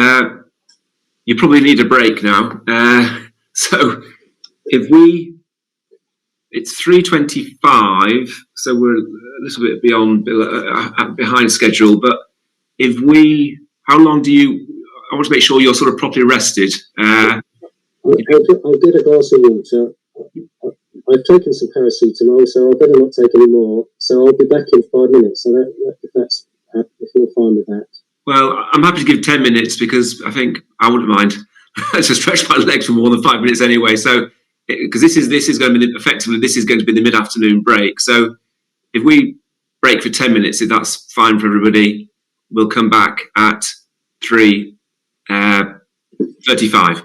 You probably need a break now. So it's 3:25, so we're a little bit behind schedule, but how long do you, I want to make sure you're sort of properly rested. I I'll get a glass of water. I've taken some paracetamol, so I better not take any more. So I'll be back in 5 minutes. So if you're fine with that. Well, I'm happy to give 10 minutes because I think I wouldn't mind to stretch my legs for more than 5 minutes anyway. So, because this is going to be effectively the mid-afternoon break. So, if we break for 10 minutes, if that's fine for everybody, we'll come back at 3:35.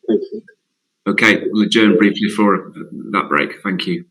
Thank you. Okay, we'll adjourn briefly for that break. Thank you.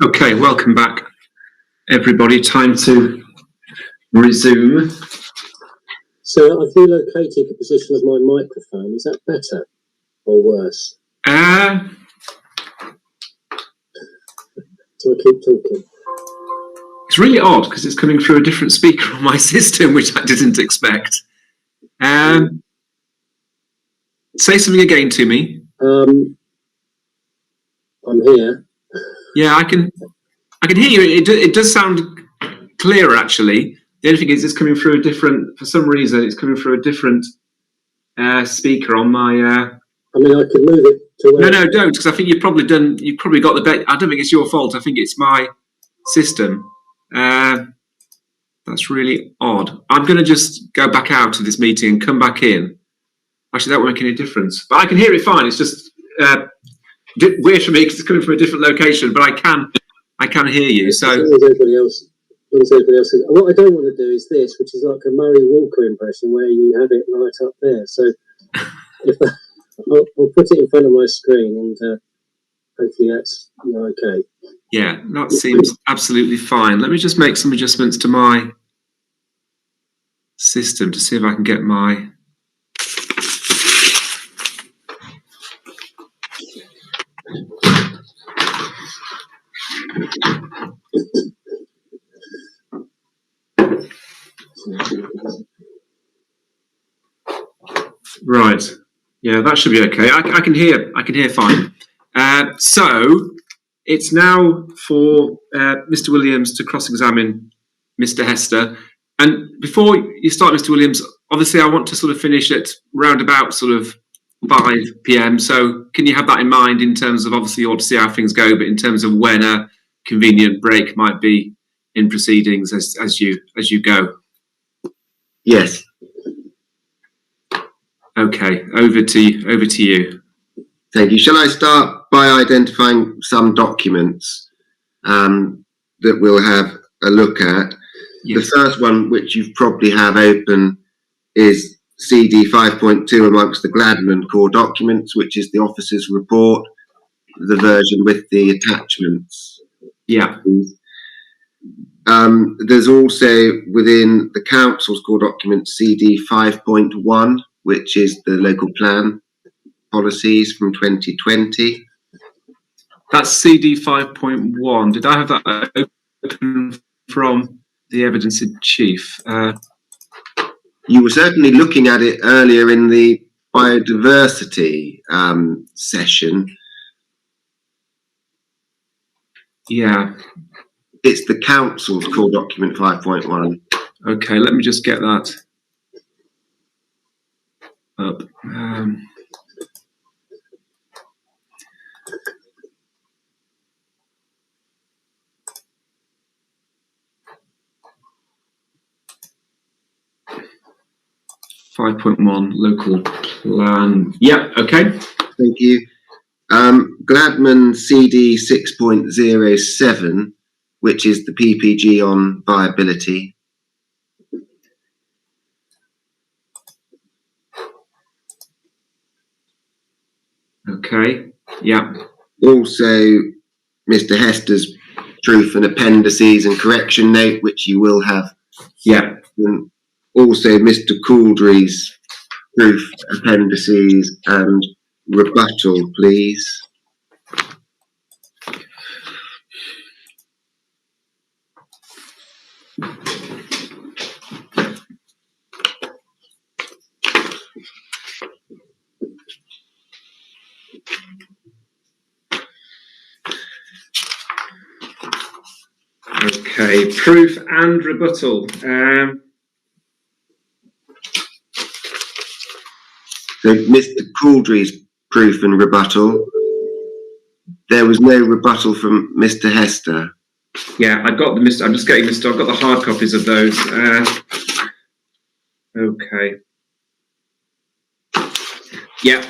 Okay, welcome back, everybody. Time to resume. So I've relocated the position of my microphone. Is that better or worse? Do I keep talking? It's really odd because it's coming through a different speaker on my system, which I didn't expect. Say something again to me. I'm here. Yeah, I can hear you. It does sound clearer, actually. The only thing is, it's coming through a different. For some reason, it's coming through a different speaker on my. I mean, I can move it to where. No, don't, because I think you've probably got the best. I don't think it's your fault. I think it's my system. That's really odd. I'm going to just go back out of this meeting and come back in. Actually, that won't make any difference. But I can hear it fine. It's just weird for me because it's coming from a different location. But I can hear you. So everybody else. What I don't want to do is this, which is like a Murray Walker impression where you have it right up there. So I'll put it in front of my screen and hopefully that's okay. Yeah, that seems absolutely fine. Let me just make some adjustments to my system to see if I can get my. Right. Yeah, that should be okay. I can hear fine. So it's now for Mr. Williams to cross-examine Mr. Hester. And before you start, Mr. Williams, obviously I want to sort of finish at round about sort of 5 p.m. So can you have that in mind in terms of, obviously you want to see how things go, but in terms of when a convenient break might be in proceedings as you go? Yes. Okay, over to you. Thank you. Shall I start by identifying some documents that we'll have a look at? Yes. The first one, which you probably have open, is CD 5.2 amongst the Gladman core documents, which is the officer's report, the version with the attachments. Yeah. There's also within the council's core document CD 5.1, which is the local plan policies from 2020. That's CD 5.1. Did I have that open from the evidence in chief? You were certainly looking at it earlier in the biodiversity session. Yeah. It's the council's core document 5.1. Okay, let me just get that up. 5.1 local plan. Yeah, okay. Thank you. Gladman CD 6.07, which is the PPG on viability. Okay, yeah. Also, Mr. Hester's proof and appendices and correction note, which you will have. Yeah. And also Mr. Couldry's proof, appendices and rebuttal, please. Okay, proof and rebuttal. So Mr. Couldry's proof and rebuttal. There was no rebuttal from Mr. Hester. Yeah, I've got the I'm just getting I've got the hard copies of those. Okay. Yeah.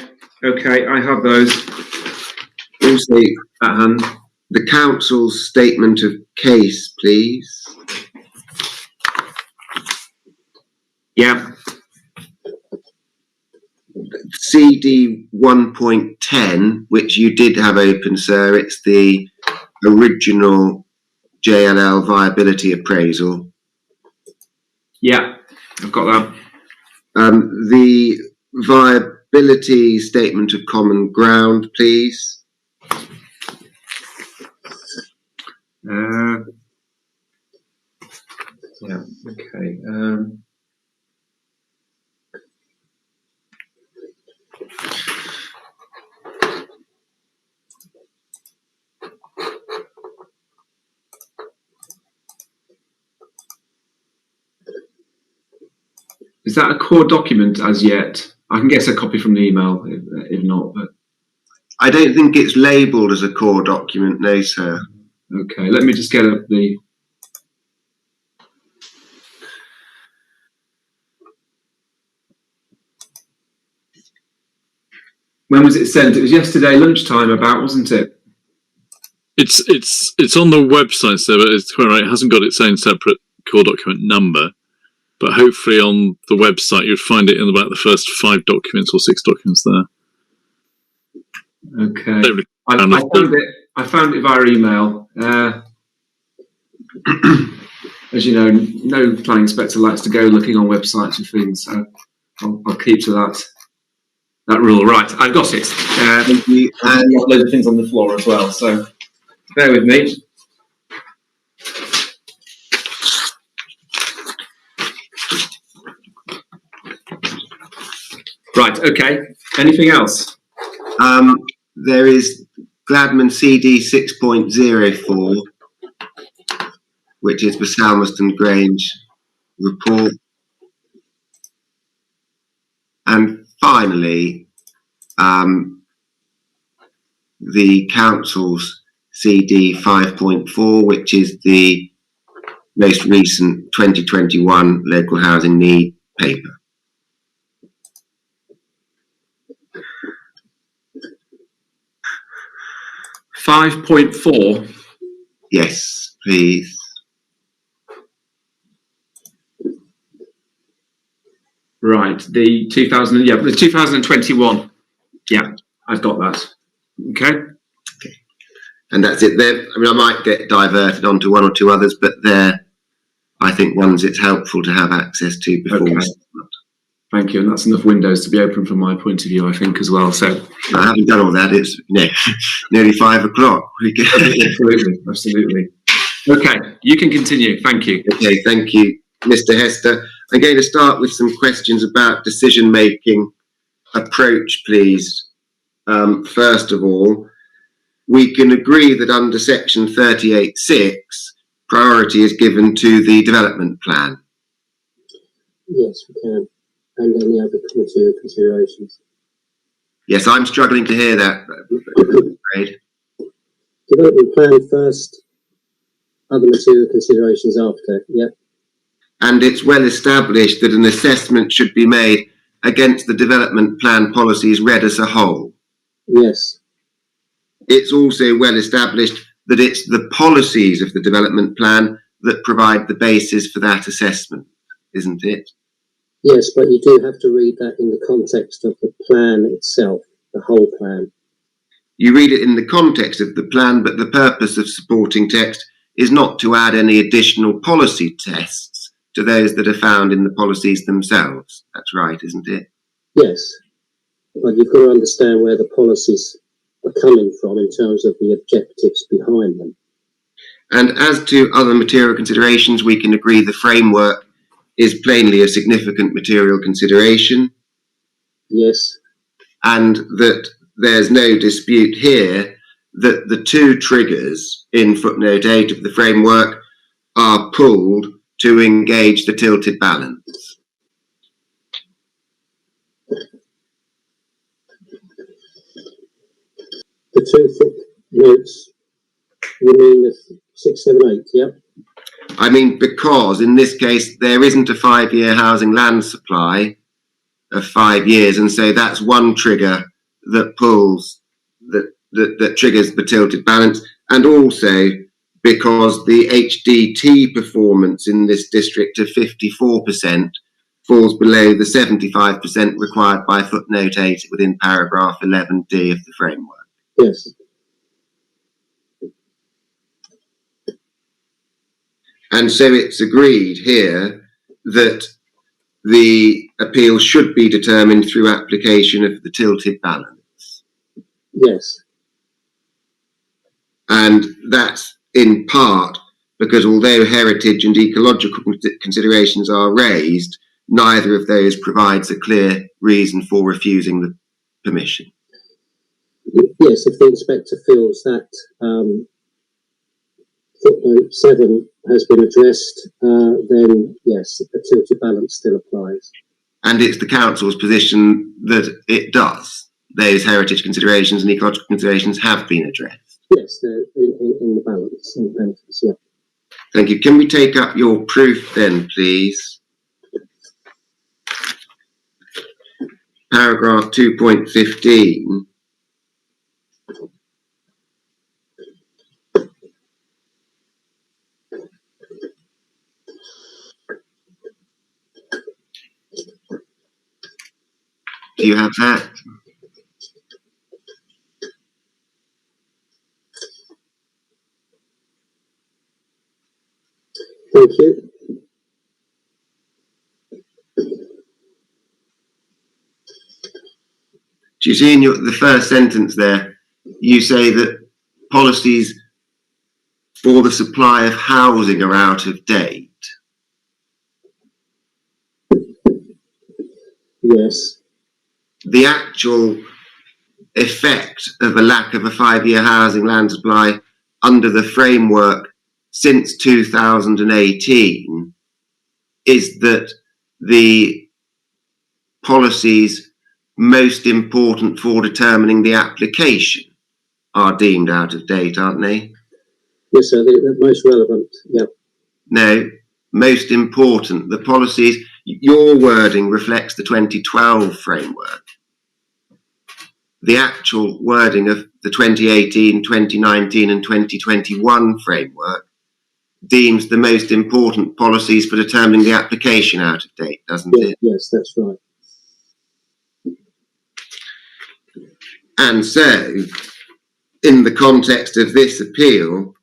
Okay, I have those. Also, at hand, the council's statement of case, please. Yeah. CD 1.10, which you did have open, sir. It's the original JLL viability appraisal. Yeah, I've got that. The viability statement of common ground, please. Yeah, okay. Is that a core document as yet? I can get a copy from the email if not, but I don't think it's labelled as a core document, no, sir. Okay, let me just get up the. When was it sent? It was yesterday lunchtime, about, wasn't it? It's on the website, so it's quite right. It hasn't got its own separate core document number, but hopefully on the website you'd find it in about the first 5 documents or 6 documents there. Okay. I found it via email. As you know, no planning inspector likes to go looking on websites and things, so I'll keep to that rule. Right, I've got it. Thank you. And I've got loads of things on the floor as well, so bear with me. Right, okay. Anything else? There is Gladman CD 6.04, which is the Salmerston Grange report. And finally, the council's CD 5.4, which is the most recent 2021 local housing need paper. .4. Yes, please. Right, the 2021. Yeah, I've got that. Okay. And that's it there. I mean, I might get diverted onto one or two others, but they're, I think, ones it's helpful to have access to before we start. Thank you, and that's enough windows to be open from my point of view, I think, as well. So I haven't done all that. It's nearly 5 o'clock. Absolutely. Okay, you can continue. Thank you. Okay, thank you, Mr. Hester. I'm going to start with some questions about decision-making approach, please. First of all, we can agree that under section 38.6, priority is given to the development plan. Yes, we can. And any other material considerations. Yes, I'm struggling to hear that, I'm afraid. Development plan first, other material considerations after, yep. And it's well established that an assessment should be made against the development plan policies read as a whole. Yes. It's also well established that it's the policies of the development plan that provide the basis for that assessment, isn't it? Yes, but you do have to read that in the context of the plan itself, the whole plan. You read it in the context of the plan, but the purpose of supporting text is not to add any additional policy tests to those that are found in the policies themselves. That's right, isn't it? Yes, but you've got to understand where the policies are coming from in terms of the objectives behind them. And as to other material considerations, we can agree the framework is plainly a significant material consideration. Yes. And that there's no dispute here that the 2 triggers in footnote 8 of the framework are pulled to engage the tilted balance. The 2 footnotes, you mean the 6, 7, 8, yeah? I mean, because in this case, there isn't a 5-year housing land supply of 5 years. And so that's one trigger that pulls, that triggers the tilted balance. And also because the HDT performance in this district of 54% falls below the 75% required by footnote 8 within paragraph 11D of the framework. Yes. And so it's agreed here that the appeal should be determined through application of the tilted balance. Yes. And that's in part because although heritage and ecological considerations are raised, neither of those provides a clear reason for refusing the permission. Yes, if the inspector feels that footnote 7 has been addressed, then yes, the tilted balance still applies. And it's the council's position that it does. Those heritage considerations and ecological considerations have been addressed. Yes, they're in the balance, in the benefits, yeah. Thank you. Can we take up your proof then, please? Paragraph 2.15. Do you have that? Thank you. Do you see in the first sentence there, you say that policies for the supply of housing are out of date? Yes. The actual effect of a lack of a 5-year housing land supply under the framework since 2018 is that the policies most important for determining the application are deemed out of date, aren't they? Yes, sir, the most relevant, yeah. No, most important. The policies, your wording reflects the 2012 framework. The actual wording of the 2018, 2019 and 2021 framework deems the most important policies for determining the application out of date, doesn't it? Yes, that's right. And so, in the context of this appeal,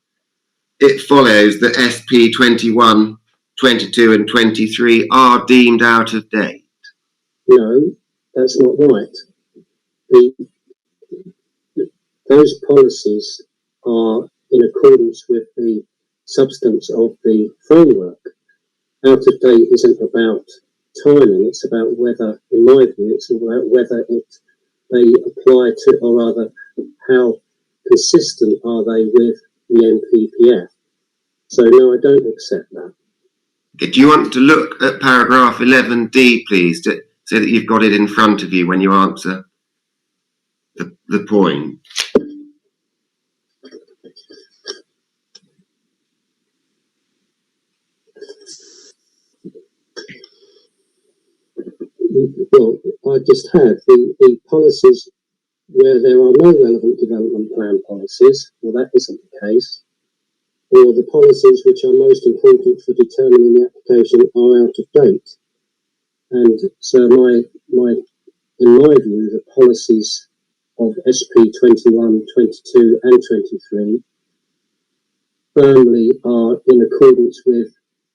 it follows that SP 21, 22 and 23 are deemed out of date. No, that's not right. Those policies are in accordance with the substance of the framework. Out of date isn't about timing, it's about whether, in my view, it's about whether they apply to, or rather, how consistent are they with the NPPF. So no, I don't accept that. Okay, do you want to look at paragraph 11D, please, so that you've got it in front of you when you answer the point? Well, I just have the policies where there are no relevant development plan policies. Well, that isn't the case. Or the policies which are most important for determining the application are out of date. And so in my view, the policies of SP 21, 22 and 23 firmly are in accordance with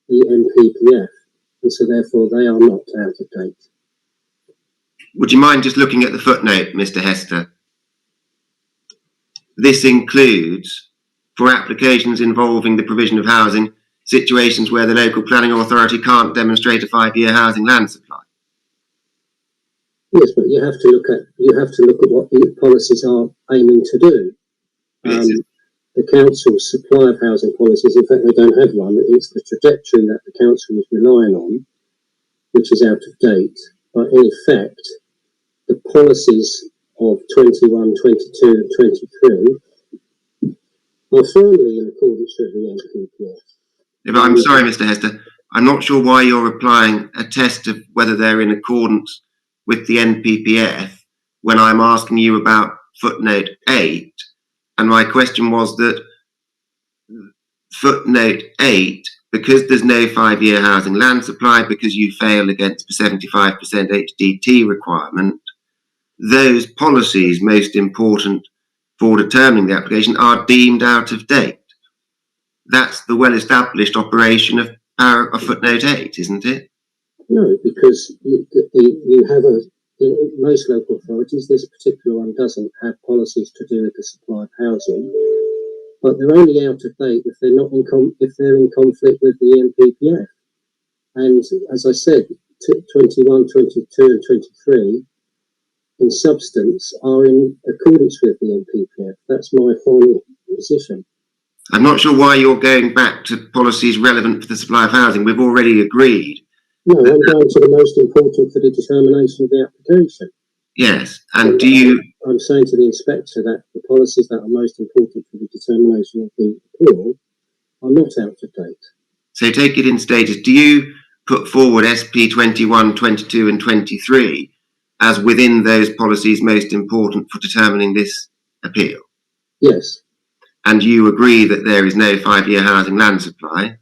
the NPPF, and so therefore they are not out of date. Would you mind just looking at the footnote, Mr. Hester? This includes, for applications involving the provision of housing, situations where the local planning authority can't demonstrate a 5-year housing land supply. Yes, but you have to look at what the policies are aiming to do. The council's supply of housing policies, in fact, they don't have one. It's the trajectory that the council is relying on, which is out of date. But in effect, the policies of 21, 22 and 23 are firmly in accordance with the NPPF. Yeah, but I'm sorry, Mr. Hester, I'm not sure why you're applying a test of whether they're in accordance with the NPPF when I'm asking you about footnote 8. And my question was that footnote 8, because there's no 5-year housing land supply, because you fail against the 75% HDT requirement, those policies most important for determining the application are deemed out of date. that's the well-established operation of footnote 8, isn't it? No, because you have in most local authorities, this particular one doesn't have policies to do with the supply of housing, but they're only out of date if they're not if they're in conflict with the NPPF. And as I said, 21, 22 and 23 in substance are in accordance with the NPPF. That's my final position. I'm not sure why you're going back to policies relevant for the supply of housing. We've already agreed. No, I'm going to the most important for the determination of the application. Yes, and do you... I'm saying to the inspector that the policies that are most important for the determination of the appeal are not out of date. So take it in stages. Do you put forward SP 21, 22 and 23 as within those policies most important for determining this appeal? Yes. And you agree that there is no 5-year housing land supply?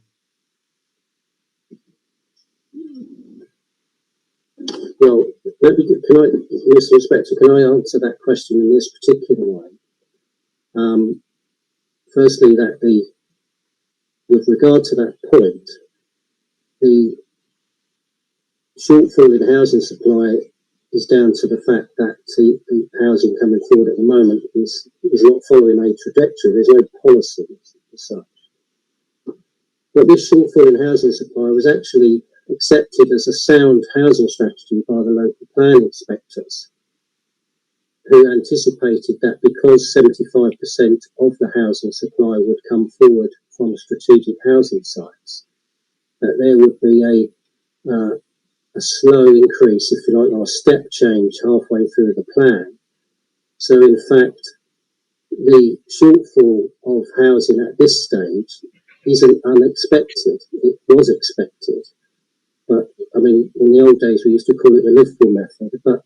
Well, Mr. Inspector, can I answer that question in this particular way? Firstly, with regard to that point, the shortfall in housing supply is down to the fact that the housing coming forward at the moment is not following a trajectory. There's no policy as such. But this shortfall in housing supply was actually accepted as a sound housing strategy by the local plan inspectors, who anticipated that because 75% of the housing supply would come forward from strategic housing sites, that there would be a slow increase, if you like, or a step change halfway through the plan. So in fact, the shortfall of housing at this stage isn't unexpected. It was expected. But, I mean, in the old days, we used to call it the Liverpool method, but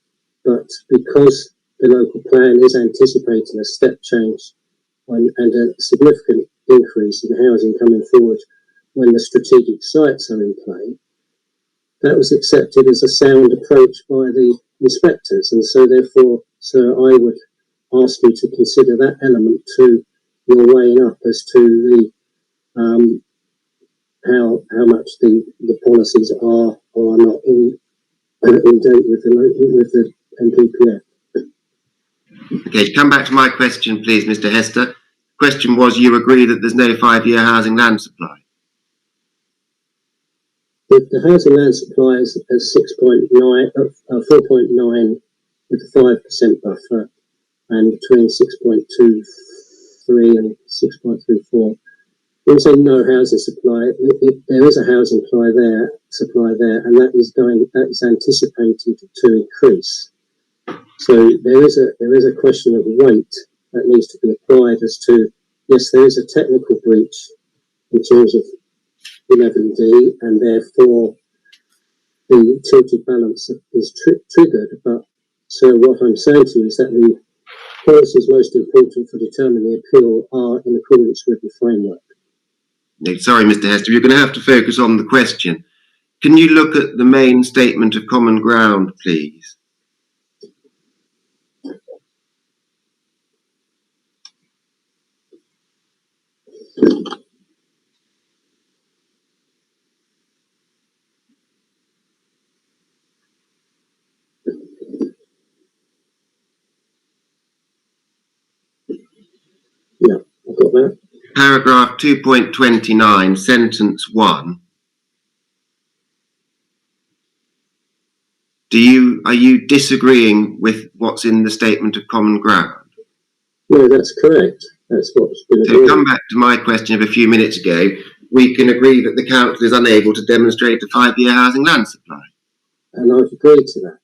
because the local plan is anticipating a step change and a significant increase in housing coming forward when the strategic sites are in play, that was accepted as a sound approach by the inspectors. And so, therefore, sir, I would ask you to consider that element to your weighing up as to the how much the policies are or are not in date with the NPPF. Okay, come back to my question, please, Mr. Hester. The question was, you agree that there's no 5-year housing land supply? The housing land supply is 4.9 with a 5% buffer, and between 6.23 and 6.34. When we say no housing supply, there is a housing supply there, and that is anticipated to increase. So there is a question of weight that needs to be applied as to, yes, there is a technical breach in terms of 11D, and therefore the tilted balance is triggered. But so what I'm saying to you is that the policies most important for determining the appeal are in accordance with the framework. Sorry, Mr. Hester, you're going to have to focus on the question. Can you look at the main statement of common ground, please? Yeah, I've got that. Paragraph 2.29, sentence 1. Are you disagreeing with what's in the statement of common ground? No, that's correct. That's what's been agreed. So come back to my question of a few minutes ago. We can agree that the council is unable to demonstrate a 5-year housing land supply. And I've agreed to that.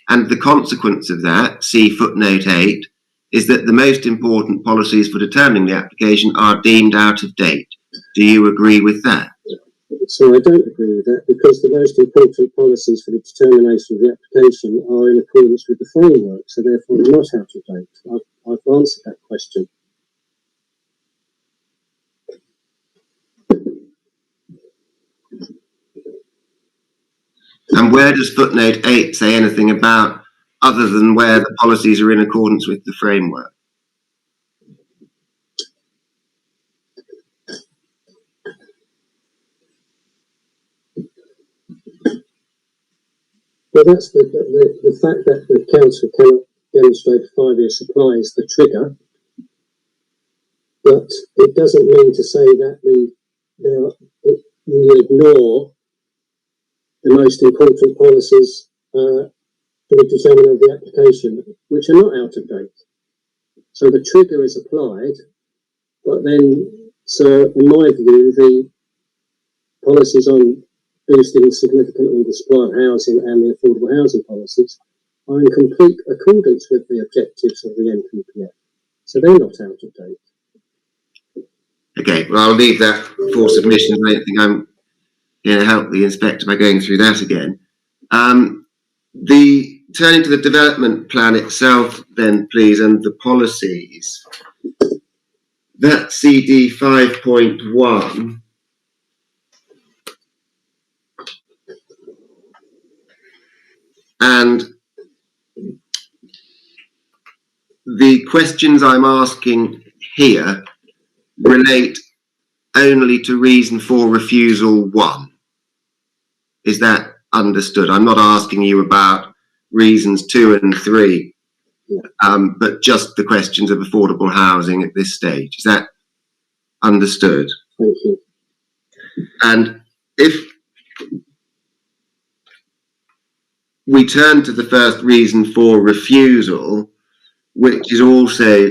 And the consequence of that, see footnote 8, is that the most important policies for determining the application are deemed out of date. Do you agree with that? So I don't agree with that, because the most important policies for the determination of the application are in accordance with the framework, so therefore they're not out of date. I've answered that question. And where does footnote 8 say anything about other than where the policies are in accordance with the framework? Well, that's the fact that the council cannot demonstrate a 5-year supply is the trigger, but it doesn't mean to say that you ignore the most important policies for the determining of the application, which are not out of date. So the trigger is applied, but then, so in my view, the policies on boosting significantly the supply of housing and the affordable housing policies are in complete accordance with the objectives of the NPPF. So they're not out of date. Okay, well, I'll leave that for submission. I don't think I'm going to help the inspector by going through that again. Turning to the development plan itself then, please, and the policies. That CD 5.1 and the questions I'm asking here relate only to reason for refusal 1. Is that understood? I'm not asking you about reasons 2 and 3, but just the questions of affordable housing at this stage. Is that understood? Thank you. And if we turn to the first reason for refusal, which is also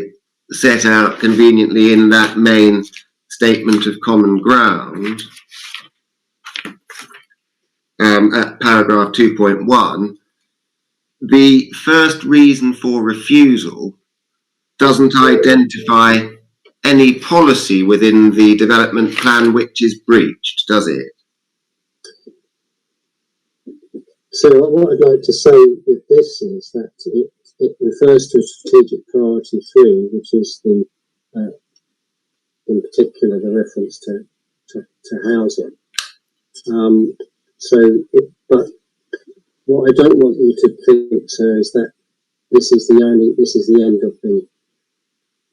set out conveniently in that main statement of common ground, at paragraph 2.1, the first reason for refusal doesn't identify any policy within the development plan which is breached, does it? So what I'd like to say with this is that it refers to strategic priority 3, which is the in particular the reference to housing. But what I don't want you to think, sir, is that this is the end of the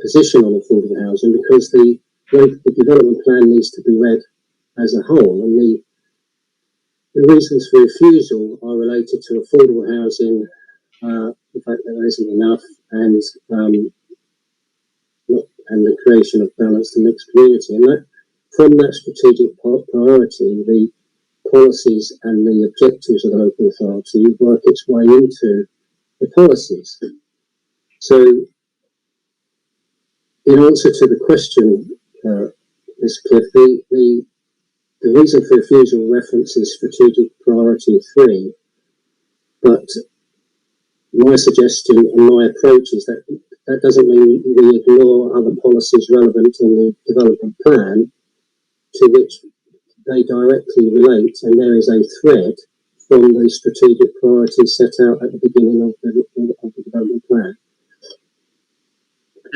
position on affordable housing, because the development plan needs to be read as a whole, and the reasons for refusal are related to affordable housing, the fact that there isn't enough, and the creation of balanced and mixed community. And that, from that strategic priority, the policies and the objectives of the local authority work its way into the policies. So, in answer to the question, Ms. Cliff, the reason for refusal references strategic priority 3, but my suggestion and my approach is that that doesn't mean we ignore other policies relevant in the development plan to which they directly relate, and there is a thread from the strategic priorities set out at the beginning of the development plan.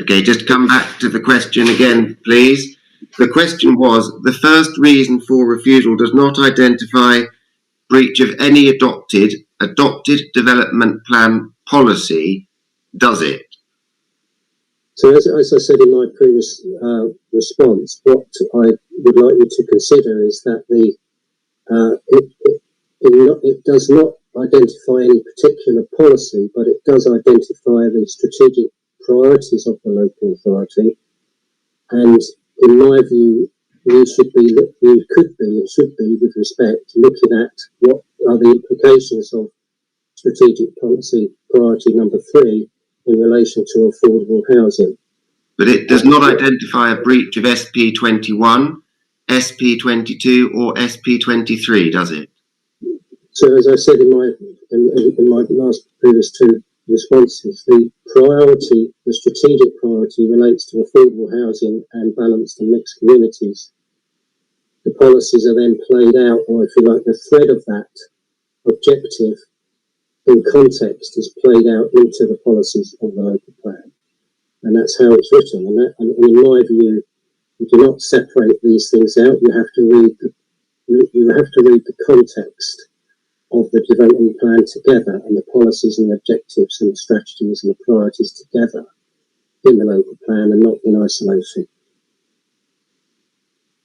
Okay, just come back to the question again, please. The question was, the first reason for refusal does not identify breach of any adopted development plan policy, does it? So as I said in my previous response, what I would like you to consider is that it does not identify any particular policy, but it does identify the strategic priorities of the local authority. And in my view, you should be, with respect, looking at what are the implications of strategic policy priority number 3 in relation to affordable housing. But it does not identify a breach of SP21, SP22 or SP23, does it? So as I said in my last previous 2 responses, the strategic priority relates to affordable housing and balanced and mixed communities. The policies are then played out, or if you like, the thread of that objective in context is played out into the policies of the local plan. And that's how it's written. And in my view, you do not separate these things out. You have to read the context of the development plan together, and the policies and the objectives and the strategies and the priorities together in the local plan and not in isolation.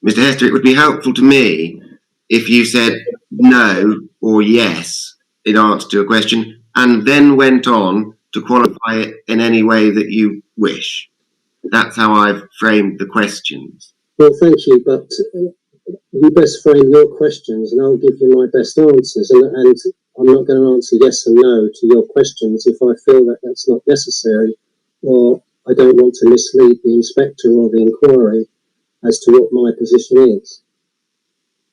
Mr. Hester, it would be helpful to me if you said no or yes in answer to a question, and then went on to qualify it in any way that you wish. That's how I've framed the questions. Well, thank you, but you best frame your questions and I'll give you my best answers. And I'm not going to answer yes and no to your questions if I feel that that's not necessary, or I don't want to mislead the inspector or the inquiry as to what my position is.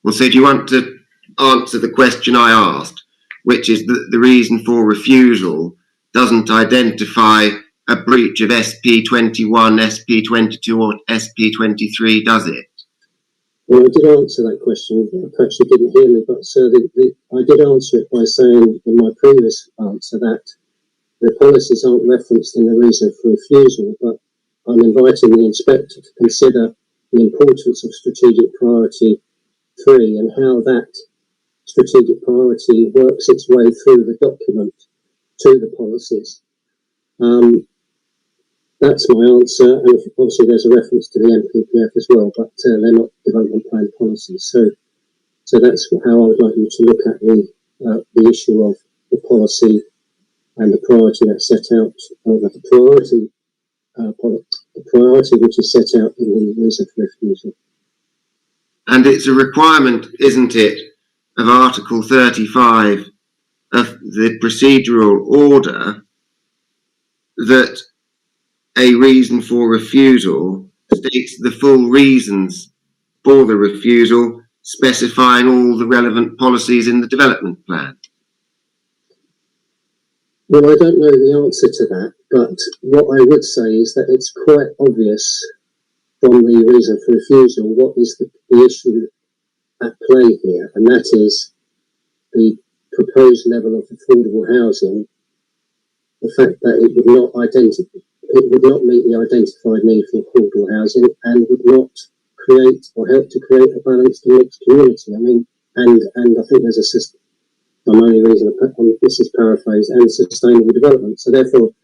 Well, so do you want to answer the question I asked, which is that the reason for refusal doesn't identify a breach of SP21, SP22 or SP23, does it? Well, I did answer that question. Perhaps you didn't hear me, but sir, I did answer it by saying in my previous answer that the policies aren't referenced in the reason for refusal, but I'm inviting the inspector to consider the importance of strategic priority 3 and how that strategic priority works its way through the document to the policies. That's my answer, and obviously there's a reference to the NPPF as well, but they're not development plan policies. So that's how I would like you to look at the issue of the policy and the priority that's set out, the priority which is set out in the reason for refusal. And it's a requirement, isn't it, of Article 35 of the procedural order that a reason for refusal states the full reasons for the refusal, specifying all the relevant policies in the development plan. Well, I don't know the answer to that, but what I would say is that it's quite obvious from the reason for refusal what is the issue at play here, and that is the proposed level of affordable housing, the fact that it would not meet the identified need for affordable housing and would not create or help to create a balanced and mixed community. I mean, and I think there's a system, I'm only reason this is paraphrased, and sustainable development. So therefore,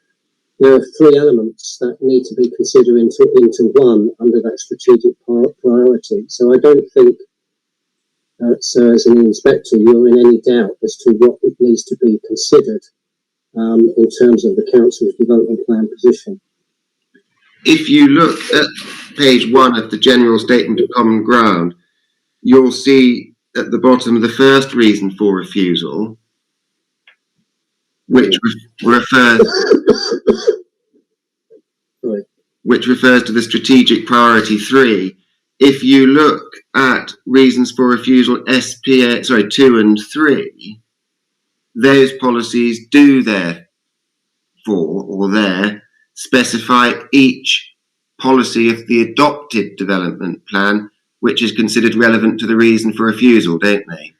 there are 3 elements that need to be considered into one under that strategic priority. So I don't think, sir, as an inspector, you're in any doubt as to what it needs to be considered in terms of the council's development plan position. If you look at page 1 of the General Statement of Common Ground, you'll see at the bottom the first reason for refusal, which refers to the strategic priority 3. If you look at reasons for refusal 2 and 3, those policies do therefore specify each policy of the adopted development plan which is considered relevant to the reason for refusal, don't they?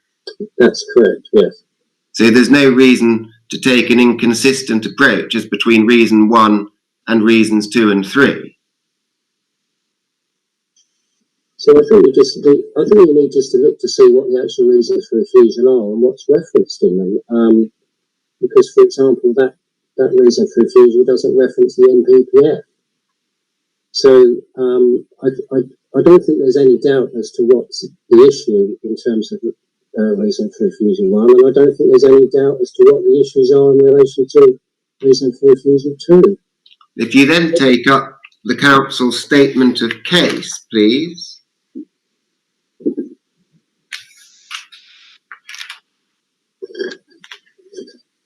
That's correct, yes. So there's no reason to take an inconsistent approach as between reason 1 and reasons 2 and 3. So I think you need just to look to see what the actual reasons for refusal are and what's referenced in them. Because, for example, that reason for refusal doesn't reference the NPPF. So I don't think there's any doubt as to what's the issue in terms of reason for refusal 1, and I don't think there's any doubt as to what the issues are in relation to reason for refusal 2. If you then take up the council's statement of case, please.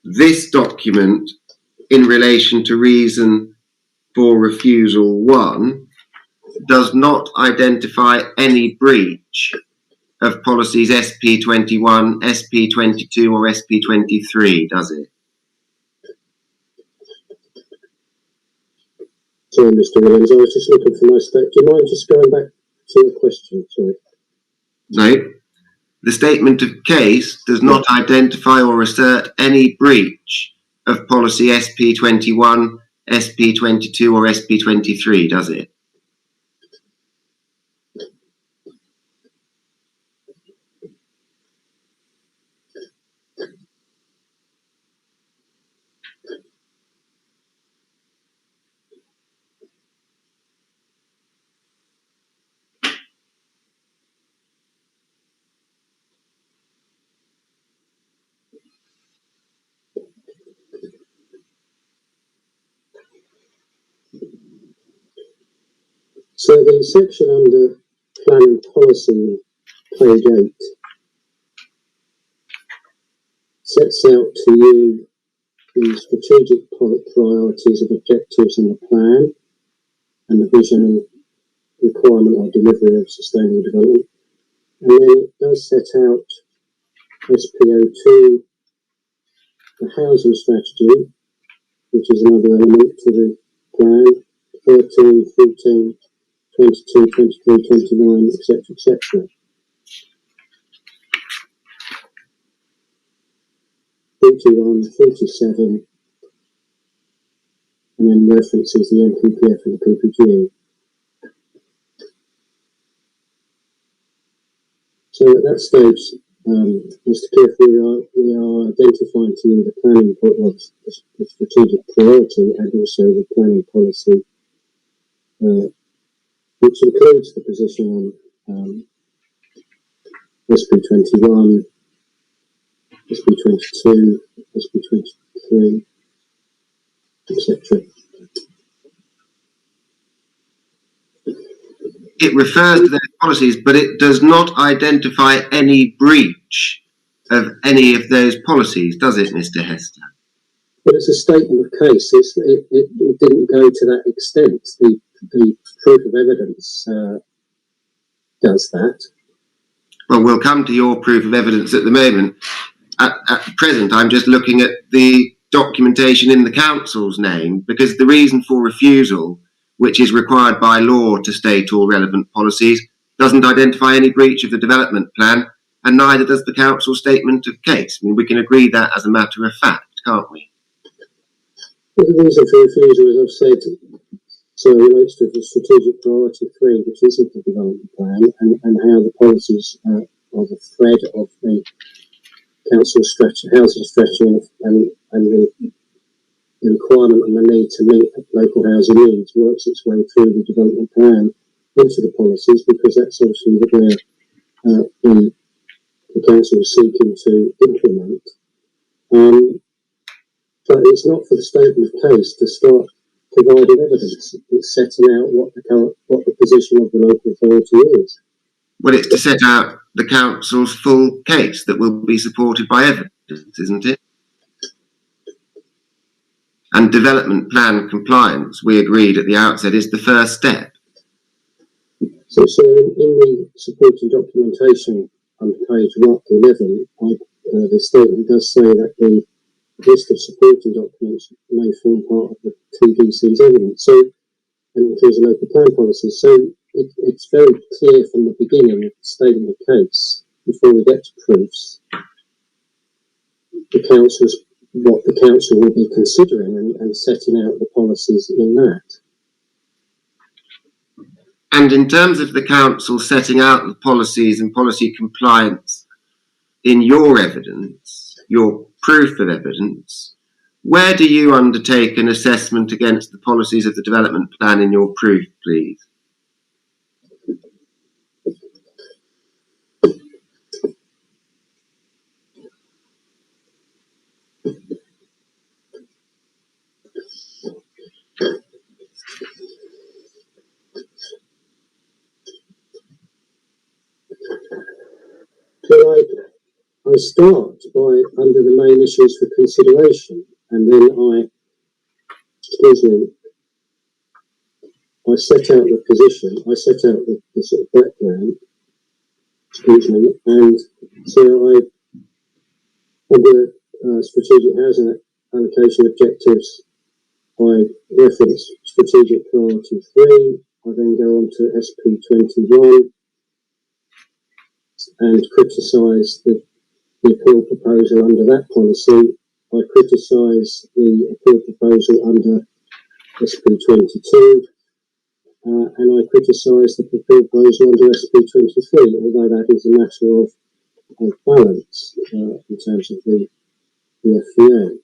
This document, in relation to reason for refusal 1, does not identify any breach of policies SP21, SP22 or SP23, does it? Sorry, Mr. Williams, I was just looking for my statement. Do you mind just going back to the question? Sorry. No. The statement of case does not identify or assert any breach of policy SP21, SP22 or SP23, does it? So the section under planning policy, page 8, sets out to you the strategic priorities of objectives in the plan and the vision and requirement or delivery of sustainable development. And then it does set out SPO2, the housing strategy, which is another element to the plan, 13, 14, 22, 23, 29, etc., etc. 41, 47, and then references the NPPF and the PPG. So at that stage, Mr. Cliff, we are identifying to you the planning of the strategic priority and also the planning policy, which includes the position on SP21, SP22, SP23, etc. It refers to those policies, but it does not identify any breach of any of those policies, does it, Mr. Hester? But it's a statement of case. It didn't go to that extent. The proof of evidence does that. Well, we'll come to your proof of evidence at the moment. At present, I'm just looking at the documentation in the council's name, because the reason for refusal, which is required by law to state all relevant policies, doesn't identify any breach of the development plan, and neither does the council statement of case. I mean, we can agree that as a matter of fact, can't we? Well, the reason for refusal, as I've said, so relates to the strategic priority 3, which isn't the development plan, and how the policies are the thread of the council strategy, housing strategy, and the requirement and the need to meet local housing needs works its way through the development plan into the policies, because that's obviously where the council is seeking to implement. But it's not for the statement of case to start providing evidence. It's setting out what the position of the local authority is. Well, it's to set out the council's full case that will be supported by evidence, isn't it? And development plan compliance, we agreed at the outset, is the first step. So in the supporting documentation on page 11, the statement does say that the list of supporting documents may form part of the TDC's evidence, so and includes a local plan policy. So it's very clear from the beginning of the statement of case, before we get to proofs, what the council will be considering and setting out the policies in that. And in terms of the council setting out the policies and policy compliance in your evidence, your proof of evidence, where do you undertake an assessment against the policies of the development plan in your proof, please? So I start by under the main issues for consideration, and then I set out the position, I set out the sort of background, and so under strategic housing allocation objectives, I reference strategic priority 3, I then go on to SP21 and criticise the appeal proposal under that policy. I criticise the appeal proposal under SP22, and I criticise the appeal proposal under SP23, although that is a matter of balance in terms of the FVA.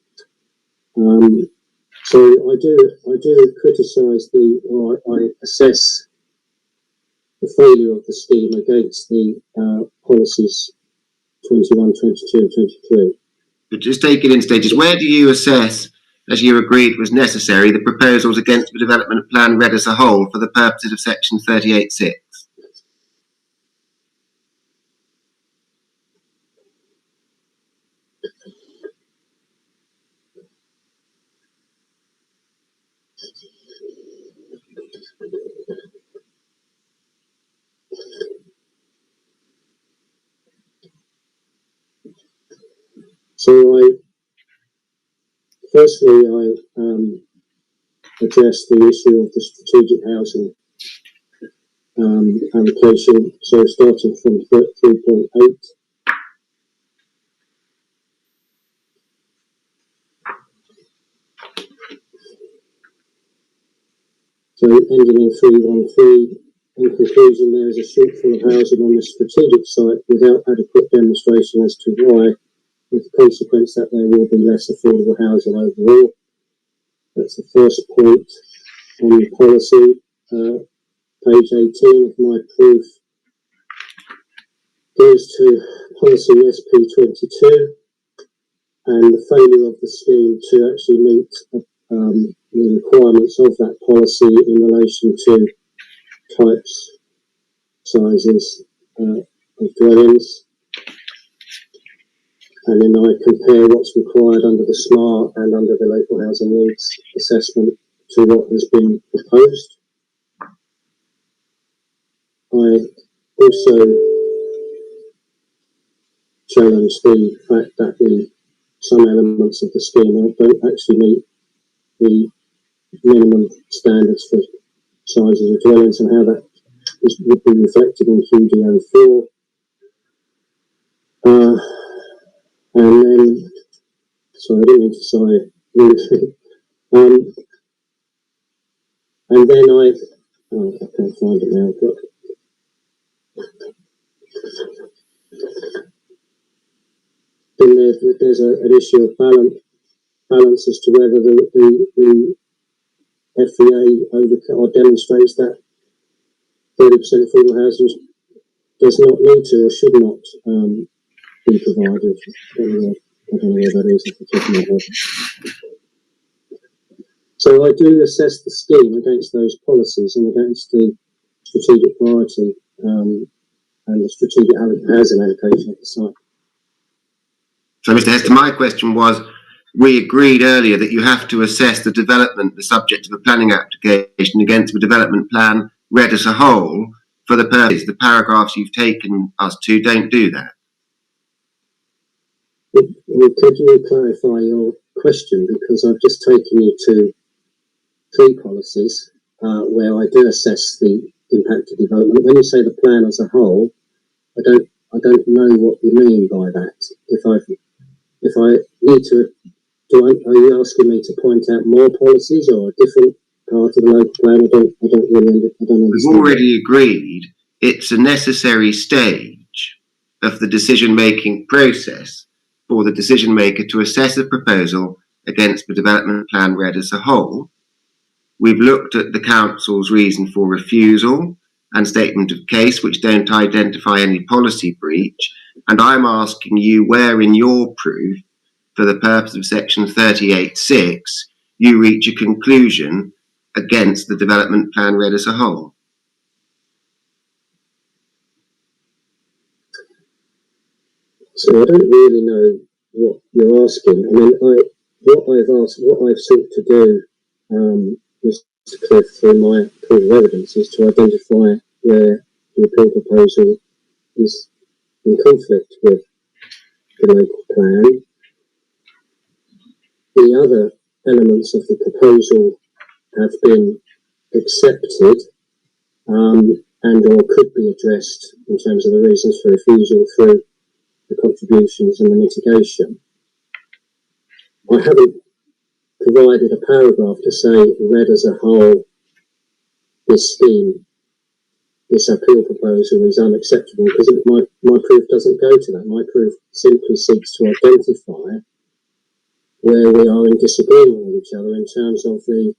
So I do criticise I assess the failure of the scheme against the policies 21, 22 and 23. But just take it in stages. Where do you assess as you agreed was necessary, the proposals against the development plan read as a whole for the purposes of section 38.6? So firstly, I addressed the issue of the strategic housing allocation. So starting from 3.8. So ending in 313. In conclusion, there is a shortfall of housing on the strategic site without adequate demonstration as to why, with the consequence that there will be less affordable housing overall. That's the first point on the policy. Page 18 of my proof goes to policy SP22 and the failure of the scheme to actually meet the requirements of that policy in relation to types, sizes of dwellings. And then I compare what's required under the SMART and under the local housing needs assessment to what has been proposed. I also challenge the fact that some elements of the scheme don't actually meet the minimum standards for sizes of dwellings and how that would be reflected in QDO4. And then, sorry, I didn't mean to say really. And then I can't find it now, but then there's an issue of balance as to whether the FEA demonstrates that 30% affordable housing does not need to or should not be provided. I don't know where that is off the top of my head. So I do assess the scheme against those policies and against the strategic priority and the strategic housing allocation of the site. So, Mr. Hester, my question was, we agreed earlier that you have to assess the development, the subject of a planning application, against the development plan read as a whole for the purpose. The paragraphs you've taken us to don't do that. Well, could you clarify your question? Because I've just taken you to 3 policies where I do assess the impact of development. When you say the plan as a whole, I don't know what you mean by that. If I need to, are you asking me to point out more policies or a different part of the local plan? I don't really understand. We've already agreed it's a necessary stage of the decision-making process for the decision maker to assess a proposal against the development plan read as a whole. We've looked at the council's reason for refusal and statement of case, which don't identify any policy breach. And I'm asking you where in your proof, for the purpose of section 38.6, you reach a conclusion against the development plan read as a whole. So I don't really know what you're asking. I mean, what I've sought to do, just to clear through my proof of evidence, is to identify where the appeal proposal is in conflict with the local plan. The other elements of the proposal have been accepted and or could be addressed in terms of the reasons for refusal through the contributions and the mitigation. I haven't provided a paragraph to say, read as a whole, this scheme, this appeal proposal is unacceptable, because my proof doesn't go to that. My proof simply seeks to identify where we are in disagreement with each other in terms of the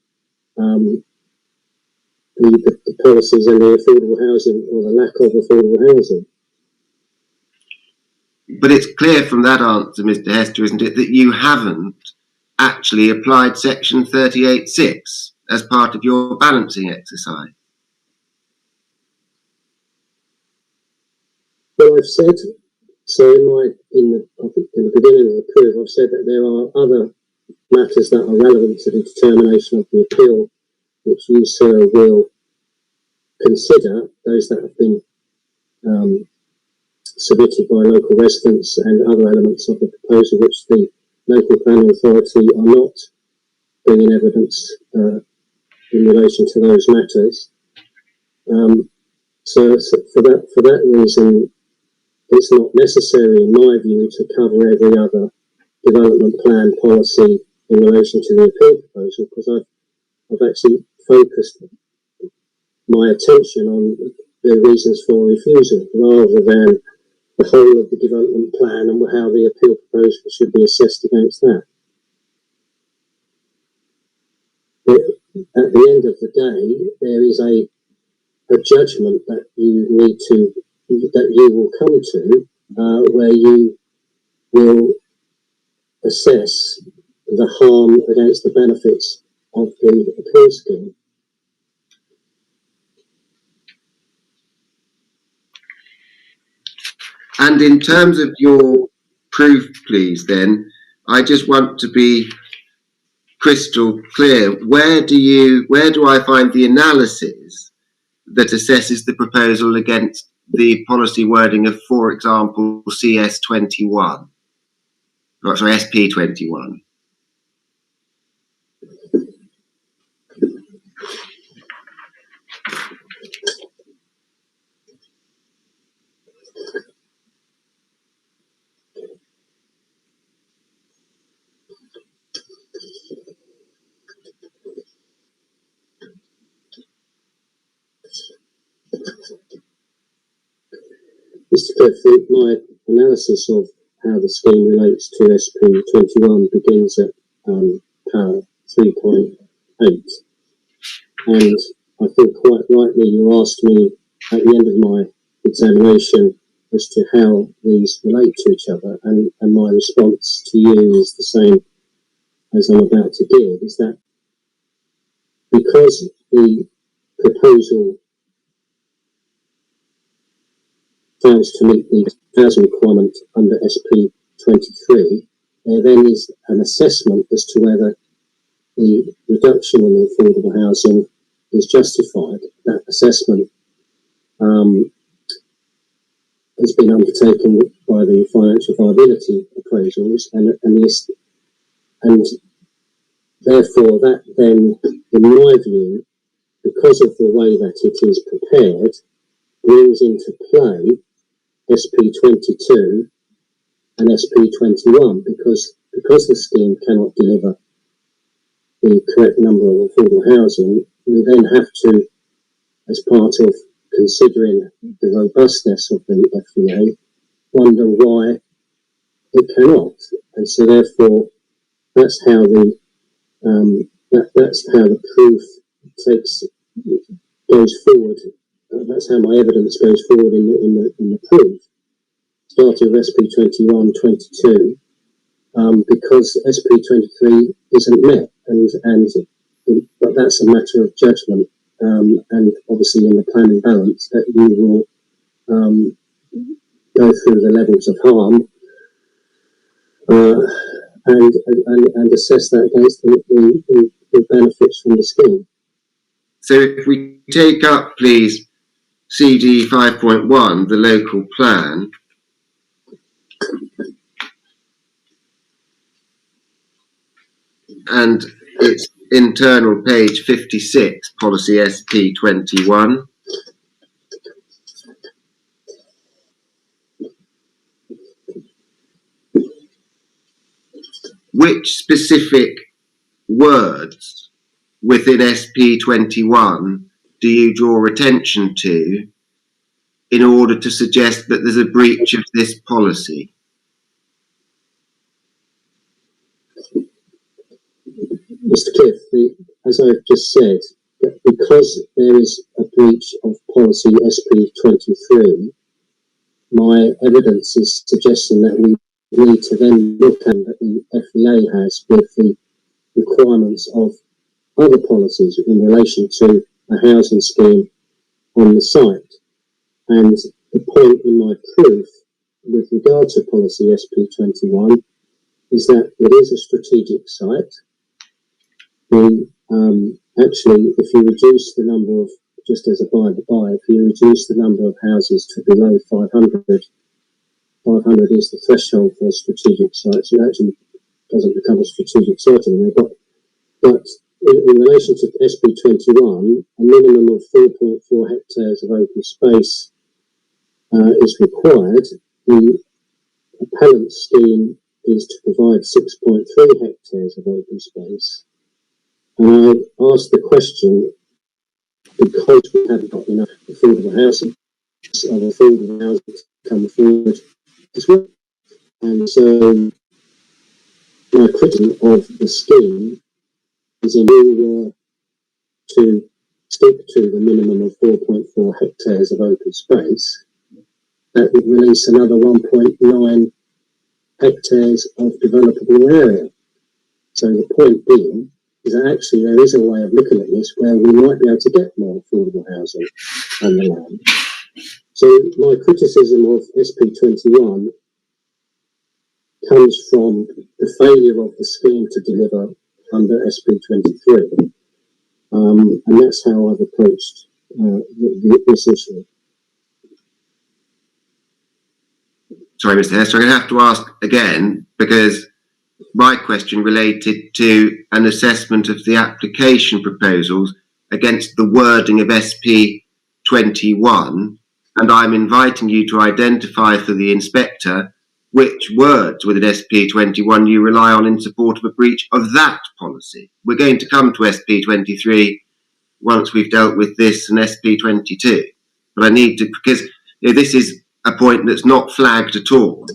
policies and the affordable housing, or the lack of affordable housing. But it's clear from that answer, Mr. Hester, isn't it, that you haven't actually applied section 38.6 as part of your balancing exercise? Well, I've said, so in the beginning of the proof, I've said that there are other matters that are relevant to the determination of the appeal, which you, sir, will consider, those that have been submitted by local residents and other elements of the proposal which the local planning authority are not bringing evidence in relation to those matters. So for that reason, it's not necessary, in my view, to cover every other development plan policy in relation to the appeal proposal, because I've actually focused my attention on the reasons for refusal rather than the whole of the development plan and how the appeal proposal should be assessed against that. But at the end of the day, there is a judgment that you will come to where you will assess the harm against the benefits of the appeal scheme. And in terms of your proof, please, then, I just want to be crystal clear. Where do I find the analysis that assesses the proposal against the policy wording of, for example, CS21? Oh, sorry, SP21. Mr. Cliff, my analysis of how the scheme relates to SP21 begins at power 3.8. And I think quite rightly you asked me at the end of my examination as to how these relate to each other, and my response to you is the same as I'm about to give, is that because the proposal fails to meet the housing requirement under SP23, there then is an assessment as to whether the reduction in the affordable housing is justified. That assessment has been undertaken by the financial viability appraisals, and therefore that then, in my view, because of the way that it is prepared, brings into play SP22 and SP21, because the scheme cannot deliver the correct number of affordable housing. We then have to, as part of considering the robustness of the FVA, wonder why it cannot. And so therefore that's how the proof goes forward. That's how my evidence goes forward in the proof, starting with SP21-22, because SP23 isn't met, but that's a matter of judgment, and obviously in the planning balance that you will go through the levels of harm and assess that against the benefits from the scheme. So if we take up, please, CD 5.1, the local plan, and its internal page 56, policy SP21. Which specific words within SP21 do you draw attention to in order to suggest that there's a breach of this policy? Mr. Cliff, as I've just said, because there is a breach of policy SP23, my evidence is suggesting that we need to then look at that the FVA has with the requirements of other policies in relation to a housing scheme on the site. And the point in my proof with regard to policy SP21 is that it is a strategic site. Actually, if you reduce the number of, just as a by-the-by, if you reduce the number of houses to below 500, 500 is the threshold for a strategic site, so it actually doesn't become a strategic site anymore. But in relation to SP21, a minimum of 4.4 hectares of open space is required. The appellant scheme is to provide 6.3 hectares of open space. And I asked the question because we haven't got enough affordable housing, to come forward as well. And so my criticism of the scheme is in order to stick to the minimum of 4.4 hectares of open space, that would release another 1.9 hectares of developable area. So the point being is that actually there is a way of looking at this where we might be able to get more affordable housing on the land. So my criticism of SP21 comes from the failure of the scheme to deliver under SP23. And that's how I've approached this issue. Sorry, Mr. Hester, I'm going to have to ask again, because my question related to an assessment of the application proposals against the wording of SP21, and I'm inviting you to identify for the inspector which words within SP21 you rely on in support of a breach of that policy. We're going to come to SP23 once we've dealt with this and SP22, but I need to, because this is a point that's not flagged at all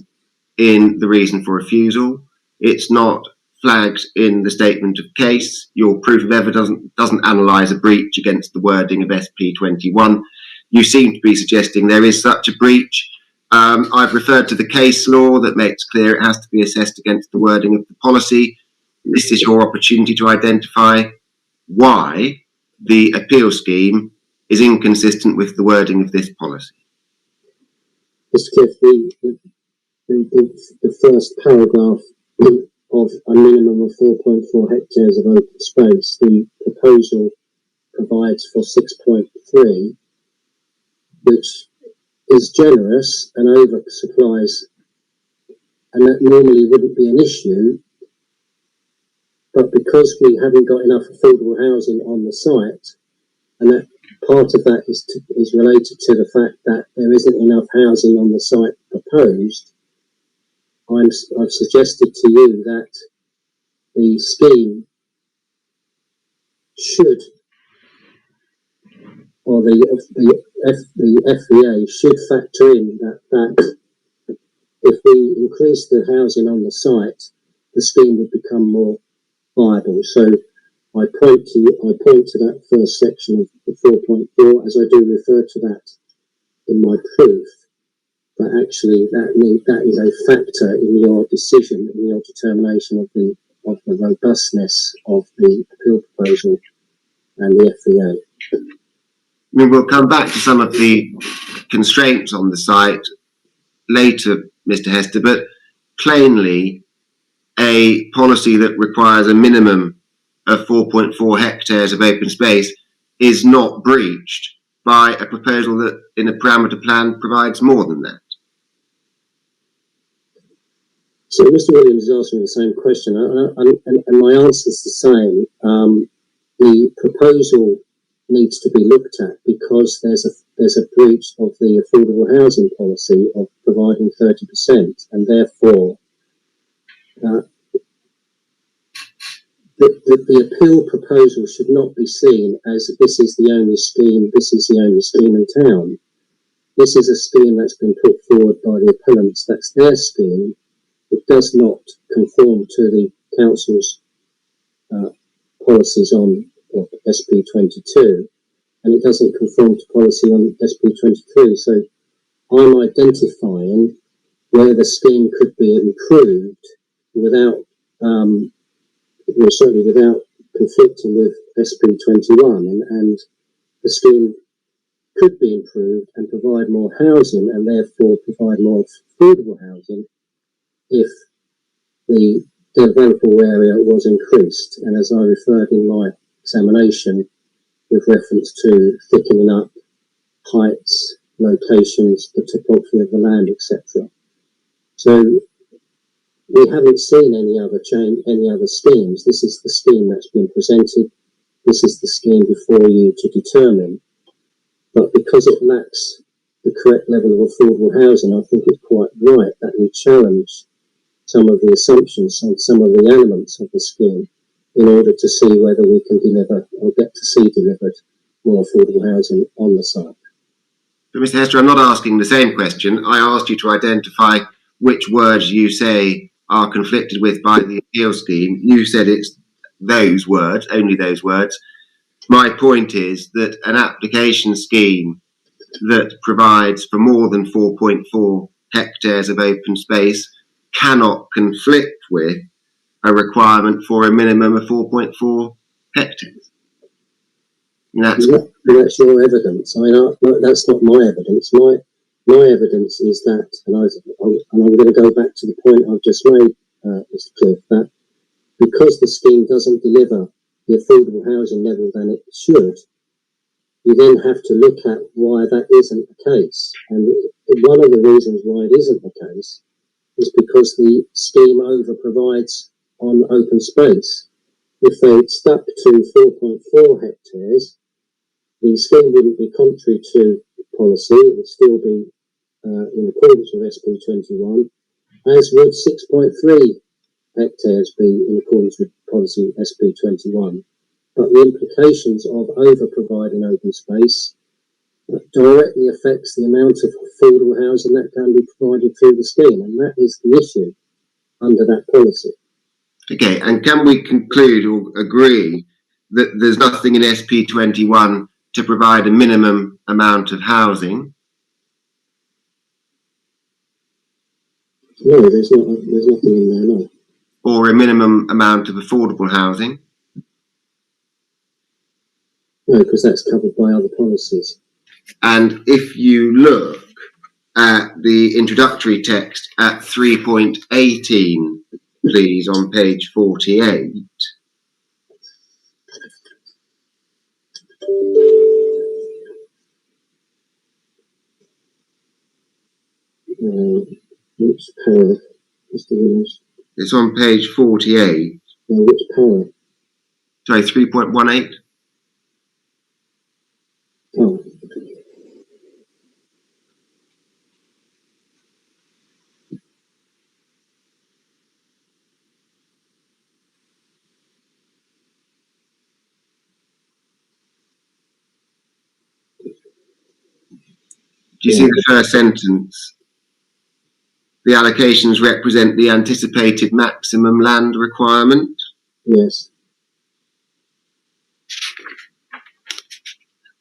in the reason for refusal. It's not flagged in the statement of case. Your proof of evidence doesn't analyse a breach against the wording of SP21. You seem to be suggesting there is such a breach. I've referred to the case law that makes clear it has to be assessed against the wording of the policy. This is your opportunity to identify why the appeal scheme is inconsistent with the wording of this policy. Mr. Cliff, the first paragraph of a minimum of 4.4 hectares of open space, the proposal provides for 6.3, which is generous and oversupplies, and that normally wouldn't be an issue, but because we haven't got enough affordable housing on the site, and that part of that is related to the fact that there isn't enough housing on the site proposed, I've suggested to you that the scheme should, or the FVA should factor in that if we increase the housing on the site, the scheme would become more viable. So I point to that first section of the 4.4, as I do refer to that in my proof. But actually, that is a factor in your decision, in your determination of the robustness of the appeal proposal and the FVA. I mean, we'll come back to some of the constraints on the site later, Mr. Hester, but plainly, a policy that requires a minimum of 4.4 hectares of open space is not breached by a proposal that in a parameter plan provides more than that. So Mr. Williams is asking the same question, and my answer is the same. The proposal needs to be looked at because there's a breach of the affordable housing policy of providing 30%, and therefore the appeal proposal should not be seen as this is the only scheme in town. This is a scheme that's been put forward by the appellants. That's their scheme. It does not conform to the council's policies on SP22, and it doesn't conform to policy on SP23. So I'm identifying where the scheme could be improved without certainly without conflicting with SP21, and the scheme could be improved and provide more housing and therefore provide more affordable housing if the developable area was increased. And as I referred in my examination with reference to thickening up, heights, locations, the topography of the land, etc. So we haven't seen any other schemes. This is the scheme that's been presented. This is the scheme before you to determine. But because it lacks the correct level of affordable housing, I think it's quite right that we challenge some of the assumptions and some of the elements of the scheme in order to see whether we can deliver or get to see delivered more affordable housing on the site. But Mr. Hester, I'm not asking the same question. I asked you to identify which words you say are conflicted with by the appeal scheme. You said it's those words, only those words. My point is that an application scheme that provides for more than 4.4 hectares of open space cannot conflict with a requirement for a minimum of 4.4 hectares. That's your evidence. I mean, that's not my evidence. My evidence is that, and I'm going to go back to the point I've just made, Mr. Cliff, that because the scheme doesn't deliver the affordable housing level than it should, you then have to look at why that isn't the case. And one of the reasons why it isn't the case is because the scheme over-provides on open space. If they stuck to 4.4 hectares, the scheme wouldn't be contrary to policy. It would still be in accordance with SP21, as would 6.3 hectares be in accordance with policy SP21. But the implications of over-providing open space directly affects the amount of affordable housing that can be provided through the scheme, and that is the issue under that policy. Okay, and can we conclude or agree that there's nothing in SP21 to provide a minimum amount of housing? No, there's nothing in there, no. Or a minimum amount of affordable housing? No, because that's covered by other policies. And if you look at the introductory text at 3.18, please, on page 48. Which paragraph, Mr. Williams? It's on page 48. Which paragraph? Sorry, 3.18. Oh. Do you see the first sentence? The allocations represent the anticipated maximum land requirement? Yes.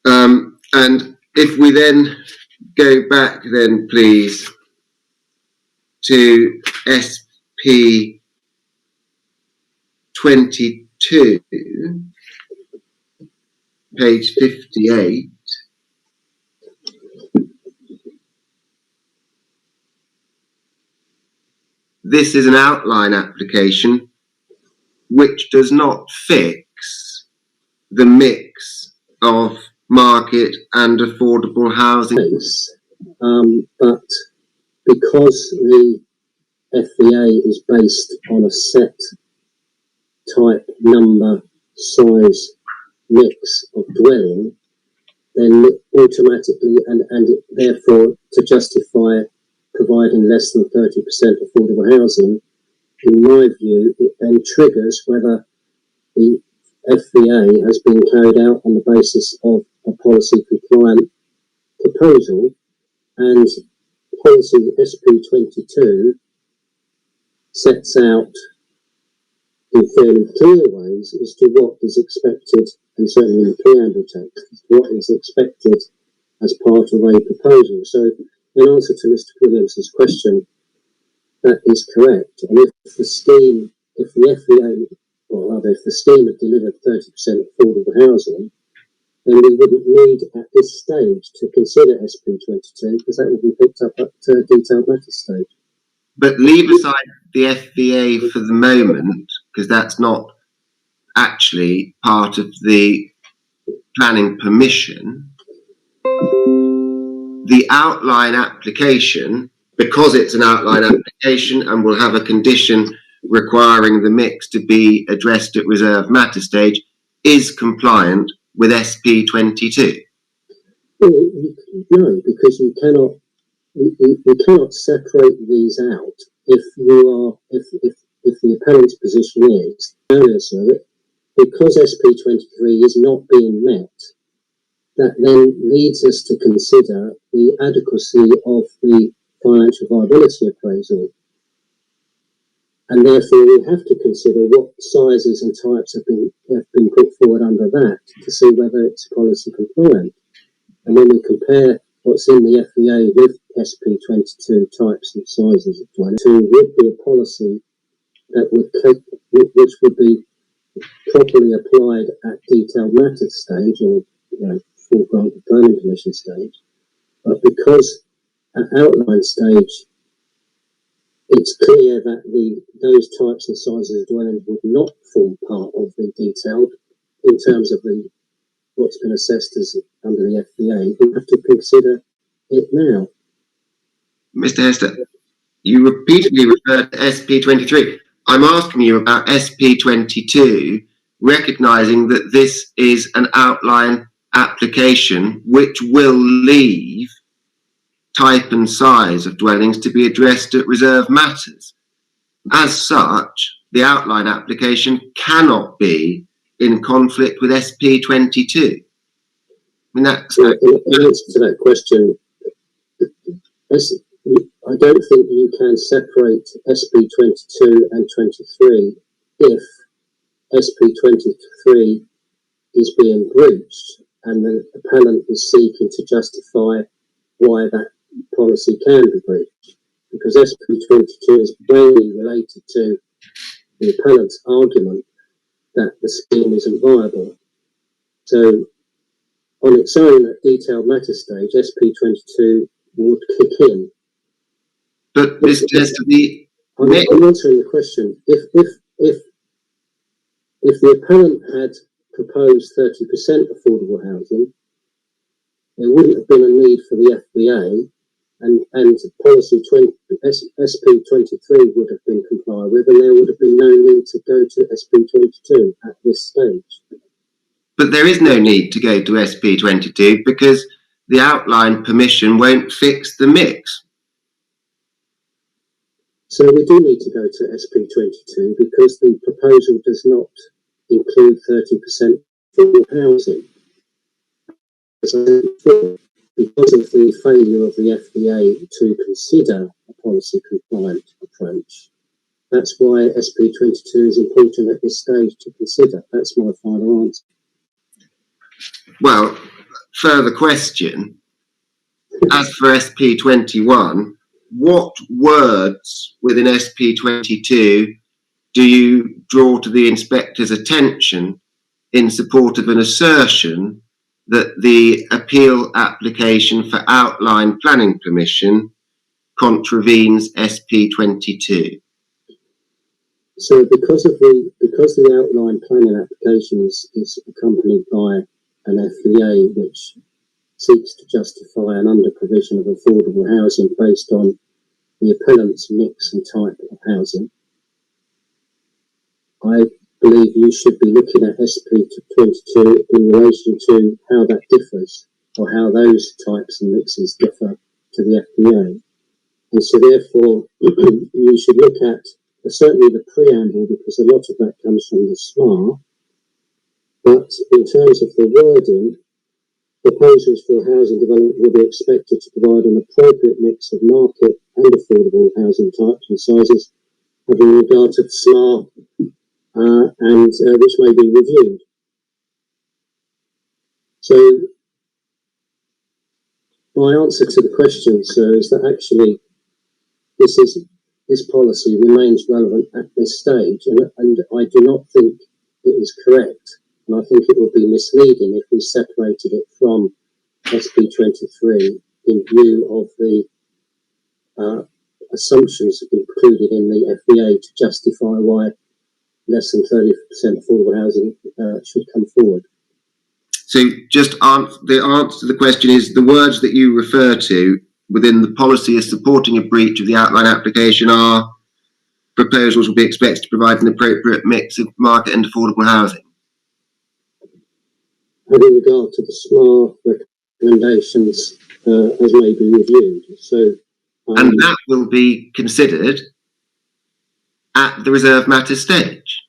And if we then go back then, please, to SP 22, page 58. This is an outline application which does not fix the mix of market and affordable housing. But because the FVA is based on a set type, number, size, mix of dwelling, then automatically and it, therefore to justify providing less than 30% affordable housing, in my view, it then triggers whether the FVA has been carried out on the basis of a policy compliant proposal, and policy SP22 sets out in fairly clear ways as to what is expected, and certainly in the preamble text, what is expected as part of a proposal. So in answer to Mr. Williams's question, that is correct. And if the scheme, if the FVA or rather, if the scheme had delivered 30% affordable housing, then we wouldn't need at this stage to consider SP22 because that will be picked up at detailed matter stage. But leave aside the FVA for the moment, because that's not actually part of the planning permission. The outline application, because it's an outline application and will have a condition requiring the mix to be addressed at reserved matter stage, is compliant with SP22. Well, no, because you cannot separate these out if the appellant's position is earlier, so that because SP23 is not being met, that then leads us to consider the adequacy of the financial viability appraisal. And therefore we have to consider what sizes and types have been put forward under that to see whether it's policy compliant. And when we compare what's in the FEA with SP22 types and sizes of dwelling, would be a policy that which would be properly applied at detailed matter stage or full grant of planning permission stage. But because at outline stage it's clear that those types and sizes of dwellings would not form part of the detailed in terms of what's been assessed as under the FVA, we have to consider it now. Mr. Hester, you repeatedly referred to SP23. I'm asking you about SP22, recognising that this is an outline application which will leave type and size of dwellings to be addressed at reserved matters. As such, the outline application cannot be in conflict with SP22. I mean, that's in answer to that question, I don't think you can separate SP22 and 23 if SP23 is being breached and the appellant is seeking to justify why that policy can be breached, because SP22 is mainly related to the appellant's argument that the scheme isn't viable. So on its own at detailed matter stage, SP22 would kick in. But Mr. Hester, I'm answering the question. If the appellant had proposed 30% affordable housing, there wouldn't have been a need for the FBA, and policy SP23 would have been complied with, and there would have been no need to go to SP22 at this stage. But there is no need to go to SP22 because the outline permission won't fix the mix. So we do need to go to SP22 because the proposal does not include 30% affordable housing. As I said before, because of the failure of the FBA to consider a policy compliant approach, that's why SP22 is important at this stage to consider. That's my final answer. Well, further question. As for SP21, what words within SP22 do you draw to the inspector's attention in support of an assertion that the appeal application for outline planning permission contravenes SP22? So because the outline planning application is accompanied by an FEA which seeks to justify an under-provision of affordable housing based on the appellant's mix and type of housing, I believe you should be looking at SP22 in relation to how that differs, or how those types and mixes differ to the FBA. And so therefore, you should look at certainly the preamble, because a lot of that comes from the SMAR, but in terms of the wording, proposals for housing development will be expected to provide an appropriate mix of market and affordable housing types and sizes, having regard to the SMAR, and which may be reviewed. So my answer to the question, sir, is that actually this is this policy remains relevant at this stage, and I do not think it is correct, and I think it would be misleading if we separated it from SP23 in view of the assumptions included in the FBA to justify why less than 30% affordable housing should come forward. So just the answer to the question is the words that you refer to within the policy as supporting a breach of the outline application are proposals will be expected to provide an appropriate mix of market and affordable housing. Having regard to the SMAR recommendations as may be reviewed. So, and that will be considered at the reserved matters stage.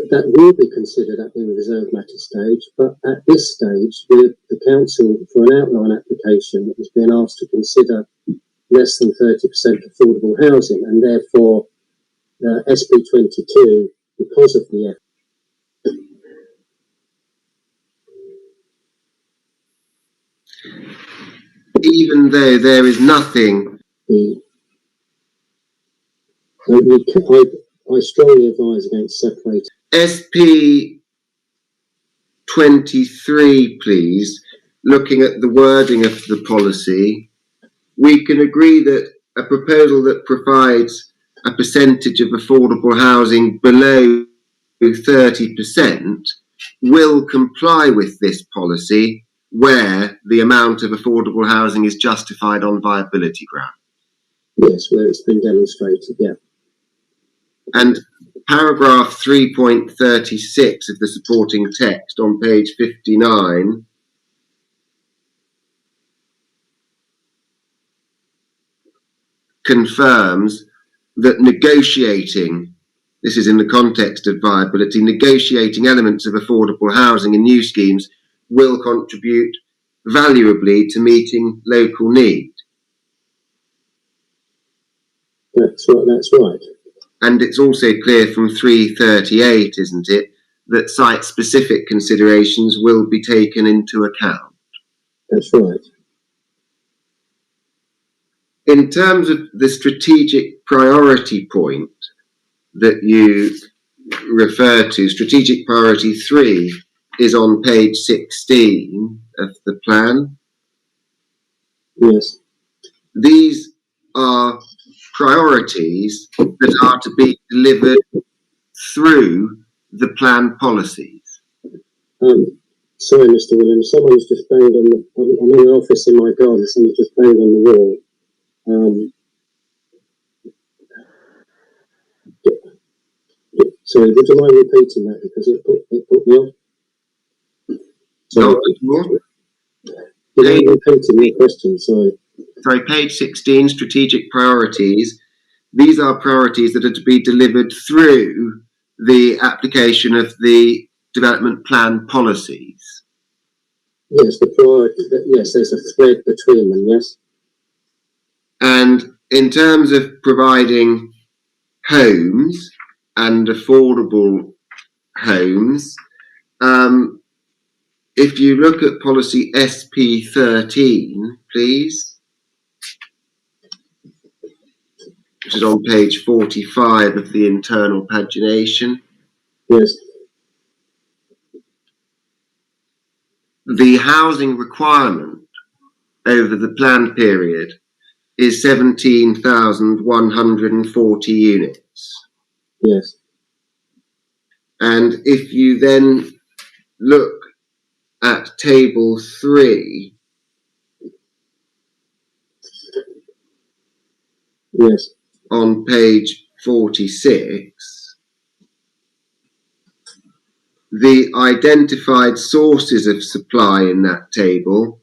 That will be considered at the reserved matters stage, but at this stage, the council for an outline application is being asked to consider less than 30% affordable housing, and therefore SP22, because of the even though there is nothing. I strongly advise against separating. SP23, please, looking at the wording of the policy, we can agree that a proposal that provides a percentage of affordable housing below 30% will comply with this policy where the amount of affordable housing is justified on viability grounds. Yes, where it's been demonstrated, yeah. And paragraph 3.36 of the supporting text on page 59 confirms that negotiating, this is in the context of viability, negotiating elements of affordable housing in new schemes will contribute valuably to meeting local need. That's right. And it's also clear from 338, isn't it, that site-specific considerations will be taken into account. That's right. In terms of the strategic priority point that you refer to, strategic priority 3 is on page 16 of the plan. Yes. These are priorities that are to be delivered through the plan policies. Sorry, Mr. Williams, someone's just banged on the... I'm in an office in my garden, someone's just banged on the wall. Sorry, would you mind repeating that, because it put me off? Sorry, repeating the question, sorry. Sorry, page 16, strategic priorities. These are priorities that are to be delivered through the application of the development plan policies. Yes, the priority. Yes, there's a thread between them. Yes. And in terms of providing homes and affordable homes, if you look at policy SP13, please, which is on page 45 of the internal pagination. Yes. The housing requirement over the plan period is 17,140 units. Yes. And if you then look at table 3, yes, on page 46, the identified sources of supply in that table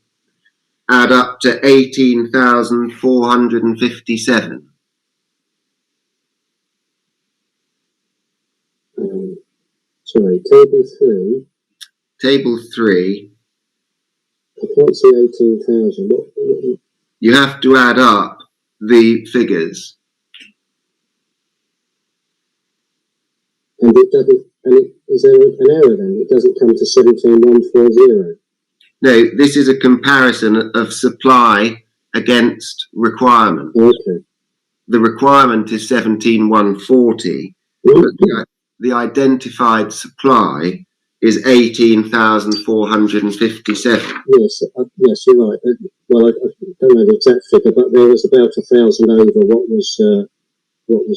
add up to 18,457. Sorry, table 3. Table 3. I can't see 18,000. You have to add up the figures. And it doesn't. And is there an error then? It doesn't come to 17,140. No, this is a comparison of supply against requirement. Okay. The requirement is 17,140, but the identified supply is 18,457. Yes, yes, you're right. Well, I don't know the exact figure, but there was about 1,000 over what was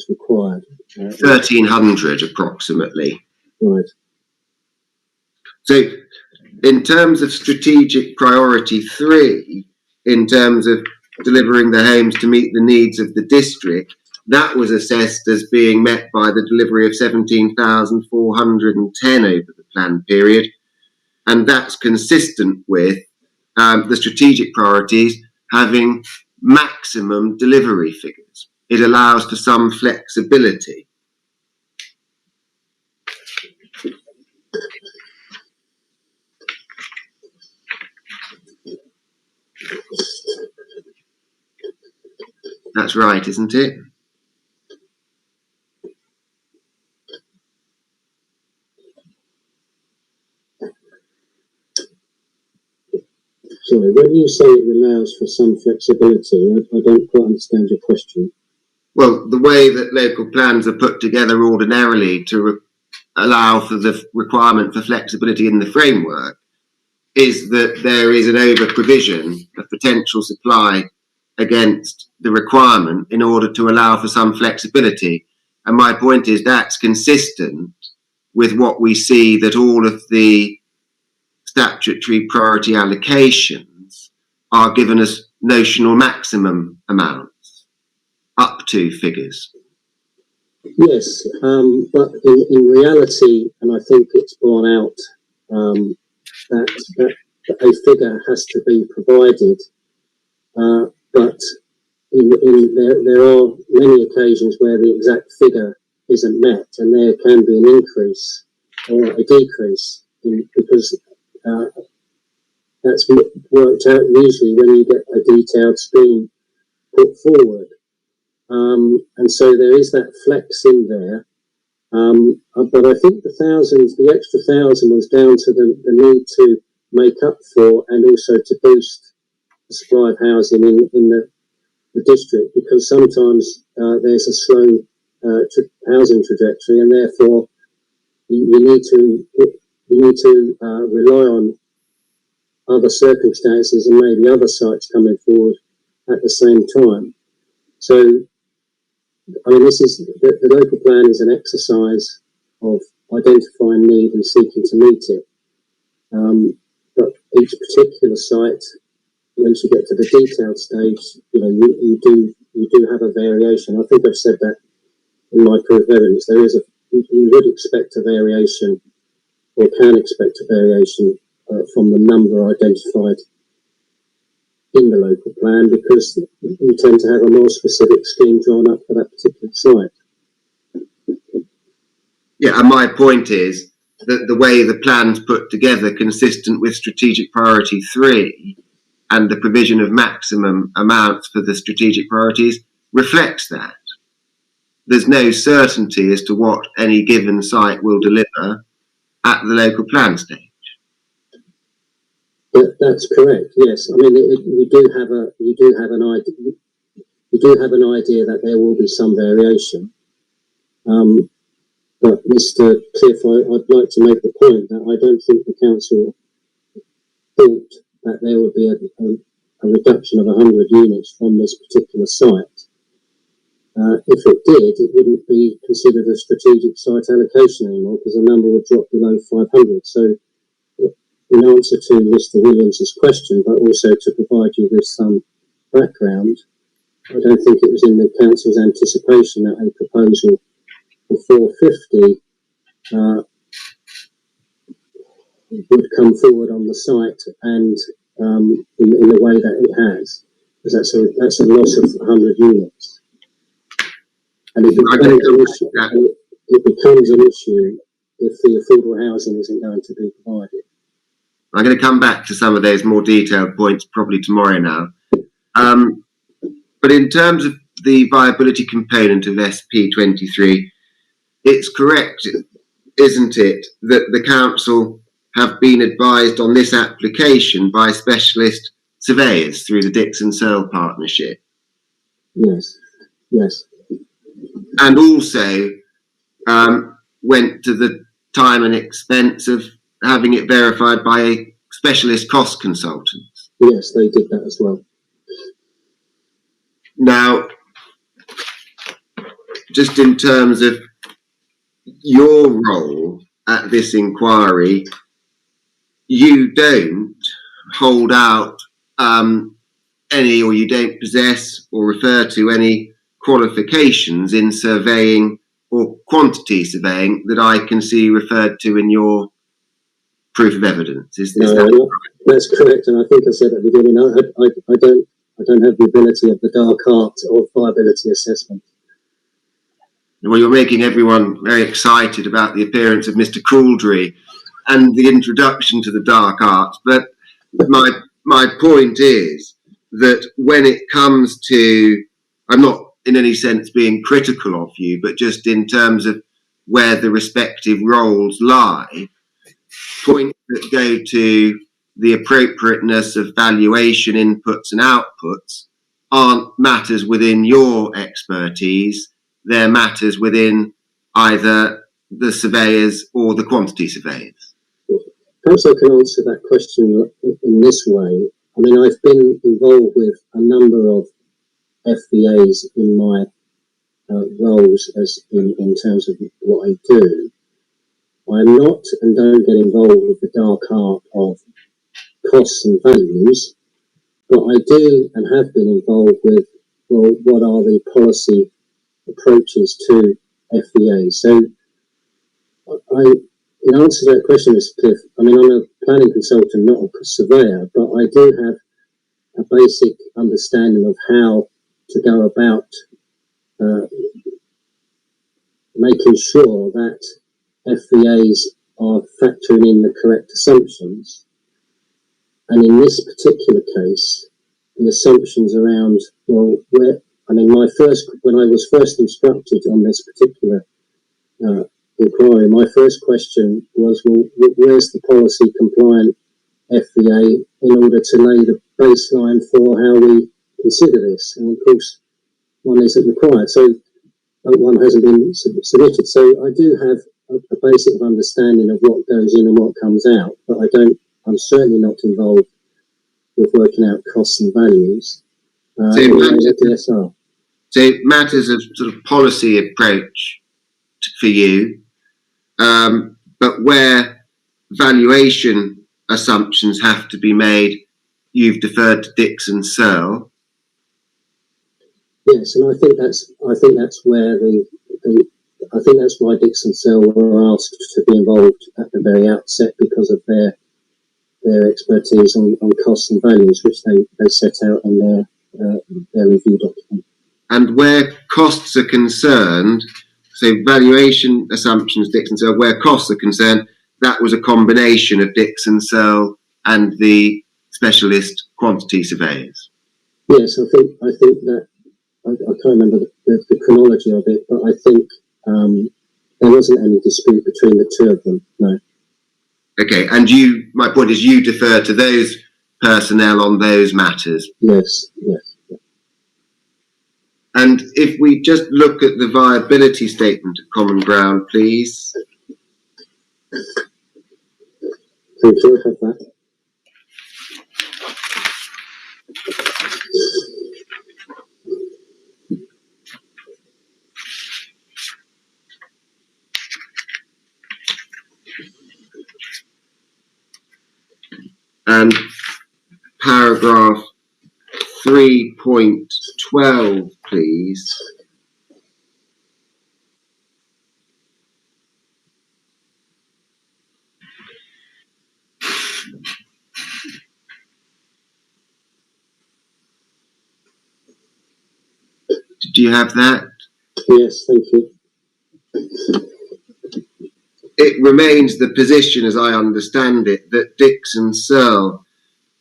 required. 1,300 approximately. Right. So, in terms of strategic priority 3, in terms of delivering the homes to meet the needs of the district, that was assessed as being met by the delivery of 17,410 over the planned period. And that's consistent with the strategic priorities having maximum delivery figures. It allows for some flexibility. That's right, isn't it? Sorry, when you say it allows for some flexibility, I don't quite understand your question. Well, the way that local plans are put together ordinarily to allow for the requirement for flexibility in the framework is that there is an over-provision of potential supply against the requirement in order to allow for some flexibility. And my point is that's consistent with what we see that all of the statutory priority allocations are given as notional maximum amounts, up to figures. Yes, but in reality, and I think it's borne out, that a figure has to be provided, but there are many occasions where the exact figure isn't met, and there can be an increase or a decrease because that's worked out usually when you get a detailed scheme put forward. And so there is that flex in there. But I think the extra 1,000 was down to the need to make up for and also to boost the supply of housing in the district, because sometimes there's a slow housing trajectory, and therefore you need to rely on other circumstances and maybe other sites coming forward at the same time. So, I mean, the local plan is an exercise of identifying need and seeking to meet it. But each particular site, once you get to the detailed stage, you do have a variation. I think I've said that in my proof of evidence. You would expect a variation, or can expect a variation from the number identified in the local plan, because you tend to have a more specific scheme drawn up for that particular site. Yeah, and my point is that the way the plan's put together, consistent with strategic priority 3 and the provision of maximum amounts for the strategic priorities, reflects that. There's no certainty as to what any given site will deliver at the local plan stage. That's correct. Yes, I mean you do have an idea that there will be some variation. But Mr. Cliff, I'd like to make the point that I don't think the council thought that there would be a reduction of 100 units from this particular site. If it did, it wouldn't be considered a strategic site allocation anymore, because the number would drop below 500. So, in answer to Mr. Williams's question, but also to provide you with some background, I don't think it was in the council's anticipation that a proposal for 450 would come forward on the site and in the way that it has, because that's a loss of 100 units. And it becomes an issue if the affordable housing isn't going to be provided. I'm going to come back to some of those more detailed points probably tomorrow now. But in terms of the viability component of SP23, it's correct, isn't it, that the council have been advised on this application by specialist surveyors through the Dixon Searle partnership. Yes, yes. And also went to the time and expense of having it verified by a specialist cost consultant. Yes, they did that as well. Now, just in terms of your role at this inquiry, you don't hold out any, or you don't possess or refer to any qualifications in surveying or quantity surveying that I can see referred to in your proof of evidence. Is that right? That's correct, and I think I said at the beginning, I don't have the ability of the dark art or viability assessment. Well, you're making everyone very excited about the appearance of Mr. Couldry and the introduction to the dark arts, but my point is that when it comes to, I'm not in any sense being critical of you, but just in terms of where the respective roles lie, points that go to the appropriateness of valuation inputs and outputs aren't matters within your expertise, they're matters within either the surveyors or the quantity surveyors. Perhaps I can answer that question in this way. I mean, I've been involved with a number of FVAs in my roles as in terms of what I do. I'm not and don't get involved with the dark art of costs and values, but I do and have been involved with, well, what are the policy approaches to FVA. So in answer to that question, Mr. Cliff, I mean, I'm a planning consultant, not a surveyor, but I do have a basic understanding of how to go about making sure that FVAs are factoring in the correct assumptions. And in this particular case, the assumptions around, well, when I was first instructed on this particular inquiry, my first question was, well, where's the policy compliant FVA in order to lay the baseline for how we consider this? And of course, one isn't required, so one hasn't been submitted. So I do have a basic understanding of what goes in and what comes out, but I'm certainly not involved with working out costs and values. So it matters of sort of policy approach for you, but where valuation assumptions have to be made, you've deferred to Dixon Searle. Yes, and I think that's where I think that's why Dixon Searle were asked to be involved at the very outset, because of their expertise on costs and values, which they set out in their review document. And where costs are concerned, so valuation assumptions, Dixon Searle, where costs are concerned, that was a combination of Dixon Searle and the specialist quantity surveyors. Yes, I think that I can't remember the chronology of it, but I think there wasn't any dispute between the two of them. No. Okay, and my point is, you defer to those personnel on those matters. Yes, yes. And if we just look at the viability statement at Common Ground, please. Thank you, I have that. And paragraph 3.12, please. Do you have that? Yes, thank you. It remains the position, as I understand it, that Dixon Searle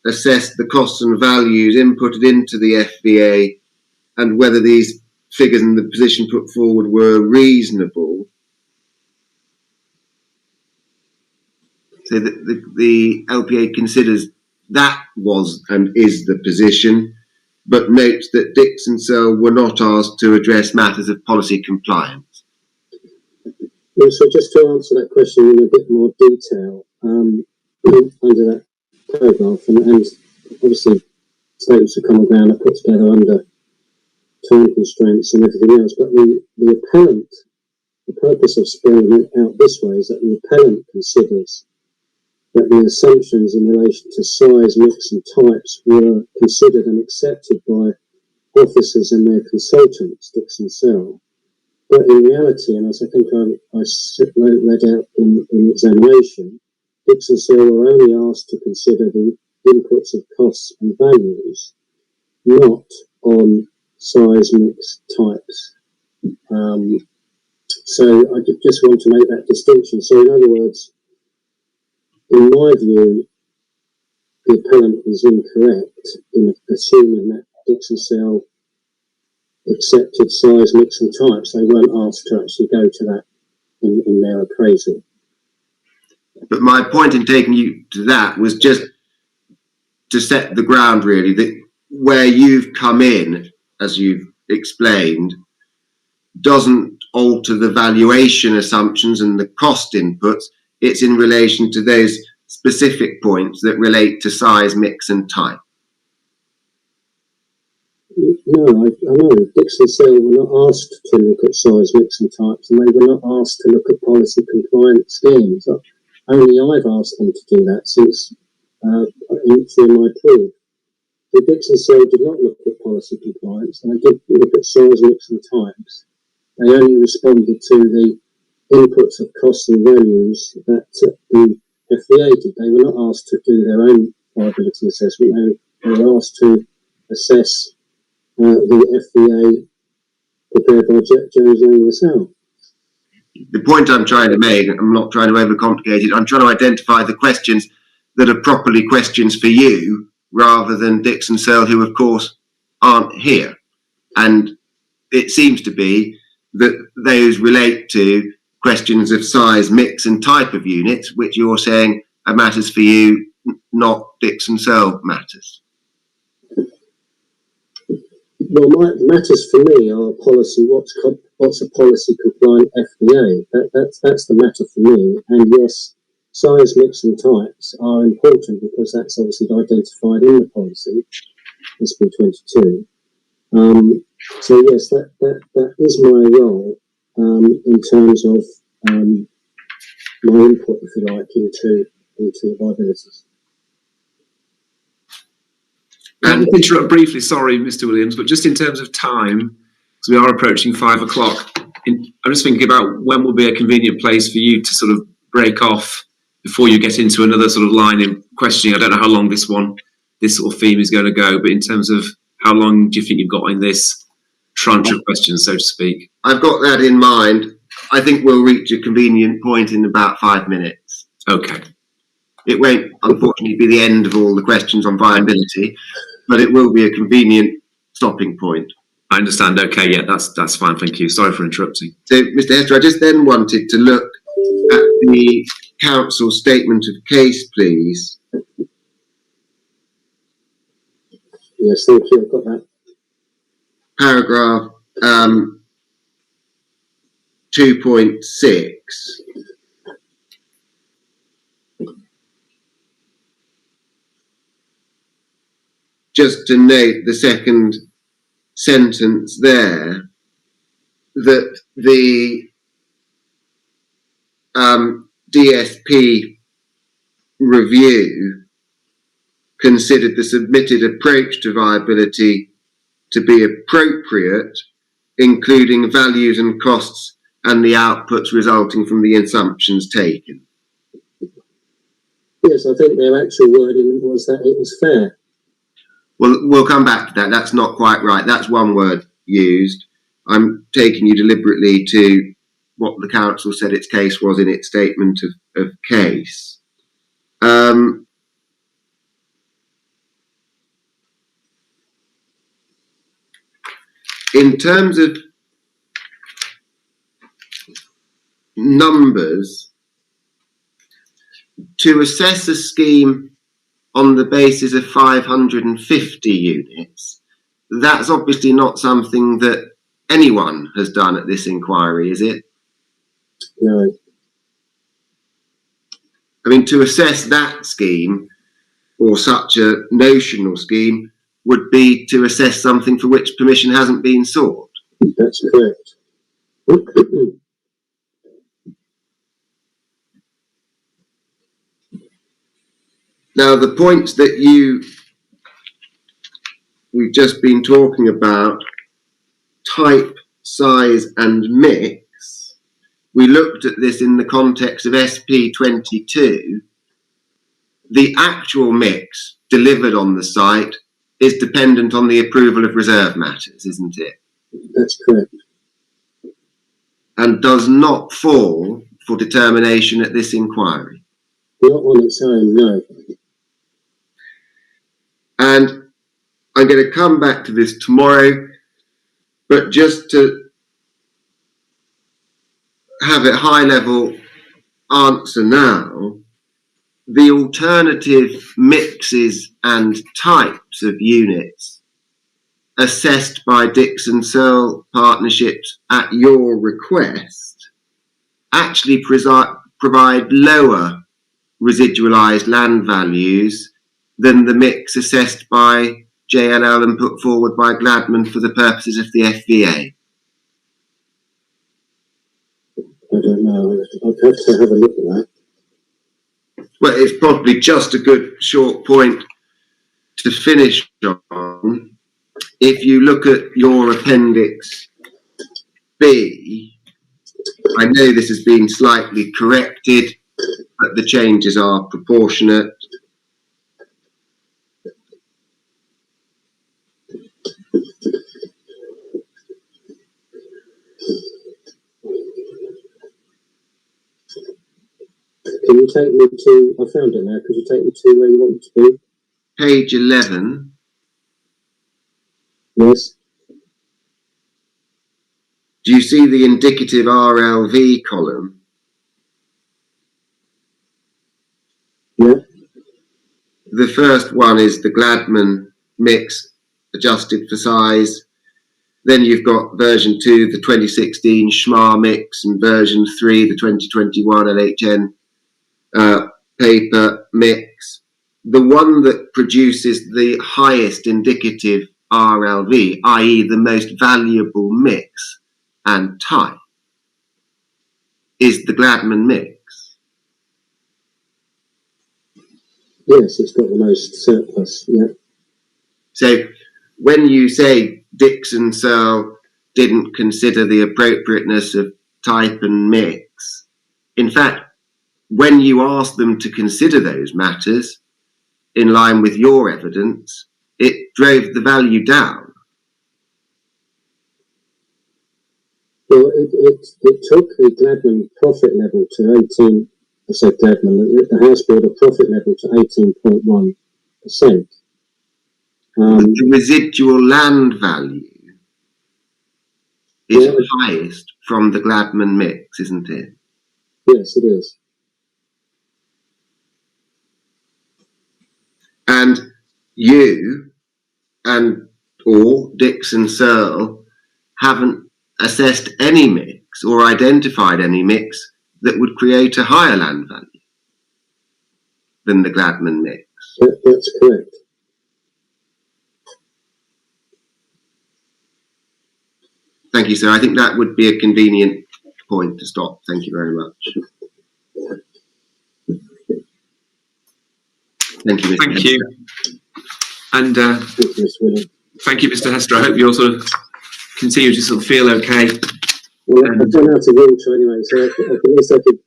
assessed the costs and values inputted into the FVA and whether these figures and the position put forward were reasonable. So the LPA considers that was and is the position, but notes that Dix and Searle were not asked to address matters of policy compliance. Yeah, so just to answer that question in a bit more detail, under that paragraph, and obviously statements of common ground are put together under time constraints and everything else, but the appellant, the purpose of spelling it out this way is that the appellant considers that the assumptions in relation to size, mix and types were considered and accepted by officers and their consultants, Dix and Searle. But in reality, and as I think I read out in examination, Dix and Searle were only asked to consider the inputs of costs and values, not on size, mix, types. So I just want to make that distinction. So in other words, in my view, the appellant is incorrect in assuming that Dix and Searle accepted size, mix and types. They weren't asked to actually go to that in their appraisal. But my point in taking you to that was just to set the ground, really, that where you've come in, as you've explained, doesn't alter the valuation assumptions and the cost inputs. It's in relation to those specific points that relate to size, mix and type. No, I know. Dix and Searle were not asked to look at size, mix and types, and they were not asked to look at policy compliant schemes. Only I've asked them to do that since through my proof. The Dix and Searle did not look at policy compliance, and they did look at size, mix and types. They only responded to the inputs of costs and values that the FVA did. They were not asked to do their own viability assessment. They were asked to assess the FVA prepared by Jones and Lassalle. The point I'm trying to make, I'm not trying to overcomplicate it, I'm trying to identify the questions that are properly questions for you, rather than Dix and Searle, who of course aren't here. And it seems to be that those relate to questions of size, mix and type of units, which you're saying are matters for you, not Dix and Searle matters. Well, matters for me are policy. What's a policy compliant FVA? That's the matter for me. And yes, size, mix and types are important because that's obviously identified in the policy, SB22. So yes, that is my role in terms of my input, if you like, into viabilities. And interrupt briefly, sorry, Mr. Williams, but just in terms of time, because we are approaching 5 o'clock, I'm just thinking about when will be a convenient place for you to sort of break off before you get into another sort of line in questioning. I don't know how long this sort of theme is going to go, but in terms of how long do you think you've got in this tranche of questions, so to speak? I've got that in mind. I think we'll reach a convenient point in about 5 minutes. Okay. It won't, unfortunately, be the end of all the questions on viability, but it will be a convenient stopping point. I understand. Okay, yeah, that's fine. Thank you. Sorry for interrupting. So, Mr. Hester, I just then wanted to look at the council statement of case, please. Yes, thank you. I've got that. Paragraph 2.6. Just to note the second sentence there, that the DSP review considered the submitted approach to viability to be appropriate, including values and costs and the outputs resulting from the assumptions taken. Yes, I think their actual wording was that it was fair. Well, we'll come back to that. That's not quite right. That's one word used. I'm taking you deliberately to what the council said its case was in its statement of case. In terms of numbers, to assess a scheme on the basis of 550 units, that's obviously not something that anyone has done at this inquiry, is it? No. I mean, to assess that scheme, or such a notional scheme, would be to assess something for which permission hasn't been sought. That's correct. Now, the points that we've just been talking about, type, size, and mix, we looked at this in the context of SP22. The actual mix delivered on the site is dependent on the approval of reserve matters, isn't it? That's correct. And does not fall for determination at this inquiry. Not on its own, no. And I'm going to come back to this tomorrow, but just to have a high level answer now, the alternative mixes and types of units assessed by Dixon Searle partnerships at your request actually provide lower residualised land values than the mix assessed by JLL and put forward by Gladman for the purposes of the FVA. I don't know. I'd have to have a look at that. Well, it's probably just a good short point to finish on. If you look at your Appendix B, I know this has been slightly corrected, but the changes are proportionate. Can you take me to, I found it now, could you take me to where you want me to be? Page 11. Yes. Do you see the indicative RLV column? Yeah. The first one is the Gladman mix adjusted for size. Then you've got version 2, the 2016 Schmar mix, and version 3, the 2021 LHN paper mix. The one that produces the highest indicative RLV, i.e. the most valuable mix and type, is the Gladman mix. Yes, it's got the most surplus, yeah. So when you say Dixon Searle didn't consider the appropriateness of type and mix, in fact, when you asked them to consider those matters in line with your evidence, it drove the value down. Well, it took the Gladman profit level to 18, I said Gladman, the house builder profit level to 18.1%. The residual land value is highest from the Gladman mix, isn't it? Yes, it is. And you and or Dixon Searle haven't assessed any mix or identified any mix that would create a higher land value than the Gladman mix. That's correct. Thank you, sir. I think that would be a convenient point to stop. Thank you very much. Thank you, Mr. Thank Hester. you. And thank you, Mr. Hester. I hope you all sort of continue to sort of feel okay. Well, I've done out of water anyway, so at least I could.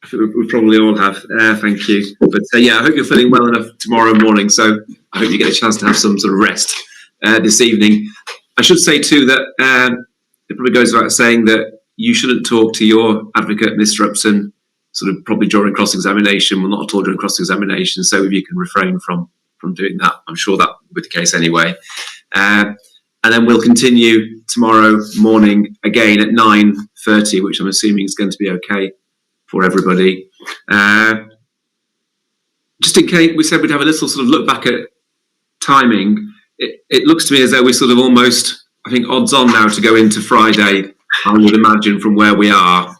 I think we probably all have. Thank you. But yeah, I hope you're feeling well enough tomorrow morning. So I hope you get a chance to have some sort of rest this evening. I should say too that it probably goes without saying that you shouldn't talk to your advocate, Mr. Upson, sort of probably during cross-examination. Well, not at all during cross-examination. So if you can refrain from doing that, I'm sure that would be the case anyway. And then we'll continue tomorrow morning again at 9:30, which I'm assuming is going to be okay for everybody. The just in case we said we'd have a little sort of look back at timing, it looks to me as though we're sort of almost, I think, odds on now to go into Friday, I would imagine, from where we are.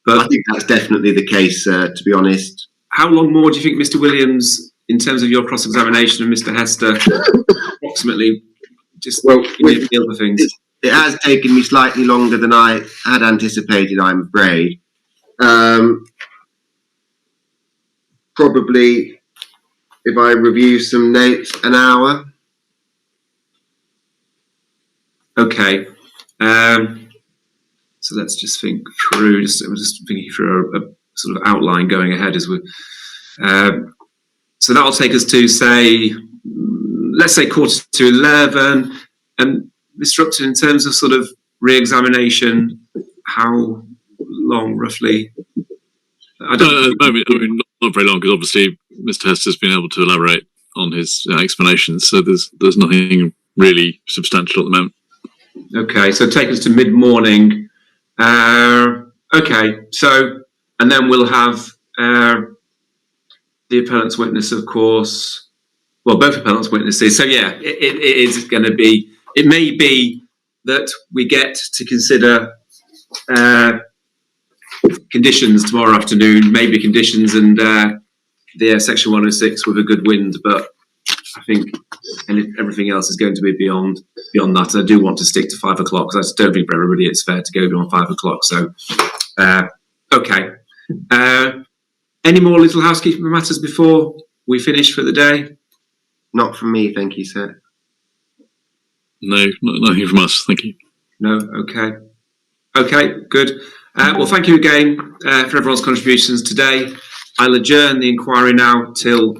But I think that's definitely the case, to be honest. How long more do you think, Mr. Williams, in terms of your cross-examination of Mr. Hester, approximately, just the other things? It has taken me slightly longer than I had anticipated, I'm afraid. Probably, if I review some notes, an hour. Okay. So let's just think through. I'm just thinking through a sort of outline going ahead as we. So that'll take us to let's say 11:15, and Mr. Upton, in terms of sort of re-examination, how long roughly? At the moment, I mean, not very long, because obviously Mr. Hester's been able to elaborate on his explanations, so there's nothing really substantial at the moment. Okay, so take us to mid-morning. Okay, so, and then we'll have the appellant's witness, of course. Well, both appellant's witnesses. So yeah, it is going to be. It may be that we get to consider conditions tomorrow afternoon. Maybe conditions and the Section 106 with a good wind, but I think everything else is going to be beyond that. And I do want to stick to 5 o'clock, because I just don't think for everybody it's fair to go beyond 5 o'clock. So, okay. Any more little housekeeping matters before we finish for the day? Not from me, thank you, sir. No, nothing from us, thank you. No, okay. Okay, good. Well, thank you again for everyone's contributions today. I'll adjourn the inquiry now till